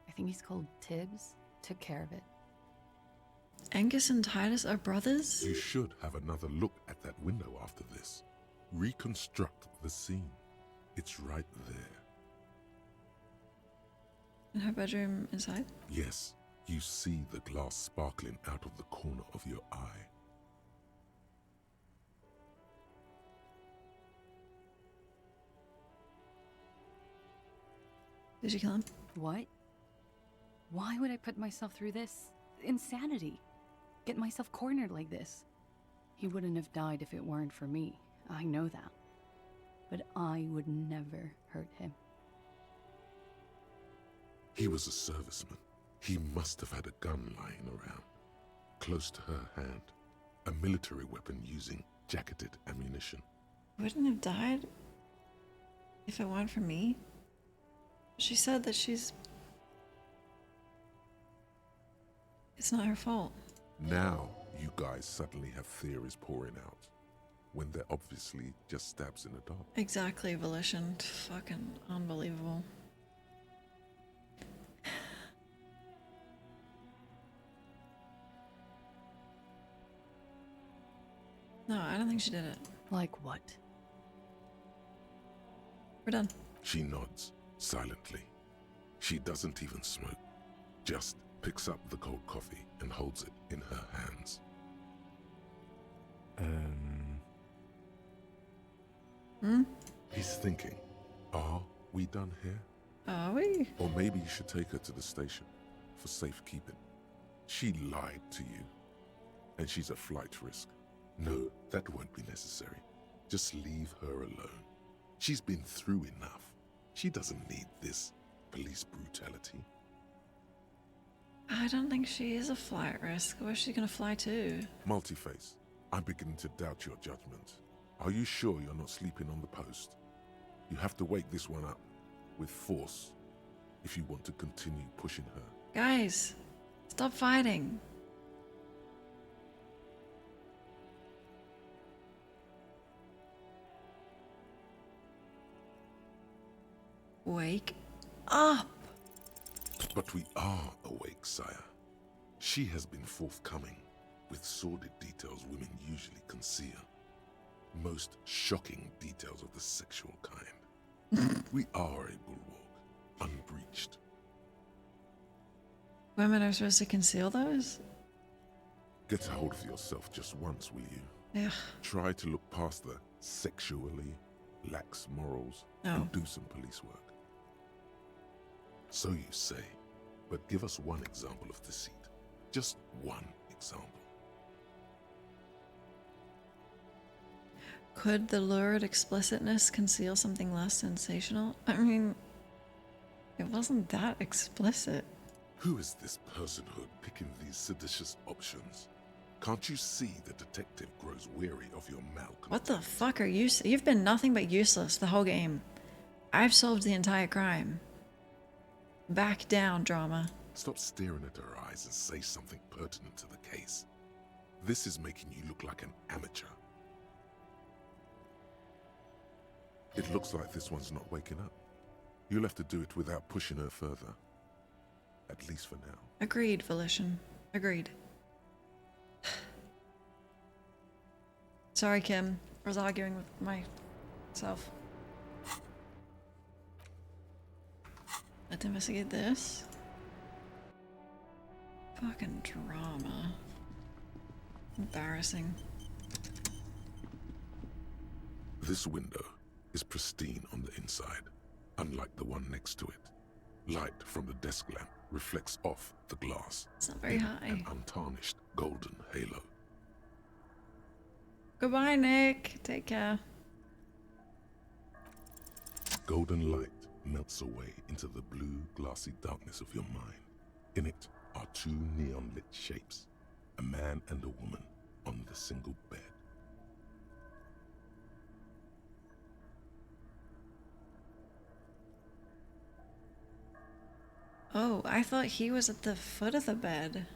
I think he's called Tibbs, took care of it. Angus and Titus are brothers? You should have another look at that window after this. Reconstruct the scene. It's right there. In her bedroom inside? Yes, you see the glass sparkling out of the corner of your eye. Did you kill him? What? Why would I put myself through this? Insanity. Get myself cornered like this. He wouldn't have died if it weren't for me. I know that. But I would never hurt him. He was a serviceman. He must have had a gun lying around, close to her hand. A military weapon using jacketed ammunition. Wouldn't have died if it weren't for me? She said that it's not her fault. Now, you guys suddenly have theories pouring out, when they're obviously just stabs in the dark. Exactly, Volition. Fucking unbelievable. No, I don't think she did it. Like what? We're done. She nods, silently. She doesn't even smoke. Just picks up the cold coffee and holds it in her hands. He's thinking, are we done here? Are we? Or maybe you should take her to the station for safekeeping. She lied to you, and she's a flight risk. No, that won't be necessary. Just leave her alone. She's been through enough. She doesn't need this police brutality. I don't think she is a flight risk. Where's she gonna fly to? Multiface, I'm beginning to doubt your judgment. Are you sure you're not sleeping on the post? You have to wake this one up with force if you want to continue pushing her. Guys, stop fighting. Wake up! But we are awake, sire. She has been forthcoming with sordid details women usually conceal. Most shocking details of the sexual kind. We are a bulwark, unbreached. Women are supposed to conceal those? Get a hold of yourself just once, will you? Yeah. Try to look past the sexually lax morals and do some police work. So you say, but give us one example of deceit. Just one example. Could the lurid explicitness conceal something less sensational? I mean, it wasn't that explicit. Who is this personhood picking these seditious options? Can't you see the detective grows weary of your malcontent? What the fuck are you? You've been nothing but useless the whole game. I've solved the entire crime. Back down, drama. Stop staring at her eyes and say something pertinent to the case. This is making you look like an amateur. It looks like this one's not waking up. You'll have to do it without pushing her further. At least for now. Agreed, Volition. Agreed. Sorry, Kim. I was arguing with myself. Let's investigate this. Fucking drama. Embarrassing. This window is pristine on the inside, unlike the one next to it. Light from the desk lamp reflects off the glass. It's not very in high. An untarnished golden halo. Goodbye, Nick. Take care. Golden light melts away into the blue, glassy darkness of your mind. In it are two neon-lit shapes, a man and a woman on the single bed. Oh, I thought he was at the foot of the bed.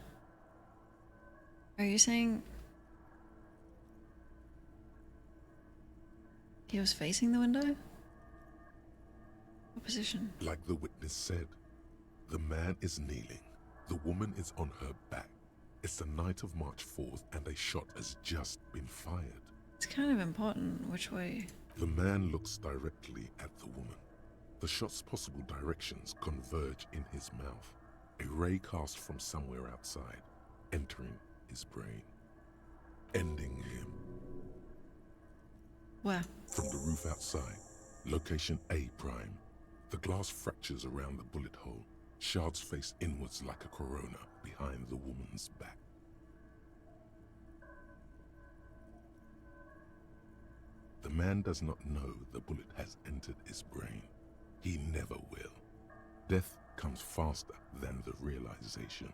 Are you saying he was facing the window? What position? Like the witness said, the man is kneeling, the woman is on her back. It's the night of March 4th and a shot has just been fired. It's kind of important which way. The man looks directly at the woman. The shot's possible directions converge in his mouth, a ray cast from somewhere outside, entering his brain, ending him. Where? From the roof outside, location A prime. The glass fractures around the bullet hole, shards face inwards like a corona behind the woman's back. The man does not know the bullet has entered his brain. He never will. Death comes faster than the realization.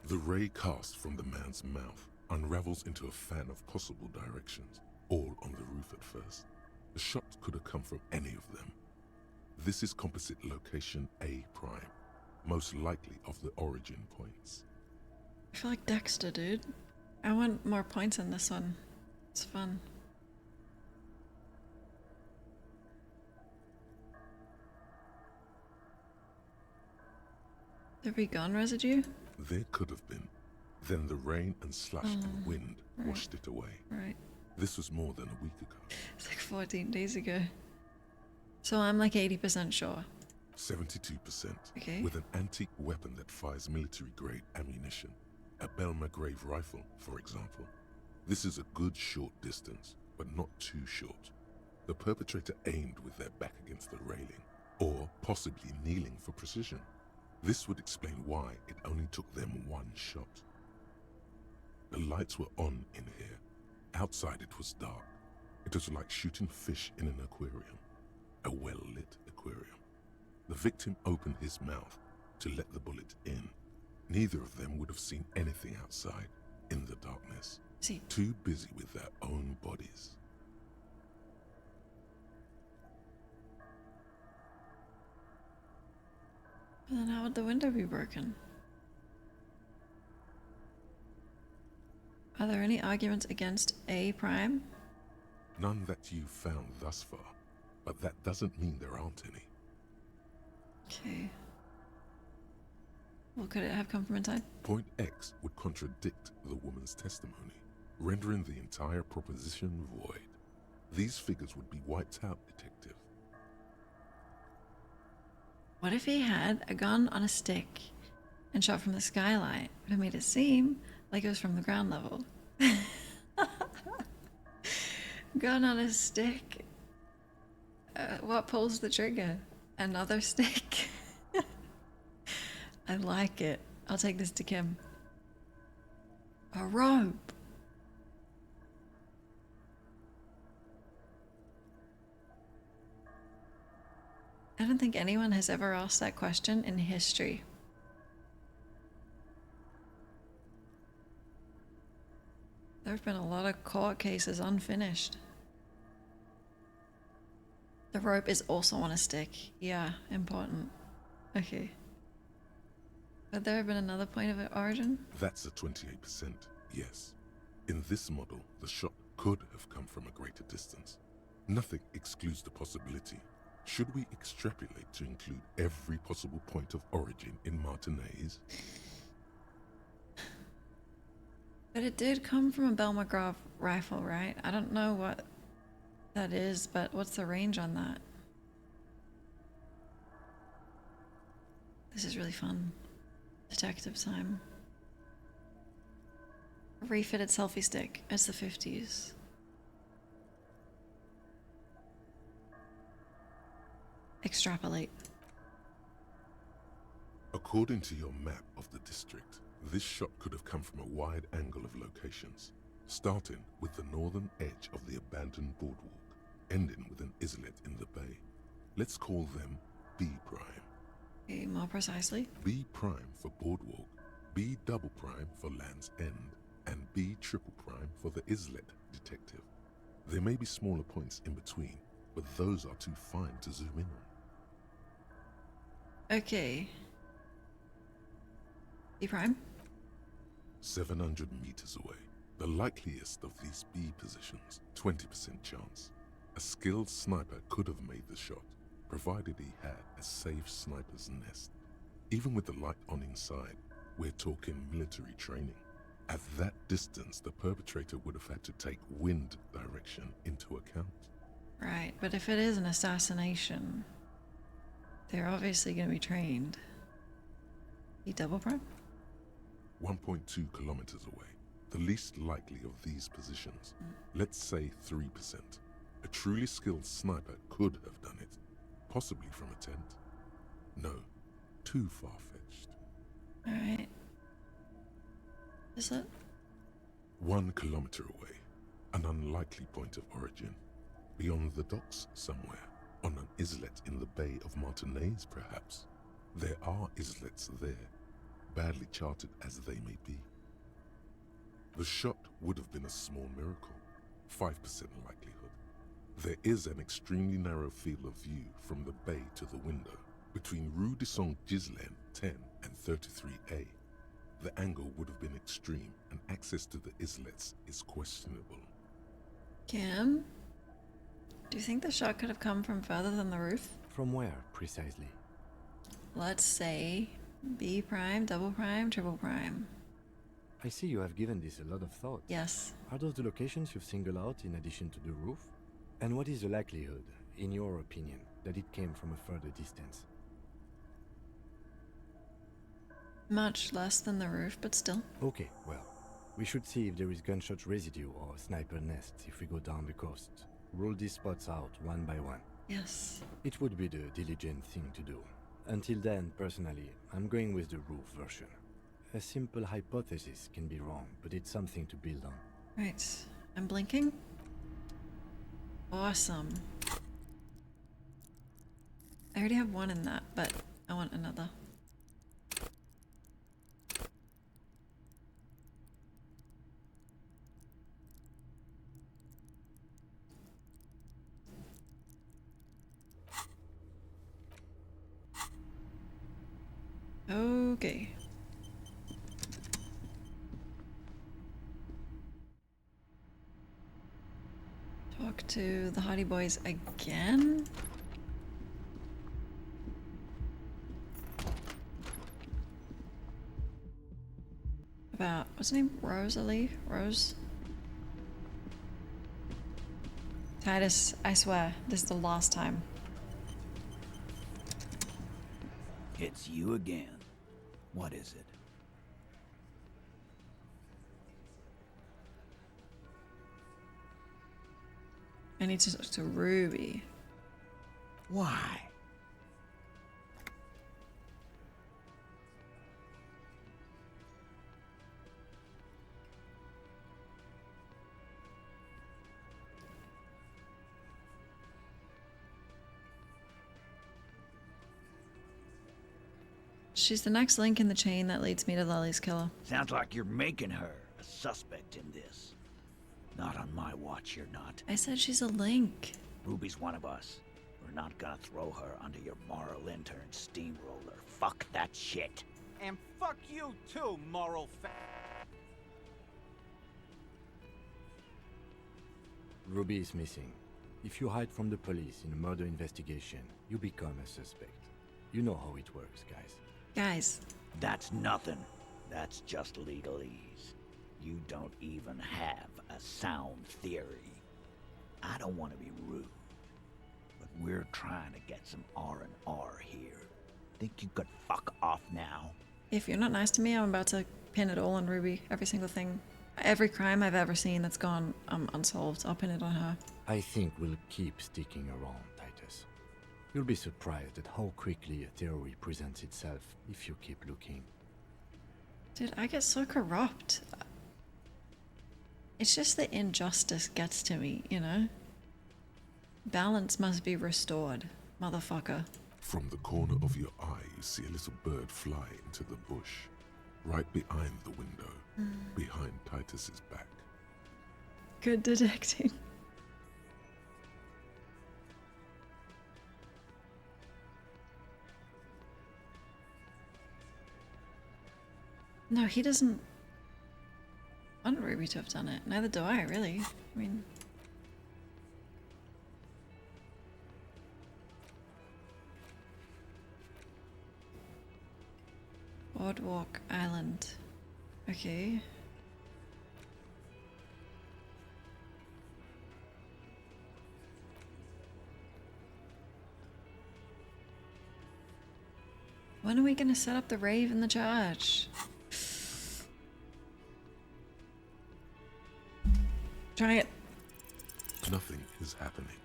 The ray cast from the man's mouth unravels into a fan of possible directions, all on the roof at first. The shot could have come from any of them. This is composite location A prime, most likely of the origin points. I feel like Dexter, dude. I want more points in this one. It's fun. There be gun residue? There could have been. Then the rain and slashed wind washed it away. Right. This was more than a week ago. It's like 14 days ago. So I'm like 80% sure. 72%. Okay. With an antique weapon that fires military-grade ammunition. A Belma-grave rifle, for example. This is a good short distance, but not too short. The perpetrator aimed with their back against the railing, or possibly kneeling for precision. This would explain why it only took them one shot. The lights were on in here. Outside it was dark. It was like shooting fish in an aquarium. A well-lit aquarium. The victim opened his mouth to let the bullet in. Neither of them would have seen anything outside in the darkness. See. Too busy with their own bodies. But then how would the window be broken? Are there any arguments against A prime? None that you've found thus far, but that doesn't mean there aren't any. Okay. Well, could it have come from inside? Point X would contradict the woman's testimony, rendering the entire proposition void. These figures would be wiped out, detective. What if he had a gun on a stick and shot from the skylight? It would have made it seem like it was from the ground level. Gun on a stick. What pulls the trigger? Another stick? I like it. I'll take this to Kim. A rope. I don't think anyone has ever asked that question in history. There have been a lot of court cases unfinished. The rope is also on a stick. Yeah, important. Okay. Would there have been another point of origin? That's a 28%, yes. In this model, the shot could have come from a greater distance. Nothing excludes the possibility. Should we extrapolate to include every possible point of origin in Martinez? But it did come from a Belma-grave rifle, right? I don't know what that is, but what's the range on that? This is really fun. Detective time. A refitted selfie stick. It's the 50s. Extrapolate. According to your map of the district, this shot could have come from a wide angle of locations, starting with the northern edge of the abandoned boardwalk, ending with an islet in the bay. Let's call them B prime. Okay, more precisely. B prime for boardwalk, B double prime for Land's End, and B triple prime for the islet detective. There may be smaller points in between, but those are too fine to zoom in on. Okay. B prime? 700 meters away. The likeliest of these B positions, 20% chance. A skilled sniper could have made the shot, provided he had a safe sniper's nest. Even with the light on inside, we're talking military training. At that distance, the perpetrator would have had to take wind direction into account. Right, but if it is an assassination, they're obviously going to be trained. B double prime? 1.2 kilometers away. The least likely of these positions. Let's say 3%. A truly skilled sniper could have done it. Possibly from a tent. No, too far-fetched. Alright. Is it? 1 kilometer away. An unlikely point of origin. Beyond the docks somewhere. On an islet in the Bay of Martinaise, perhaps. There are islets there, badly charted as they may be. The shot would have been a small miracle. 5% likelihood. There is an extremely narrow field of view from the bay to the window, between Rue de Saint-Ghislain 10 and 33A. The angle would have been extreme, and access to the islets is questionable. Cam? Do you think the shot could have come from further than the roof? From where, precisely? Let's say B prime, double prime, triple prime. I see you have given this a lot of thought. Yes. Are those the locations you've singled out in addition to the roof? And what is the likelihood, in your opinion, that it came from a further distance? Much less than the roof, but still. Okay, well, we should see if there is gunshot residue or sniper nests if we go down the coast. Rule these spots out one by one. Yes. It would be the diligent thing to do. Until then, personally, I'm going with the roof version. A simple hypothesis can be wrong, but it's something to build on. Right. I'm blinking. Awesome. I already have one in that, but I want another. Okay. Talk to the Hardy Boys again? About, what's her name? Rosalie? Rose? Titus, I swear, this is the last time. It's you again. What is it? I need to talk to Ruby. Why? She's the next link in the chain that leads me to Lily's killer. Sounds like you're making her a suspect in this. Not on my watch, you're not. I said she's a link. Ruby's one of us. We're not gonna throw her under your moral intern steamroller. Fuck that shit. And fuck you too, moral Ruby is missing. If you hide from the police in a murder investigation, you become a suspect. You know how it works, guys. Guys. That's nothing. That's just legalese. You don't even have a sound theory. I don't want to be rude, but we're trying to get some R&R here. Think you could fuck off now? If you're not nice to me, I'm about to pin it all on Ruby. Every single thing. Every crime I've ever seen that's gone unsolved, I'll pin it on her. I think we'll keep sticking around, Titus. You'll be surprised at how quickly a theory presents itself if you keep looking. Dude, I get so corrupt. It's just the injustice gets to me, you know? Balance must be restored, motherfucker. From the corner of your eye, you see a little bird fly into the bush, right behind the window, behind Titus's back. Good detecting. No, he doesn't want Ruby to have done it. Neither do I, really. I mean... Boardwalk Island. Okay. When are we gonna set up the rave and the charge? Try it. Nothing is happening.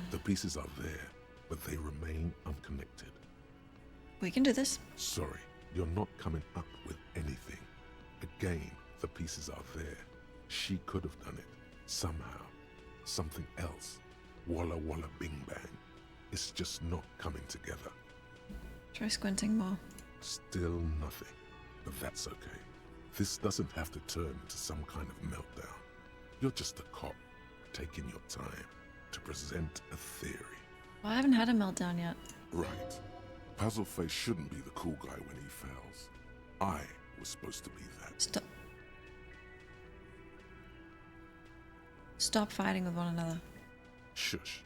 The pieces are there, but they remain unconnected. We can do this. Sorry, you're not coming up with anything. Again, the pieces are there. She could have done it. Somehow. Something else. Walla walla bing bang. It's just not coming together. Try squinting more. Still nothing. But that's okay. This doesn't have to turn into some kind of meltdown. You're just a cop, taking your time to present a theory. Well, I haven't had a meltdown yet. Right. Puzzleface shouldn't be the cool guy when he fails. I was supposed to be that. Stop. Stop fighting with one another. Shush.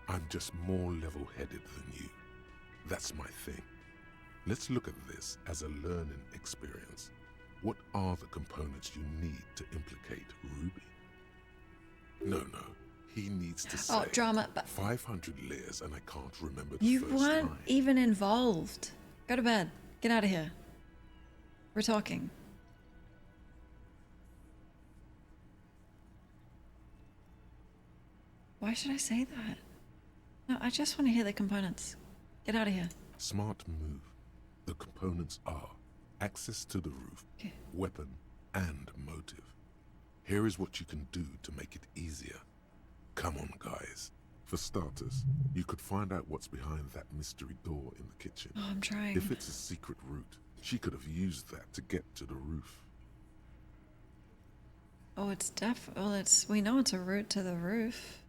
I'm just more level-headed than you. That's my thing. Let's look at this as a learning experience. What are the components you need to implicate Ruby? No. He needs to say, drama, but 500 layers and I can't remember the you first weren't line. even involved. Go to bed. Get out of here. We're talking. Why should I say that? No, I just want to hear the components. Get out of here. Smart move. The components are access to the roof, weapon, and motive. Here is what you can do to make it easier. Come on, guys. For starters, you could find out what's behind that mystery door in the kitchen. Oh, I'm trying. If it's a secret route, she could have used that to get to the roof. Oh, we know it's a route to the roof.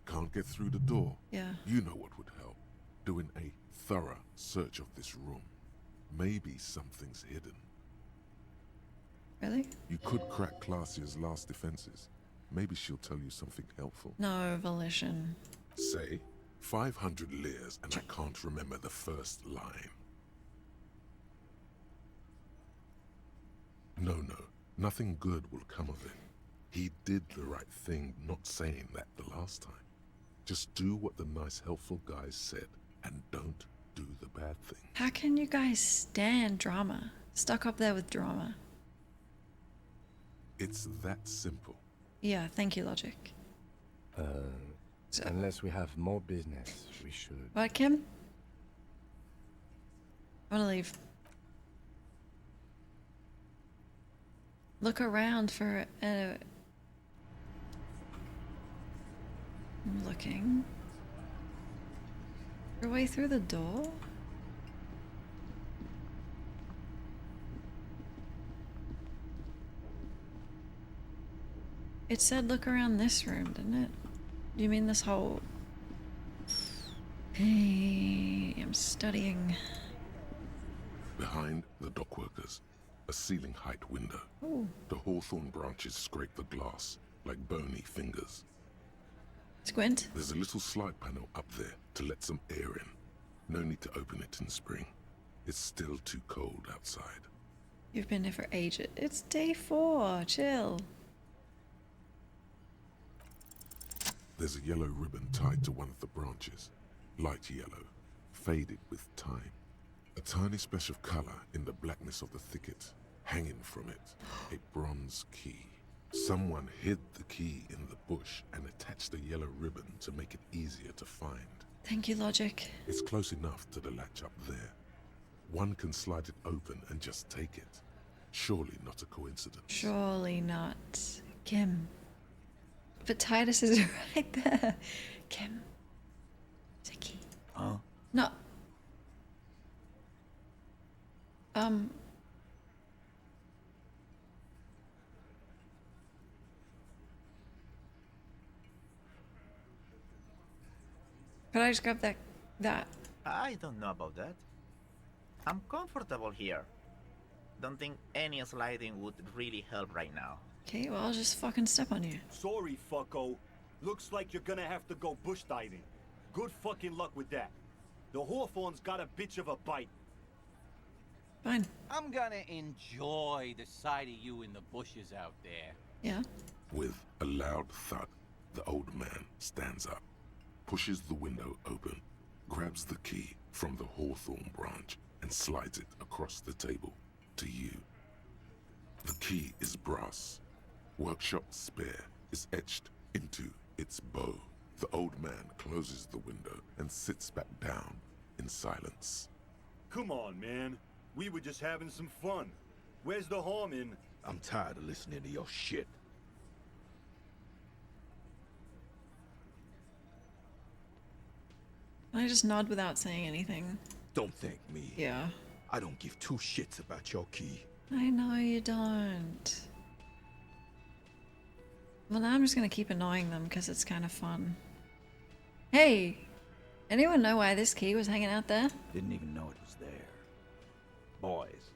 Can't get through the door? Yeah. You know what would help. Doing a thorough search of this room. Maybe something's hidden. Really? You could crack Klaasje's last defenses. Maybe she'll tell you something helpful. No, volition. Say, 500 layers and I can't remember the first line. No, nothing good will come of it. He did the right thing not saying that the last time. Just do what the nice helpful guys said and don't do the bad thing. How can you guys stand drama? Stuck up there with drama. It's that simple. Yeah, thank you, Logic. Unless we have more business, we should. What, Kim? I wanna leave. Look around for I'm looking. Your way through the door? It said look around this room, didn't it? Do you mean this whole... Hey, I'm studying. Behind the dockworkers, a ceiling height window. Ooh. The hawthorn branches scrape the glass like bony fingers. Squint. There's a little slide panel up there to let some air in. No need to open it in spring. It's still too cold outside. You've been here for ages. It's day 4. Chill. There's a yellow ribbon tied to one of the branches. Light yellow, faded with time. A tiny splash of color in the blackness of the thicket. Hanging from it, a bronze key. Someone hid the key in the bush and attached a yellow ribbon to make it easier to find. Thank you, logic. It's close enough to the latch up there. One can slide it open and just take it. Surely not a coincidence. Surely not. Kim. But Titus is right there. Kim. It's a key. Huh? No. Could I just grab that? I don't know about that. I'm comfortable here. Don't think any sliding would really help right now. Okay, well, I'll just fucking step on you. Sorry, fucko. Looks like you're gonna have to go bush diving. Good fucking luck with that. The Hawthorne's got a bitch of a bite. Fine. I'm gonna enjoy the sight of you in the bushes out there. Yeah. With a loud thud, the old man stands up, pushes the window open, grabs the key from the hawthorn branch, and slides it across the table to you. The key is brass. Workshop spare is etched into its bow. The old man closes the window and sits back down in silence. Come on, man. We were just having some fun. Where's the harm in... I'm tired of listening to your shit. I just nod without saying anything. Don't thank me. Yeah. I don't give two shits about your key. I know you don't. Well, now I'm just gonna keep annoying them because it's kind of fun. Hey! Anyone know why this key was hanging out there? Didn't even know it was there. Boys.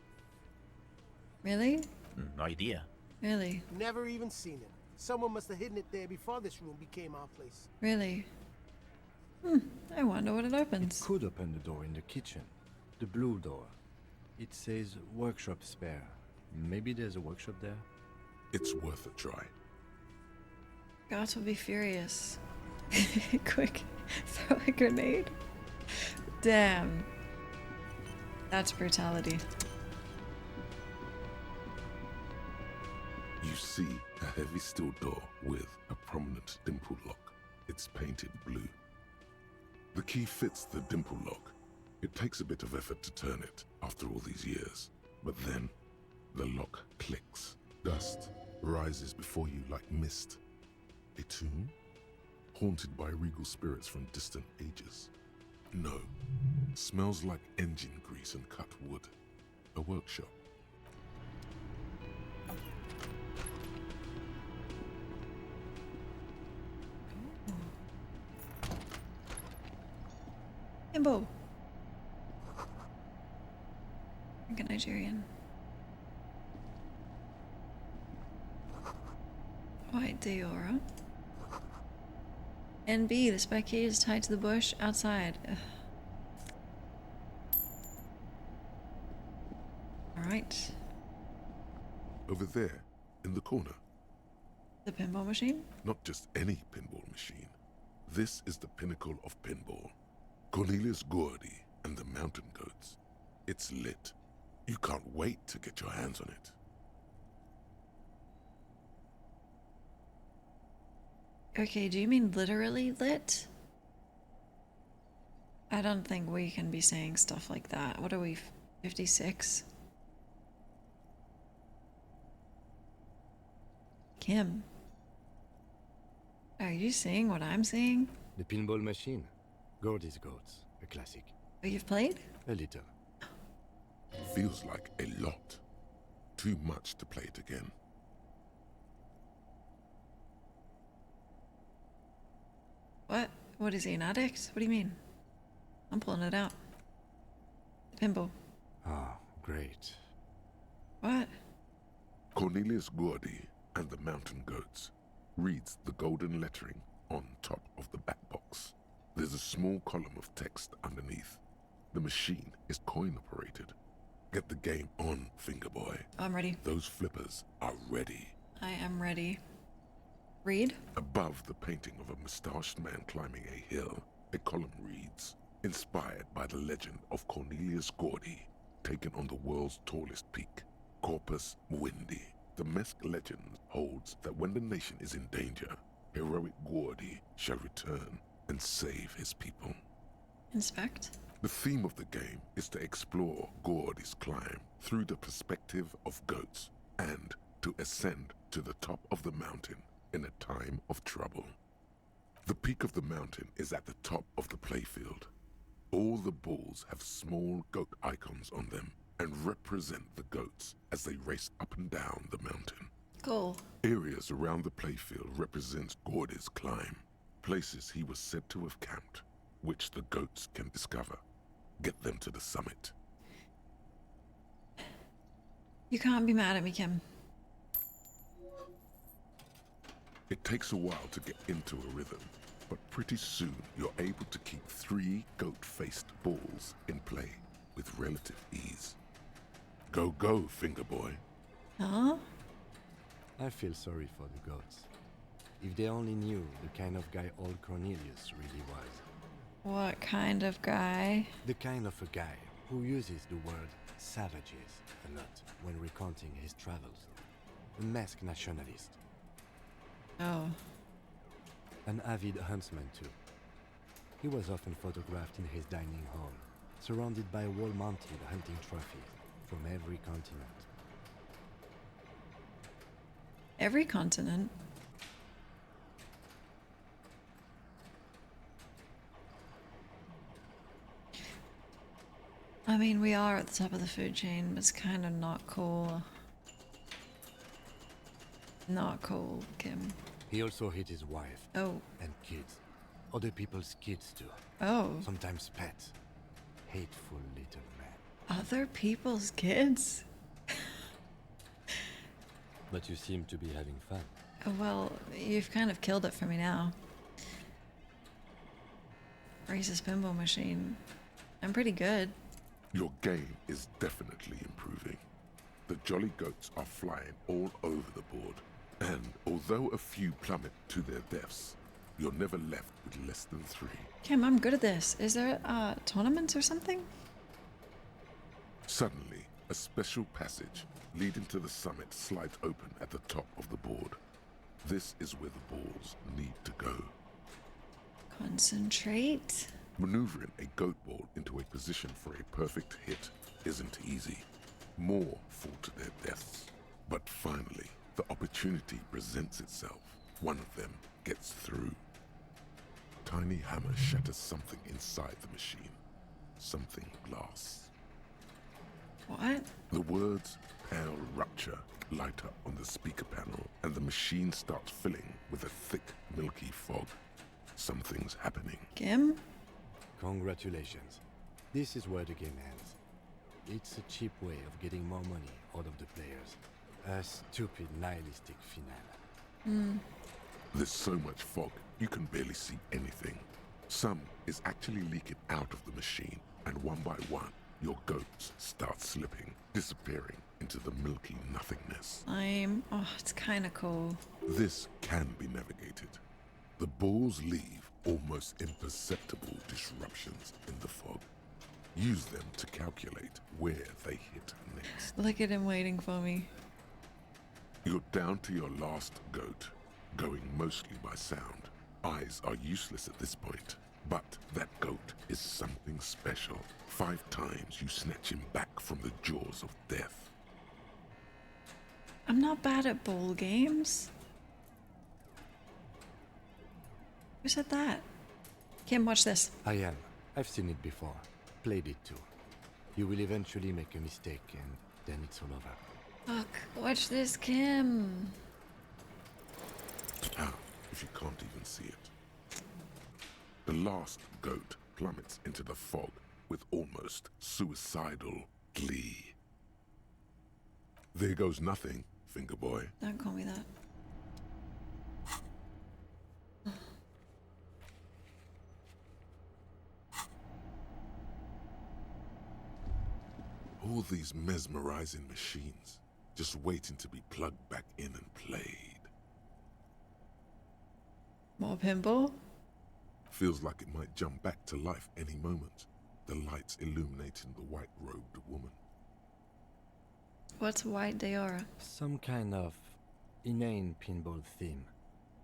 Really? No idea. Really? Never even seen it. Someone must have hidden it there before this room became our place. Really? I wonder what it opens. It could open the door in the kitchen. The blue door. It says workshop spare. Maybe there's a workshop there? It's worth a try. Gods will be furious. Quick, throw a grenade. Damn. That's brutality. You see a heavy steel door with a prominent dimple lock. It's painted blue. The key fits the dimple lock. It takes a bit of effort to turn it after all these years, but then the lock clicks. Dust rises before you like mist. A tomb? Haunted by regal spirits from distant ages. No. Smells like engine grease and cut wood. A workshop. Imbo. Like a Nigerian. White Diora. NB, the spec key is tied to the bush outside. Alright. Over there, in the corner. The pinball machine? Not just any pinball machine. This is the pinnacle of pinball. Cornelius Gordy and the Mountain Goats. It's lit. You can't wait to get your hands on it. Okay, do you mean literally lit? I don't think we can be saying stuff like that. What are we, 56? Kim. Are you seeing what I'm seeing? The pinball machine. Gordy's Goats. A classic. Oh, you've played? A little. Feels like a lot. Too much to play it again. What? What is he, an addict? What do you mean? I'm pulling it out. The pinball. Ah, great. What? Cornelius Gordy and the Mountain Goats reads the golden lettering on top of the back box. There's a small column of text underneath. The machine is coin-operated. Get the game on, Fingerboy. I'm ready. Those flippers are ready. I am ready. Read? Above the painting of a mustached man climbing a hill, a column reads, inspired by the legend of Cornelius Gordy, taken on the world's tallest peak, Corpus Muindi. The Mesk legend holds that when the nation is in danger, heroic Gordy shall return and save his people. Inspect. The theme of the game is to explore Gordy's climb through the perspective of goats and to ascend to the top of the mountain in a time of trouble. The peak of the mountain is at the top of the playfield. All the balls have small goat icons on them and represent the goats as they race up and down the mountain. Cool. Areas around the playfield represent Gordy's climb, places he was said to have camped, which the goats can discover. Get them to the summit. You can't be mad at me, Kim. It takes a while to get into a rhythm, but pretty soon you're able to keep 3 goat-faced balls in play with relative ease. Go, go, finger boy. Huh? I feel sorry for the goats. If they only knew the kind of guy old Cornelius really was. What kind of guy? The kind of a guy who uses the word savages a lot when recounting his travels. A masked nationalist. Oh. An avid huntsman too. He was often photographed in his dining hall, surrounded by wall-mounted hunting trophies from every continent. Every continent? I mean, we are at the top of the food chain, but it's kind of not cool. Not cool, Kim. He also hit his wife. Oh. And kids. Other people's kids too. Oh. Sometimes pets. Hateful little man. Other people's kids? But you seem to be having fun. Well, you've kind of killed it for me now. Racist pinball machine. I'm pretty good. Your game is definitely improving. The jolly goats are flying all over the board, and although a few plummet to their deaths, you're never left with less than 3. Kim, I'm good at this. Is there tournaments or something? Suddenly, a special passage leading to the summit slides open at the top of the board. This is where the balls need to go. Concentrate. Maneuvering a goat ball into a position for a perfect hit isn't easy. More fall to their deaths. But finally, the opportunity presents itself. One of them gets through. Tiny hammer shatters something inside the machine. Something glass. What? The words "Pale Rupture" light up on the speaker panel, and the machine starts filling with a thick, milky fog. Something's happening. Kim? Congratulations. This is where the game ends. It's a cheap way of getting more money out of the players. A stupid, nihilistic finale. There's so much fog, you can barely see anything. Some is actually leaking out of the machine, and one by one, your goats start slipping, disappearing into the milky nothingness. Oh, it's kind of cool. This can be navigated. The balls leave almost imperceptible disruptions in the fog. Use them to calculate where they hit next. Look at him waiting for me. You're down to your last goat, going mostly by sound. Eyes are useless at this point, but that goat is something special. 5 times you snatch him back from the jaws of death. I'm not bad at ball games. Who said that? Kim, watch this. I am. I've seen it before. Played it too. You will eventually make a mistake and then it's all over. Fuck, watch this, Kim. Ah, if you can't even see it. The last goat plummets into the fog with almost suicidal glee. There goes nothing, finger boy. Don't call me that. All these mesmerizing machines, just waiting to be plugged back in and played. More pinball? Feels like it might jump back to life any moment. The lights illuminating the white-robed woman. What's White Deora? Some kind of inane pinball theme.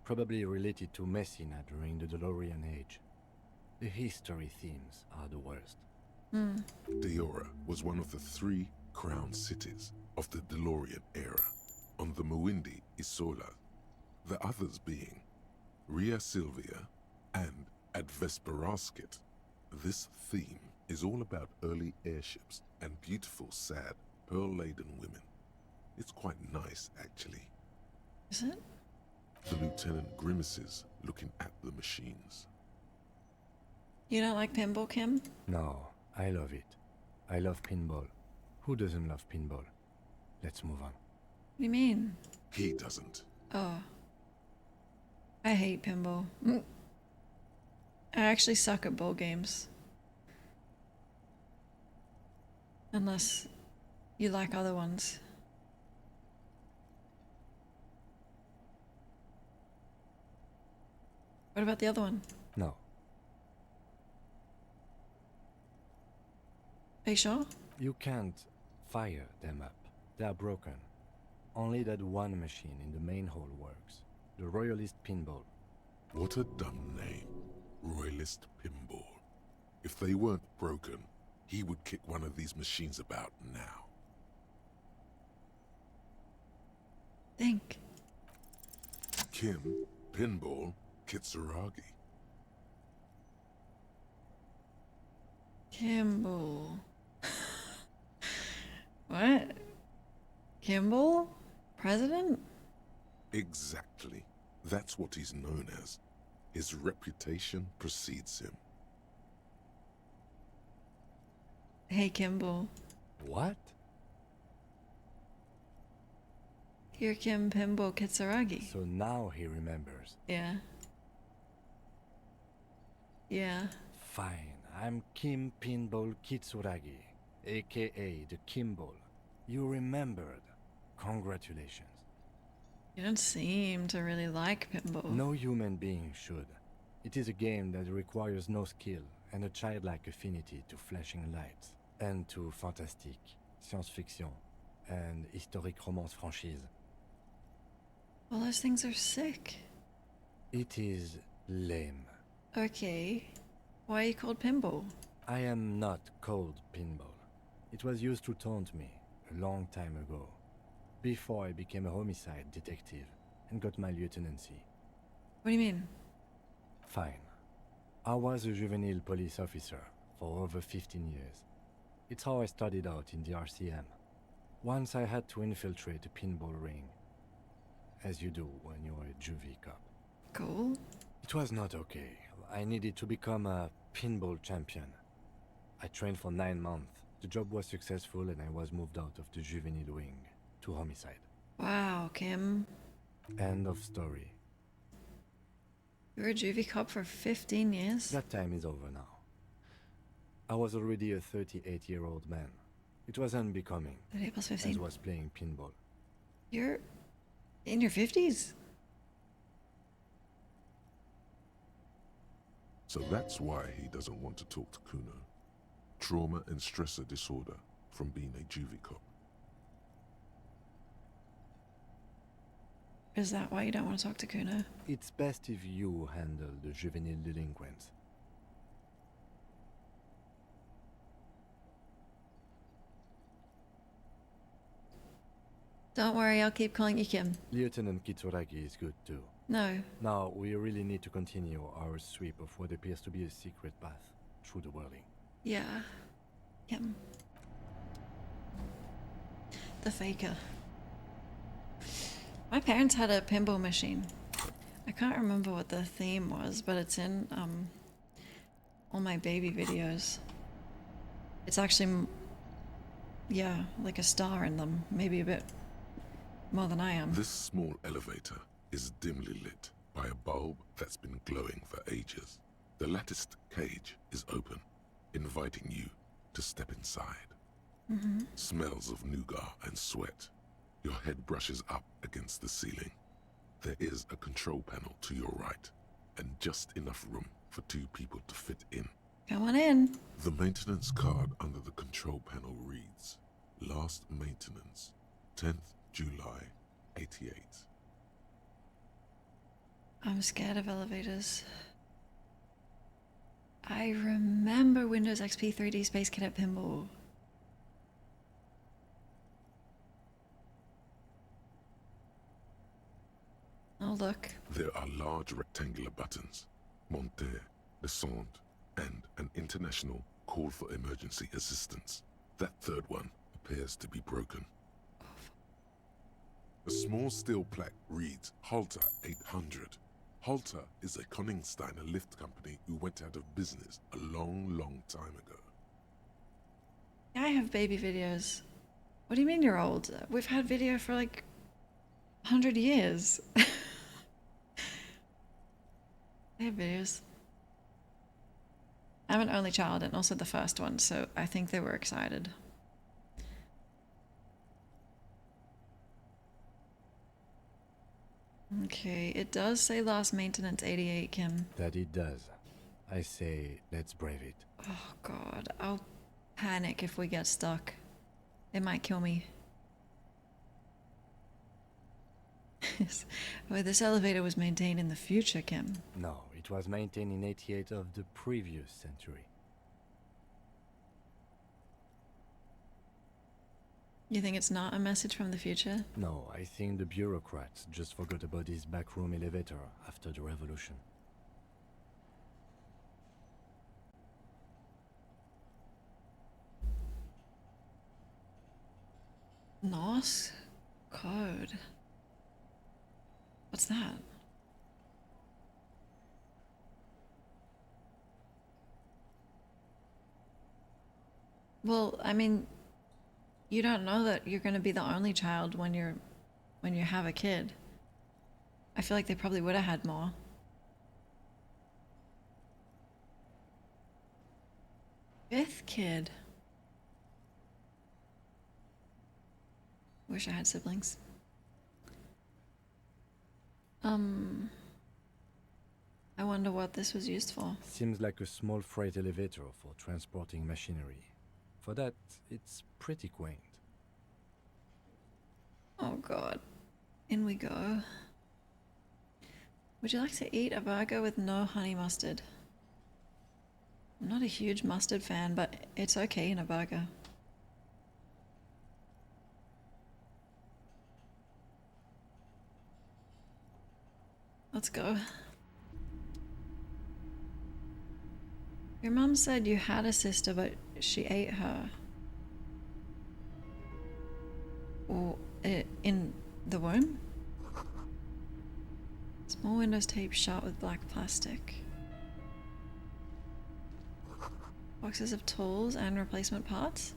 Probably related to Messina during the DeLorean age. The history themes are the worst. Deora was one of the 3 crown cities of the DeLorean era. On the Muindi Isola, the others being Ria Silvia and Advesperasket. This theme is all about early airships and beautiful, sad, pearl-laden women. It's quite nice, actually. Is it? The lieutenant grimaces looking at the machines. You don't like pinball, Kim? No, I love it. I love pinball. Who doesn't love pinball? Let's move on. What do you mean? He doesn't. Oh. I hate pinball. I actually suck at ball games. Unless you like other ones. What about the other one? No. Are you sure? You can't fire them up. They are broken. Only that one machine in the main hall works. The Royalist Pinball. What a dumb name. Royalist Pinball. If they weren't broken, he would kick one of these machines about now. Think. Kim, Pinball, Kitsuragi. Kimball. What? Kimball? President? Exactly. That's what he's known as. His reputation precedes him. Hey, Kimball. What? You're Kim Pinball Kitsuragi. So now he remembers. Yeah. Yeah. Fine, I'm Kim Pinball Kitsuragi, aka the Kimball. You remembered. Congratulations. You don't seem to really like pinball. No human being should. It is a game that requires no skill and a childlike affinity to flashing lights and to fantastic, science fiction, and historic romance franchise. All those things are sick. It is lame. Okay. Why are you called pinball? I am not called Pinball. It was used to taunt me a long time ago, before I became a homicide detective and got my lieutenancy. What do you mean? Fine. I was a juvenile police officer for over 15 years. It's how I started out in the RCM. Once I had to infiltrate a pinball ring, as you do when you're a juvie cop. Cool. It was not okay. I needed to become a pinball champion. I trained for 9 months. The job was successful and I was moved out of the juvenile wing to homicide. Wow, Kim. End of story. You were a juvie cop for 15 years? That time is over now. I was already a 38-year-old man. It was unbecoming, 38 plus 15. as was playing pinball. You're in your 50s? So that's why he doesn't want to talk to Kuno. Trauma and stressor disorder from being a juvie cop. Is that why you don't want to talk to Kuno? It's best if you handle the juvenile delinquents. Don't worry, I'll keep calling you Kim. Lieutenant Kitsuragi is good too. No. Now, we really need to continue our sweep of what appears to be a secret path through the whirling. Yeah. Kim. The faker. My parents had a pinball machine. I can't remember what the theme was, but it's in all my baby videos. It's actually, yeah, like a star in them, maybe a bit more than I am. This small elevator is dimly lit by a bulb that's been glowing for ages. The latticed cage is open, inviting you to step inside. Smells of nougat and sweat. Your head brushes up against the ceiling. There is a control panel to your right, and just enough room for 2 people to fit in. Come on in. The maintenance card under the control panel reads, Last maintenance, 10th July, 88. I'm scared of elevators. I remember Windows XP 3D Space Cadet Pinball. Oh, look. There are large rectangular buttons, monter, descend, and an international call for emergency assistance. That third one appears to be broken. A small steel plaque reads Halter 800. Halter is a Koningsteiner lift company who went out of business a long time ago. I have baby videos. What do you mean you're old? We've had video for like 100 years. I have videos. I'm an only child and also the first one, so I think they were excited. Okay, it does say last maintenance 88, Kim. That it does. I say, let's brave it. Oh god, I'll panic if we get stuck. It might kill me. Well, this elevator was maintained in the future, Kim. No, it was maintained in 88 of the previous century. You think it's not a message from the future? No, I think the bureaucrats just forgot about this backroom elevator after the revolution. Norse code. What's that? Well, I mean, you don't know that you're going to be the only child when you have a kid. I feel like they probably would have had more. Fifth kid. Wish I had siblings. I wonder what this was used for. Seems like a small freight elevator for transporting machinery. For that, it's pretty quaint. Oh god. In we go. Would you like to eat a burger with no honey mustard? I'm not a huge mustard fan, but it's okay in a burger. Let's go. Your mum said you had a sister, but she ate her. Or in the womb? Small windows taped shut with black plastic. Boxes of tools and replacement parts.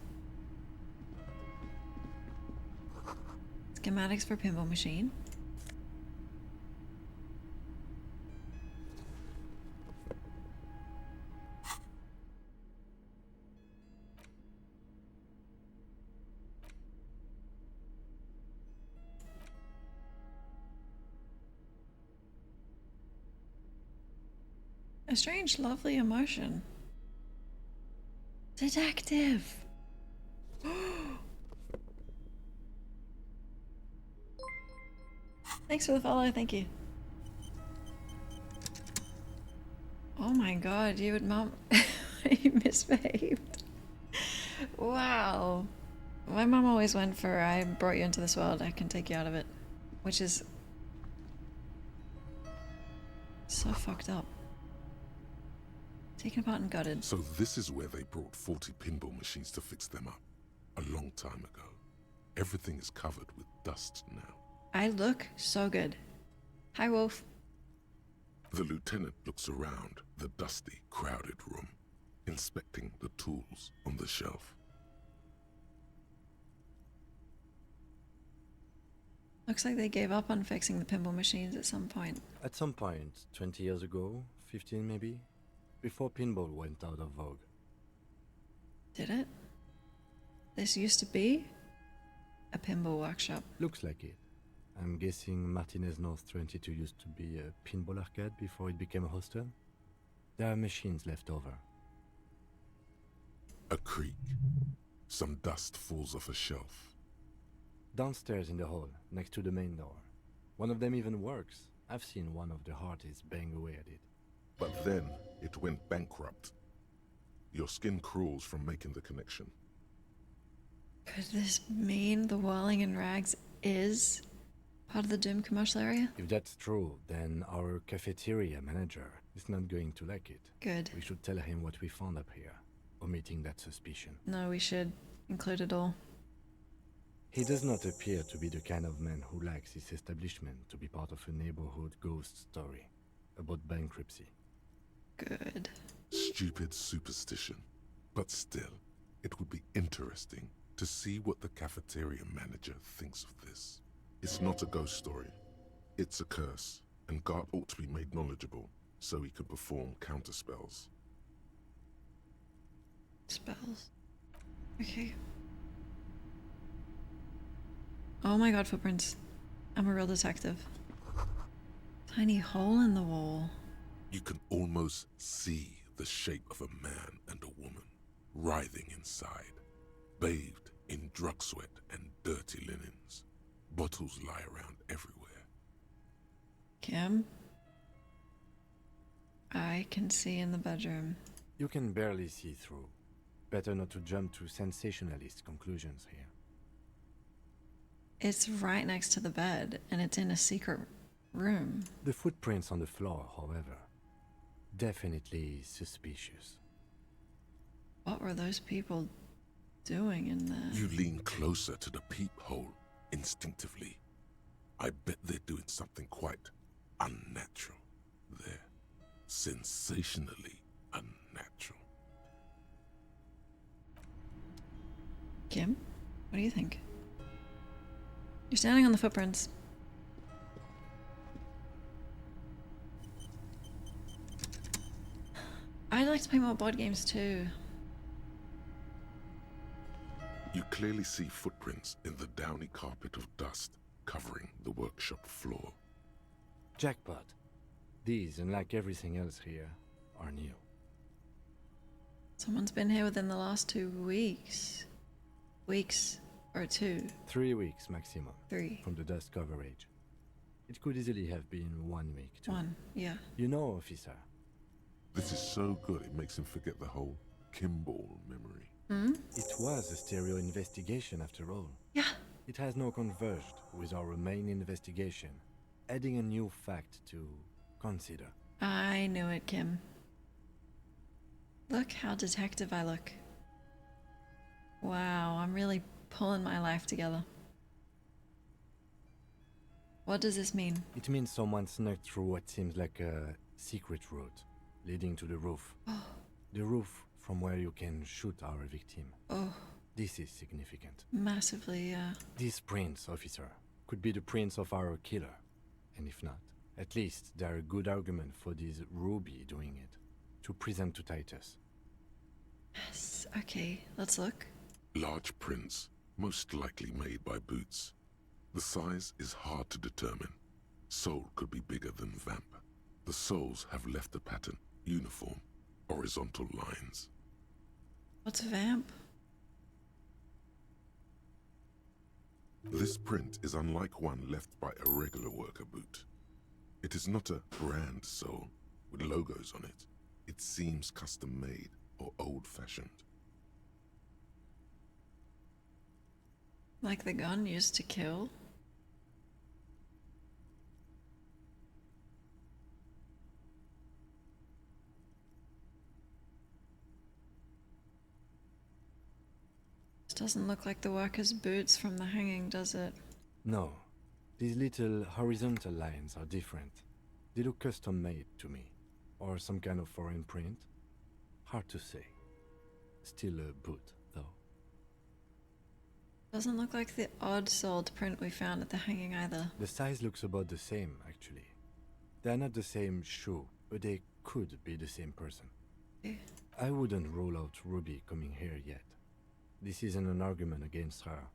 Schematics for pinball machine. A strange, lovely emotion. Detective! Thanks for the follow, thank you. Oh my god, you and mom, you misbehaved. Wow. My mom always went for, I brought you into this world, I can take you out of it. Which is so fucked up. Taken apart and gutted. So this is where they brought 40 pinball machines to fix them up. A long time ago. Everything is covered with dust now. I look so good. Hi, Wolf. The lieutenant looks around the dusty, crowded room, inspecting the tools on the shelf. Looks like they gave up on fixing the pinball machines at some point. At some point, 20 years ago, 15 maybe, before pinball went out of vogue. Did it? This used to be a pinball workshop. Looks like it. I'm guessing Martinez North 22 used to be a pinball arcade before it became a hostel. There are machines left over. A creak. Some dust falls off a shelf. Downstairs in the hall, next to the main door. One of them even works. I've seen one of the hearties bang away at it. But then it went bankrupt. Your skin crawls from making the connection. Could this mean the Whirling in Rags is part of the Doom commercial area? If that's true, then our cafeteria manager is not going to like it. Good. We should tell him what we found up here, omitting that suspicion. No, we should include it all. He does not appear to be the kind of man who likes his establishment to be part of a neighborhood ghost story about bankruptcy. Good. Stupid superstition. But still, it would be interesting to see what the cafeteria manager thinks of this. It's not a ghost story. It's a curse, and Gart ought to be made knowledgeable so he can perform counterspells. Spells. Okay. Oh my god, footprints. I'm a real detective. Tiny hole in the wall. You can almost see the shape of a man and a woman writhing inside, bathed in drug sweat and dirty linens. Bottles lie around everywhere. Kim? I can see in the bedroom. You can barely see through. Better not to jump to sensationalist conclusions here. It's right next to the bed, and it's in a secret room. The footprints on the floor, however, definitely suspicious. What were those people doing in there? You lean closer to the peephole instinctively. I bet they're doing something quite unnatural there. Sensationally unnatural. Kim? What do you think? You're standing on the footprints. I'd like to play more board games too. You clearly see footprints in the downy carpet of dust covering the workshop floor. Jackpot. These, unlike everything else here, are new. Someone's been here within the last 2 weeks. Weeks or 2. 3 weeks maximum. 3. From the dust coverage. It could easily have been 1 week too. 1, yeah. You know, officer. This is so good it makes him forget the whole Kimball memory. Hmm? It was a stereo investigation after all. Yeah. It has now converged with our main investigation, adding a new fact to consider. I knew it, Kim. Look how detective I look. Wow, I'm really pulling my life together. What does this mean? It means someone snuck through what seems like a secret route leading to the roof. Oh. The roof from where you can shoot our victim. Oh. This is significant. Massively, yeah. These prints, officer, could be the prints of our killer. And if not, at least they're a good argument for this Ruby doing it, to present to Titus. Yes, okay, let's look. Large prints, most likely made by boots. The size is hard to determine. Sole could be bigger than vamp. The soles have left a pattern, uniform, horizontal lines. What's vamp? This print is unlike one left by a regular worker boot. It is not a brand sole with logos on it. It seems custom-made or old-fashioned. Like the gun used to kill? This doesn't look like the worker's boots from the hanging, does it? No. These little horizontal lines are different. They look custom-made to me. Or some kind of foreign print. Hard to say. Still a boot, though. Doesn't look like the odd-soled print we found at the hanging either. The size looks about the same, actually. They're not the same shoe, but they could be the same person. Okay. I wouldn't rule out Ruby coming here yet. This isn't an argument against her.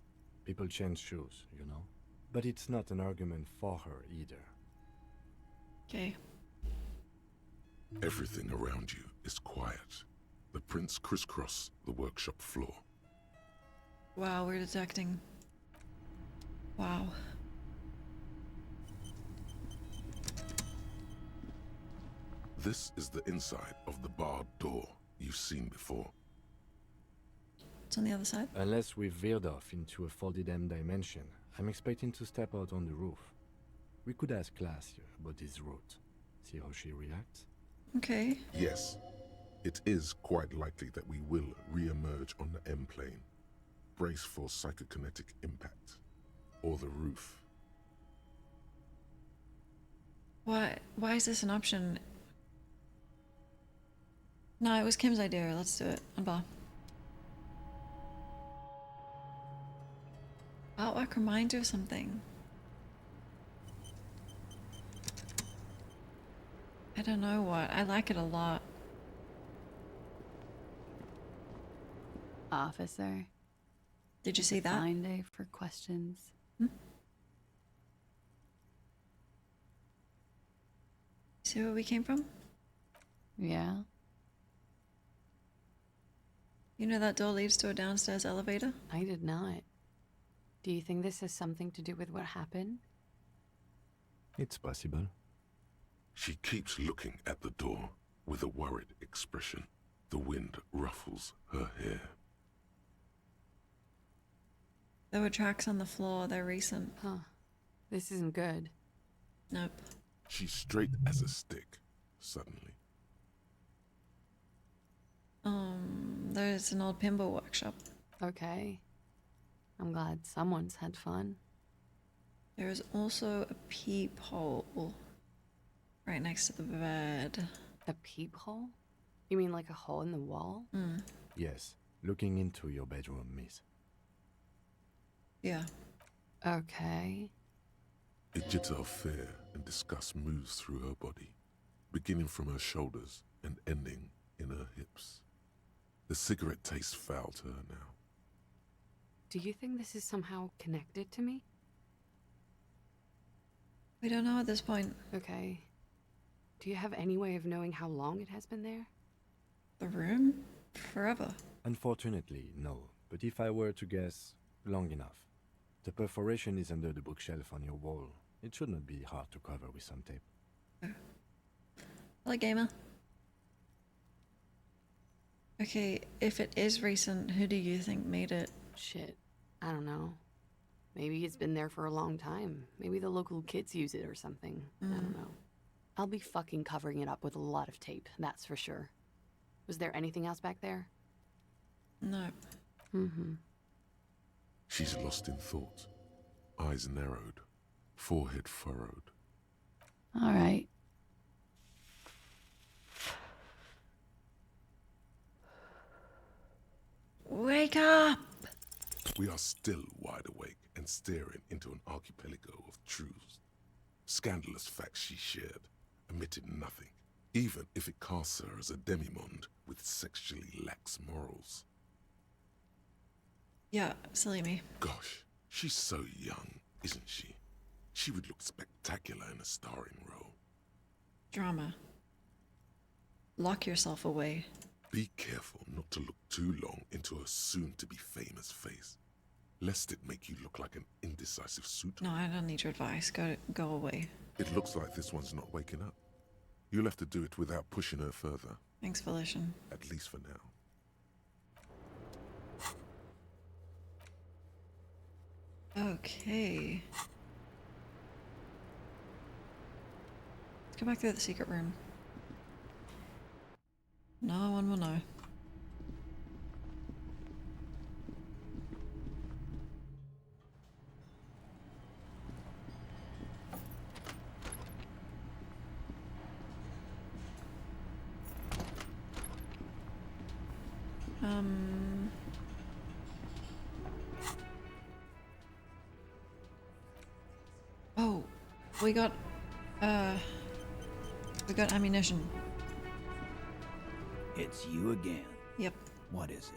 People change shoes, you know? But it's not an argument for her either. Okay. Everything around you is quiet. The prints crisscross the workshop floor. Wow, we're detecting. Wow. This is the inside of the barred door you've seen before. It's on the other side. Unless we've veered off into a folded M dimension, I'm expecting to step out on the roof. We could ask Klaasje about this route. See how she reacts. Okay. Yes, it is quite likely that we will re-emerge on the M plane. Brace for psychokinetic impact. Or the roof. Why is this an option? No, it was Kim's idea. Let's do it. Unbar. Artwork reminds you of something. I don't know what. I like it a lot. Officer. Did you see that? Fine day for questions. See where we came from? Yeah. You know that door leads to a downstairs elevator? I did not. Do you think this has something to do with what happened? It's possible. She keeps looking at the door with a worried expression. The wind ruffles her hair. There were tracks on the floor. They're recent. Huh. This isn't good. Nope. She's straight as a stick, suddenly. There's an old pinball workshop. Okay. I'm glad someone's had fun. There is also a peephole right next to the bed. A peephole? You mean like a hole in the wall? Yes, looking into your bedroom, miss. Yeah. Okay. A jitter of fear and disgust moves through her body, beginning from her shoulders and ending in her hips. The cigarette tastes foul to her now. Do you think this is somehow connected to me? We don't know at this point. Okay. Do you have any way of knowing how long it has been there? The room? Forever. Unfortunately, no. But if I were to guess, long enough. The perforation is under the bookshelf on your wall. It should not be hard to cover with some tape. Hello, gamer. Okay, if it is recent, who do you think made it? Shit. I don't know. Maybe it's been there for a long time. Maybe the local kids use it or something. I don't know. I'll be fucking covering it up with a lot of tape, that's for sure. Was there anything else back there? No. She's lost in thought. Eyes narrowed. Forehead furrowed. All right. Wake up! We are still wide awake and staring into an archipelago of truths. Scandalous facts she shared, omitted nothing, even if it casts her as a demimonde with sexually lax morals. Yeah, silly me. Gosh, she's so young, isn't she? She would look spectacular in a starring role. Drama. Lock yourself away. Be careful not to look too long into her soon-to-be famous face, lest it make you look like an indecisive suitor. No, I don't need your advice. Go away. It looks like this one's not waking up. You'll have to do it without pushing her further. Thanks, Volition. At least for now. Okay. Let's go back through the secret room. No one will know. Oh, we got ammunition. It's you again. Yep. What is it?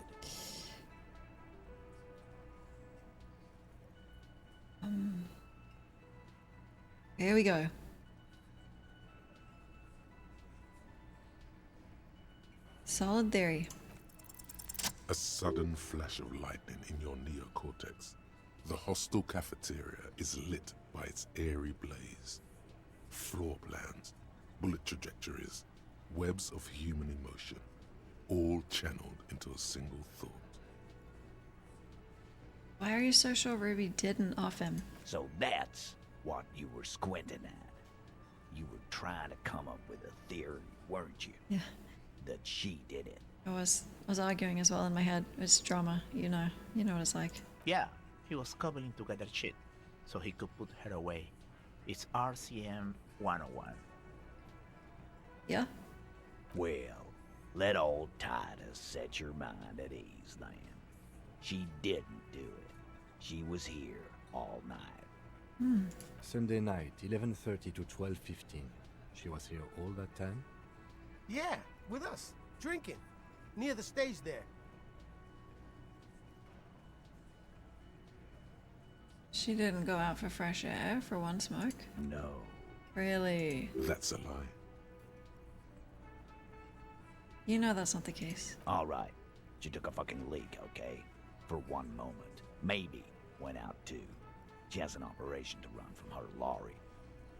Here we go. Solid theory. A sudden flash of lightning in your neocortex. The hostel cafeteria is lit by its airy blaze. Floor plans, bullet trajectories, Webs of human emotion, all channeled into a single thought. Why are you so sure Ruby didn't off him? So that's what you were squinting at. You were trying to come up with a theory, weren't you? Yeah. That she did it. I was arguing as well in my head. It's drama, you know what it's like. Yeah, he was cobbling together shit so he could put her away. It's RCM 101. Yeah? Well, let old Titus set your mind at ease then. She didn't do it. She was here all night. Sunday night, 11:30 to 12:15. She was here all that time? Yeah, with us, drinking, near the stage there. She didn't go out for fresh air for one smoke? No. Really? That's a lie. You know that's not the case. All right. She took a fucking leak, okay? For one moment. Maybe went out too. She has an operation to run from her lorry.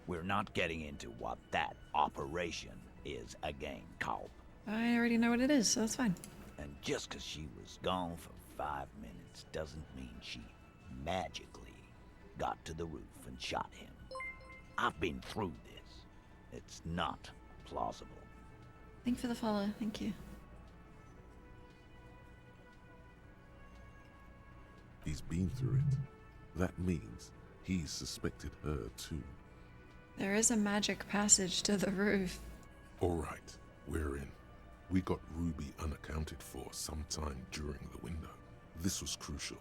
We're not getting into what that operation is again, Culp. I already know what it is, so that's fine. And just 'cause she was gone for 5 minutes doesn't mean she magically got to the roof and shot him. I've been through this. It's not plausible. Thank you for the follow, thank you. He's been through it. That means he suspected her too. There is a magic passage to the roof. All right, we're in. We got Ruby unaccounted for sometime during the window. This was crucial.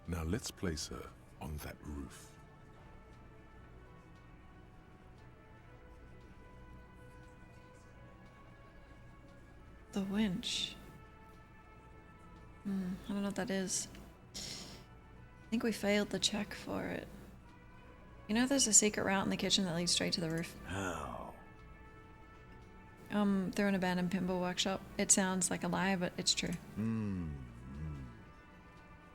Now let's place her on that roof. The winch. I don't know what that is. I think we failed the check for it. You know there's a secret route in the kitchen that leads straight to the roof? How? Through an abandoned pinball workshop. It sounds like a lie, but it's true.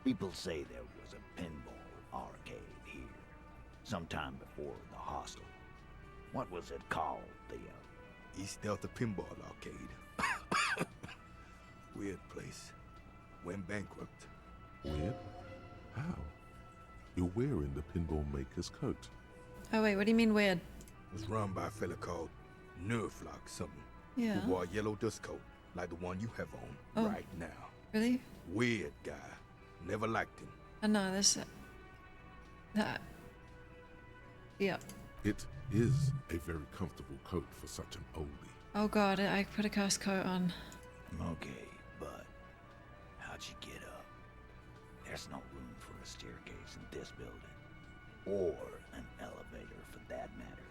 People say there was a pinball arcade here, sometime before the hostel. What was it called, Theo? East Delta Pinball Arcade. Weird place. Went bankrupt. Weird? How? You're wearing the pinball maker's coat. Oh wait, what do you mean weird? It was run by a fella called Nerflock something. Yeah. Who wore a yellow dust coat, like the one you have on right now. Really? Weird guy. Never liked him. No, this... that... Yep. It is a very comfortable coat for such an oldie. Oh god, I put a cursed coat on. Okay, but how'd you get up? There's no room for a staircase in this building. Or an elevator for that matter.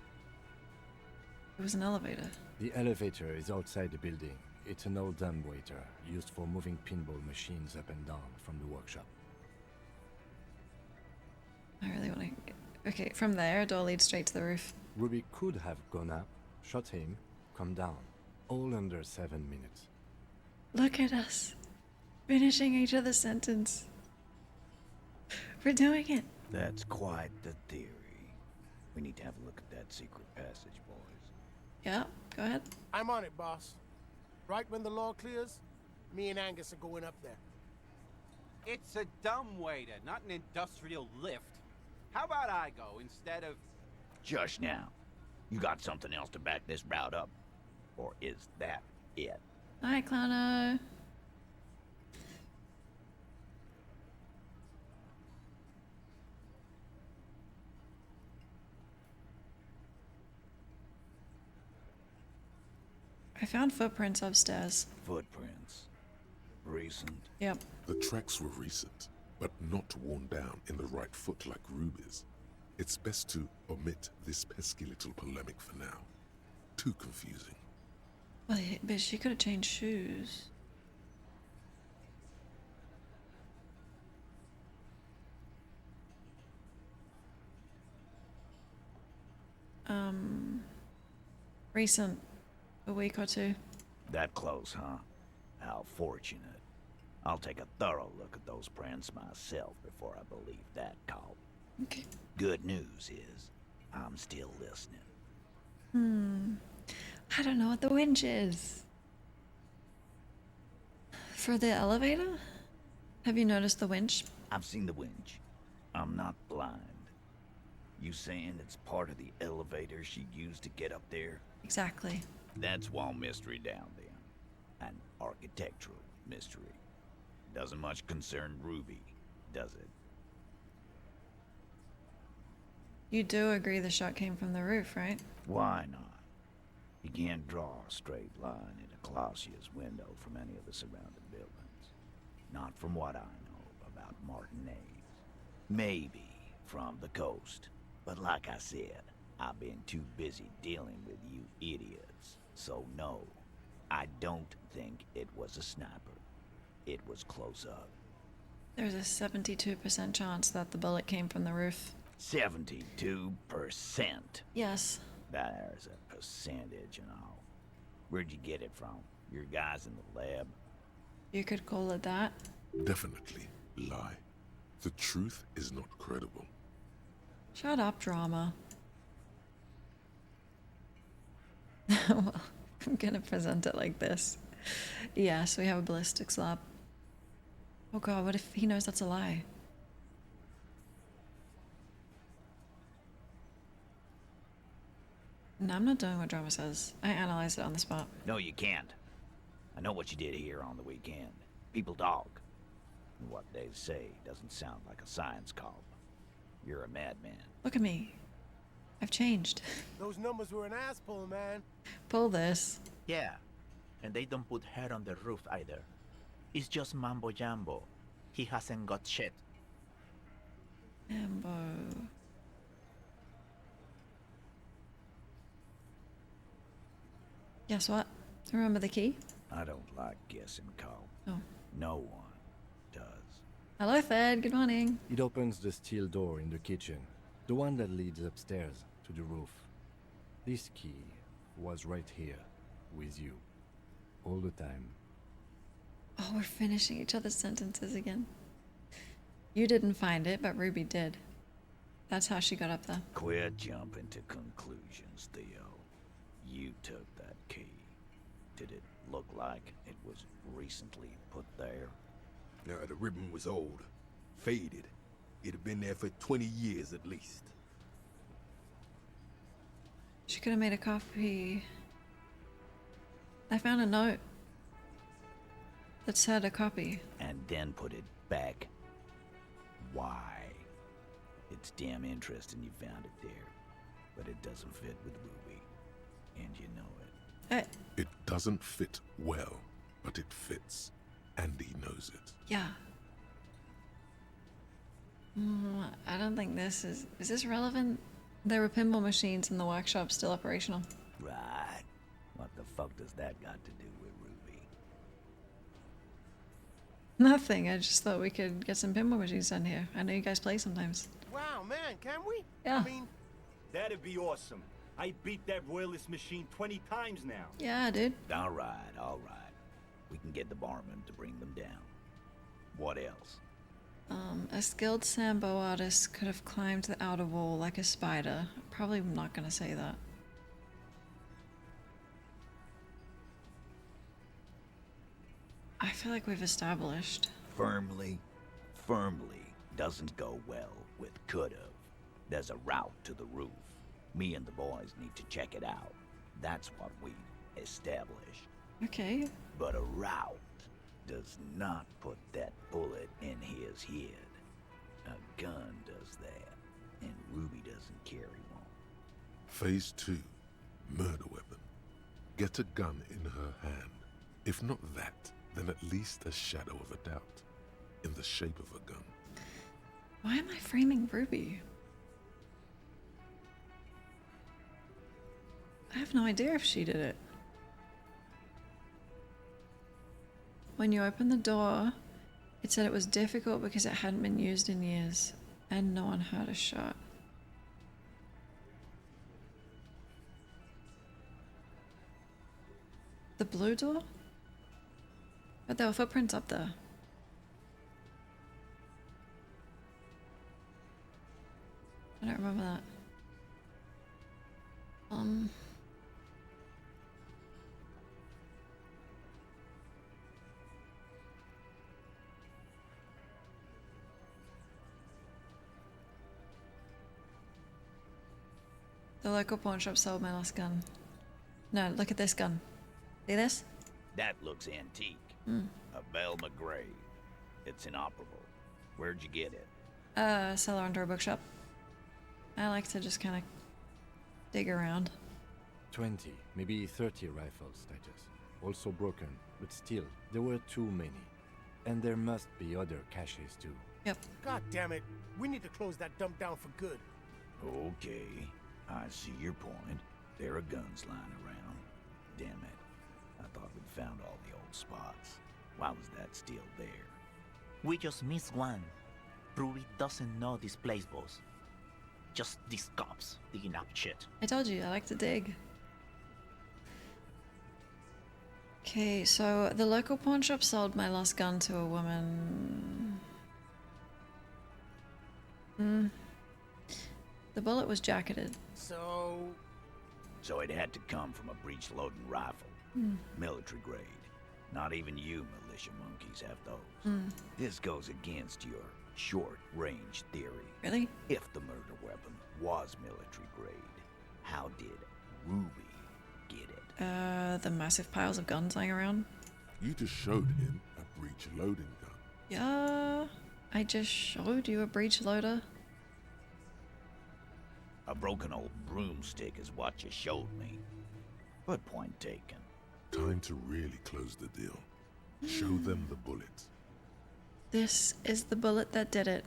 It was an elevator. The elevator is outside the building. It's an old dumbwaiter used for moving pinball machines up and down from the workshop. I really want to... Okay, from there, a door leads straight to the roof. Ruby could have gone up, shot him, come down. All under 7 minutes. Look at us. Finishing each other's sentence. We're doing it. That's quite the theory. We need to have a look at that secret passage, boys. Yeah, go ahead. I'm on it, boss. Right when the law clears, me and Angus are going up there. It's a dumbwaiter, not an industrial lift. How about I go instead of... Just now. You got something else to back this route up? Or is that it? Hi, Clowno. I found footprints upstairs. Footprints. Recent. Yep. The tracks were recent, but not worn down in the right foot like Ruby's. It's best to omit this pesky little polemic for now. Too confusing. Well, but she could have changed shoes. Recent. A week or two. That close, huh? How fortunate. I'll take a thorough look at those prints myself before I believe that call. Okay. Good news is, I'm still listening. I don't know what the winch is. For the elevator? Have you noticed the winch? I've seen the winch. I'm not blind. You saying it's part of the elevator she used to get up there? Exactly. That's one mystery down then. An architectural mystery. Doesn't much concern Ruby, does it? You do agree the shot came from the roof, right? Why not? You can't draw a straight line into Klaasje's window from any of the surrounding buildings. Not from what I know about Martinez. Maybe from the coast. But like I said, I've been too busy dealing with you idiots. So no, I don't think it was a sniper. It was close up. There's a 72% chance that the bullet came from the roof. 72%. Yes. There's a percentage and all. Where'd you get it from? Your guys in the lab? You could call it that. Definitely lie. The truth is not credible. Shut up, drama. Well, I'm gonna present it like this. Yes, we have a ballistics lab. Oh god, what if he knows that's a lie? No, I'm not doing what drama says. I analyzed it on the spot. No, you can't. I know what you did here on the weekend. People talk. And what they say doesn't sound like a science call. You're a madman. Look at me. I've changed. Those numbers were an ass pull, man. Pull this. Yeah, and they don't put hair on the roof either. It's just mambo jumbo. He hasn't got shit. Ambo. Guess what? Remember the key? I don't like guessing, Carl. Oh. No one does. Hello, Fed. Good morning. It opens the steel door in the kitchen, the one that leads upstairs to the roof. This key was right here, with you, all the time. Oh, we're finishing each other's sentences again. You didn't find it, but Ruby did. That's how she got up there. Quit jumping to conclusions, Theo. You took that key. Did it look like it was recently put there? No, the ribbon was old. Faded. It had been there for 20 years at least. She could have made a copy. I found a note that said a copy. And then put it back. Why? It's damn interesting you found it there. But it doesn't fit with Ruby. And you know it. It doesn't fit well, but it fits. And he knows it. Yeah. I don't think this is... Is this relevant? There were pinball machines in the workshop still operational. Right. What the fuck does that got to do with Ruby? Nothing. I just thought we could get some pinball machines done here. I know you guys play sometimes. Wow, man, can we? Yeah. I mean... That'd be awesome. I beat that royalist machine 20 times now. Yeah, dude. All right. We can get the barman to bring them down. What else? A skilled Sambo artist could have climbed the outer wall like a spider. Probably not gonna say that. I feel like we've established. Firmly doesn't go well with could've. There's a route to the roof. Me and the boys need to check it out. That's what we established. Okay. But a route does not put that bullet in his head. A gun does that, and Ruby doesn't carry one. Phase 2. Murder weapon. Get a gun in her hand. If not that, then at least a shadow of a doubt. In the shape of a gun. Why am I framing Ruby? I have no idea if she did it. When you opened the door, it said it was difficult because it hadn't been used in years, and no one heard a shot. The blue door? But there were footprints up there. I don't remember that. The local pawn shop sold my last gun. No, look at this gun. See this? That looks antique. Hmm. A Belle McGray. It's inoperable. Where'd you get it? Seller under a bookshop. I like to just kind of dig around. 20, maybe 30 rifles, Titus. Also broken, but still, there were too many. And there must be other caches too. Yep. God damn it. We need to close that dump down for good. Okay, I see your point. There are guns lying around. Damn it. I thought we'd found all the old spots. Why was that still there? We just missed one. Ruby doesn't know this place, boss. Just these cops digging up shit. I told you, I like to dig. Okay, so the local pawn shop sold my last gun to a woman. The bullet was jacketed. So it had to come from a breech-loading rifle. Military grade. Not even you militia monkeys have those. This goes against your short-range theory. Really? If the murder weapon was military grade, how did Ruby get it? The massive piles of guns lying around. You just showed him a breech-loading gun. Yeah, I just showed you a breech loader. A broken old broomstick is what you showed me. But point taken. Time to really close the deal. Show them the bullet. This is the bullet that did it.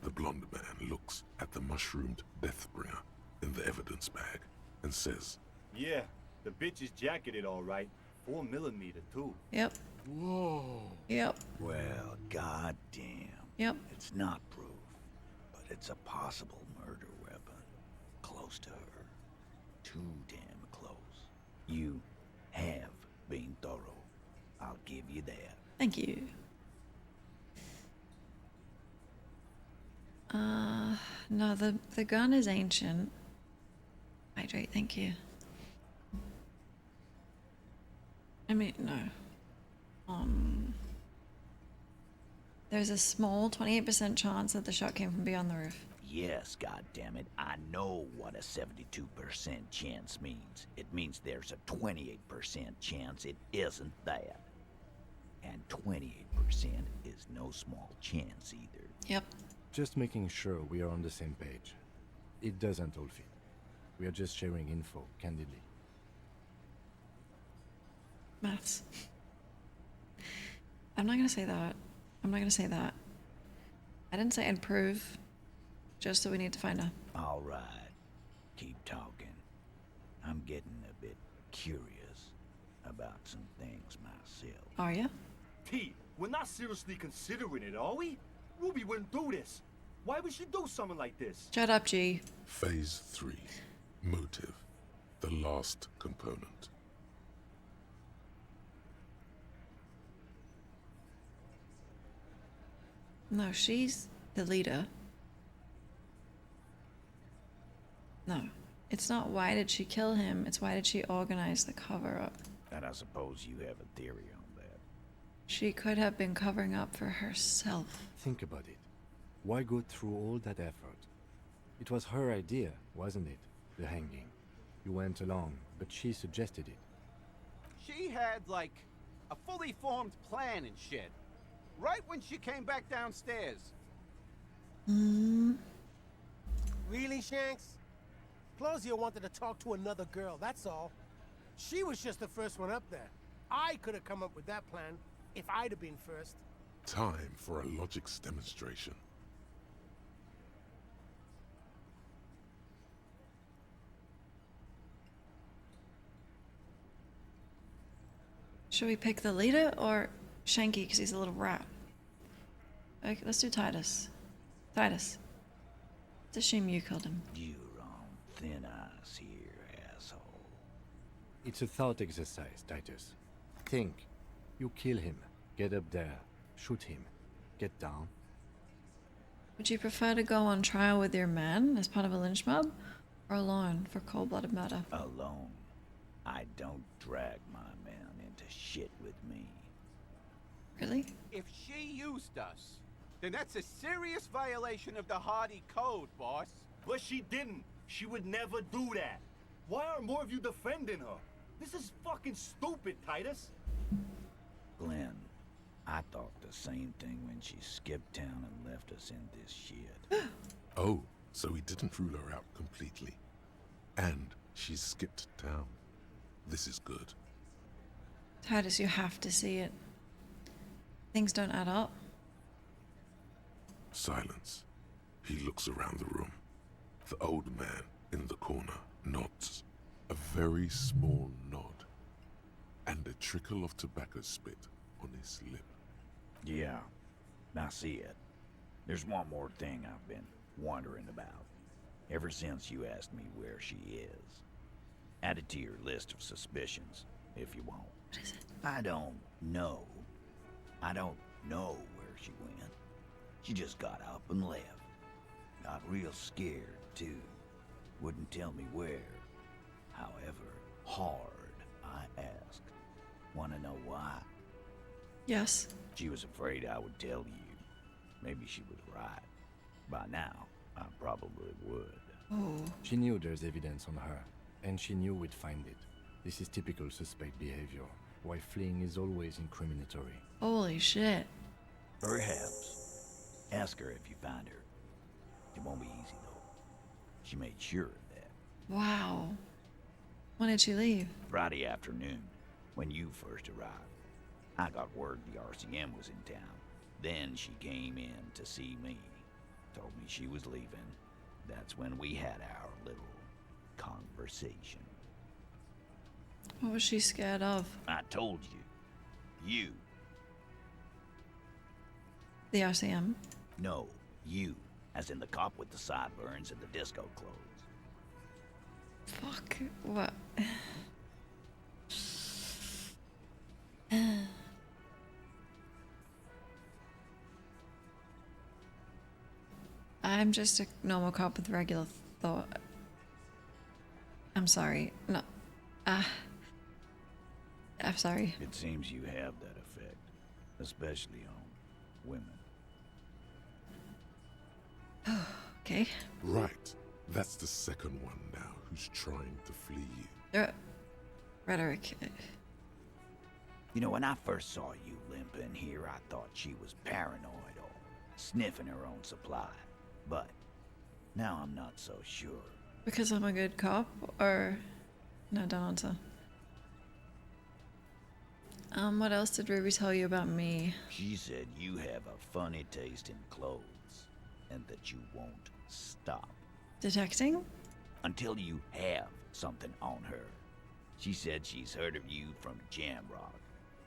The blonde man looks at the mushroomed Deathbringer in the evidence bag and says, Yeah, the bitch is jacketed all right. 4mm too. Yep. Whoa. Yep. Well, goddamn. Yep. It's not proof, but it's a possible murder weapon. Close to her. Too damn close. You have been thorough. I'll give you that. Thank you. No, the gun is ancient. Hydrate, thank you. I mean, no. There's a small 28% chance that the shot came from beyond the roof. Yes, goddammit, I know what a 72% chance means. It means there's a 28% chance it isn't that. And 28% is no small chance either. Yep. Just making sure we are on the same page. It doesn't all fit. We are just sharing info, candidly. Maths. I'm not gonna say that. I'm not gonna say that. I didn't say improve. Just that we need to find her. All right. Keep talking. I'm getting a bit curious about some things myself. Are you? T, we're not seriously considering it, are we? Ruby wouldn't do this. Why would she do something like this? Shut up, G. Phase 3. Motive. The last component. No, she's the leader. No. It's not why did she kill him, it's why did she organize the cover-up. And I suppose you have a theory on that. She could have been covering up for herself. Think about it. Why go through all that effort? It was her idea, wasn't it? The hanging. You went along, but she suggested it. She had, like, a fully formed plan and shit. Right when she came back downstairs. Really, Shanks? Klaasje wanted to talk to another girl, that's all. She was just the first one up there. I could have come up with that plan if I'd have been first. Time for a logics demonstration. Should we pick the leader or Shanky because he's a little rat? Okay, let's do Titus. Titus. It's a shame you killed him. You're on thin ice here, asshole. It's a thought exercise, Titus. Think. You kill him. Get up there. Shoot him. Get down. Would you prefer to go on trial with your man as part of a lynch mob? Or alone for cold-blooded murder? Alone. I don't drag my man into shit with me. Really? If she used us, then that's a serious violation of the Hardy Code, boss. But she didn't. She would never do that. Why aren't more of you defending her? This is fucking stupid, Titus. Glenn, I thought the same thing when she skipped town and left us in this shit. Oh, so he didn't rule her out completely. And she skipped town. This is good. Titus, you have to see it. Things don't add up. Silence. He looks around the room. The old man in the corner nods. A very small nod. And a trickle of tobacco spit on his lip. Yeah, I see it. There's one more thing I've been wondering about. Ever since you asked me where she is. Add it to your list of suspicions, if you want. What is it? I don't know. I don't know where she went. She just got up and left. Got real scared, too. Wouldn't tell me where. However hard I asked. Wanna know why? Yes. She was afraid I would tell you. Maybe she was right. By now, I probably would. Oh. She knew there's evidence on her, and she knew we'd find it. This is typical suspect behavior, why fleeing is always incriminatory. Holy shit. Perhaps. Ask her if you find her. It won't be easy, though. She made sure of that. Wow. When did she leave? Friday afternoon, when you first arrived. I got word the RCM was in town. Then she came in to see me. Told me she was leaving. That's when we had our little conversation. What was she scared of? I told you. You. The RCM? No, you. As in the cop with the sideburns and the disco clothes. Fuck. What? I'm just a normal cop with regular thought. I'm sorry. No. I'm sorry. It seems you have that effect. Especially on women. Okay. Right. That's the second one now who's trying to flee you. Rhetoric. You know, when I first saw you limping here, I thought she was paranoid or sniffing her own supply. But now I'm not so sure. Because I'm a good cop, or... No, don't answer. What else did Ruby tell you about me? She said you have a funny taste in clothes, and that you won't stop. Detecting? Until you have something on her. She said she's heard of you from Jamrock,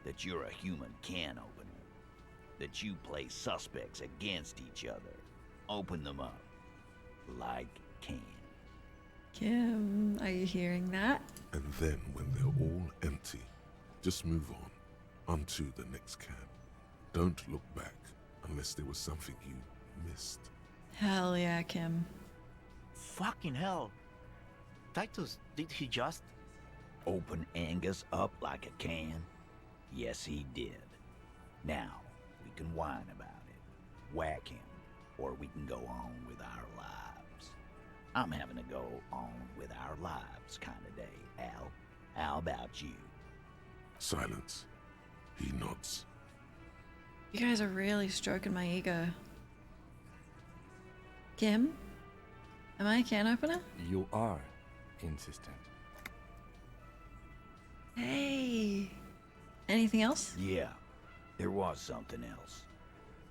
that you're a human can opener, that you play suspects against each other. Open them up. Like can. Kim, are you hearing that? And then when they're all empty, just move on to the next can. Don't look back unless there was something you missed. Hell yeah, Kim. Fucking hell. Titus, did he just... Open Angus up like a can? Yes, he did. Now, we can whine about it. Whack him. Or we can go on with our lives. I'm having a go on with our lives kind of day, Al. How about you? Silence. He nods. You guys are really stroking my ego. Kim? Am I a can opener? You are insistent. Hey. Anything else? Yeah, there was something else.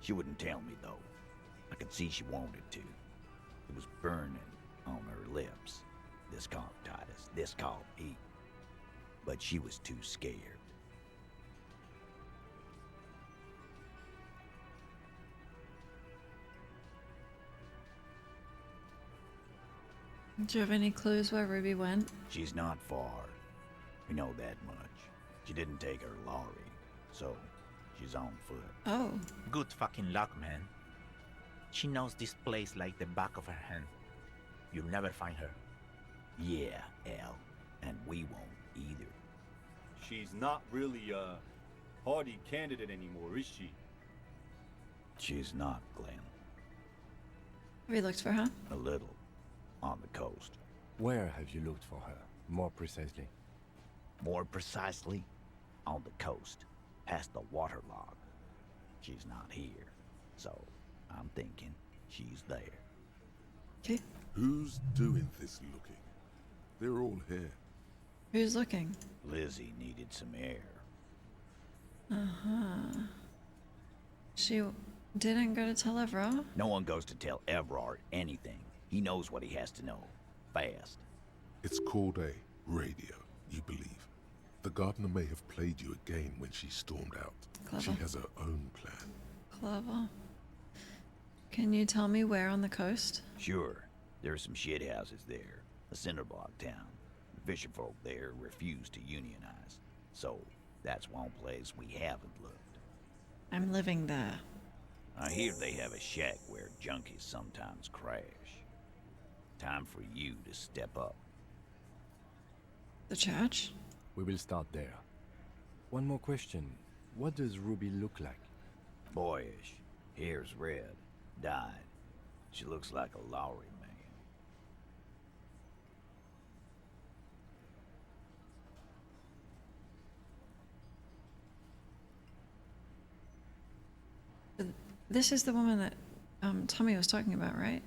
She wouldn't tell me, though. I could see she wanted to. It was burning on her lips. This called Titus, this called Pete. But she was too scared. Do you have any clues where Ruby went? She's not far. We know that much. She didn't take her lorry, so she's on foot. Oh. Good fucking luck, man. She knows this place like the back of her hand. You'll never find her. Yeah, Al. And we won't either. She's not really a hardy candidate anymore, is she? She's not, Glenn. Have you looked for her? A little. on the coast. Where have you looked for her, more precisely? More precisely, on the coast, past the waterlog. She's not here, so I'm thinking she's there. Okay. Who's doing this looking? They're all here. Who's looking? Lizzie needed some air. Uh-huh. She didn't go to tell Evra? No one goes to tell Evrard anything. He knows what he has to know. Fast. It's called a radio, you believe. The gardener may have played you a game when she stormed out. Clever. She has her own plan. Clever. Can you tell me where on the coast? Sure. There are some shit houses there. A cinder block town. The fisherfolk there refuse to unionize. So, that's one place we haven't looked. I'm living there. I hear they have a shack where junkies sometimes crash. Time for you to step up. The church? We will start there. One more question. What does Ruby look like? Boyish. Hair's red. Dyed. She looks like a Lowry man. This is the woman that Tommy was talking about, right?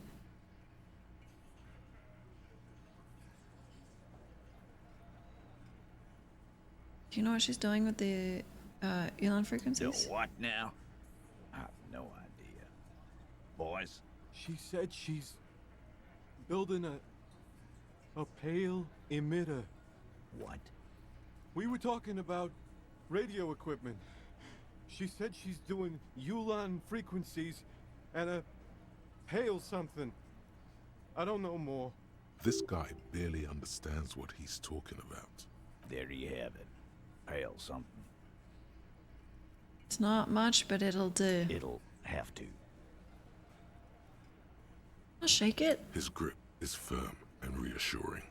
Do you know what she's doing with the Elon frequencies? The what now? I have no idea. Boys? She said she's building a pale emitter. What? We were talking about radio equipment. She said she's doing Ulan frequencies and a pale something. I don't know more. This guy barely understands what he's talking about. There you have it. Pale something. It's not much, but it'll do. It'll have to. I'll shake it. His grip is firm and reassuring,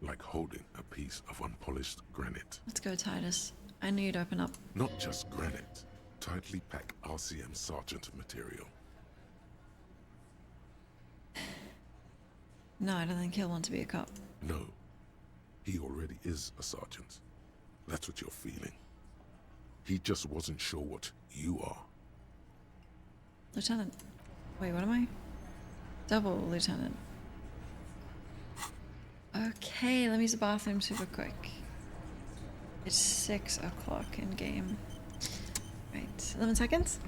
like holding a piece of unpolished granite. Let's go, Titus. I knew you'd open up. Not just granite. Tightly packed RCM Sergeant material. No, I don't think he'll want to be a cop. No. He already is a sergeant. That's what you're feeling. He just wasn't sure what you are. Lieutenant. Wait, what am I? Double lieutenant. Okay, let me use the bathroom super quick. It's 6 o'clock in game. Right, 11 seconds.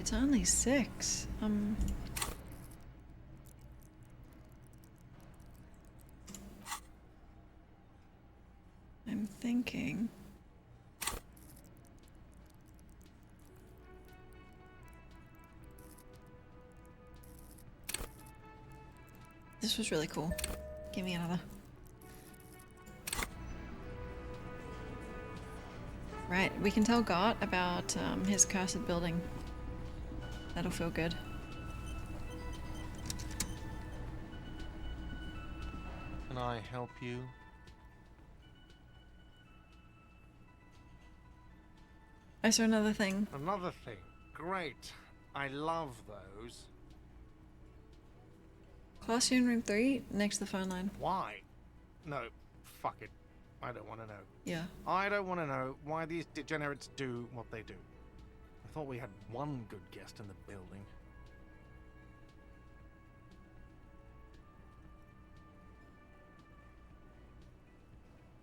It's only 6. I'm thinking. This was really cool. Give me another. Right, we can tell Gott about his cursed building. That'll feel good. Can I help you? I saw another thing. Another thing. Great. I love those. Klaasje in room 3, next to the phone line. Why? No, fuck it. I don't want to know. Yeah. I don't want to know why these degenerates do what they do. Thought we had one good guest in the building.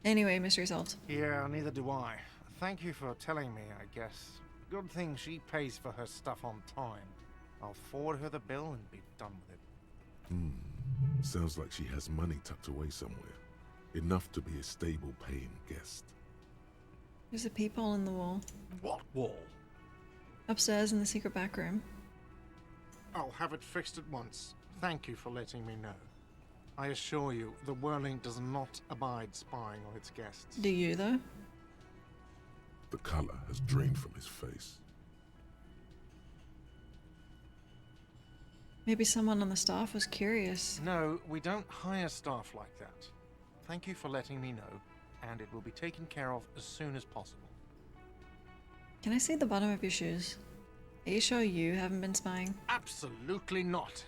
Anyway, mystery solved. Yeah, neither do I. Thank you for telling me, I guess. Good thing she pays for her stuff on time. I'll forward her the bill and be done with it. Sounds like she has money tucked away somewhere. Enough to be a stable paying guest. There's a peephole in the wall. What wall? Upstairs in the secret back room. I'll have it fixed at once. Thank you for letting me know. I assure you, the Whirling does not abide spying on its guests. Do you, though? The color has drained from his face. Maybe someone on the staff was curious. No, we don't hire staff like that. Thank you for letting me know, and it will be taken care of as soon as possible. Can I see the bottom of your shoes? Are you sure you haven't been spying? Absolutely not.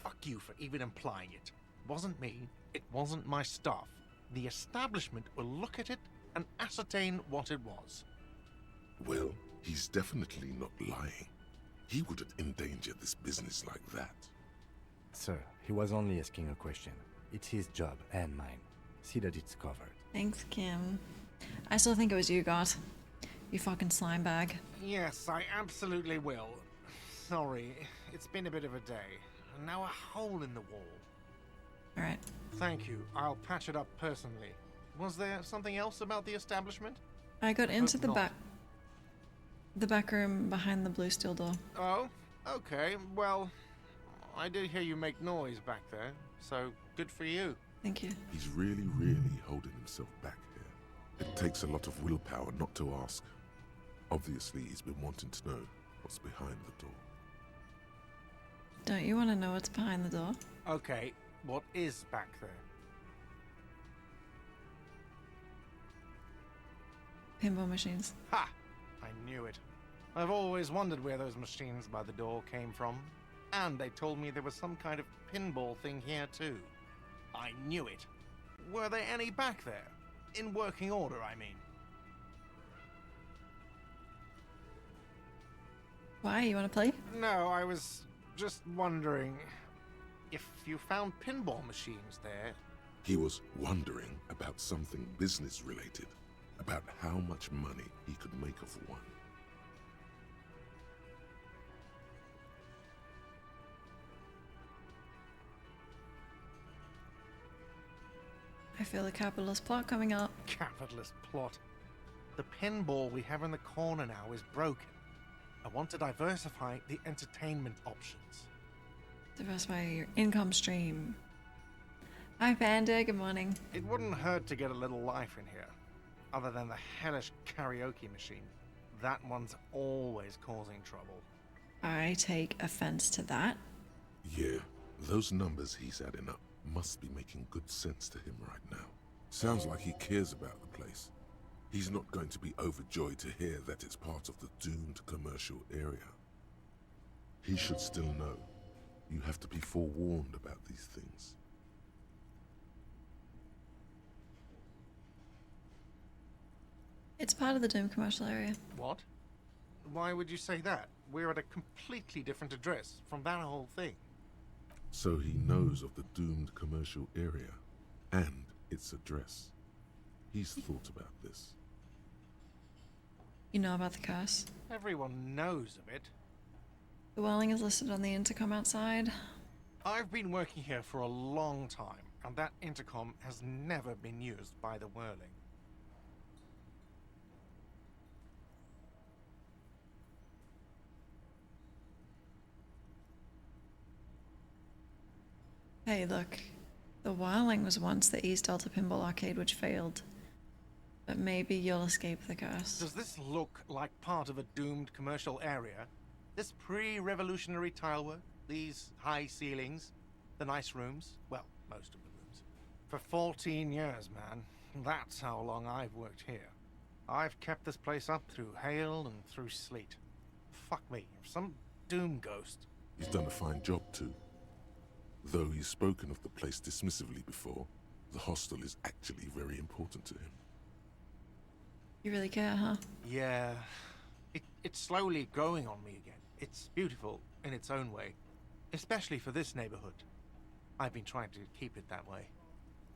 Fuck you for even implying it. It wasn't me. It wasn't my staff. The establishment will look at it and ascertain what it was. Well, he's definitely not lying. He wouldn't endanger this business like that. Sir, he was only asking a question. It's his job and mine. See that it's covered. Thanks, Kim. I still think it was you, God. You fucking slime bag. Yes, I absolutely will. Sorry, it's been a bit of a day. And now a hole in the wall. Alright. Thank you. I'll patch it up personally. Was there something else about the establishment? I got into the not. back room behind the blue steel door. Oh, okay. Well, I did hear you make noise back there, so good for you. Thank you. He's really, really holding himself back here. It takes a lot of willpower not to ask. Obviously, he's been wanting to know what's behind the door. Don't you want to know what's behind the door? Okay, what is back there? Pinball machines. Ha! I knew it. I've always wondered where those machines by the door came from. And they told me there was some kind of pinball thing here too. I knew it. Were there any back there? In working order, I mean. Why? You want to play? No, I was just wondering if you found pinball machines there. He was wondering about something business related, about how much money he could make of one. I feel a capitalist plot coming up. Capitalist plot. The pinball we have in the corner now is broken. I want to diversify the entertainment options. Diversify your income stream. Hi, Panda. Good morning. It wouldn't hurt to get a little life in here. Other than the hellish karaoke machine. That one's always causing trouble. I take offense to that. Yeah, those numbers he's adding up must be making good sense to him right now. Sounds like he cares about the place. He's not going to be overjoyed to hear that it's part of the doomed commercial area. He should still know. You have to be forewarned about these things. It's part of the doomed commercial area. What? Why would you say that? We're at a completely different address from that whole thing. So he knows of the doomed commercial area and its address. He's thought about this. You know about the curse? Everyone knows of it. The Whirling is listed on the intercom outside. I've been working here for a long time, and that intercom has never been used by the Whirling. Hey, look. The Whirling was once the East Delta Pinball Arcade, which failed. But maybe you'll escape the curse. Does this look like part of a doomed commercial area? This pre-revolutionary tilework? These high ceilings? The nice rooms? Well, most of the rooms. For 14 years, man. That's how long I've worked here. I've kept this place up through hail and through sleet. Fuck me, if some doom ghost... He's done a fine job too. Though he's spoken of the place dismissively before, the hostel is actually very important to him. You really care, huh? Yeah. It's slowly growing on me again. It's beautiful in its own way, especially for this neighborhood. I've been trying to keep it that way,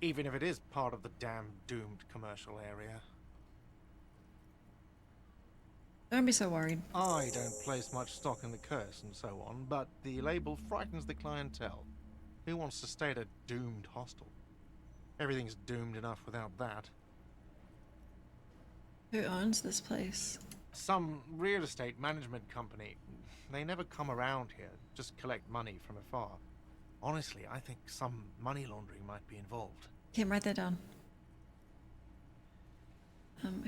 even if it is part of the damn doomed commercial area. Don't be so worried. I don't place much stock in the curse and so on, but the label frightens the clientele. Who wants to stay at a doomed hostel? Everything's doomed enough without that. Who owns this place? Some real estate management company. They never come around here, just collect money from afar. Honestly, I think some money laundering might be involved. Kim, write that down.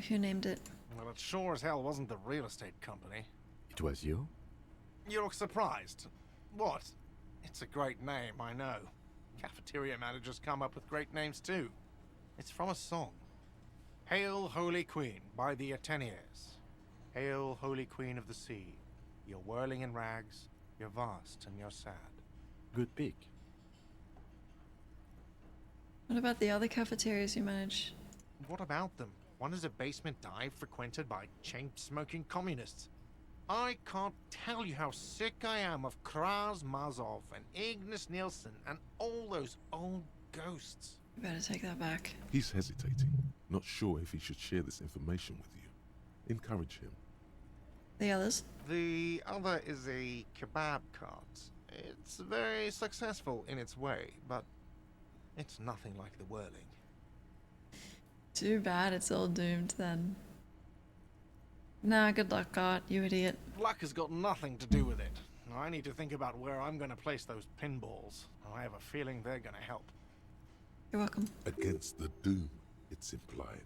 Who named it? Well, it sure as hell wasn't the real estate company. It was you? You look surprised. What? It's a great name, I know. Cafeteria managers come up with great names too. It's from a song. Hail, Holy Queen, by the Ateniers. Hail, Holy Queen of the Sea. You're whirling in rags, you're vast and you're sad. Good pick. What about the other cafeterias you manage? What about them? One is a basement dive frequented by chain-smoking communists. I can't tell you how sick I am of Kraz Mazov and Ignis Nielsen and all those old ghosts. You better take that back. He's hesitating, not sure if he should share this information with you. Encourage him. The others? The other is a kebab cart. It's very successful in its way, but it's nothing like the whirling. Too bad it's all doomed then. Nah, good luck, God, you idiot. Luck has got nothing to do with it. I need to think about where I'm going to place those pinballs. I have a feeling they're going to help. You're welcome. Against the doom, it's implied.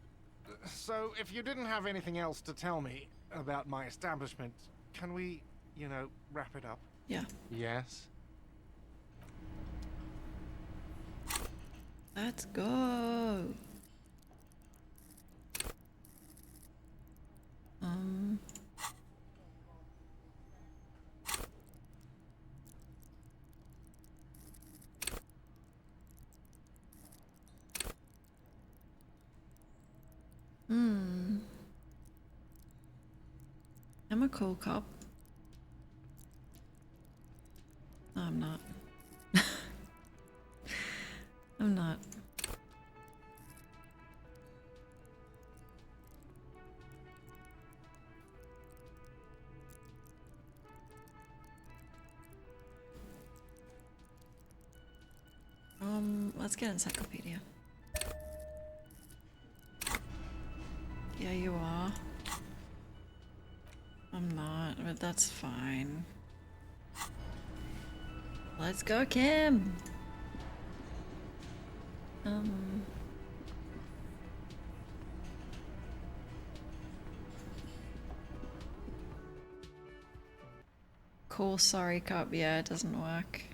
So, if you didn't have anything else to tell me about my establishment, can we, wrap it up? Yeah. Yes? Let's go. I'm a cool cop. No, I'm not. I'm not. Let's get encyclopedia. Yeah, you are. I'm not, but that's fine. Let's go, Kim! Cool, sorry, cop. Yeah, it doesn't work.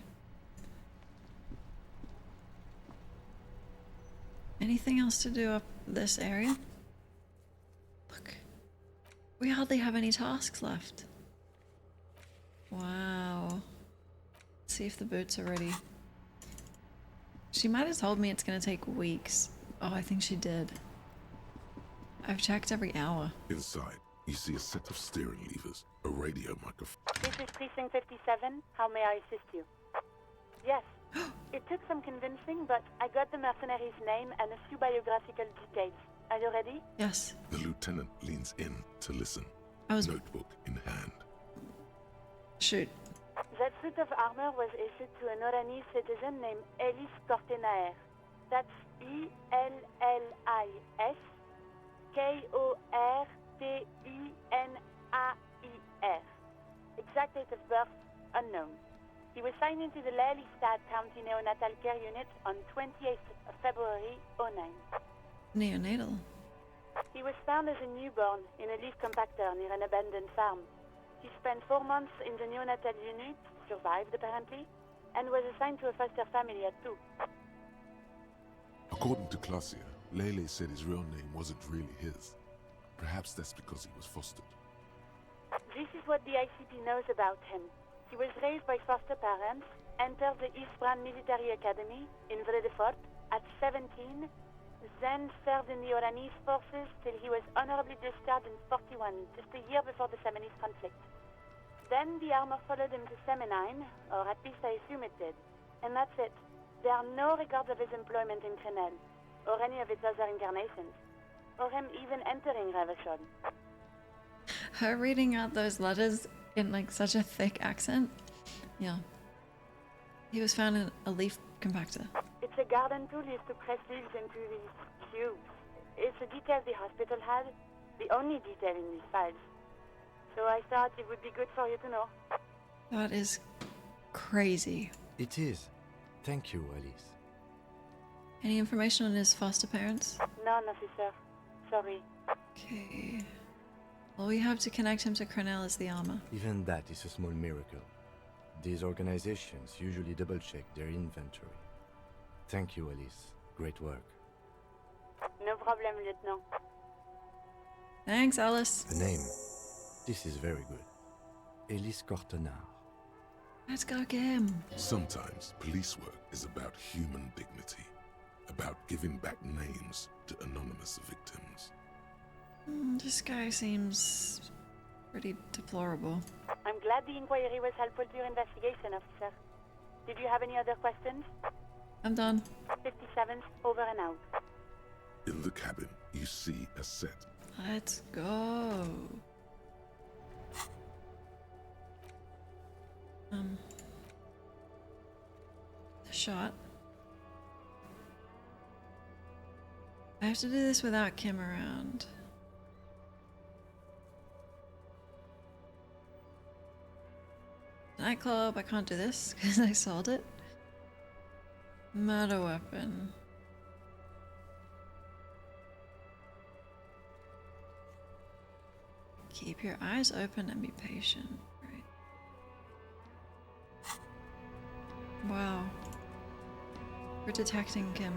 Anything else to do up this area? Look. We hardly have any tasks left. Wow. Let's see if the boots are ready. She might have told me it's gonna take weeks. Oh, I think she did. I've checked every hour. Inside, you see a set of steering levers, a radio microphone. This is Precinct 57. How may I assist you? Yes. It took some convincing, but I got the mercenary's name and a few biographical details. Are you ready? Yes. The lieutenant leans in to listen, notebook in hand. Shoot. That suit of armor was issued to an Oranese citizen named Ellis Kortenaer. That's E-L-L-I-S K-O-R-T-E-N-A-I-R. Exact date of birth, unknown. He was signed into the Lelystad County Neonatal Care Unit on 28th of February, 09. Neonatal? He was found as a newborn in a leaf compactor near an abandoned farm. He spent 4 months in the neonatal unit, survived apparently, and was assigned to a foster family at 2. According to Klaasje, Lele said his real name wasn't really his. Perhaps that's because he was fostered. This is what the ICP knows about him. He was raised by foster parents, entered the East Brand Military Academy in Vredefort at 17, then served in the Oranese forces till he was honorably discharged in 41, just a year before the Seminese conflict. Then the armor followed him to Seminine, or at least I assume it did. And that's it. There are no records of his employment in Crenel, or any of its other incarnations, or him even entering Revachon. Her reading out those letters in like such a thick accent. Yeah. He was found in a leaf compactor. It's a garden tool used to press leaves into these cubes. It's a detail the hospital had, the only detail in these files. So I thought it would be good for you to know. That is crazy. It is. Thank you, Alice. Any information on his foster parents? None, officer. Sorry. Okay. All we have to connect him to Crenel is the armor. Even that is a small miracle. These organizations usually double-check their inventory. Thank you, Alice. Great work. No problem, Lieutenant. Thanks, Alice. The name. This is very good. Elise Cortenard. Let's go get him. Sometimes police work is about human dignity, about giving back names to anonymous victims. This guy seems pretty deplorable. I'm glad the inquiry was helpful to your investigation, officer. Did you have any other questions? I'm done. 57th, over and out. In the cabin, you see a set. Let's go. The shot. I have to do this without Kim around. Nightclub, I can't do this because I sold it. Murder weapon. Keep your eyes open and be patient. Right. Wow. We're detecting Kim.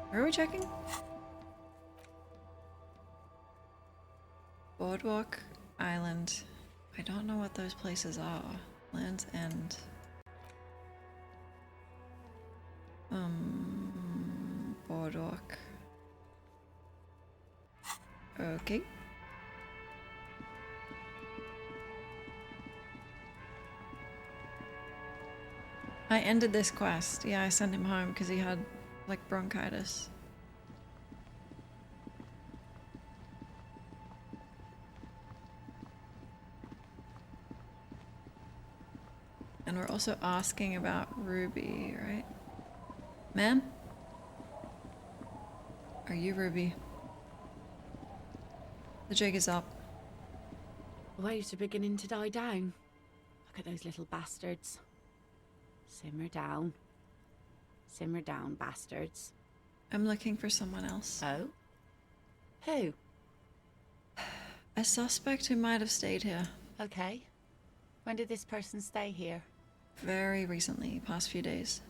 Where are we checking? Boardwalk Island. I don't know what those places are. Land's End. Boardwalk. Okay. I ended this quest. Yeah, I sent him home because he had like bronchitis. And we're also asking about Ruby, right? Ma'am? Are you Ruby? The jig is up. The waves are beginning to die down. Look at those little bastards. Simmer down. Simmer down, bastards. I'm looking for someone else. Oh? Who? A suspect who might have stayed here. Okay. When did this person stay here? Very recently, past few days.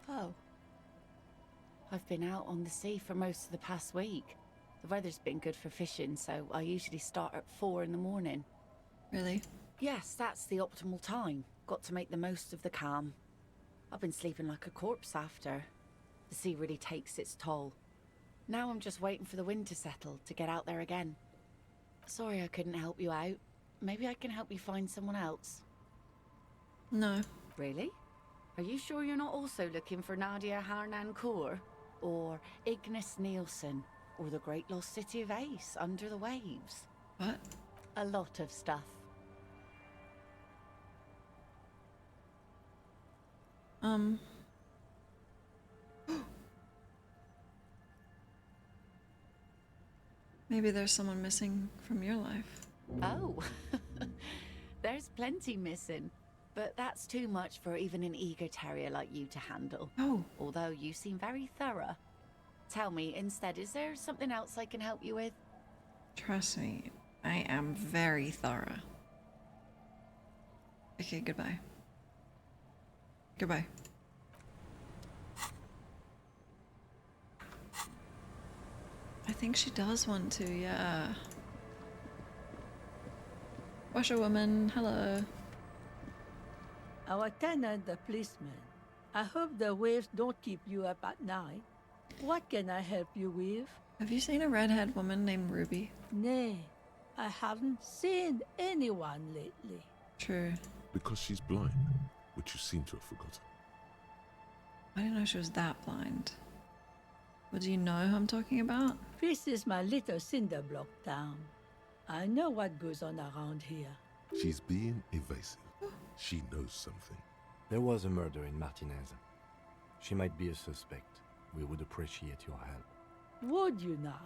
Oh. I've been out on the sea for most of the past week. The weather's been good for fishing, so I usually start at 4 in the morning. Really? Yes, that's the optimal time. Got to make the most of the calm. I've been sleeping like a corpse after. The sea really takes its toll. Now I'm just waiting for the wind to settle to get out there again. Sorry I couldn't help you out. Maybe I can help you find someone else. No. Really? Are you sure you're not also looking for Nadia Harnoncourt? Or Ignis Nielsen? Or the great lost city of Ace under the waves? What? A lot of stuff. Maybe there's someone missing from your life. Oh, there's plenty missing. But that's too much for even an eager terrier like you to handle. Oh. Although you seem very thorough. Tell me, instead, is there something else I can help you with? Trust me, I am very thorough. Okay, goodbye. Goodbye. think she does want to, yeah. Washerwoman, hello. Our tenant, the policeman. I hope the waves don't keep you up at night. What can I help you with? Have you seen a redhead woman named Ruby? Nay, I haven't seen anyone lately. True. Because she's blind, which you seem to have forgotten. I didn't know she was that blind. Well, do you know who I'm talking about? This is my little cinder block town. I know what goes on around here. She's being evasive. She knows something. There was a murder in Martinez. She might be a suspect. We would appreciate your help. Would you now?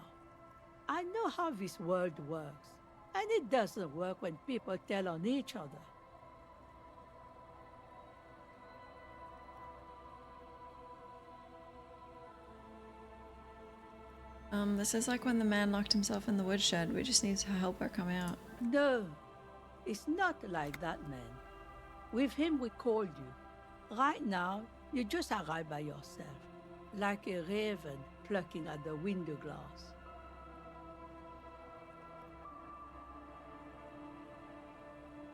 I know how this world works, and it doesn't work when people tell on each other. This is like when the man locked himself in the woodshed. We just need to help her come out. No, it's not like that, man. With him, we called you. Right now, you just arrived by yourself, like a raven plucking at the window glass.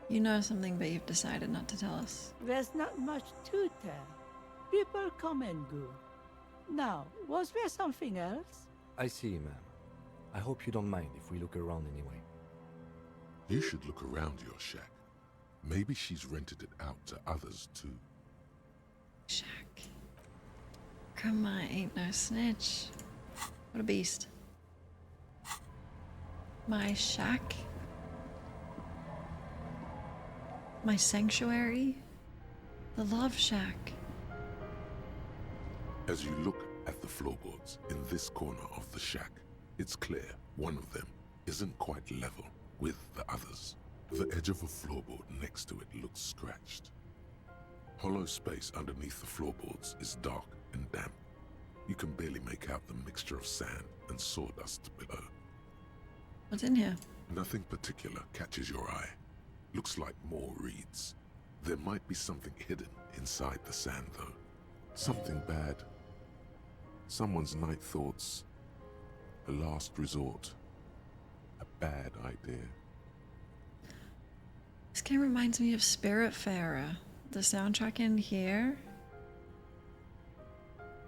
You know something, but you've decided not to tell us. There's not much to tell. People come and go. Now, was there something else? I see, ma'am. I hope you don't mind if we look around anyway. You should look around your shack. Maybe she's rented it out to others too. Shack. Come on, ain't no snitch. What a beast. My shack? My sanctuary? The love shack. As you look at the floorboards in this corner of the shack, it's clear one of them isn't quite level with the others. The edge of a floorboard next to it looks scratched. Hollow space underneath the floorboards is dark and damp. You can barely make out the mixture of sand and sawdust below. What's in here? Nothing particular catches your eye. Looks like more reeds. There might be something hidden inside the sand, though. Something bad. Someone's night thoughts. A last resort. A bad idea. This game reminds me of Spiritfarer. The soundtrack in here.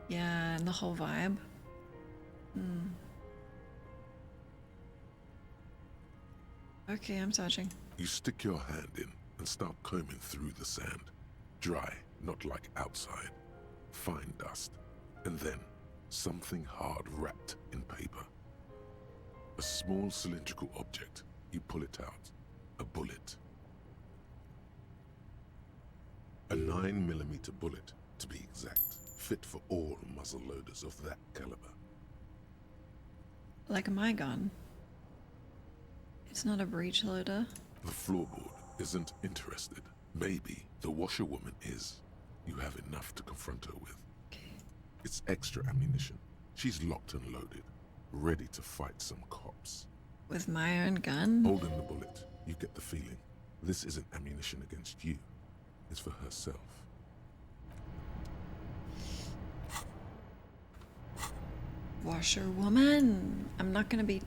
Yeah, and the whole vibe. Okay, I'm searching. You stick your hand in and start combing through the sand. Dry, not like outside. Fine dust. And then something hard wrapped in paper. A small cylindrical object. You pull it out. A bullet. A 9mm bullet, to be exact. Fit for all muzzle loaders of that caliber. Like my gun. It's not a breech loader. The floorboard isn't interested. Maybe the washerwoman is. You have enough to confront her with. Okay. It's extra ammunition. She's locked and loaded, ready to fight some cops. With my own gun? Holding the bullet, you get the feeling this isn't ammunition against you. It's for herself. Washerwoman. I'm not gonna be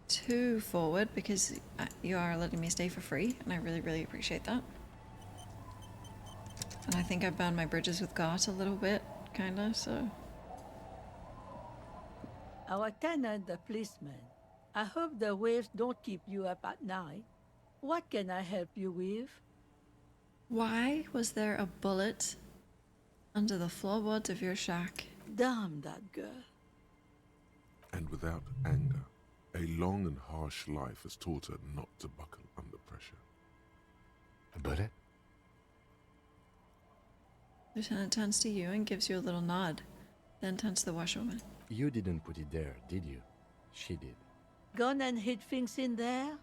too forward because you are letting me stay for free, and I really, really appreciate that. And I think I've burned my bridges with Gart a little bit, kinda, so. Our tenant, the policeman. I hope the waves don't keep you up at night. What can I help you with? Why was there a bullet under the floorboards of your shack? Damn that girl. And without anger, a long and harsh life has taught her not to buckle under pressure. A bullet? Lieutenant turns to you and gives you a little nod, then turns to the washerwoman. You didn't put it there, did you? She did. Gone and hid things in there?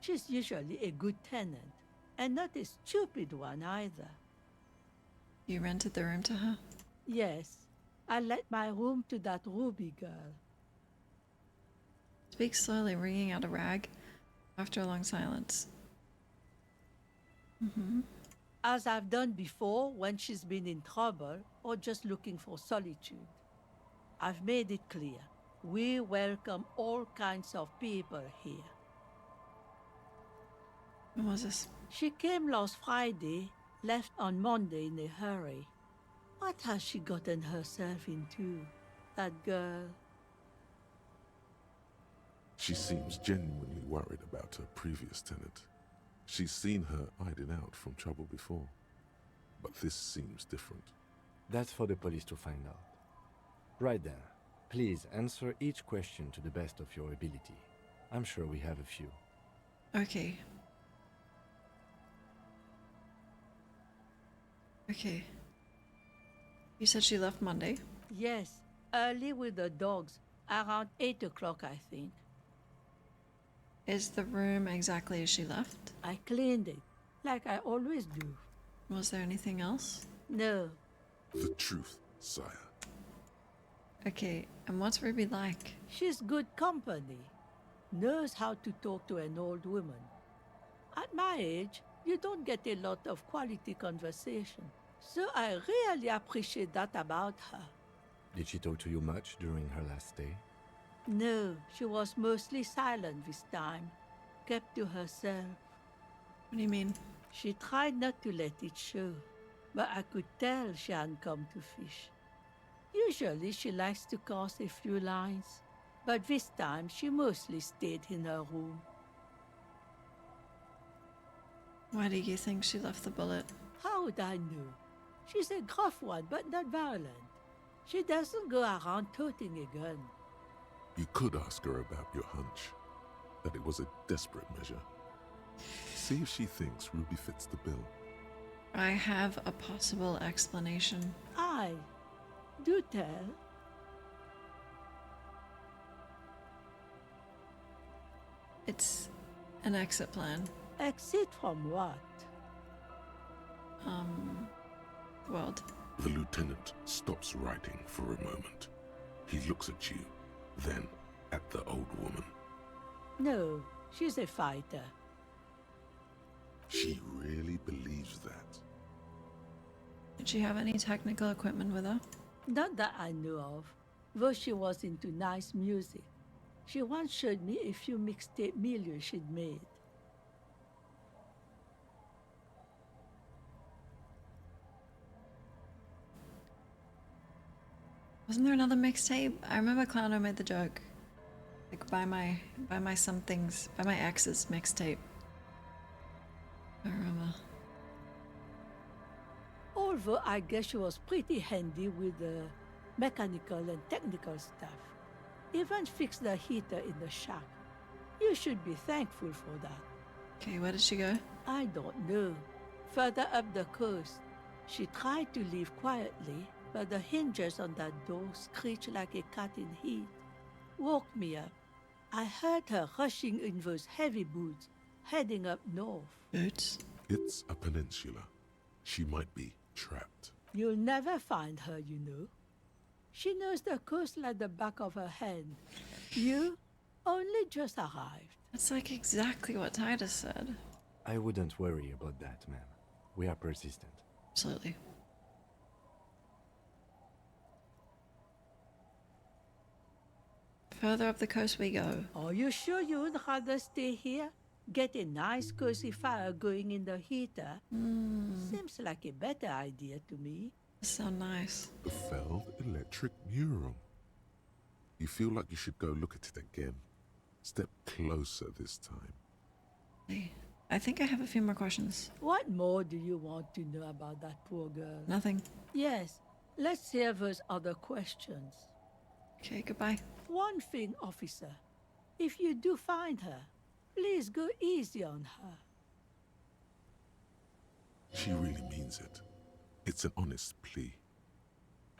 She's usually a good tenant, and not a stupid one either. You rented the room to her? Yes, I let my room to that Ruby girl. Speaks slowly, wringing out a rag after a long silence. As I've done before when she's been in trouble or just looking for solitude. I've made it clear. We welcome all kinds of people here. When was this? She came last Friday, left on Monday in a hurry. What has she gotten herself into, that girl? She seems genuinely worried about her previous tenant. She's seen her hiding out from trouble before. But this seems different. That's for the police to find out. Right then, please answer each question to the best of your ability. I'm sure we have a few. Okay. Okay. You said she left Monday? Yes, early with the dogs, around 8 o'clock, I think. Is the room exactly as she left? I cleaned it, like I always do. Was there anything else? No. The truth, sire. Okay, and what's Ruby like? She's good company. Knows how to talk to an old woman. At my age, you don't get a lot of quality conversation. So I really appreciate that about her. Did she talk to you much during her last stay? No, she was mostly silent this time. Kept to herself. What do you mean? She tried not to let it show, but I could tell she hadn't come to fish. Usually she likes to cast a few lines, but this time she mostly stayed in her room. Why do you think she left the bullet? How would I know? She's a gruff one, but not violent. She doesn't go around toting a gun. You could ask her about your hunch, that it was a desperate measure. See if she thinks Ruby fits the bill. I have a possible explanation. Aye. Do tell. It's an exit plan. Exit from what? World. The lieutenant stops writing for a moment. He looks at you, then at the old woman. No, she's a fighter. She really believes that. Did she have any technical equipment with her? Not that I know of, though she was into nice music. She once showed me a few mixtape milieux she'd made. Wasn't there another mixtape? I remember Clowno made the joke. Like buy my somethings, buy my ex's mixtape. I remember. Although I guess she was pretty handy with the mechanical and technical stuff. Even fixed the heater in the shack. You should be thankful for that. Okay, where did she go? I don't know. Further up the coast. She tried to leave quietly, but the hinges on that door screeched like a cat in heat. Woke me up. I heard her rushing in those heavy boots, heading up north. Boots? It's a peninsula. She might be trapped. You'll never find her, you know. She knows the coast like the back of her hand. You only just arrived. That's like exactly what Titus said. I wouldn't worry about that, ma'am. We are persistent. Absolutely. Further up the coast we go. Are you sure you would rather stay here? Get a nice cozy fire going in the heater? Seems like a better idea to me. Sound nice. The Feld electric mural. You feel like you should go look at it again. Step closer this time. Hey, I think I have a few more questions. What more do you want to know about that poor girl? Nothing. Yes, let's hear those other questions. Okay, goodbye. One thing, officer. If you do find her, please go easy on her. She really means it. It's an honest plea.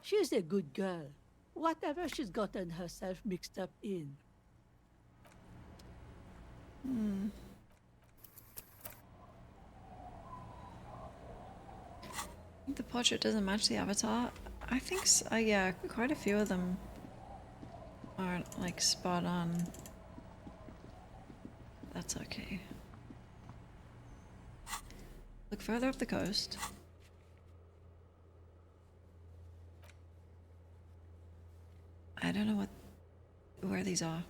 She's a good girl. Whatever she's gotten herself mixed up in. The portrait doesn't match the avatar. I think, yeah, quite a few of them aren't like spot on. That's okay. Look further up the coast. I don't know where these are.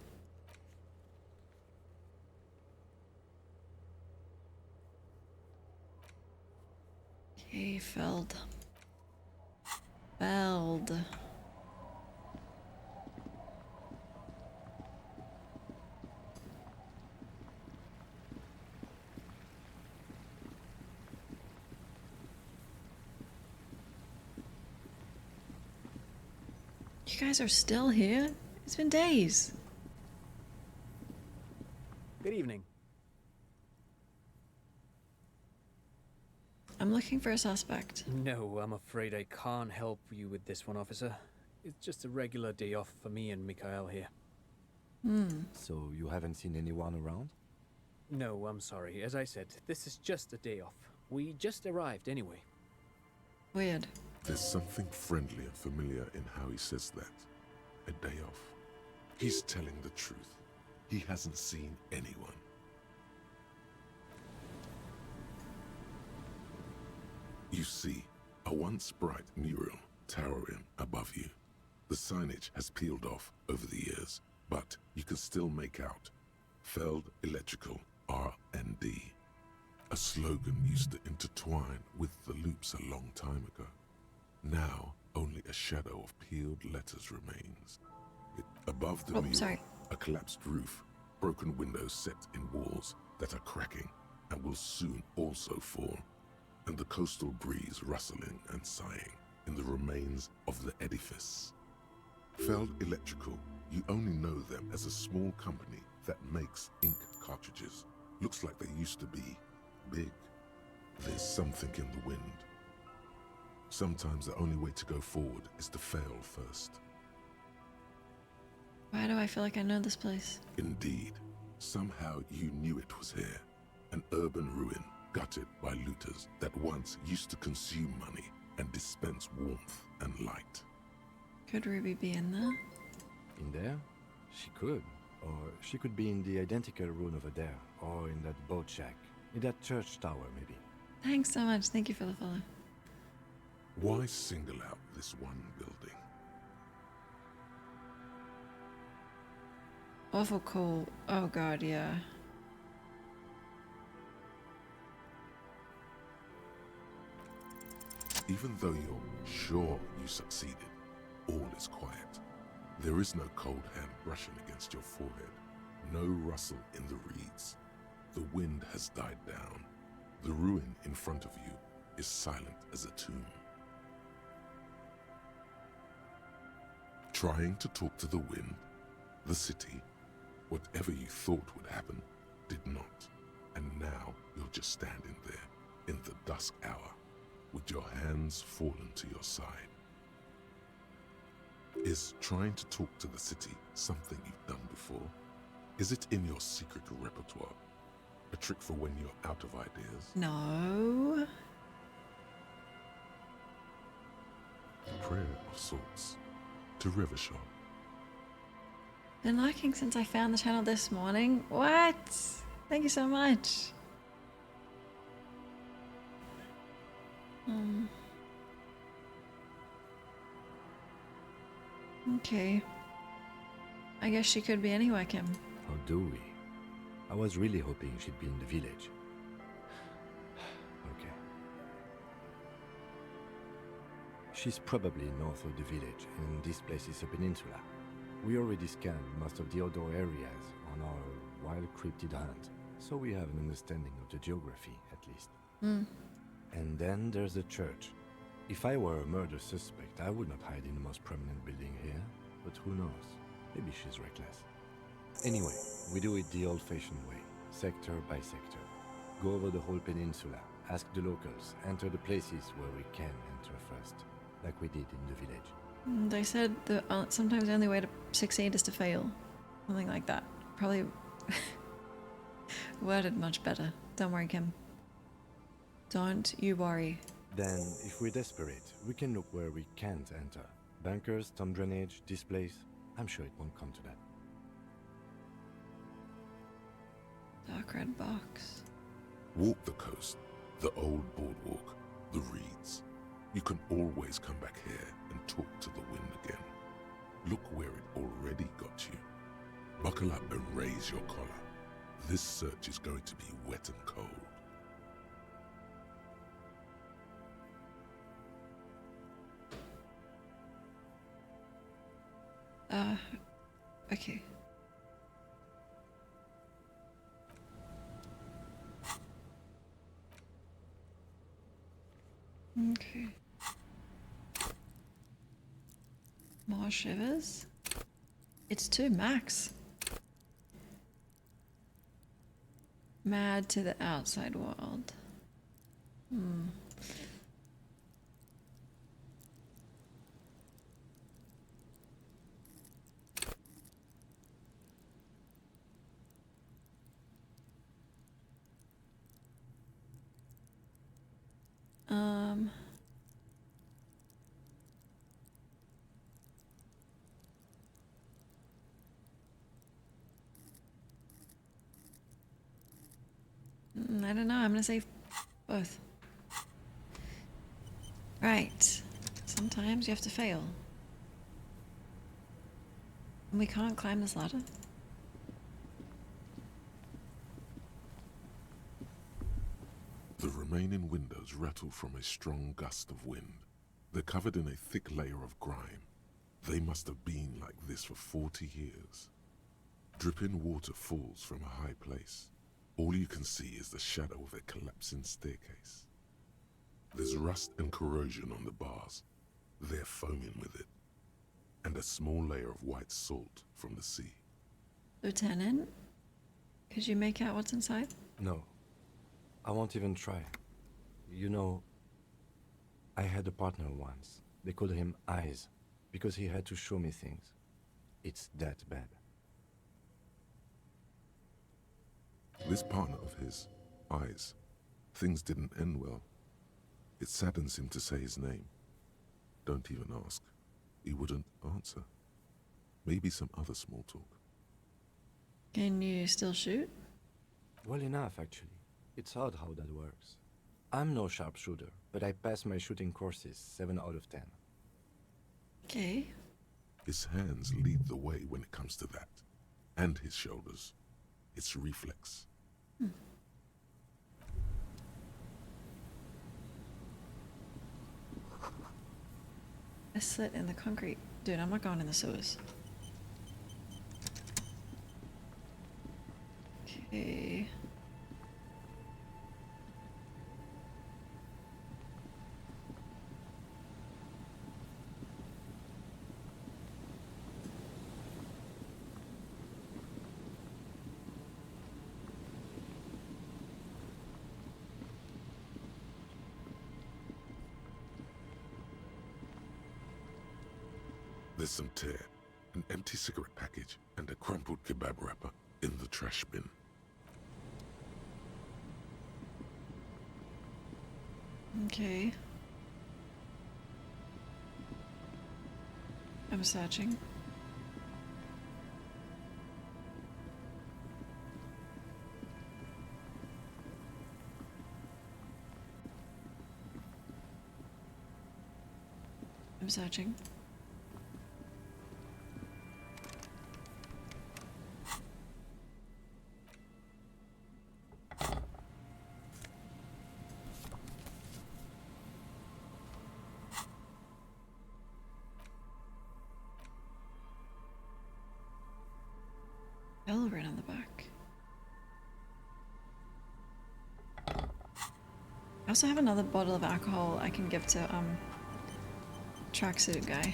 Okay, Feld. You guys are still here? It's been days. Good evening. I'm looking for a suspect. No, I'm afraid I can't help you with this one, officer. It's just a regular day off for me and Mikhail here. So you haven't seen anyone around? No, I'm sorry. As I said, this is just a day off. We just arrived anyway. Weird. There's something friendly and familiar in how he says that. A day off. He's telling the truth. He hasn't seen anyone. You see, a once bright mural towering above you. The signage has peeled off over the years, but you can still make out Feld Electrical R&D. A slogan used to intertwine with the loops a long time ago. Now, only a shadow of peeled letters remains. Above the mural, a collapsed roof, broken windows set in walls that are cracking and will soon also fall, and the coastal breeze rustling and sighing in the remains of the edifice. Feld Electrical, you only know them as a small company that makes ink cartridges. Looks like they used to be big. There's something in the wind. Sometimes the only way to go forward is to fail first. Why do I feel like I know this place? Indeed. Somehow you knew it was here. An urban ruin gutted by looters that once used to consume money and dispense warmth and light. Could Ruby be in there? In there? She could. Or she could be in the identical room over there. Or in that boat shack. In that church tower, maybe. Thanks so much. Thank you for the follow. Why single out this one building? Awful cool. Oh god, yeah. Even though you're sure you succeeded, all is quiet. There is no cold hand brushing against your forehead, no rustle in the reeds. The wind has died down. The ruin in front of you is silent as a tomb. Trying to talk to the wind, the city, whatever you thought would happen, did not. And now you're just standing there, in the dusk hour, with your hands fallen to your side. Is trying to talk to the city something you've done before? Is it in your secret repertoire? A trick for when you're out of ideas? No. A prayer of sorts. To Rivershaw. Been lurking since I found the channel this morning. What? Thank you so much. Okay. I guess she could be anywhere, Kim. How do we? I was really hoping she'd be in the village. Okay. She's probably north of the village, and this place is a peninsula. We already scanned most of the outdoor areas on our wild cryptid hunt, so we have an understanding of the geography, at least. And then there's the church. If I were a murder suspect, I would not hide in the most prominent building here, but who knows? Maybe she's reckless. Anyway, we do it the old-fashioned way, sector by sector. Go over the whole peninsula, ask the locals, enter the places where we can enter first, like we did in the village. They said that sometimes the only way to succeed is to fail. Something like that. Probably worded much better. Don't worry, Kim. Don't you worry. Then, if we're desperate, we can look where we can't enter. Bunkers, storm drainage, this place. I'm sure it won't come to that. Dark red box. Walk the coast, the old boardwalk, the reeds. You can always come back here and talk to the wind again. Look where it already got you. Buckle up and raise your collar. This search is going to be wet and cold. Okay. Okay. More shivers? It's 2 max. Mad to the outside world. I don't know. I'm gonna say both. Right. Sometimes you have to fail. And we can't climb this ladder. The remaining windows rattle from a strong gust of wind. They're covered in a thick layer of grime. They must have been like this for 40 years. Dripping water falls from a high place. All you can see is the shadow of a collapsing staircase. There's rust and corrosion on the bars. They're foaming with it. And a small layer of white salt from the sea. Lieutenant, could you make out what's inside? No. I won't even try. You know, I had a partner once. They called him Eyes, because he had to show me things. It's that bad. This partner of his, Eyes, things didn't end well. It saddens him to say his name. Don't even ask. He wouldn't answer. Maybe some other small talk. Can you still shoot? Well enough, actually. It's odd how that works. I'm no sharpshooter, but I pass my shooting courses 7 out of 10. Okay. His hands lead the way when it comes to that. And his shoulders. It's reflex. I slit in the concrete. Dude, I'm not going in the sewers. Okay. There's some tear, an empty cigarette package, and a crumpled kebab wrapper in the trash bin. Okay. I'm searching. I'm searching. Bell right on the back. I also have another bottle of alcohol I can give to tracksuit guy.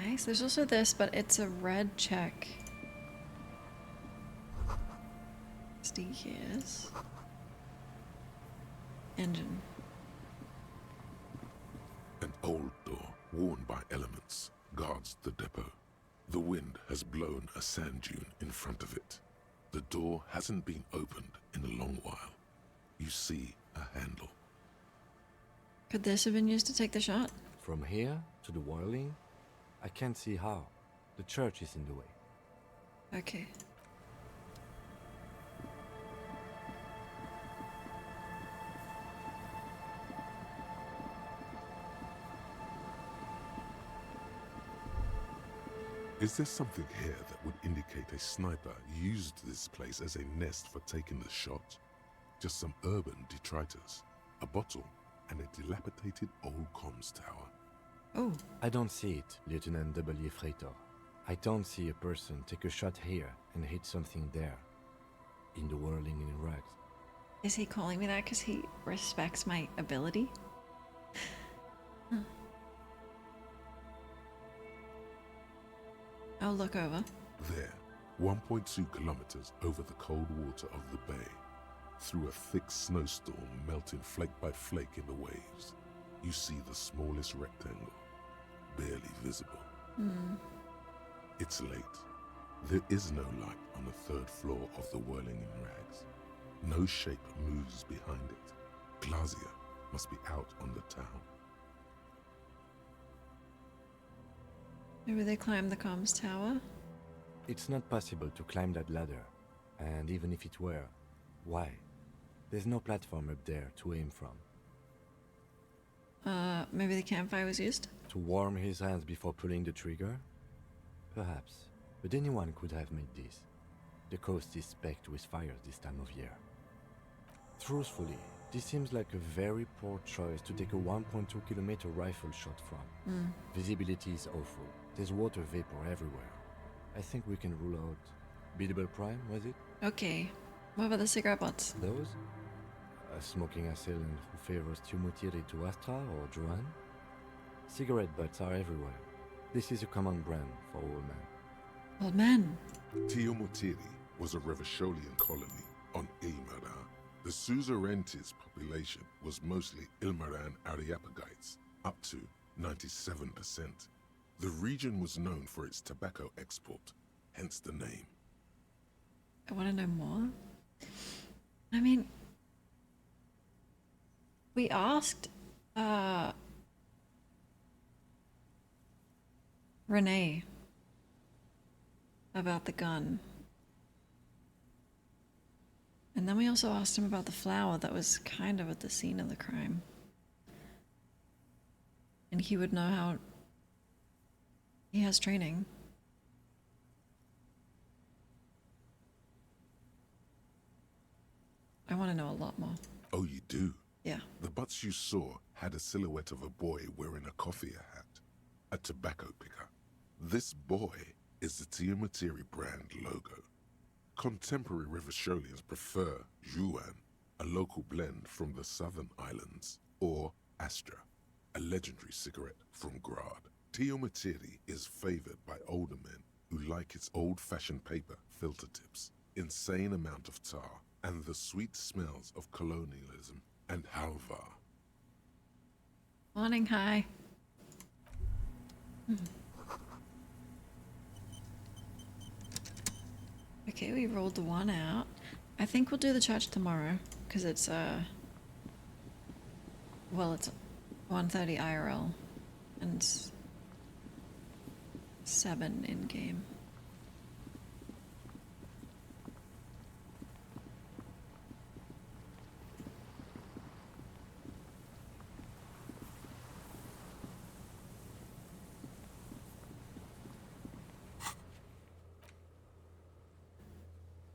Nice. There's also this, but it's a red check. SD gears. Engine. An old door, worn by elements, guards the depot. The wind has blown a sand dune in front of it. The door hasn't been opened in a long while. You see a handle. Could this have been used to take the shot? From here to the whirling, I can't see how. The church is in the way. Okay. Is there something here that would indicate a sniper used this place as a nest for taking the shot? Just some urban detritus, a bottle, and a dilapidated old comms tower. Oh. I don't see it, Lieutenant W. Freitor. I don't see a person take a shot here and hit something there, in the whirling in rags. Is he calling me that because he respects my ability? I'll look over. There, 1.2 kilometers over the cold water of the bay, through a thick snowstorm melting flake by flake in the waves, you see the smallest rectangle, barely visible. It's late. There is no light on the third floor of the whirling in rags. No shape moves behind it. Klaasje must be out on the town. Maybe they climbed the comms tower? It's not possible to climb that ladder, and even if it were, why? There's no platform up there to aim from. Maybe the campfire was used? To warm his hands before pulling the trigger? Perhaps, but anyone could have made this. The coast is specked with fires this time of year. Truthfully, this seems like a very poor choice to take a 1.2 kilometer rifle shot from. Visibility is awful. There's water vapor everywhere. I think we can rule out Biddable Prime, was it? Okay. What about the cigarette butts? Those? A smoking assailant who favors Tumutiri to Astra or Joan? Cigarette butts are everywhere. This is a common brand for old men. Old men? Tumutiri was a Revacholian colony on Ilmaran. The Suzerainties population was mostly Ilmaran Areopagites, up to 97%. The region was known for its tobacco export, hence the name. I want to know more. I mean, we asked Renee about the gun. And then we also asked him about the flower that was kind of at the scene of the crime. And he would know how he has training. I want to know a lot more. Oh, you do? Yeah. The butts you saw had a silhouette of a boy wearing a coffee hat, a tobacco picker. This boy is the Tumutiri brand logo. Contemporary Revacholians prefer Juan, a local blend from the southern islands, or Astra, a legendary cigarette from Grad. Tumutiri is favored by older men who like its old-fashioned paper filter tips, insane amount of tar, and the sweet smells of colonialism and halva. Morning, hi. Okay, we rolled the one out. I think we'll do the church tomorrow, because it's, well, it's 1:30 IRL, and 7 in-game.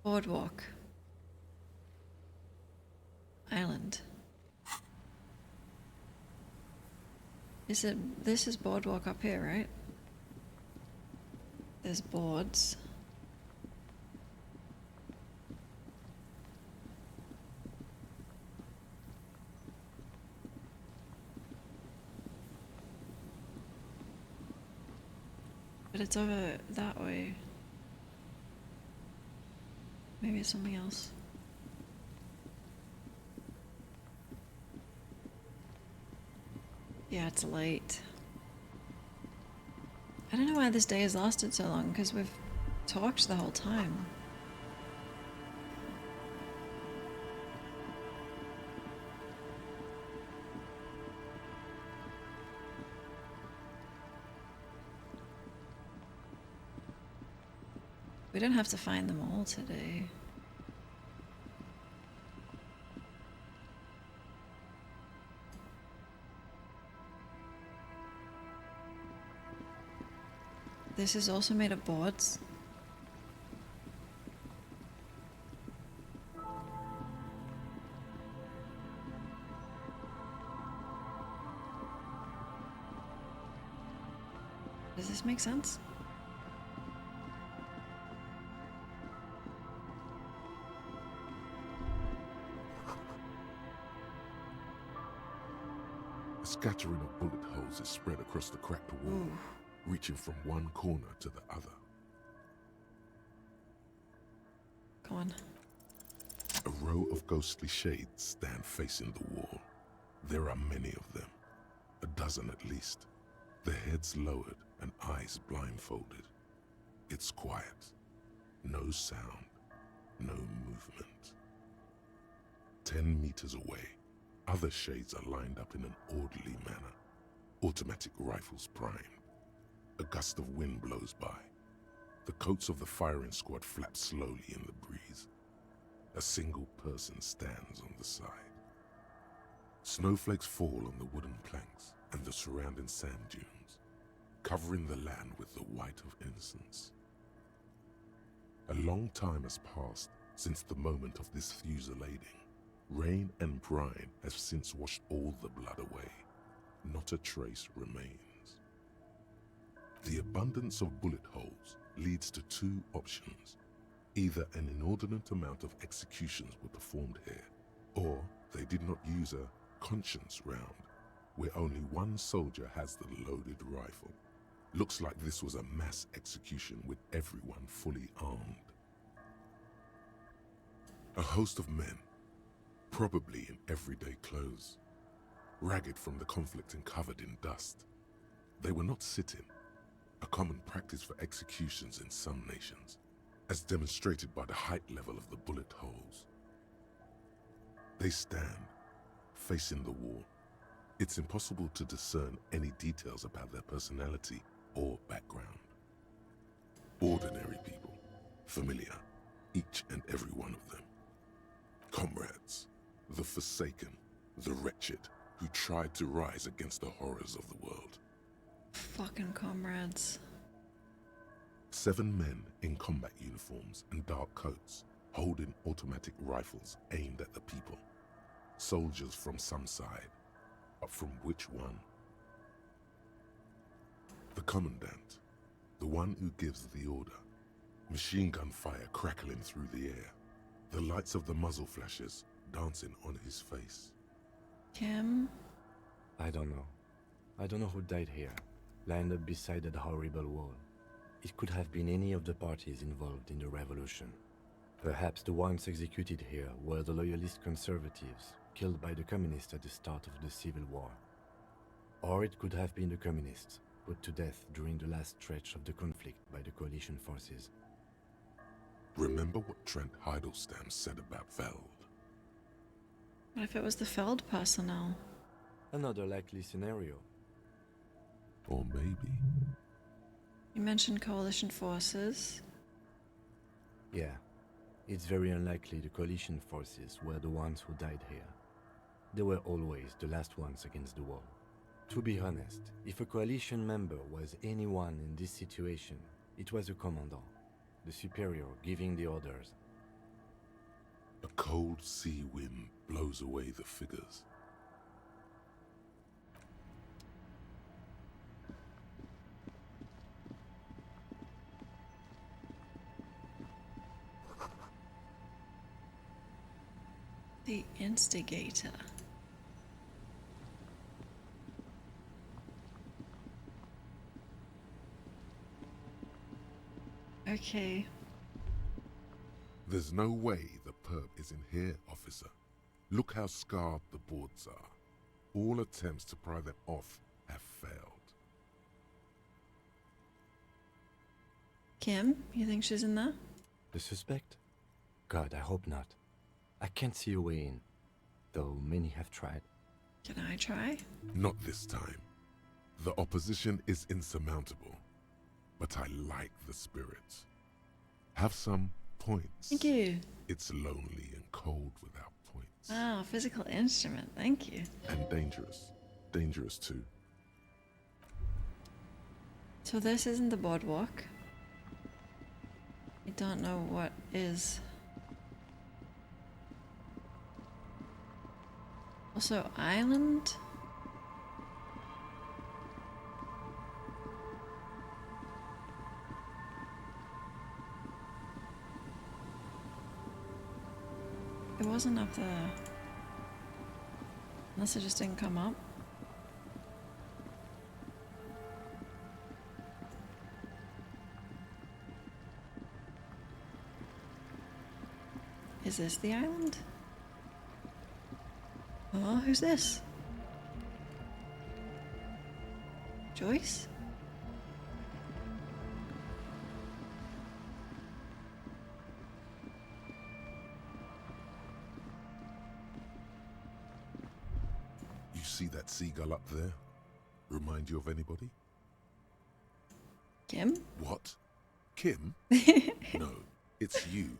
Boardwalk. Island. This is boardwalk up here, right? There's boards. But it's over that way. Maybe it's something else. Yeah, it's late. I don't know why this day has lasted so long, because we've talked the whole time. We don't have to find them all today. This is also made of boards. Does this make sense? A scattering of bullet holes is spread across the cracked wall, reaching from one corner to the other. Go on. A row of ghostly shades stand facing the wall. There are many of them, a dozen at least, their heads lowered and eyes blindfolded. It's quiet. No sound, no movement. 10 meters away, other shades are lined up in an orderly manner, automatic rifles primed. A gust of wind blows by. The coats of the firing squad flap slowly in the breeze. A single person stands on the side. Snowflakes fall on the wooden planks and the surrounding sand dunes, covering the land with the white of innocence. A long time has passed since the moment of this fusillading. Rain and brine have since washed all the blood away. Not a trace remains. The abundance of bullet holes leads to two options. Either an inordinate amount of executions were performed here, or they did not use a conscience round, where only one soldier has the loaded rifle. Looks like this was a mass execution with everyone fully armed. A host of men, probably in everyday clothes, ragged from the conflict and covered in dust. They were not sitting, a common practice for executions in some nations, as demonstrated by the height level of the bullet holes. They stand, facing the wall. It's impossible to discern any details about their personality or background. Ordinary people, familiar, each and every one of them. Comrades, the forsaken, the wretched, who tried to rise against the horrors of the world. Fucking comrades. 7 men in combat uniforms and dark coats, holding automatic rifles aimed at the people. Soldiers from some side, but from which one? The commandant, the one who gives the order. Machine gun fire crackling through the air. The lights of the muzzle flashes dancing on his face. Kim? I don't know. I don't know who died here, lined up beside that horrible wall. It could have been any of the parties involved in the revolution. Perhaps the ones executed here were the loyalist conservatives, killed by the communists at the start of the Civil War. Or it could have been the communists, put to death during the last stretch of the conflict by the coalition forces. Remember what Trent Heidelstein said about Veld? What if it was the Feld personnel? Another likely scenario. Or maybe... You mentioned coalition forces. Yeah. It's very unlikely the coalition forces were the ones who died here. They were always the last ones against the wall. To be honest, if a coalition member was anyone in this situation, it was a commandant, the superior giving the orders. A cold sea wind blows away the figures. The instigator. Okay. There's no way the perp is in here, officer. Look how scarred the boards are. All attempts to pry them off have failed. Kim, you think she's in there? The suspect? God, I hope not. I can't see a way in, though many have tried. Can I try? Not this time. The opposition is insurmountable, but I like the spirit. Have some points. Thank you. It's lonely and cold without points. Ah, physical instrument. Thank you. And dangerous. Dangerous too. So this isn't the boardwalk. I don't know what is. Also, island? It wasn't up there. Unless it just didn't come up. Is this the island? Oh, who's this? Joyce? You see that seagull up there? Remind you of anybody? Kim? What? Kim? No, it's you.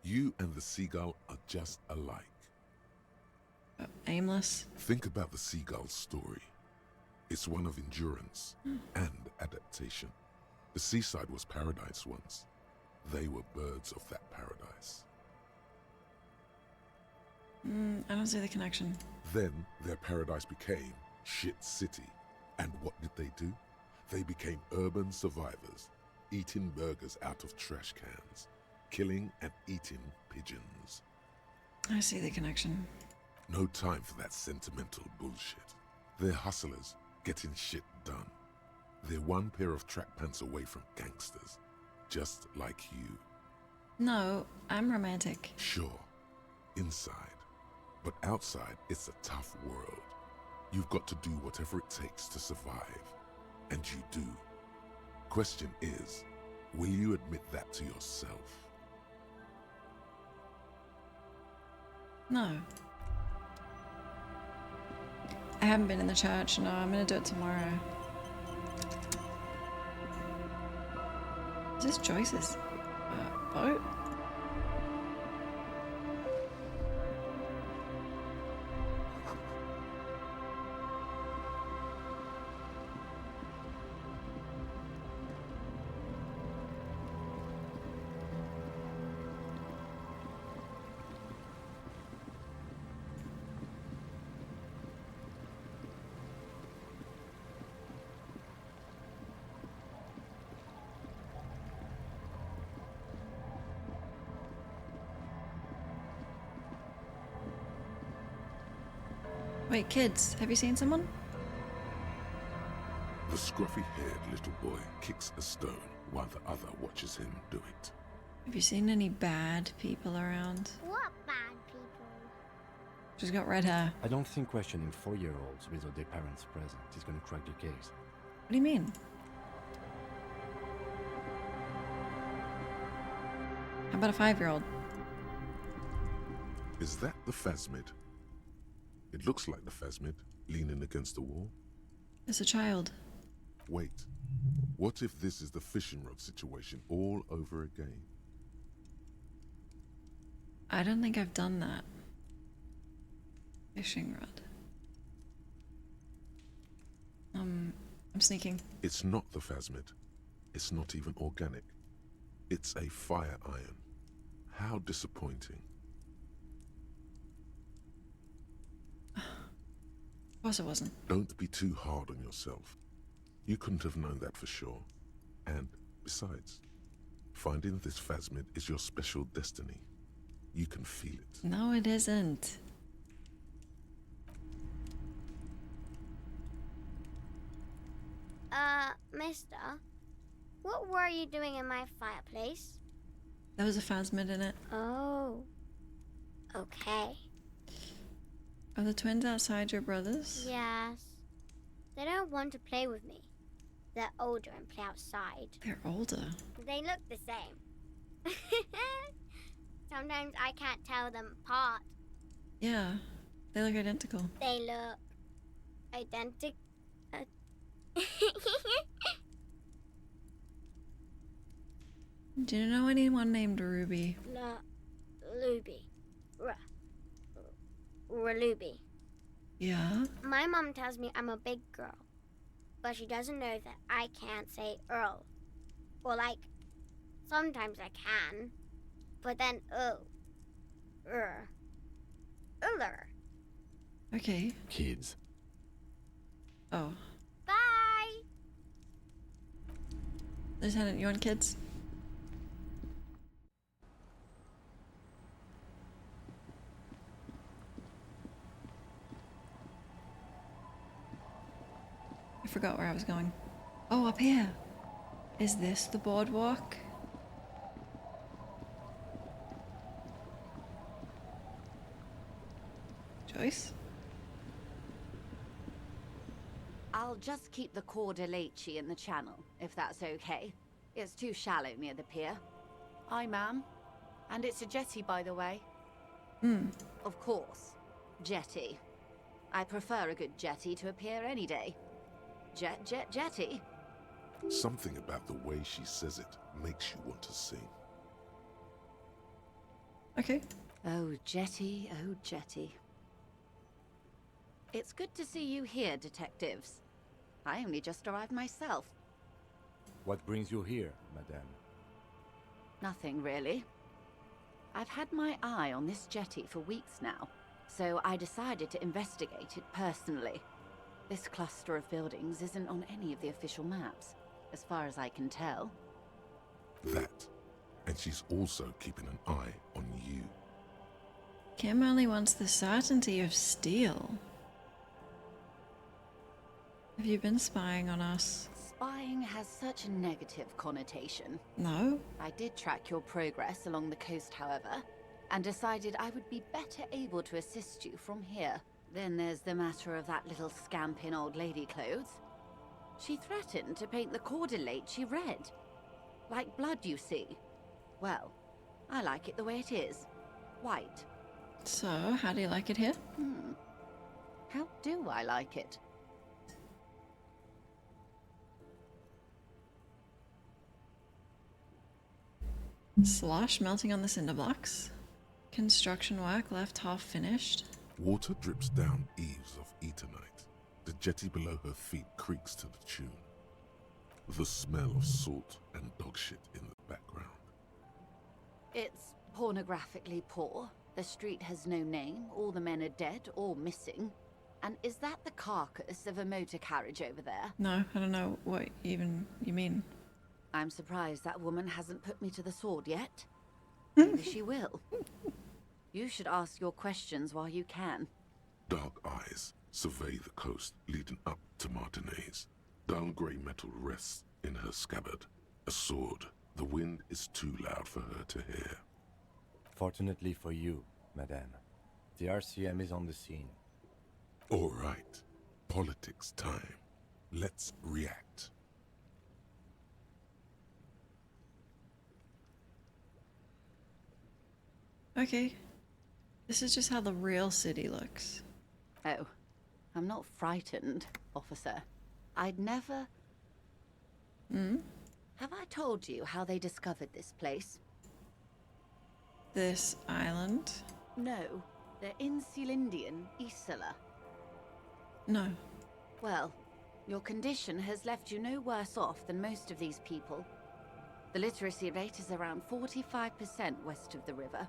You and the seagull are just alike. Aimless. Think about the seagull's story. It's one of endurance and adaptation. The seaside was paradise once. They were birds of that paradise. I don't see the connection. Then their paradise became Shit City. And what did they do? They became urban survivors, eating burgers out of trash cans, killing and eating pigeons. I see the connection. No time for that sentimental bullshit. They're hustlers, getting shit done. They're one pair of track pants away from gangsters, just like you. No, I'm romantic. Sure, inside. But outside, it's a tough world. You've got to do whatever it takes to survive. And you do. Question is, will you admit that to yourself? No. I haven't been in the church. No, I'm gonna do it tomorrow. Is this Joyce's boat? Wait, kids, have you seen someone? The scruffy-haired little boy kicks a stone while the other watches him do it. Have you seen any bad people around? What bad people? She's got red hair. I don't think questioning 4-year-olds without their parents present is gonna crack the case. What do you mean? How about a 5-year-old? Is that the phasmid? It looks like the phasmid, leaning against the wall. It's a child. Wait, what if this is the fishing rod situation all over again? I don't think I've done that. Fishing rod. I'm sneaking. It's not the phasmid. It's not even organic. It's a fire iron. How disappointing. Of course it wasn't. Don't be too hard on yourself. You couldn't have known that for sure. And besides, finding this phasmid is your special destiny. You can feel it. No, it isn't. Mister, what were you doing in my fireplace? There was a phasmid in it. Oh. Okay. Are the twins outside your brothers? Yes. They don't want to play with me. They're older and play outside. They're older. They look the same. Sometimes I can't tell them apart. Yeah, they look identical. They look identical. Do you know anyone named Ruby? Ruby. Ruby. Yeah? My mom tells me I'm a big girl, but she doesn't know that I can't say Earl. Or like, sometimes I can, but then Uller. Okay. Kids. Oh. Bye! Lieutenant, you want kids? I forgot where I was going. Oh, up here. Is this the boardwalk? Joyce? I'll just keep the Corda Lacey in the channel, if that's okay. It's too shallow near the pier. Aye, ma'am. And it's a jetty, by the way. Hmm. Of course. Jetty. I prefer a good jetty to a pier any day. Jetty? Something about the way she says it makes you want to sing. Okay. Oh, jetty, oh, jetty. It's good to see you here, detectives. I only just arrived myself. What brings you here, madame? Nothing, really. I've had my eye on this jetty for weeks now, so I decided to investigate it personally. This cluster of buildings isn't on any of the official maps, as far as I can tell. That. And she's also keeping an eye on you. Kim only wants the certainty of steel. Have you been spying on us? Spying has such a negative connotation. No? I did track your progress along the coast, however, and decided I would be better able to assist you from here. Then there's the matter of that little scamp in old lady clothes. She threatened to paint the cordelate she read. Like blood, you see. Well, I like it the way it is. White. So, how do you like it here? How do I like it? Slosh melting on the cinder blocks. Construction work left half finished. Water drips down eaves of Eternite. The jetty below her feet creaks to the tune. The smell of salt and dog shit in the background. It's pornographically poor. The street has no name, all the men are dead or missing. And is that the carcass of a motor carriage over there? No, I don't know what even you mean. I'm surprised that woman hasn't put me to the sword yet. Maybe she will. You should ask your questions while you can. Dark eyes survey the coast leading up to Martinez. Dull grey metal rests in her scabbard. A sword. The wind is too loud for her to hear. Fortunately for you, madame, the RCM is on the scene. All right. Politics time. Let's react. Okay. This is just how the real city looks. Oh, I'm not frightened, officer. I'd never... Have I told you how they discovered this place? This island? No, they're in Celindian, Isola. No. Well, your condition has left you no worse off than most of these people. The literacy rate is around 45% west of the river.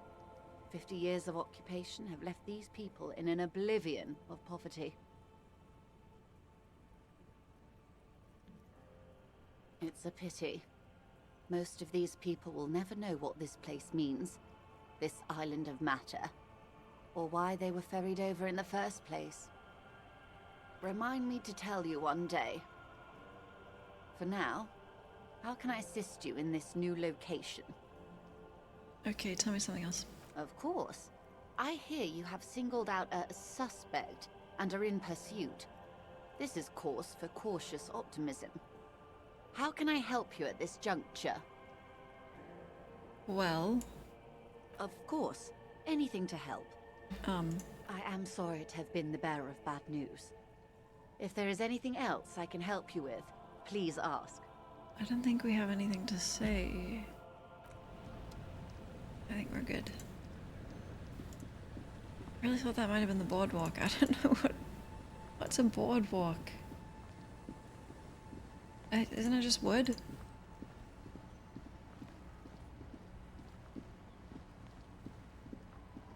50 years of occupation have left these people in an oblivion of poverty. It's a pity. Most of these people will never know what this place means, this island of matter, or why they were ferried over in the first place. Remind me to tell you one day. For now, how can I assist you in this new location? Okay, tell me something else. Of course. I hear you have singled out a suspect and are in pursuit. This is cause for cautious optimism. How can I help you at this juncture? Well... Of course. Anything to help. I am sorry to have been the bearer of bad news. If there is anything else I can help you with, please ask. I don't think we have anything to say. I think we're good. I really thought that might have been the boardwalk. I don't know what's a boardwalk. Isn't it just wood?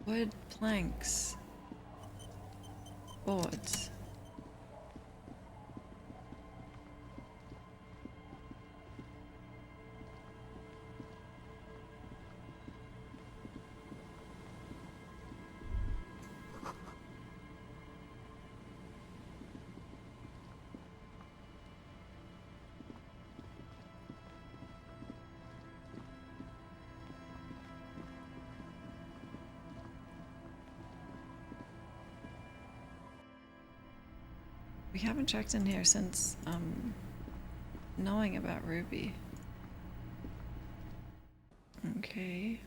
Wood planks. Boards. We haven't checked in here since knowing about Ruby. Okay.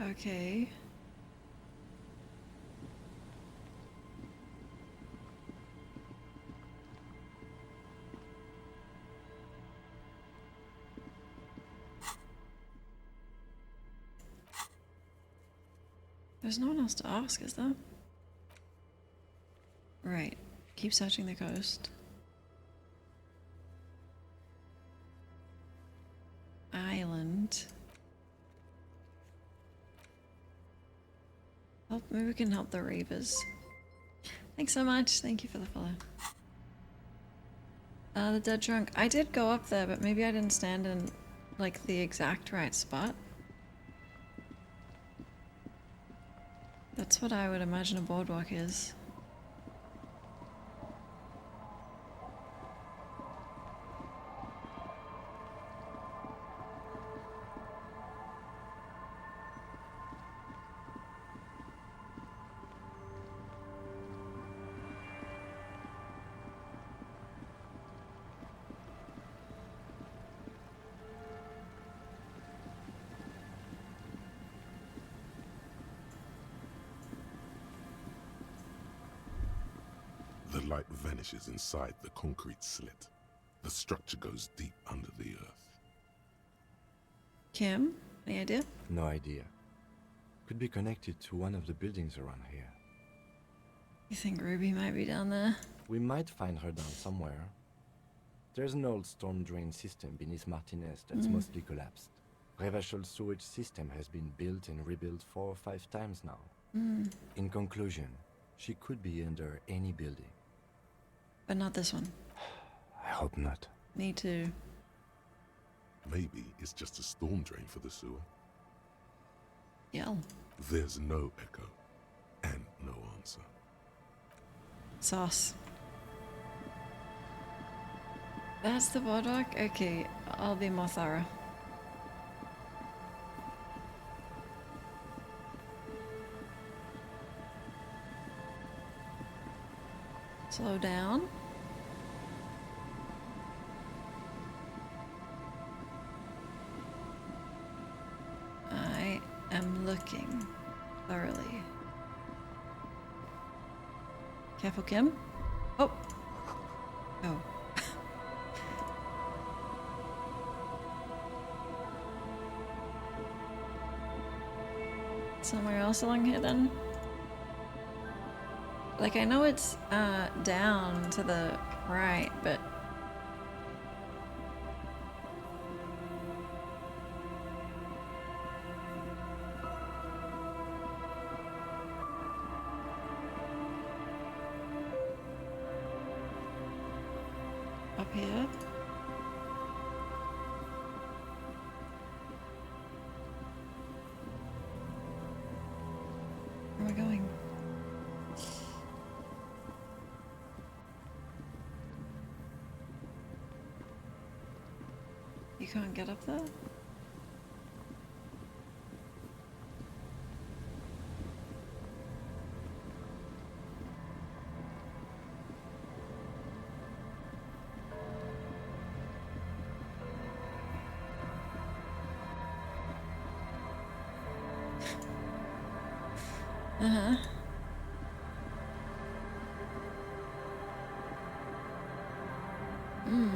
Okay. There's no one else to ask, is there? Right. Keep searching the coast. Island. Help, maybe we can help the Reavers. Thanks so much. Thank you for the follow. The dead trunk. I did go up there, but maybe I didn't stand in like the exact right spot. That's what I would imagine a boardwalk is. The light vanishes inside the concrete slit. The structure goes deep under the earth. Kim, any idea? No idea. Could be connected to one of the buildings around here. You think Ruby might be down there? We might find her down somewhere. There's an old storm drain system beneath Martinez that's mostly collapsed. Revachol sewage system has been built and rebuilt 4 or 5 times now. In conclusion, she could be under any building. But not this one. I hope not. Me too. Maybe it's just a storm drain for the sewer. Yell. There's no echo and no answer. Sauce. That's the boardwalk? Okay, I'll be more thorough. Slow down. I am looking thoroughly. Careful, Kim. Oh. Oh. Somewhere else along here then? Like, I know it's down to the right, but... Up here? Where am I going? You can't get up there? Uh-huh. Hmm.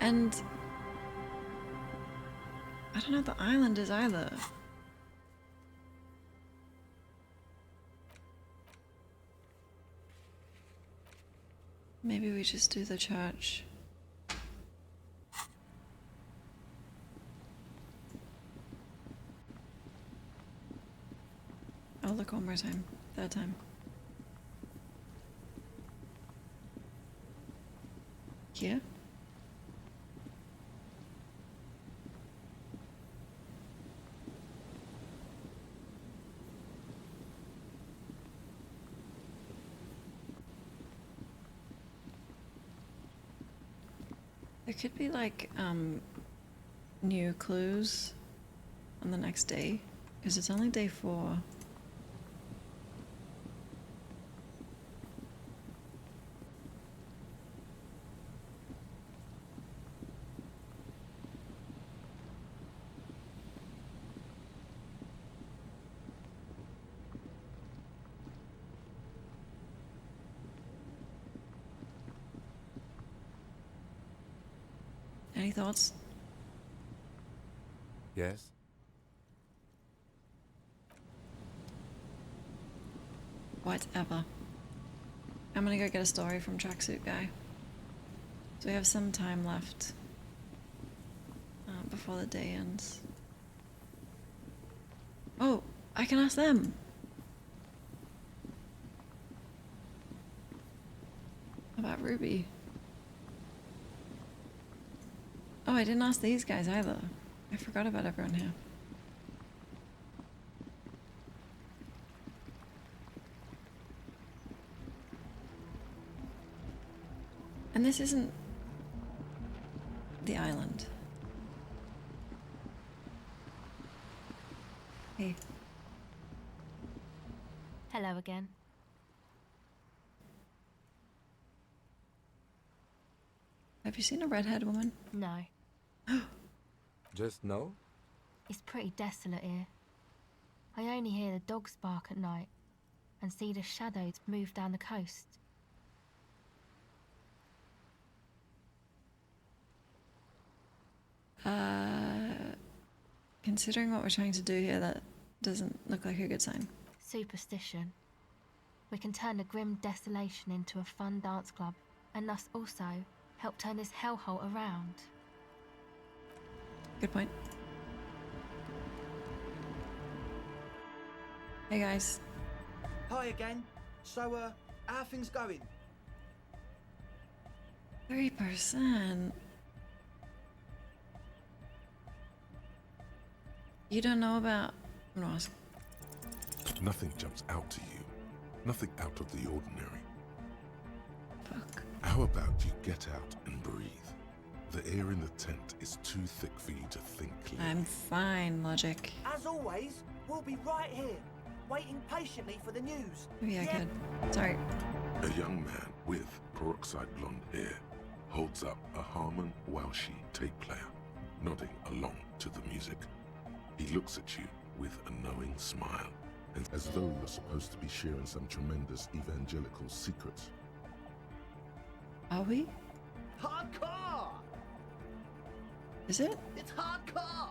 And I don't know what the island is either. Maybe we just do the church. I'll look one more time. Third time. Here? There could be like new clues on the next day, because it's only day 4. Any thoughts? Yes? Whatever. I'm gonna go get a story from Tracksuit Guy. So we have some time left before the day ends. Oh, I can ask them. About Ruby. Oh, I didn't ask these guys either. I forgot about everyone here. And this isn't the island. Hey. Hello again. Have you seen a redhead woman? No. Just no? It's pretty desolate here. I only hear the dogs bark at night and see the shadows move down the coast. Considering what we're trying to do here, that doesn't look like a good sign. Superstition. We can turn the grim desolation into a fun dance club, and thus also help turn this hellhole around. Good point. Hey guys. Hi again. So, how are things going? 3%. You don't know about... I'm gonna ask. Nothing jumps out to you. Nothing out of the ordinary. Fuck. How about you get out and breathe? The air in the tent is too thick for you to think clearly. I'm fine, Logic. As always, we'll be right here, waiting patiently for the news. Maybe I could. Sorry. A young man with peroxide blonde hair holds up a Harman Welshi tape player, nodding along to the music. He looks at you with a knowing smile, and as though you're supposed to be sharing some tremendous evangelical secrets. Are we? Hardcore! Is it? It's hardcore!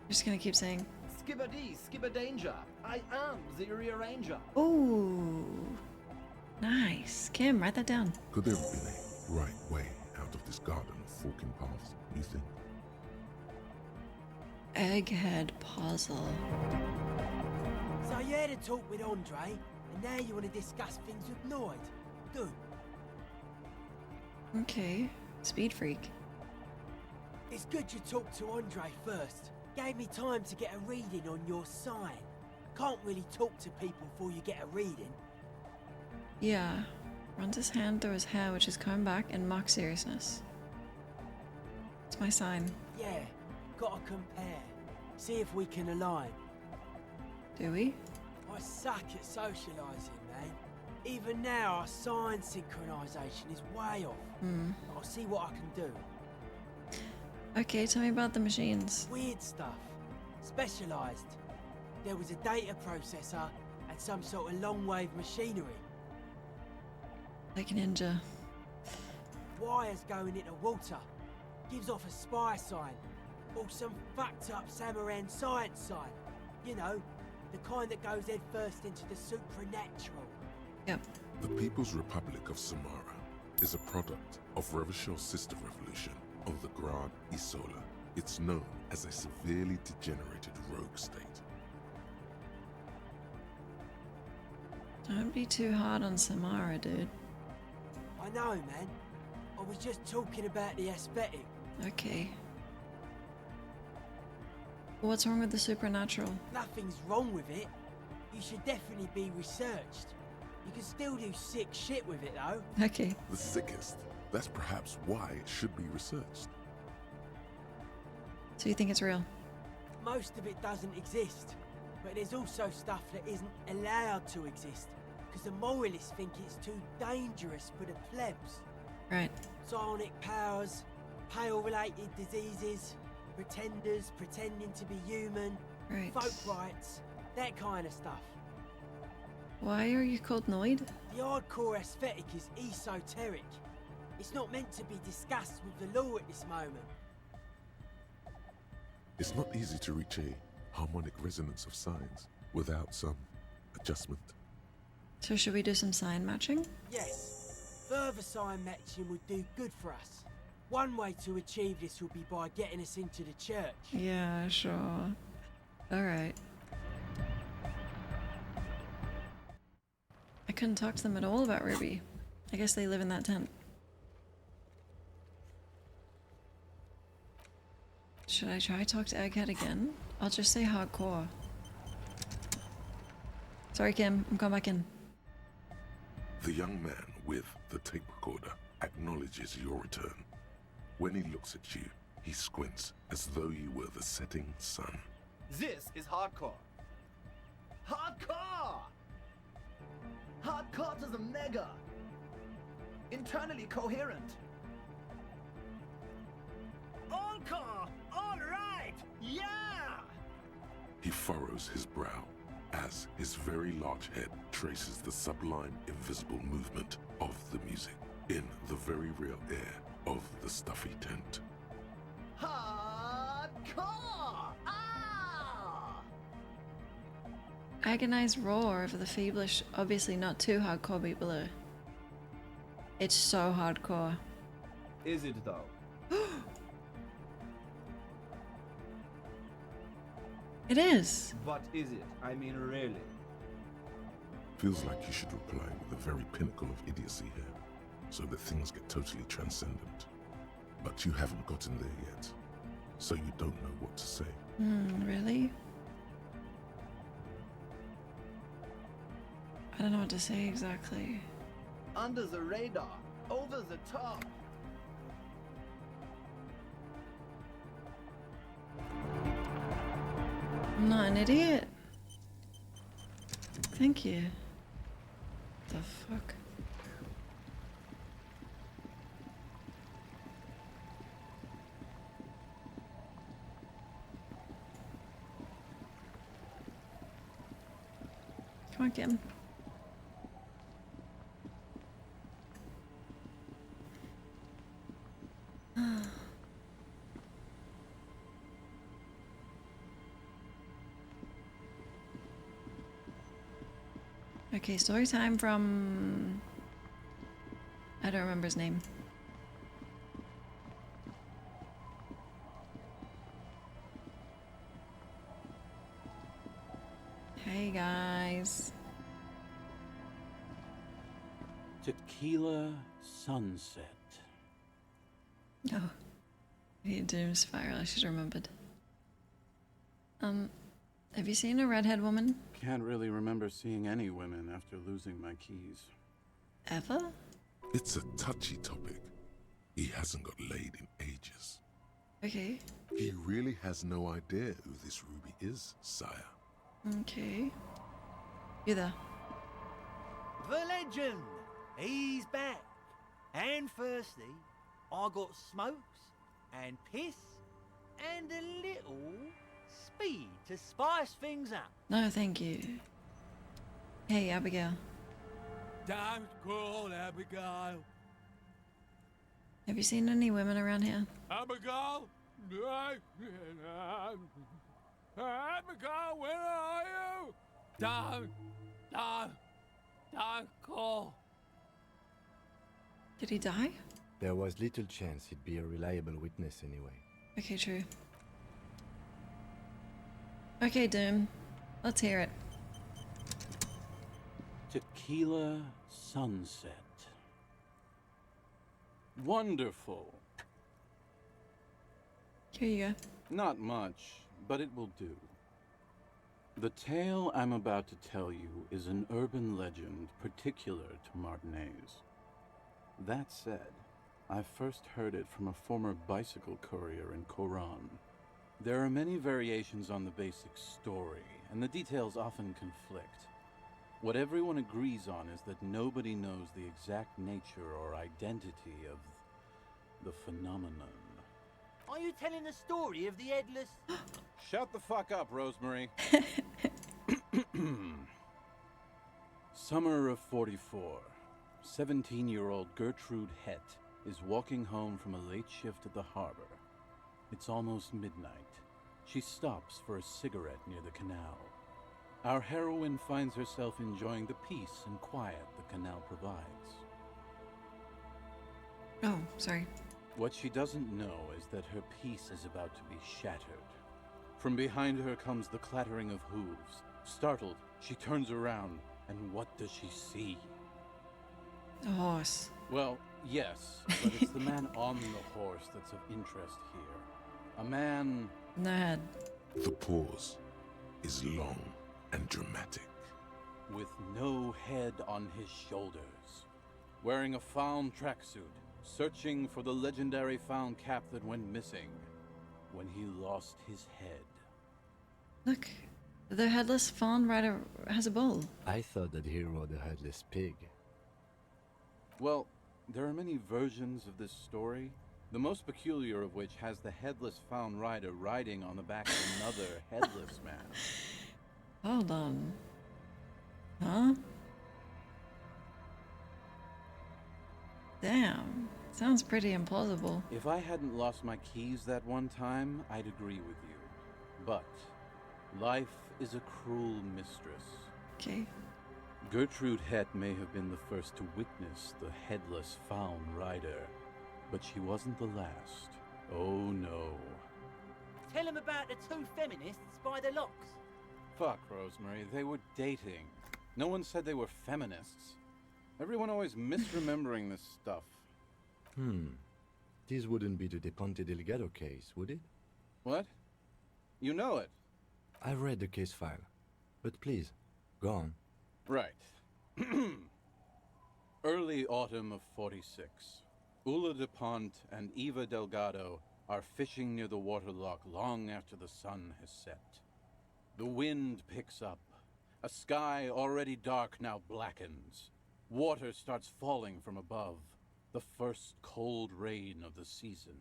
Just gonna keep saying. Skibbity, skibberdanger. I am the rearranger. Ooh. Nice. Kim, write that down. Could there have been a right way out of this garden of forking paths, you think? Egghead puzzle. So you had a talk with Andre, and now you want to discuss things with Lloyd. Good. Okay. Speed freak. It's good you talked to Andre first. Gave me time to get a reading on your sign. Can't really talk to people before you get a reading. Yeah. Runs his hand through his hair, which is coming back in mock seriousness. It's my sign. Yeah, gotta compare. See if we can align. Do we? I suck at socialising. Even now, our sign synchronization is way off. I'll see what I can do. Okay, tell me about the machines. Weird stuff. Specialized. There was a data processor and some sort of long-wave machinery. Like a ninja. Wires going into water. Gives off a spy sign. Or some fucked up Samaran science sign. You know, the kind that goes head first into the supernatural. Yep. The People's Republic of Samara is a product of Revachur's sister revolution on the Grand Isola. It's known as a severely degenerated rogue state. Don't be too hard on Samara, dude. I know, man. I was just talking about the aesthetic. Okay. What's wrong with the supernatural? Nothing's wrong with it. You should definitely be researched. You can still do sick shit with it, though. Okay. The sickest. That's perhaps why it should be researched. So you think it's real? Most of it doesn't exist. But there's also stuff that isn't allowed to exist. Because the moralists think it's too dangerous for the plebs. Right. Psionic powers, pale-related diseases, pretenders pretending to be human, Right. folk rights, that kind of stuff. Why are you called Noid? The hardcore aesthetic is esoteric. It's not meant to be discussed with the law at this moment. It's not easy to reach a harmonic resonance of signs without some adjustment. So should we do some sign matching? Yes, further sign matching would do good for us. One way to achieve this would be by getting us into the church. Yeah, sure. Alright. I couldn't talk to them at all about Ruby. I guess they live in that tent. Should I try talk to Egghead again? I'll just say hardcore. Sorry, Kim. I'm coming back in. The young man with the tape recorder acknowledges your return. When he looks at you, he squints as though you were the setting sun. This is hardcore. Hardcore! Hardcore to the mega. Internally coherent. Encore! All right! Yeah! He furrows his brow as his very large head traces the sublime invisible movement of the music in the very real air of the stuffy tent. Hardcore! Ah! Agonized roar of the feeblish, obviously not too hardcore beat below. It's so hardcore. Is it though? It is. What is it? I mean, really? Feels like you should reply with the very pinnacle of idiocy here, so that things get totally transcendent. But you haven't gotten there yet, so you don't know what to say. Really? I don't know what to say exactly. Under the radar, over the top. I'm not an idiot. Thank you. The fuck? Come on, Kim. Okay, story time from... I don't remember his name. Hey guys. Tequila Sunset. Oh. Hey, Doom Spiral, I should have remembered. Have you seen a redhead woman? Can't really remember seeing any women after losing my keys. Ever? It's a touchy topic. He hasn't got laid in ages. Okay. He really has no idea who this Ruby is, sire. Okay. You there? The legend! He's back. And firstly, I got smokes and piss and a little speed to spice things up. No, thank you. Hey, Abigail. Don't call Abigail. Have you seen any women around here? Abigail? Abigail, where are you? Don't call. Did he die? There was little chance he'd be a reliable witness anyway. Okay, true. Okay, Doom. Let's hear it. Tequila sunset. Wonderful. Here you go. Not much, but it will do. The tale I'm about to tell you is an urban legend particular to Martinez. That said, I first heard it from a former bicycle courier in Koran. There are many variations on the basic story, and the details often conflict. What everyone agrees on is that nobody knows the exact nature or identity of the phenomenon. Are you telling the story of the headless... Shut the fuck up, Rosemary. Summer of 44. 17-year-old Gertrude Het is walking home from a late shift at the harbor. It's almost midnight. She stops for a cigarette near the canal. Our heroine finds herself enjoying the peace and quiet the canal provides. Oh, sorry. What she doesn't know is that her peace is about to be shattered. From behind her comes the clattering of hooves. Startled, she turns around, and what does she see? A horse. Well, yes, but it's the man on the horse that's of interest here. A man... Ned. The pause is long and dramatic. With no head on his shoulders. Wearing a found tracksuit, searching for the legendary found cap that went missing when he lost his head. Look, the headless fawn rider has a bull. I thought that he rode a headless pig. Well, there are many versions of this story, the most peculiar of which has the headless found rider riding on the back of another headless man. Hold on. Huh? Damn. Sounds pretty implausible. If I hadn't lost my keys that one time, I'd agree with you. But life is a cruel mistress. Okay. Gertrude Het may have been the first to witness the headless found rider, but she wasn't the last. Oh no. Tell him about the two feminists by the locks. Fuck, Rosemary, they were dating. No one said they were feminists. Everyone always misremembering this stuff. This wouldn't be the De Ponte Delgado case, would it? What? You know it? I've read the case file. But please, go on. Right. Early autumn of 46. Ula de Ponte and Eva Delgado are fishing near the waterlock long after the sun has set. The wind picks up. A sky already dark now blackens. Water starts falling from above. The first cold rain of the season.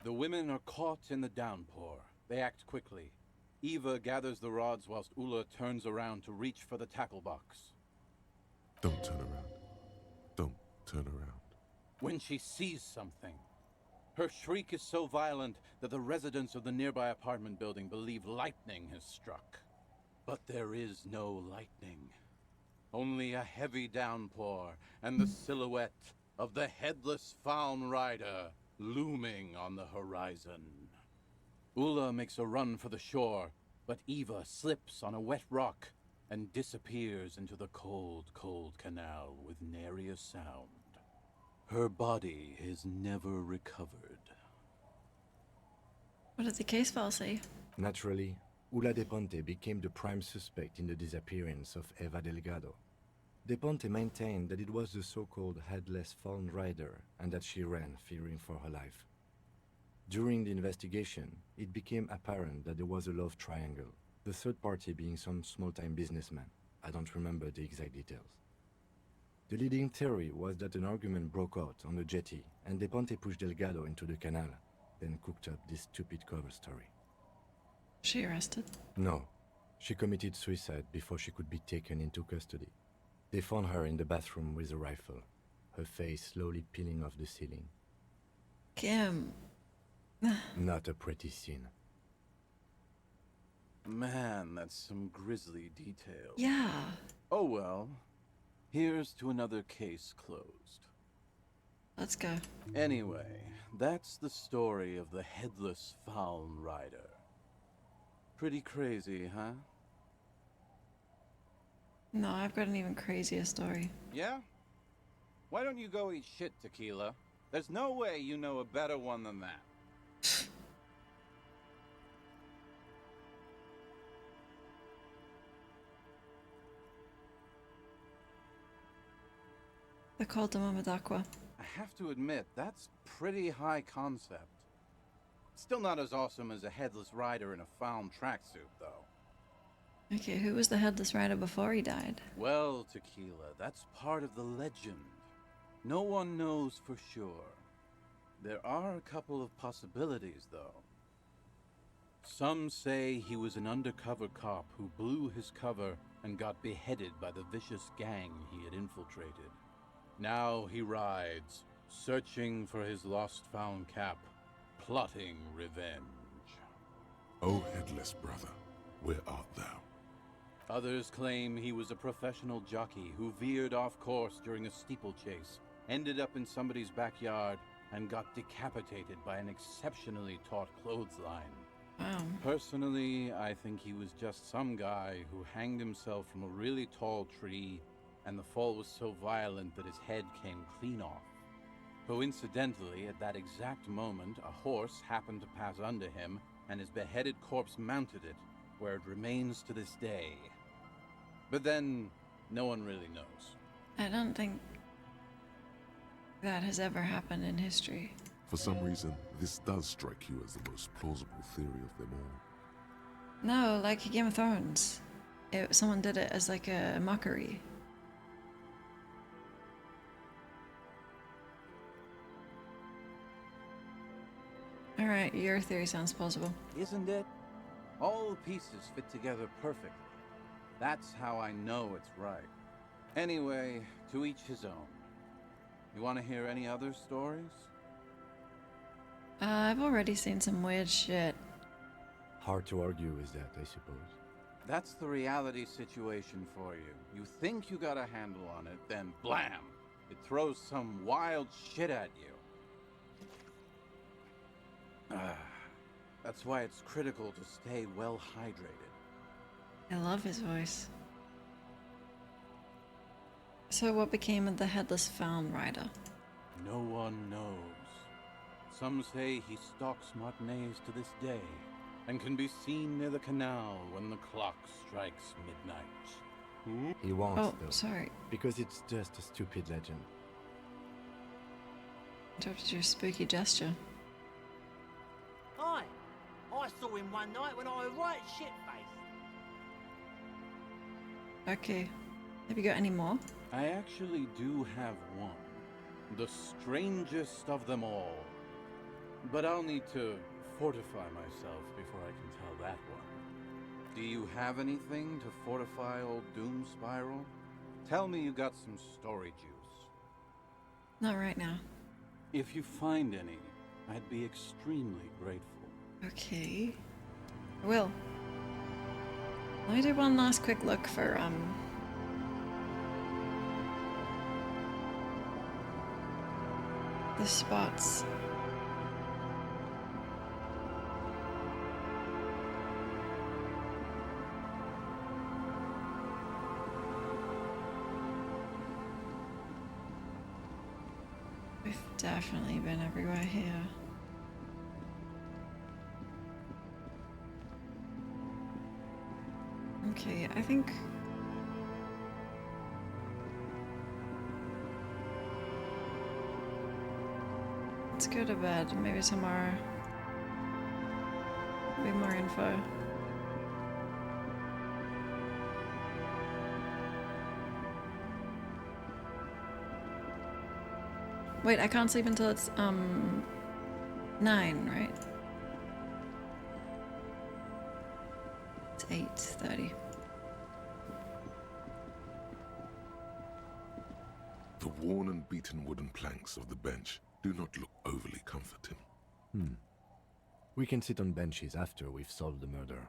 The women are caught in the downpour. They act quickly. Eva gathers the rods whilst Ula turns around to reach for the tackle box. Don't turn around. Don't turn around. When she sees something, her shriek is so violent that the residents of the nearby apartment building believe lightning has struck. But there is no lightning. Only a heavy downpour and the silhouette of the headless found rider looming on the horizon. Ula makes a run for the shore, but Eva slips on a wet rock and disappears into the cold, cold canal with nary a sound. Her body is never recovered. What did the case file say? Naturally, Ula de Ponte became the prime suspect in the disappearance of Eva Delgado. De Ponte maintained that it was the so-called headless found rider and that she ran, fearing for her life. During the investigation, it became apparent that there was a love triangle, the third party being some small-time businessman. I don't remember the exact details. The leading theory was that an argument broke out on the jetty, and De Ponte pushed Delgado into the canal, then cooked up this stupid cover story. She arrested? No. She committed suicide before she could be taken into custody. They found her in the bathroom with a rifle, her face slowly peeling off the ceiling. Kim. Not a pretty scene. Man, that's some grisly detail. Yeah. Oh well. Here's to another case closed. Let's go. Anyway, that's the story of the Headless Foul Rider. Pretty crazy, huh? No, I've got an even crazier story. Yeah? Why don't you go eat shit, Tequila? There's no way you know a better one than that. They're called the Mamadakwa. I have to admit, that's pretty high concept. Still not as awesome as a headless rider in a found tracksuit, though. Okay, who was the headless rider before he died? Well, Tequila, that's part of the legend. No one knows for sure. There are a couple of possibilities, though. Some say he was an undercover cop who blew his cover and got beheaded by the vicious gang he had infiltrated. Now he rides, searching for his lost-found cap, plotting revenge. O headless brother, where art thou? Others claim he was a professional jockey who veered off course during a steeplechase, ended up in somebody's backyard, and got decapitated by an exceptionally taut clothesline. Wow. Personally, I think he was just some guy who hanged himself from a really tall tree, and the fall was so violent that his head came clean off. Coincidentally, at that exact moment, a horse happened to pass under him, and his beheaded corpse mounted it, where it remains to this day. But then, no one really knows. I don't think that has ever happened in history. For some reason, this does strike you as the most plausible theory of them all. No, like Game of Thrones. Someone did it as like a mockery. Alright, your theory sounds plausible. Isn't it? All the pieces fit together perfectly. That's how I know it's right. Anyway, to each his own. You want to hear any other stories? I've already seen some weird shit. Hard to argue with that, I suppose. That's the reality situation for you. You think you got a handle on it, then blam! It throws some wild shit at you. That's why it's critical to stay well hydrated. I love his voice. So what became of the headless found rider? No one knows. Some say he stalks matinees to this day, and can be seen near the canal when the clock strikes midnight. He won't, Oh, though. sorry. Because it's just a stupid legend. Interrupted your spooky gesture. Aye, I saw him one night when I was right shit-faced. Okay. Have you got any more? I actually do have one. The strangest of them all. But I'll need to fortify myself before I can tell that one. Do you have anything to fortify old Doom Spiral? Tell me you got some story juice. Not right now. If you find any, I'd be extremely grateful. Okay. I will. Let me do one last quick look for, the spots. We've definitely been everywhere here. Okay, I think... Let's go to bed. Maybe tomorrow. Maybe more info. Wait, I can't sleep until it's 9, right? It's 8:30. The worn and beaten wooden planks of the bench do not look overly comforting. We can sit on benches after we've solved the murder.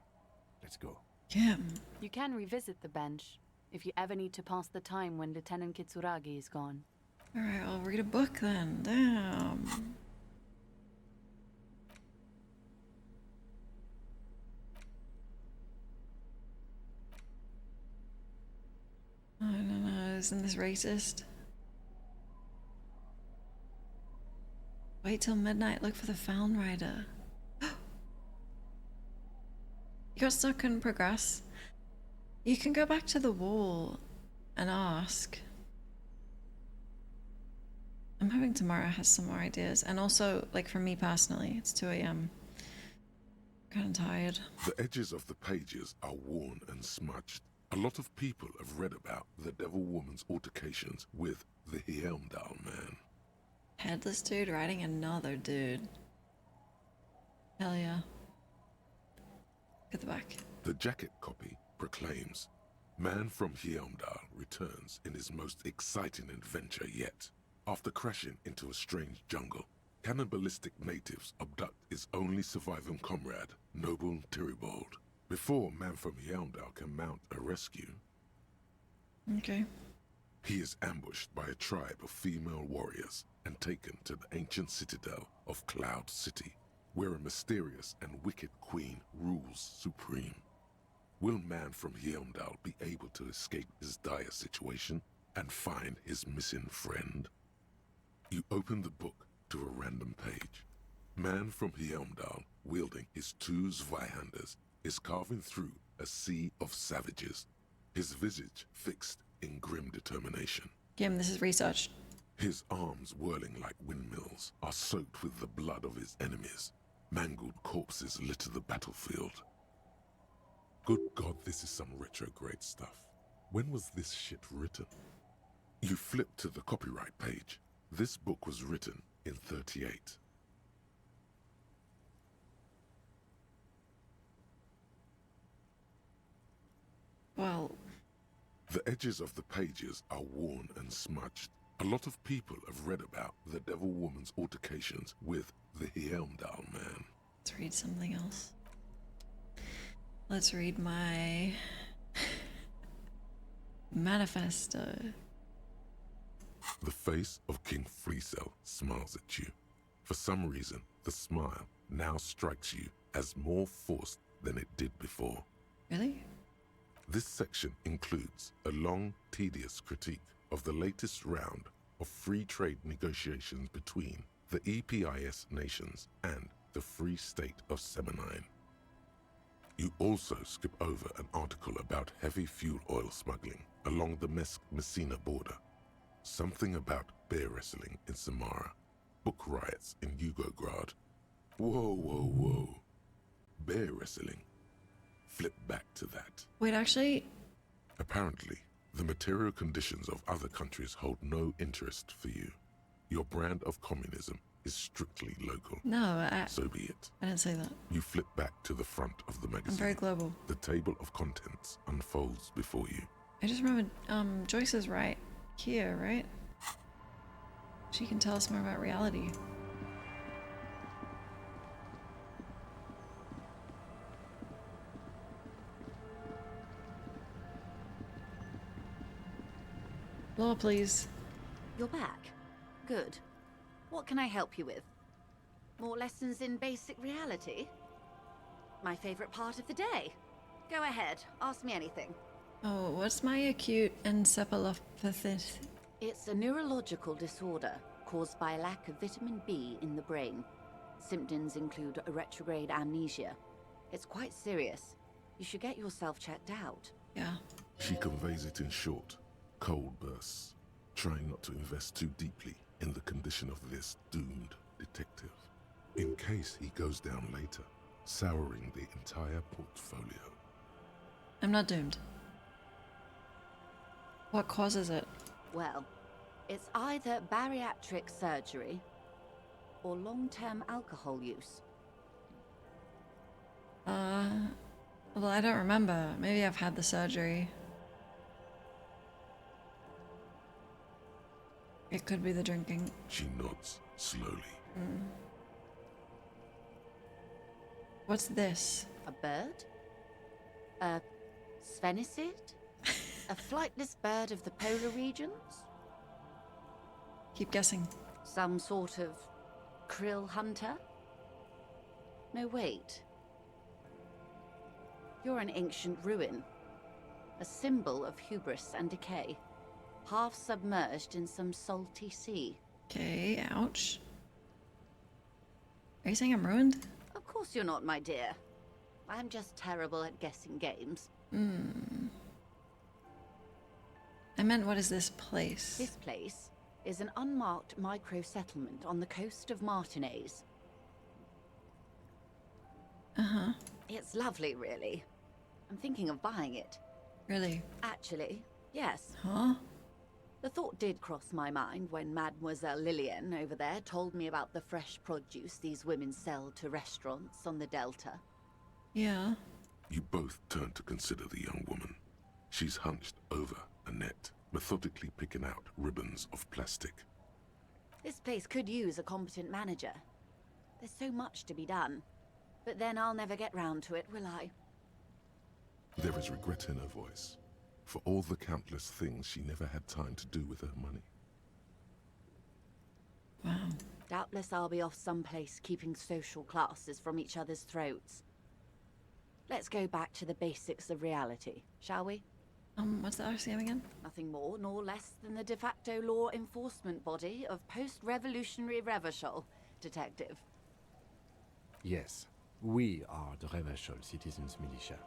Let's go. Yeah. You can revisit the bench if you ever need to pass the time when Lieutenant Kitsuragi is gone. Alright, I'll read a book then. Damn. I don't know, isn't this racist? Wait till midnight, look for the Found Rider. You got stuck, couldn't progress. You can go back to the wall and ask. I'm hoping tomorrow has some more ideas. And also, like for me personally, it's 2 AM. Kind of tired. The edges of the pages are worn and smudged. A lot of people have read about the Devil Woman's altercations with the Helmdall man. Headless dude riding another dude. Hell yeah. Look at the back. The jacket copy proclaims, "Man from Helmdall returns in his most exciting adventure yet. After crashing into a strange jungle, cannibalistic natives abduct his only surviving comrade, Noble Tyribald. Before Man from Helmdall can mount a rescue, Okay. he is ambushed by a tribe of female warriors and taken to the ancient citadel of Cloud City, where a mysterious and wicked queen rules supreme. Will Man from Helmdall be able to escape his dire situation and find his missing friend?" You open the book to a random page. Man from Helmdall, wielding his 2 Zweihanders, is carving through a sea of savages, his visage fixed in grim determination. Kim, this is research. His arms whirling like windmills are soaked with the blood of his enemies. Mangled corpses litter the battlefield. Good God, this is some retrograde stuff. When was this shit written? You flip to the copyright page. This book was written in 38. Well, the edges of the pages are worn and smudged. A lot of people have read about the Devil Woman's altercations with the Helmdall man. Let's read something else. Let's read my manifesto. The face of King Fleecel smiles at you. For some reason, the smile now strikes you as more forced than it did before. Really? This section includes a long, tedious critique of the latest round of free trade negotiations between the EPIS nations and the Free State of Seminine. You also skip over an article about heavy fuel oil smuggling along the Messina border, something about bear wrestling in Samara, book riots in Yugograd. Whoa, whoa, whoa. Bear wrestling. Flip back to that. Wait, actually... Apparently, the material conditions of other countries hold no interest for you. Your brand of communism is strictly local. No, So be it. I didn't say that. You flip back to the front of the magazine. I'm very global. The table of contents unfolds before you. I just remembered, Joyce is right here, right? She can tell us more about reality. Law, please. You're back. Good. What can I help you with? More lessons in basic reality? My favorite part of the day. Go ahead, ask me anything. Oh, what's my acute encephalopathy? It's a neurological disorder caused by a lack of vitamin B in the brain. Symptoms include a retrograde amnesia. It's quite serious. You should get yourself checked out. Yeah. She conveys it in short, cold bursts, trying not to invest too deeply in the condition of this doomed detective, in case he goes down later, souring the entire portfolio. I'm not doomed. What causes it? Well, It's either bariatric surgery or long-term alcohol use. Well, I don't remember. Maybe I've had the surgery. It could be the drinking. She nods slowly. What's this? A bird? A sphenicid? A flightless bird of the polar regions? Keep guessing. Some sort of krill hunter? No, wait. You're an ancient ruin. A symbol of hubris and decay. Half submerged in some salty sea. Okay, ouch. Are you saying I'm ruined? Of course you're not, my dear. I'm just terrible at guessing games. I meant, what is this place? This place is an unmarked micro-settlement on the coast of Martinez. Uh-huh. It's lovely, really. I'm thinking of buying it. Really? Actually, yes. Huh? The thought did cross my mind when Mademoiselle Lillian over there told me about the fresh produce these women sell to restaurants on the Delta. Yeah. You both turn to consider the young woman. She's hunched over a net, methodically picking out ribbons of plastic. This place could use a competent manager. There's so much to be done. But then I'll never get round to it, will I? There is regret in her voice for all the countless things she never had time to do with her money. Wow. Doubtless I'll be off someplace keeping social classes from each other's throats. Let's go back to the basics of reality, shall we? What's the RCM again? Nothing more nor less than the de facto law enforcement body of post-revolutionary Revachol, Detective. Yes, we are the Revachol Citizens Militia.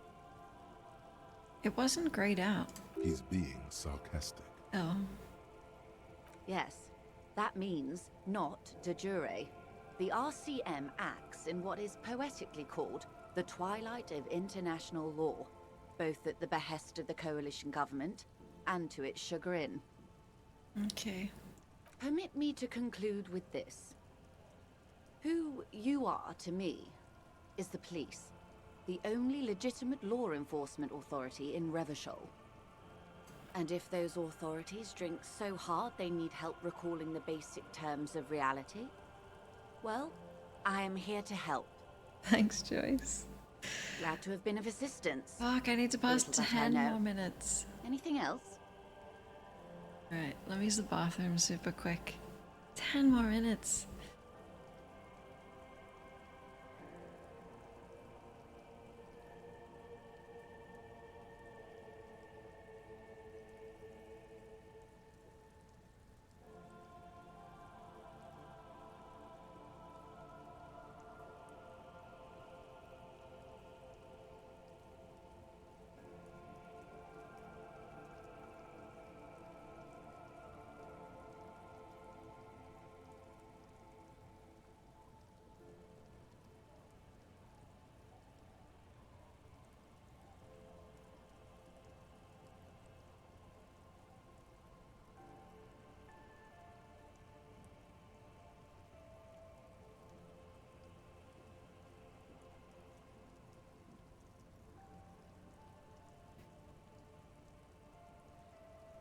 It wasn't grayed out. He's being sarcastic. Oh. Yes, that means not de jure. The RCM acts in what is poetically called the twilight of international law, both at the behest of the coalition government and to its chagrin. Okay. Permit me to conclude with this. Who you are to me is the police, the only legitimate law enforcement authority in Revachol. And if those authorities drink so hard they need help recalling the basic terms of reality, well, I am here to help. Thanks, Joyce. Glad to have been of assistance. Fuck, I need to pass Little that I 10 know. more minutes. Anything else? Alright, let me use the bathroom super quick. 10 more minutes.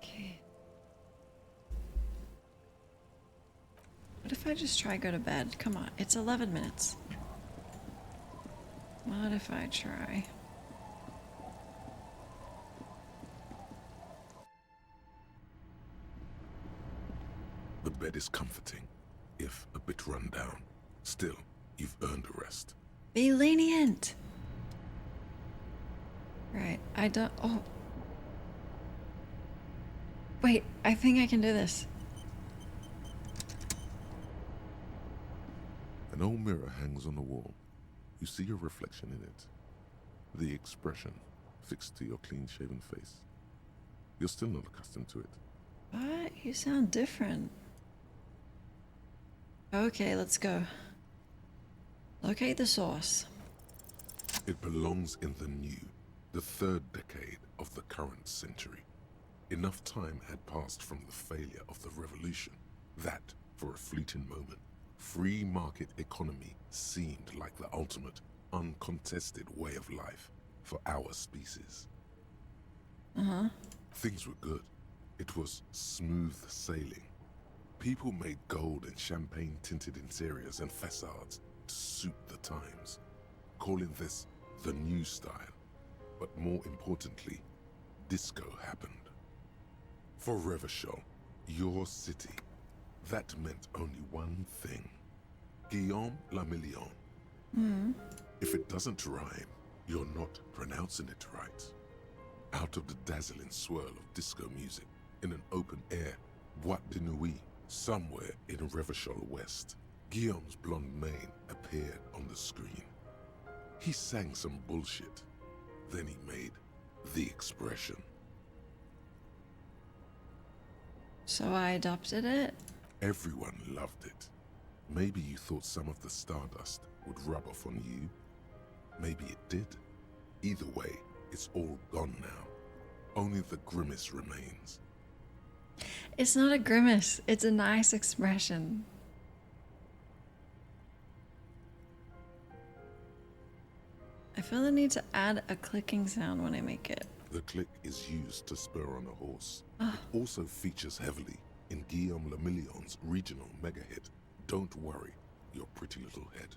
Okay. What if I just try go to bed? Come on, it's 11 minutes. What if I try? The bed is comforting, if a bit run down. Still, you've earned a rest. Be lenient! Right, I don't... Oh. Wait, I think I can do this. An old mirror hangs on the wall. You see your reflection in it. The expression fixed to your clean-shaven face. You're still not accustomed to it. What? You sound different. Okay, let's go. Locate the source. It belongs in the new, the third decade of the current century. Enough time had passed from the failure of the revolution that, for a fleeting moment, free market economy seemed like the ultimate, uncontested way of life for our species. Things were good. It was smooth sailing. People made gold and champagne-tinted interiors and facades to suit the times, calling this the new style. But more importantly, disco happened. For Revachol, your city, that meant only one thing. Guillaume le Million. If it doesn't rhyme, you're not pronouncing it right. Out of the dazzling swirl of disco music, in an open-air boîte de nuit, somewhere in Revachol West, Guillaume's blonde mane appeared on the screen. He sang some bullshit. Then he made the expression. So I adopted it? Everyone loved it. Maybe you thought some of the stardust would rub off on you. Maybe it did. Either way, it's all gone now. Only the grimace remains. It's not a grimace. It's a nice expression. I feel the need to add a clicking sound when I make it. The click is used to spur on a horse. It also features heavily in Guillaume le Million's regional mega hit, Don't Worry, Your Pretty Little Head.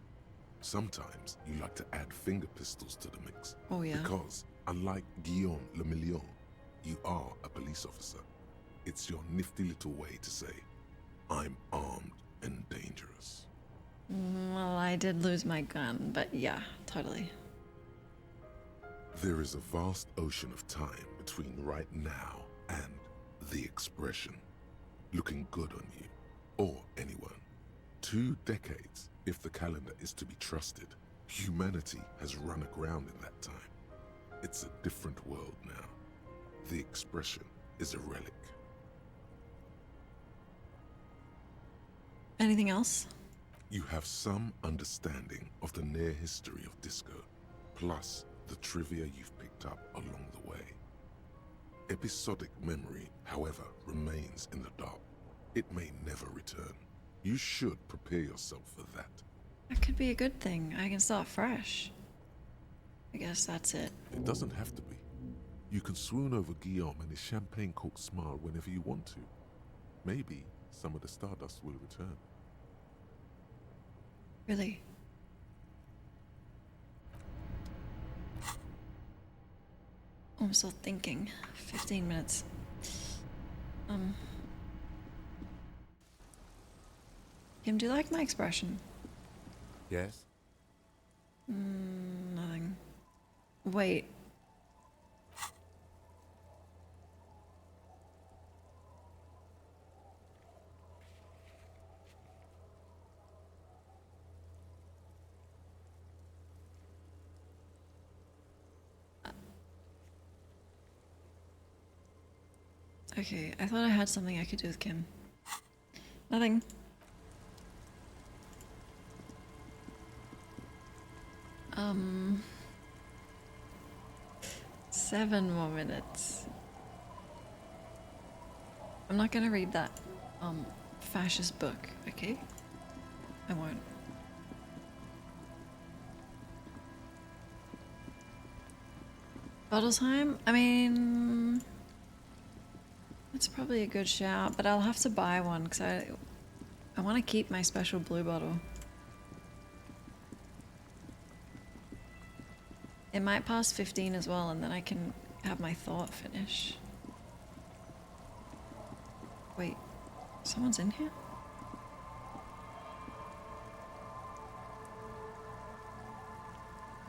Sometimes you like to add finger pistols to the mix. Oh yeah. Because, unlike Guillaume le Million, you are a police officer. It's your nifty little way to say, I'm armed and dangerous. Well, I did lose my gun, but yeah, totally. There is a vast ocean of time between right now and the expression. Looking good on you, or anyone. 2 decades, if the calendar is to be trusted. Humanity has run aground in that time. It's a different world now. The expression is a relic. Anything else? You have some understanding of the near history of disco, plus the trivia you've picked up along the way. Episodic memory, however, remains in the dark. It may never return. You should prepare yourself for that. That could be a good thing. I can start fresh. I guess that's it. It doesn't have to be. You can swoon over Guillaume and his champagne-corked smile whenever you want to. Maybe some of the stardust will return. Really? Oh, I'm still thinking. 15 minutes. Kim, do you like my expression? Yes? Nothing. Wait. Okay, I thought I had something I could do with Kim. Nothing. Um, 7 more minutes. I'm not gonna read that, fascist book, okay? I won't. Bottlesheim? I mean, it's probably a good shout, but I'll have to buy one because I want to keep my special blue bottle. It might pass 15 as well, and then I can have my thought finish. Wait, someone's in here?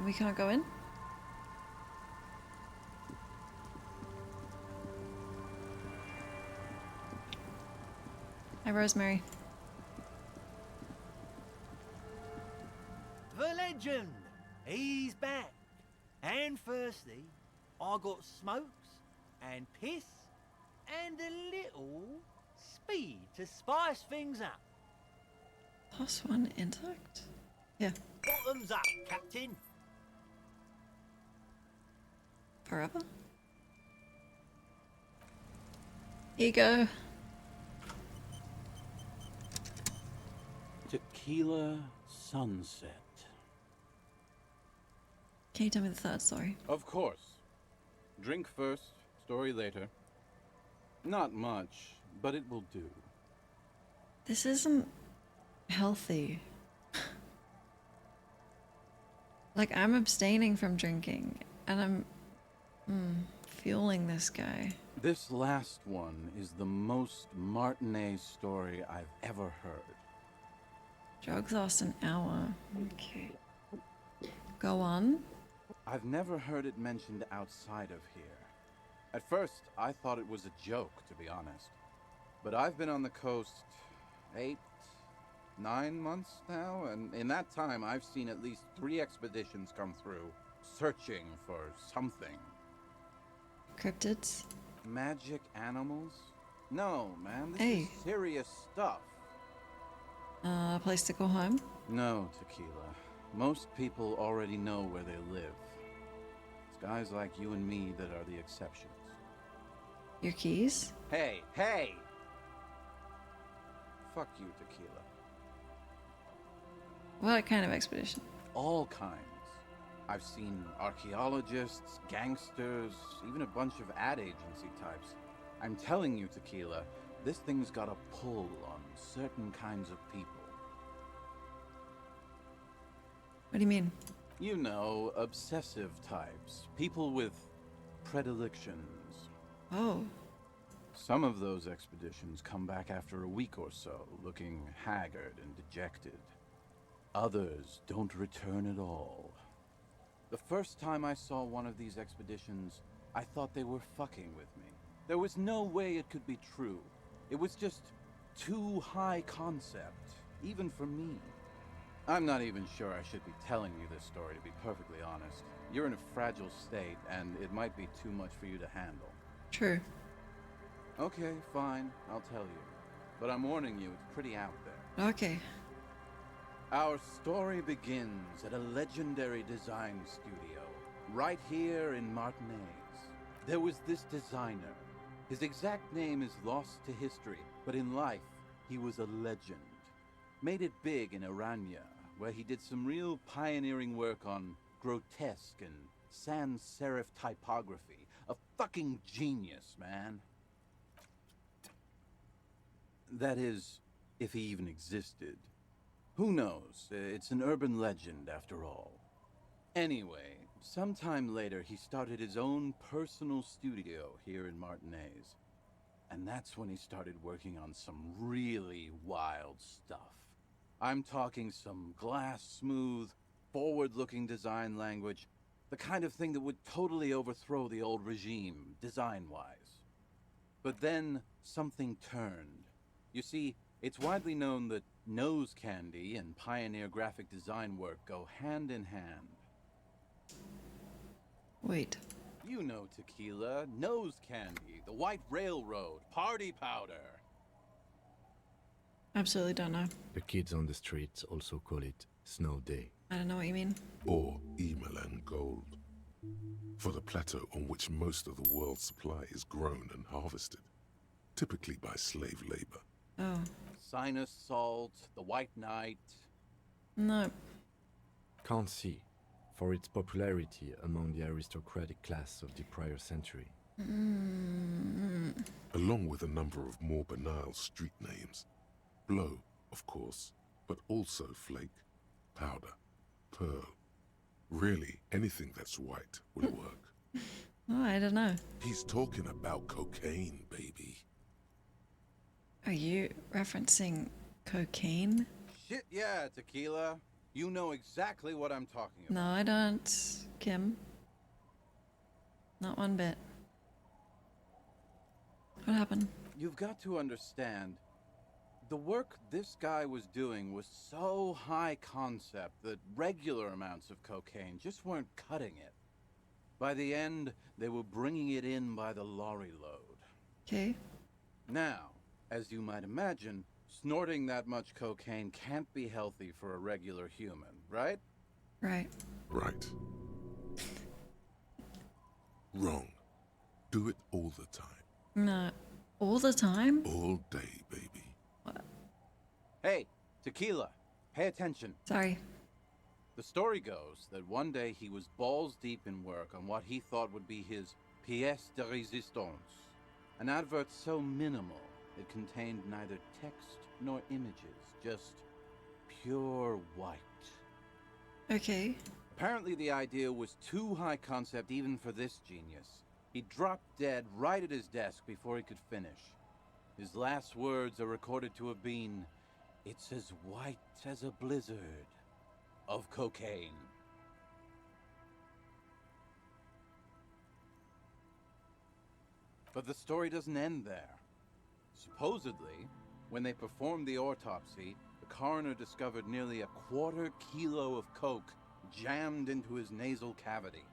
We can't go in? Hi, Rosemary. The legend! He's back. And firstly, I got smokes and piss and a little speed to spice things up. +1 intellect? Yeah. Bottoms up, Captain. Forever? Ego. Tequila sunset. Can you tell me the third story? Of course. Drink first, story later. Not much, but it will do. This isn't healthy. Like, I'm abstaining from drinking, and I'm fueling this guy. This last one is the most Martinet story I've ever heard. Drugs last an hour. Okay. Go on. I've never heard it mentioned outside of here. At first, I thought it was a joke, to be honest. But I've been on the coast 8, 9 months now, and in that time I've seen at least 3 expeditions come through, searching for something. Cryptids? Magic animals? No, man, this Hey. is serious stuff. A place to go home? No, Tequila. Most people already know where they live. It's guys like you and me that are the exceptions. Your keys? Hey, hey! Fuck you, Tequila. What kind of expedition? All kinds. I've seen archaeologists, gangsters, even a bunch of ad agency types. I'm telling you, Tequila, this thing's got a pull on certain kinds of people. What do you mean? You know, obsessive types. People with predilections. Oh. Some of those expeditions come back after a week or so, looking haggard and dejected. Others don't return at all. The first time I saw one of these expeditions, I thought they were fucking with me. There was no way it could be true. It was just too high concept, even for me. I'm not even sure I should be telling you this story, to be perfectly honest. You're in a fragile state, and it might be too much for you to handle. True. Okay, fine, I'll tell you. But I'm warning you, it's pretty out there. Okay. Our story begins at a legendary design studio, right here in Martinez. There was this designer. His exact name is lost to history, but in life, he was a legend. Made it big in Aranya, where he did some real pioneering work on grotesque and sans serif typography. A fucking genius, man. That is, if he even existed. Who knows? It's an urban legend, after all. Anyway, sometime later, he started his own personal studio here in Martinez. And that's when he started working on some really wild stuff. I'm talking some glass-smooth, forward-looking design language, the kind of thing that would totally overthrow the old regime, design-wise. But then, something turned. You see, it's widely known that nose candy and pioneer graphic design work go hand in hand. Wait. You know Tequila, nose candy, the White Railroad, party powder. Absolutely don't know. The kids on the streets also call it Snow Day. I don't know what you mean. Or Emelan gold. For the plateau on which most of the world's supply is grown and harvested, typically by slave labor. Oh. Sinus salt, the White Knight. No. Can't see, for its popularity among the aristocratic class of the prior century. Along with a number of more banal street names. Blow, of course, but also flake, powder, pearl. Really, anything that's white will work. Oh, I don't know. He's talking about cocaine, baby. Are you referencing cocaine? Shit, yeah, Tequila. You know exactly what I'm talking about. No, I don't, Kim. Not one bit. What happened? You've got to understand, the work this guy was doing was so high concept that regular amounts of cocaine just weren't cutting it. By the end, they were bringing it in by the lorry load. Okay. Now, as you might imagine, snorting that much cocaine can't be healthy for a regular human, right? Right. Right. Wrong. Do it all the time. No. All the time? All day, baby. What? Hey, Tequila, pay attention. Sorry. The story goes that one day he was balls deep in work on what he thought would be his pièce de résistance, an advert so minimal it contained neither text nor images, just pure white. Okay. Apparently the idea was too high concept even for this genius. He dropped dead right at his desk before he could finish. His last words are recorded to have been, "It's as white as a blizzard of cocaine." But the story doesn't end there. Supposedly, when they performed the autopsy, the coroner discovered nearly a quarter kilo of coke jammed into his nasal cavity.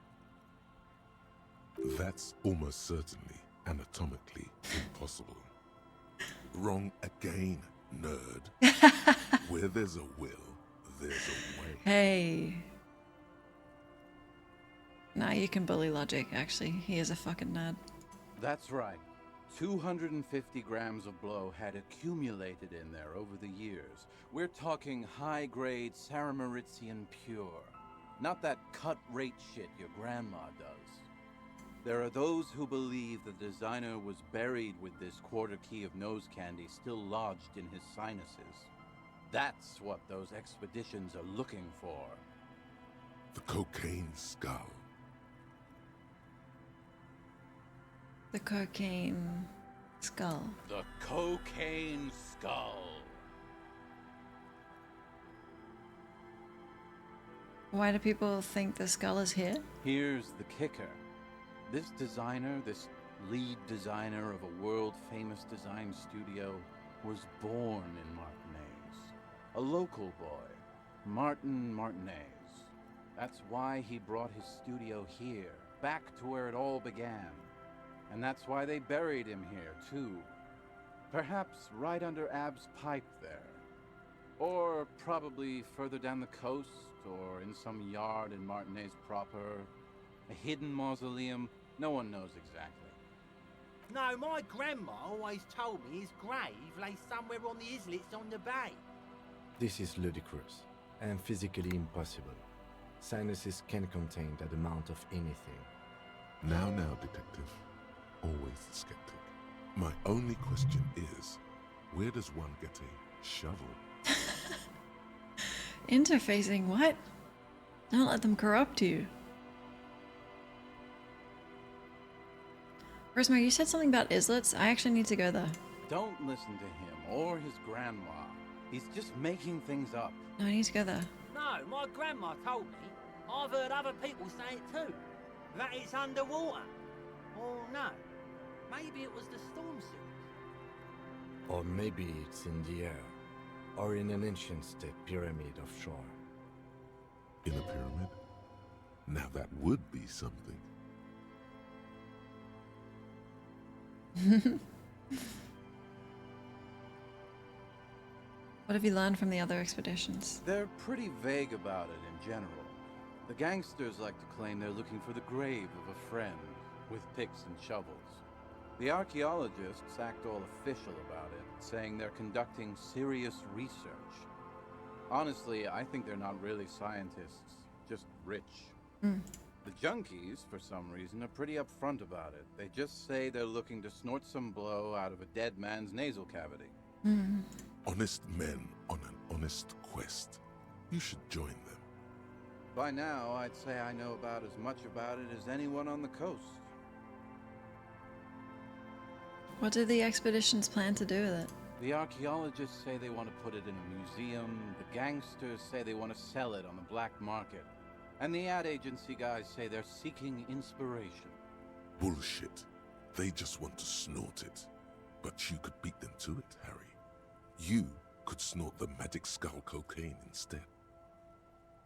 That's almost certainly anatomically impossible. Wrong again, nerd. Where there's a will, there's a way. Hey. Nah, you can bully logic, actually. He is a fucking nerd. That's right. 250 grams of blow had accumulated in there over the years. We're talking high-grade Saramaritian pure. Not that cut-rate shit your grandma does. There are those who believe the designer was buried with this quarter key of nose candy still lodged in his sinuses. That's what those expeditions are looking for. The cocaine skull. The cocaine skull. The cocaine skull. Why do people think the skull is here? Here's the kicker. This designer, this lead designer of a world-famous design studio, was born in Martinez. A local boy, Martin Martinez. That's why he brought his studio here, back to where it all began. And that's why they buried him here, too. Perhaps right under Ab's pipe there. Or probably further down the coast, or in some yard in Martinez proper. A hidden mausoleum, no one knows exactly. No, my grandma always told me his grave lay somewhere on the islets on the bay. This is ludicrous and physically impossible. Sinuses can contain that amount of anything. Now, detective. Always the skeptic. My only question is, where does one get a shovel? Interfacing what? Don't let them corrupt you. Rosemary, you said something about islets. I actually need to go there. Don't listen to him or his grandma. He's just making things up. No, I need to go there. No, my grandma told me. I've heard other people say it too. That it's underwater. Or no, maybe it was the storm sewers. Or maybe it's in the air. Or in an ancient state pyramid offshore. In a pyramid? Now that would be something. What have you learned from the other expeditions? They're pretty vague about it in general. The gangsters like to claim they're looking for the grave of a friend, with picks and shovels. The archaeologists act all official about it, saying they're conducting serious research. Honestly, I think they're not really scientists, just rich. The junkies, for some reason, are pretty upfront about it. They just say they're looking to snort some blow out of a dead man's nasal cavity. Honest men on an honest quest. You should join them. By now, I'd say I know about as much about it as anyone on the coast. What do the expeditions plan to do with it? The archaeologists say they want to put it in a museum, the gangsters say they want to sell it on the black market, and the ad agency guys say they're seeking inspiration. Bullshit. They just want to snort it. But you could beat them to it, Harry. You could snort the magic skull cocaine instead.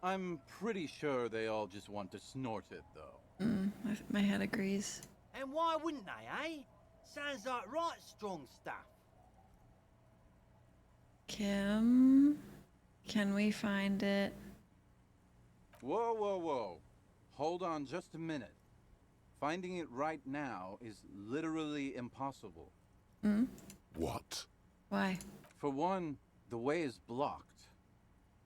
I'm pretty sure they all just want to snort it, though. My head agrees. And why wouldn't they, eh? Sounds like right strong stuff. Kim, can we find it? Whoa, whoa, whoa. Hold on just a minute. Finding it right now is literally impossible. Hmm? What? Why? For one, the way is blocked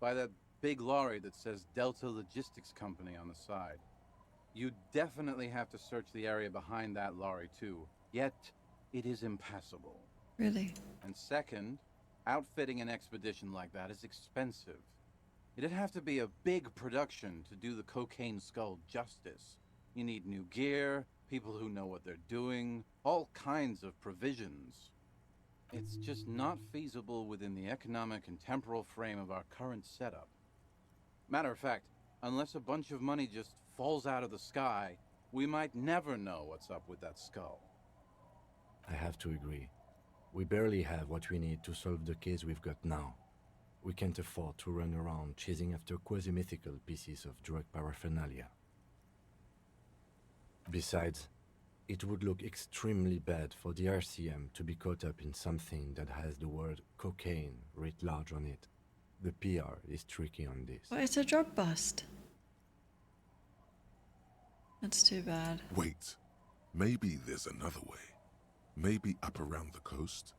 by that big lorry that says Delta Logistics Company on the side. You definitely have to search the area behind that lorry too, yet it is impassable. Really? And second, outfitting an expedition like that is expensive. It'd have to be a big production to do the Cocaine Skull justice. You need new gear, people who know what they're doing, all kinds of provisions. It's just not feasible within the economic and temporal frame of our current setup. Matter of fact, unless a bunch of money just falls out of the sky, we might never know what's up with that skull. I have to agree. We barely have what we need to solve the case we've got now. We can't afford to run around chasing after quasi-mythical pieces of drug paraphernalia. Besides, it would look extremely bad for the RCM to be caught up in something that has the word cocaine writ large on it. The PR is tricky on this. Well, it's a drug bust. That's too bad. Wait. Maybe there's another way. Maybe up around the coast?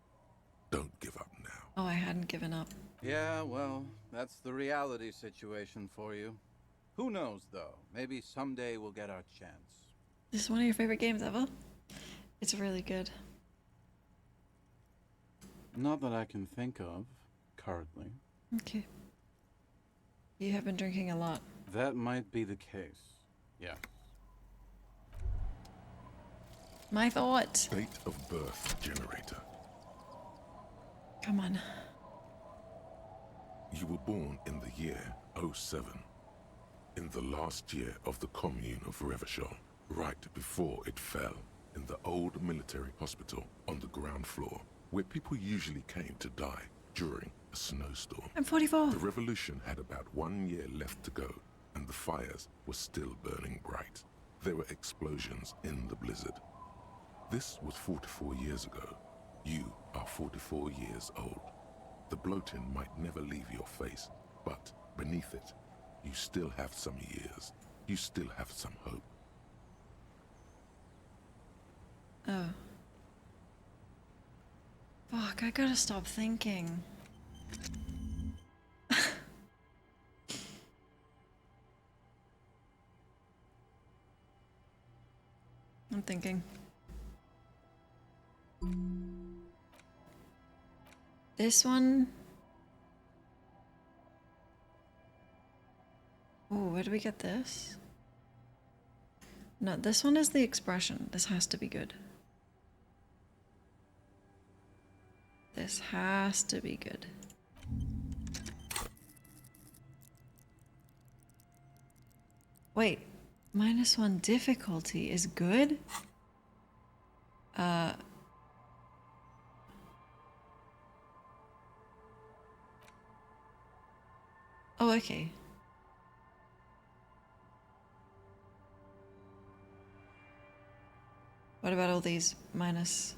Don't give up now. Oh, I hadn't given up. Yeah, well, that's the reality situation for you. Who knows, though? Maybe someday we'll get our chance. This is one of your favorite games ever? It's really good. Not that I can think of, currently. Okay. You have been drinking a lot. That might be the case, yeah. My thought. Date of birth generator. Come on. You were born in the year 07. In the last year of the commune of Revachol, right before it fell, in the old military hospital on the ground floor, where people usually came to die during a snowstorm. I'm 44. The revolution had about 1 year left to go, and the fires were still burning bright. There were explosions in the blizzard. This was 44 years ago. You are 44 years old. The bloating might never leave your face, but beneath it, you still have some years. You still have some hope. Oh. Fuck, I gotta stop thinking. I'm thinking. This one. Oh, where do we get this? No, this one is the expression. This has to be good. This has to be good. Wait, -1 difficulty is good? Oh, okay. What about all these -1s?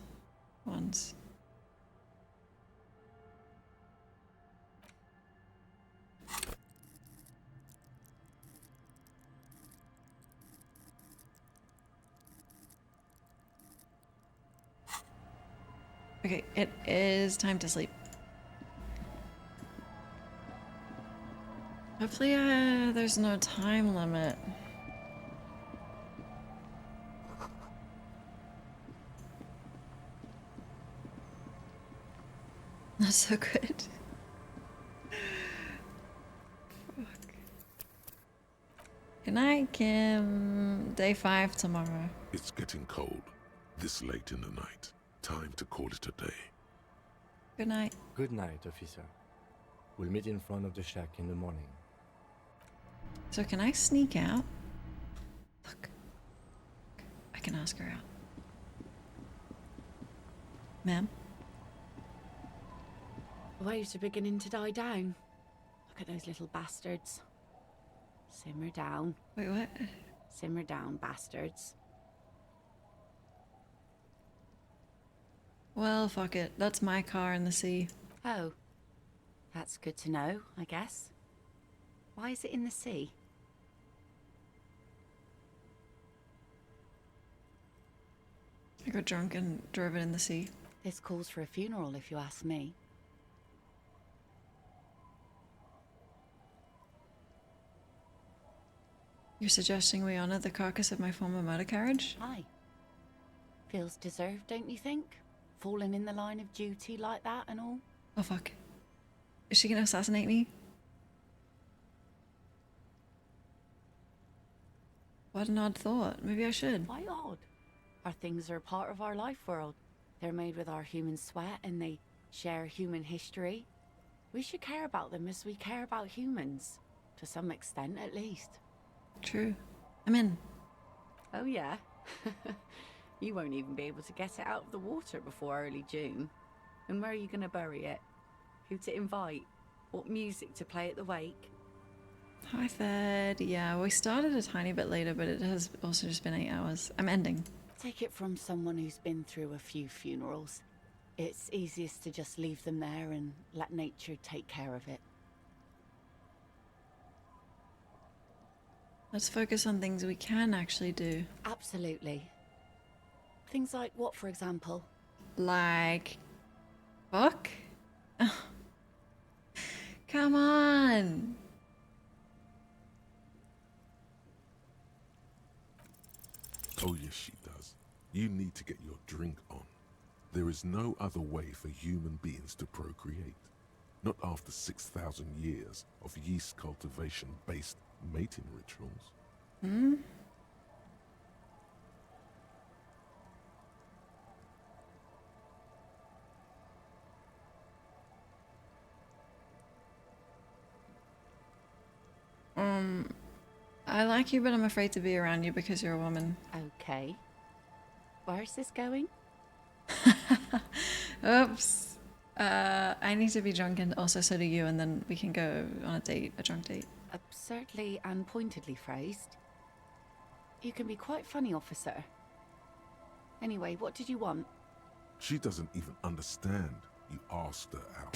Okay, it is time to sleep. Hopefully, there's no time limit. Not so good. Fuck. Good night, Kim. Day 5 tomorrow. It's getting cold, this late in the night. Time to call it a day. Good night. Good night, officer. We'll meet in front of the shack in the morning. So can I sneak out? Look. I can ask her out. Ma'am? The waves are beginning to die down. Look at those little bastards. Simmer down. Wait, what? Simmer down, bastards. Well, fuck it. That's my car in the sea. Oh. That's good to know, I guess. Why is it in the sea? I got drunk and drove it in the sea. This calls for a funeral, if you ask me. You're suggesting we honor the carcass of my former motor carriage? Aye. Feels deserved, don't you think? Falling in the line of duty like that and all. Oh fuck. Is she gonna assassinate me? What an odd thought. Maybe I should. Why odd? Our things are part of our life world. They're made with our human sweat and they share human history. We should care about them as we care about humans. To some extent, at least. True. I'm in. Oh yeah? You won't even be able to get it out of the water before early June. And where are you going to bury it? Who to invite? What music to play at the wake? Hi, Fed. Yeah, we started a tiny bit later, but it has also just been 8 hours. I'm ending. Take it from someone who's been through a few funerals. It's easiest to just leave them there and let nature take care of it. Let's focus on things we can actually do. Absolutely. Things like what, for example? Like... fuck? Come on! Oh yes, she does. You need to get your drink on. There is no other way for human beings to procreate. Not after 6,000 years of yeast cultivation-based mating rituals. Hmm? I like you, but I'm afraid to be around you because you're a woman. Okay. Where's this going? Oops. I need to be drunk, and also so do you, and then we can go on a date, a drunk date. Absurdly and pointedly phrased. You can be quite funny, officer. Anyway, what did you want? She doesn't even understand. You asked her out.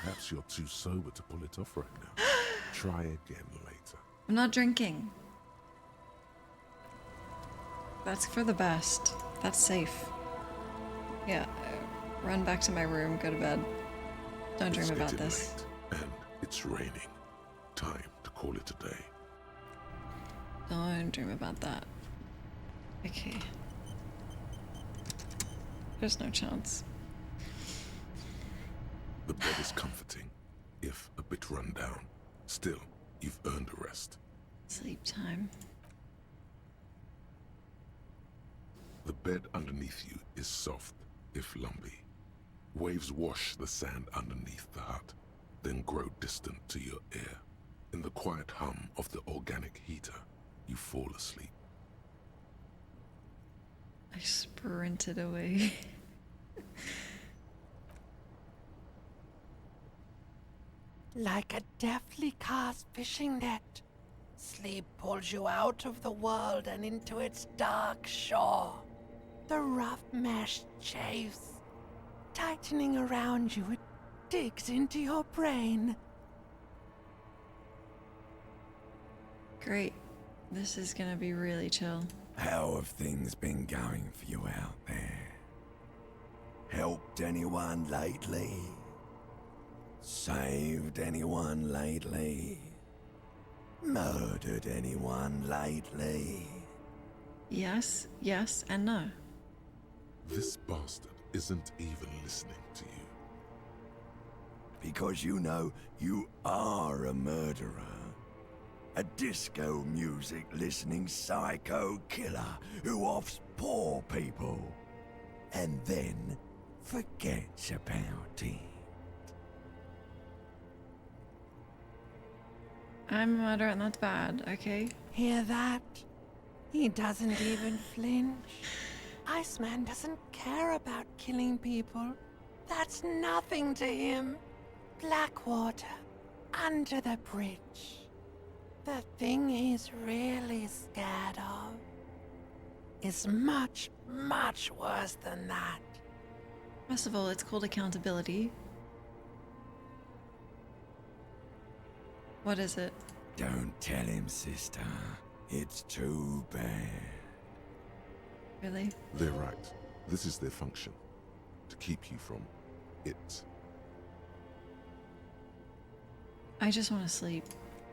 Perhaps you're too sober to pull it off right now. Try again later. I'm not drinking. That's for the best. That's safe. Yeah, run back to my room, go to bed. Don't dream about this. Late, and it's raining. Time to call it a day. Don't dream about that. Okay. There's no chance. The bed is comforting, if a bit run down. Still, you've earned a rest. Sleep time. The bed underneath you is soft, if lumpy. Waves wash the sand underneath the hut, then grow distant to your ear. In the quiet hum of the organic heater, you fall asleep. I sprinted away. Like a deftly cast fishing net, sleep pulls you out of the world and into its dark shore. The rough mesh chafes, tightening around you, it digs into your brain. Great. This is gonna be really chill. How have things been going for you out there? Helped anyone lately? Saved anyone lately? Murdered anyone lately? Yes, yes, and no. This bastard isn't even listening to you. Because you know you are a murderer. A disco music listening psycho killer who offs poor people and then forgets about it. I'm a murderer and that's bad, okay? Hear that? He doesn't even flinch. Iceman doesn't care about killing people. That's nothing to him. Blackwater, under the bridge. The thing he's really scared of is much, much worse than that. First of all, it's called accountability. What is it? Don't tell him, sister. It's too bad. Really? They're right. This is their function. to keep you from it. I just want to sleep.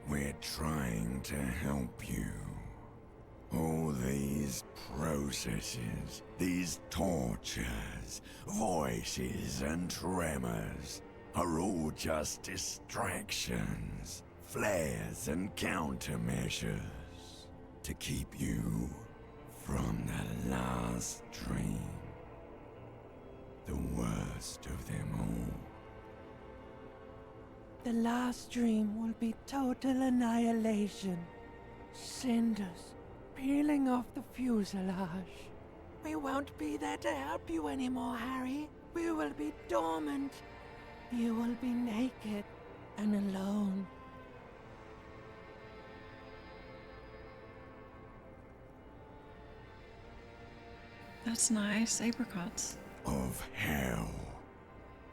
We're trying to help you. All these processes, these tortures, voices and tremors are all just distractions, flares and countermeasures to keep you from the last dream. The worst of them all. The last dream will be total annihilation. Cinders peeling off the fuselage. We won't be there to help you anymore, Harry. We will be dormant. You will be naked and alone. That's nice. Apricots. Of hell.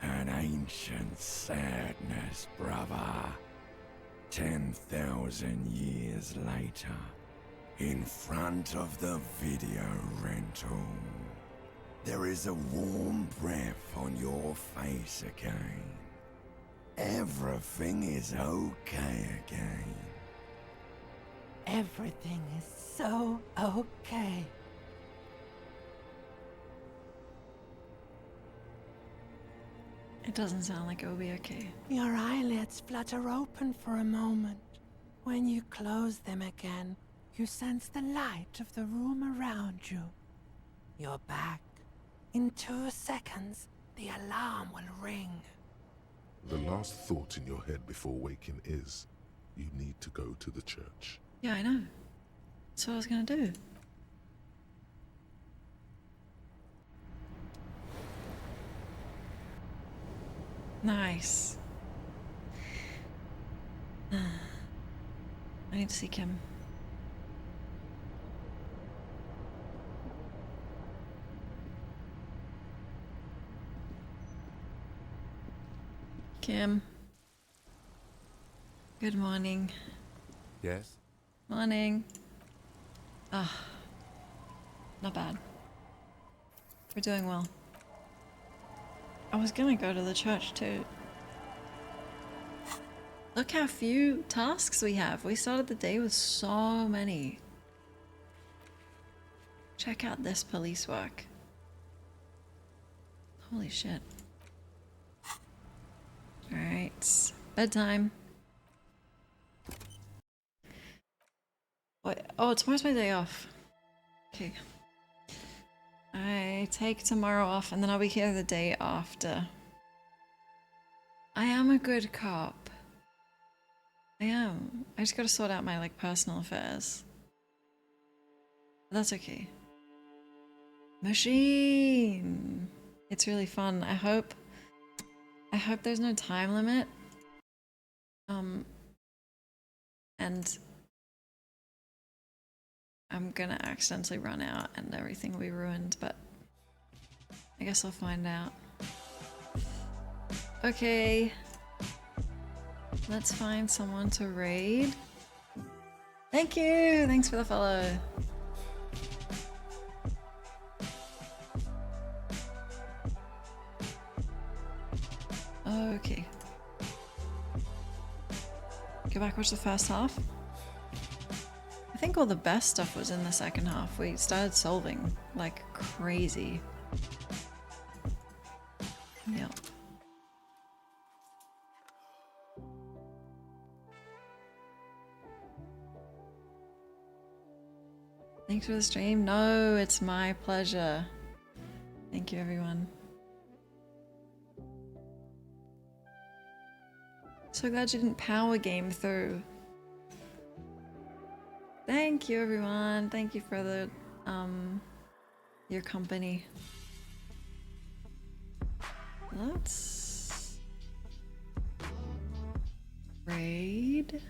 An ancient sadness, brother. 10,000 years later, in front of the video rental, there is a warm breath on your face again. Everything is okay again. Everything is so okay. It doesn't sound like it will be okay. Your eyelids flutter open for a moment. When you close them again, you sense the light of the room around you. You're back. In 2 seconds, the alarm will ring. The last thought in your head before waking is, you need to go to the church. Yeah, I know. That's what I was gonna do. Nice. I need to see Kim. Kim. Good morning. Yes? Morning. Ah. Not bad. We're doing well. I was gonna go to the church too. Look how few tasks we have. We started the day with so many. Check out this police work. Holy shit. Alright. Bedtime. What? Oh, tomorrow's my day off. Okay. I take tomorrow off and then I'll be here the day after. I am a good cop. I am. I just gotta sort out my personal affairs. But that's okay. Machine! It's really fun. I hope there's no time limit. And I'm gonna accidentally run out and everything will be ruined, but I guess I'll find out. Okay. Let's find someone to raid. Thank you! Thanks for the follow. Okay. Go back, watch the first half. I think all the best stuff was in the second half. We started solving like crazy. Yep. Thanks for the stream. No, it's my pleasure. Thank you, everyone. So glad you didn't power game through. Thank you, everyone. Thank you for the your company. Let's raid.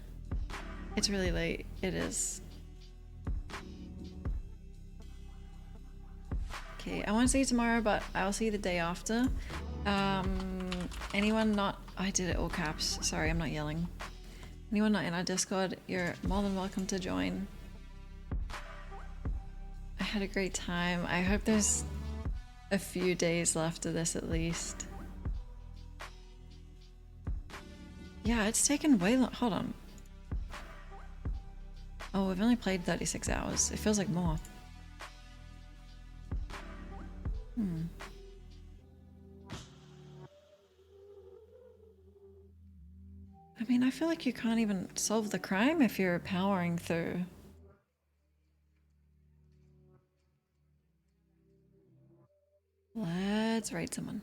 It's really late. It is. Okay, I want to see you tomorrow, but I'll see you the day after. Anyone not... I did it all caps. Sorry, I'm not yelling. Anyone not in our Discord, you're more than welcome to join. I had a great time. I hope there's a few days left of this at least. Yeah, it's taken way long. Hold on. Oh, we've only played 36 hours. It feels like more. I mean, I feel like you can't even solve the crime if you're powering through. Let's raid someone.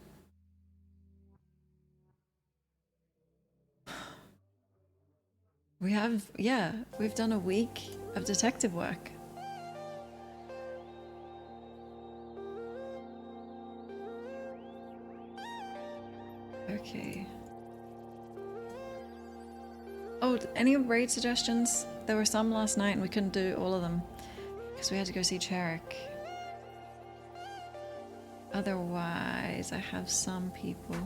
We have, yeah, we've done a week of detective work. Okay. Oh, any raid suggestions? There were some last night and we couldn't do all of them because we had to go see Cherik. Otherwise, I have some people.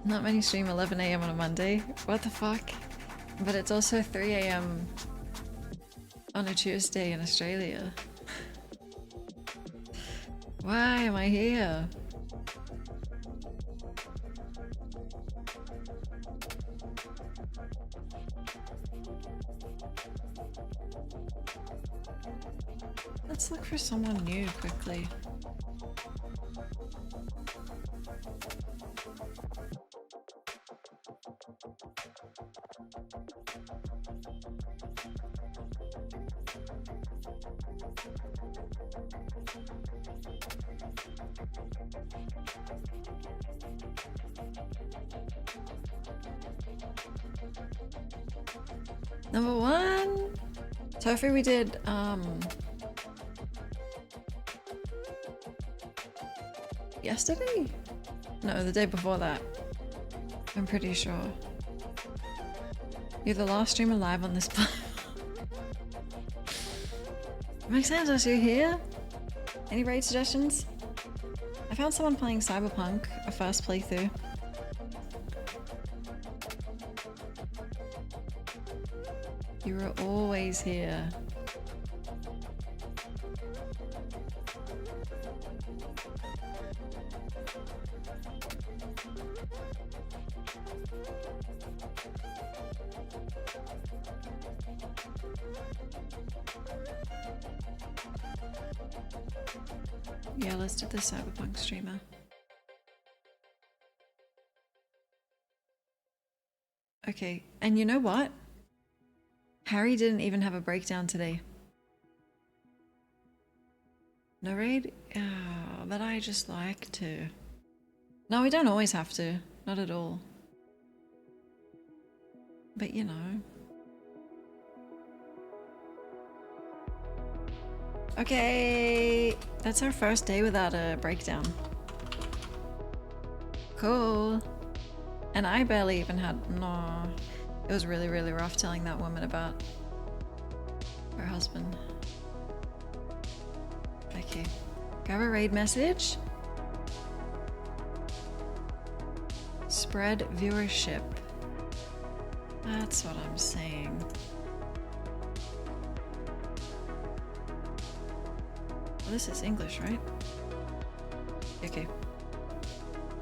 Not many stream 11 AM on a Monday. What the fuck? But it's also 3 AM on a Tuesday in Australia. Why am I here? Let's look for someone new quickly. Number 1. Tofu we did yesterday? No, the day before that. I'm pretty sure. You're the last streamer live on this platform. Makes sense, are you here? Any raid suggestions? I found someone playing Cyberpunk, a first playthrough. You were always here. Yeah, let's do the Cyberpunk streamer. Okay, and you know what? Harry didn't even have a breakdown today. No raid? Oh, but I just like to. No, we don't always have to. Not at all. But you know. Okay, that's our first day without a breakdown. Cool. And I barely even had, no. It was really, really rough telling that woman about her husband. Okay, grab a raid message. Spread viewership. That's what I'm saying. Well, this is English, right? Okay.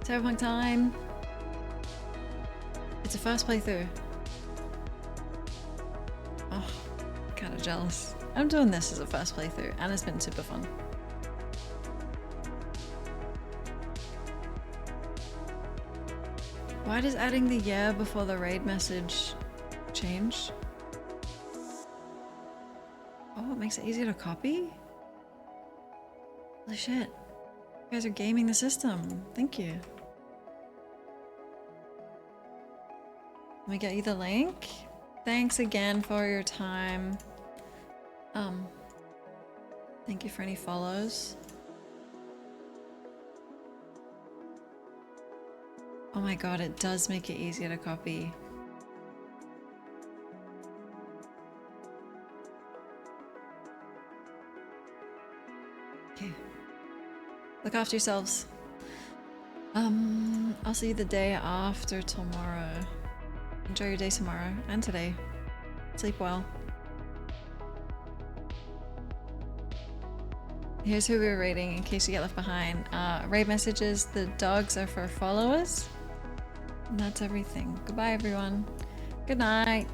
Cyberpunk time. It's a first playthrough. Oh, kind of jealous. I'm doing this as a first playthrough, and it's been super fun. Why does adding the year before the raid message change? Oh, it makes it easier to copy? Holy shit. You guys are gaming the system. Thank you. Let me get you the link. Thanks again for your time. Thank you for any follows. Oh my god, it does make it easier to copy. Look after yourselves. I'll see you the day after tomorrow. Enjoy your day tomorrow and today. Sleep well. Here's who we're raiding in case you get left behind. Raid messages, the dogs are for followers. And that's everything. Goodbye, everyone. Good night.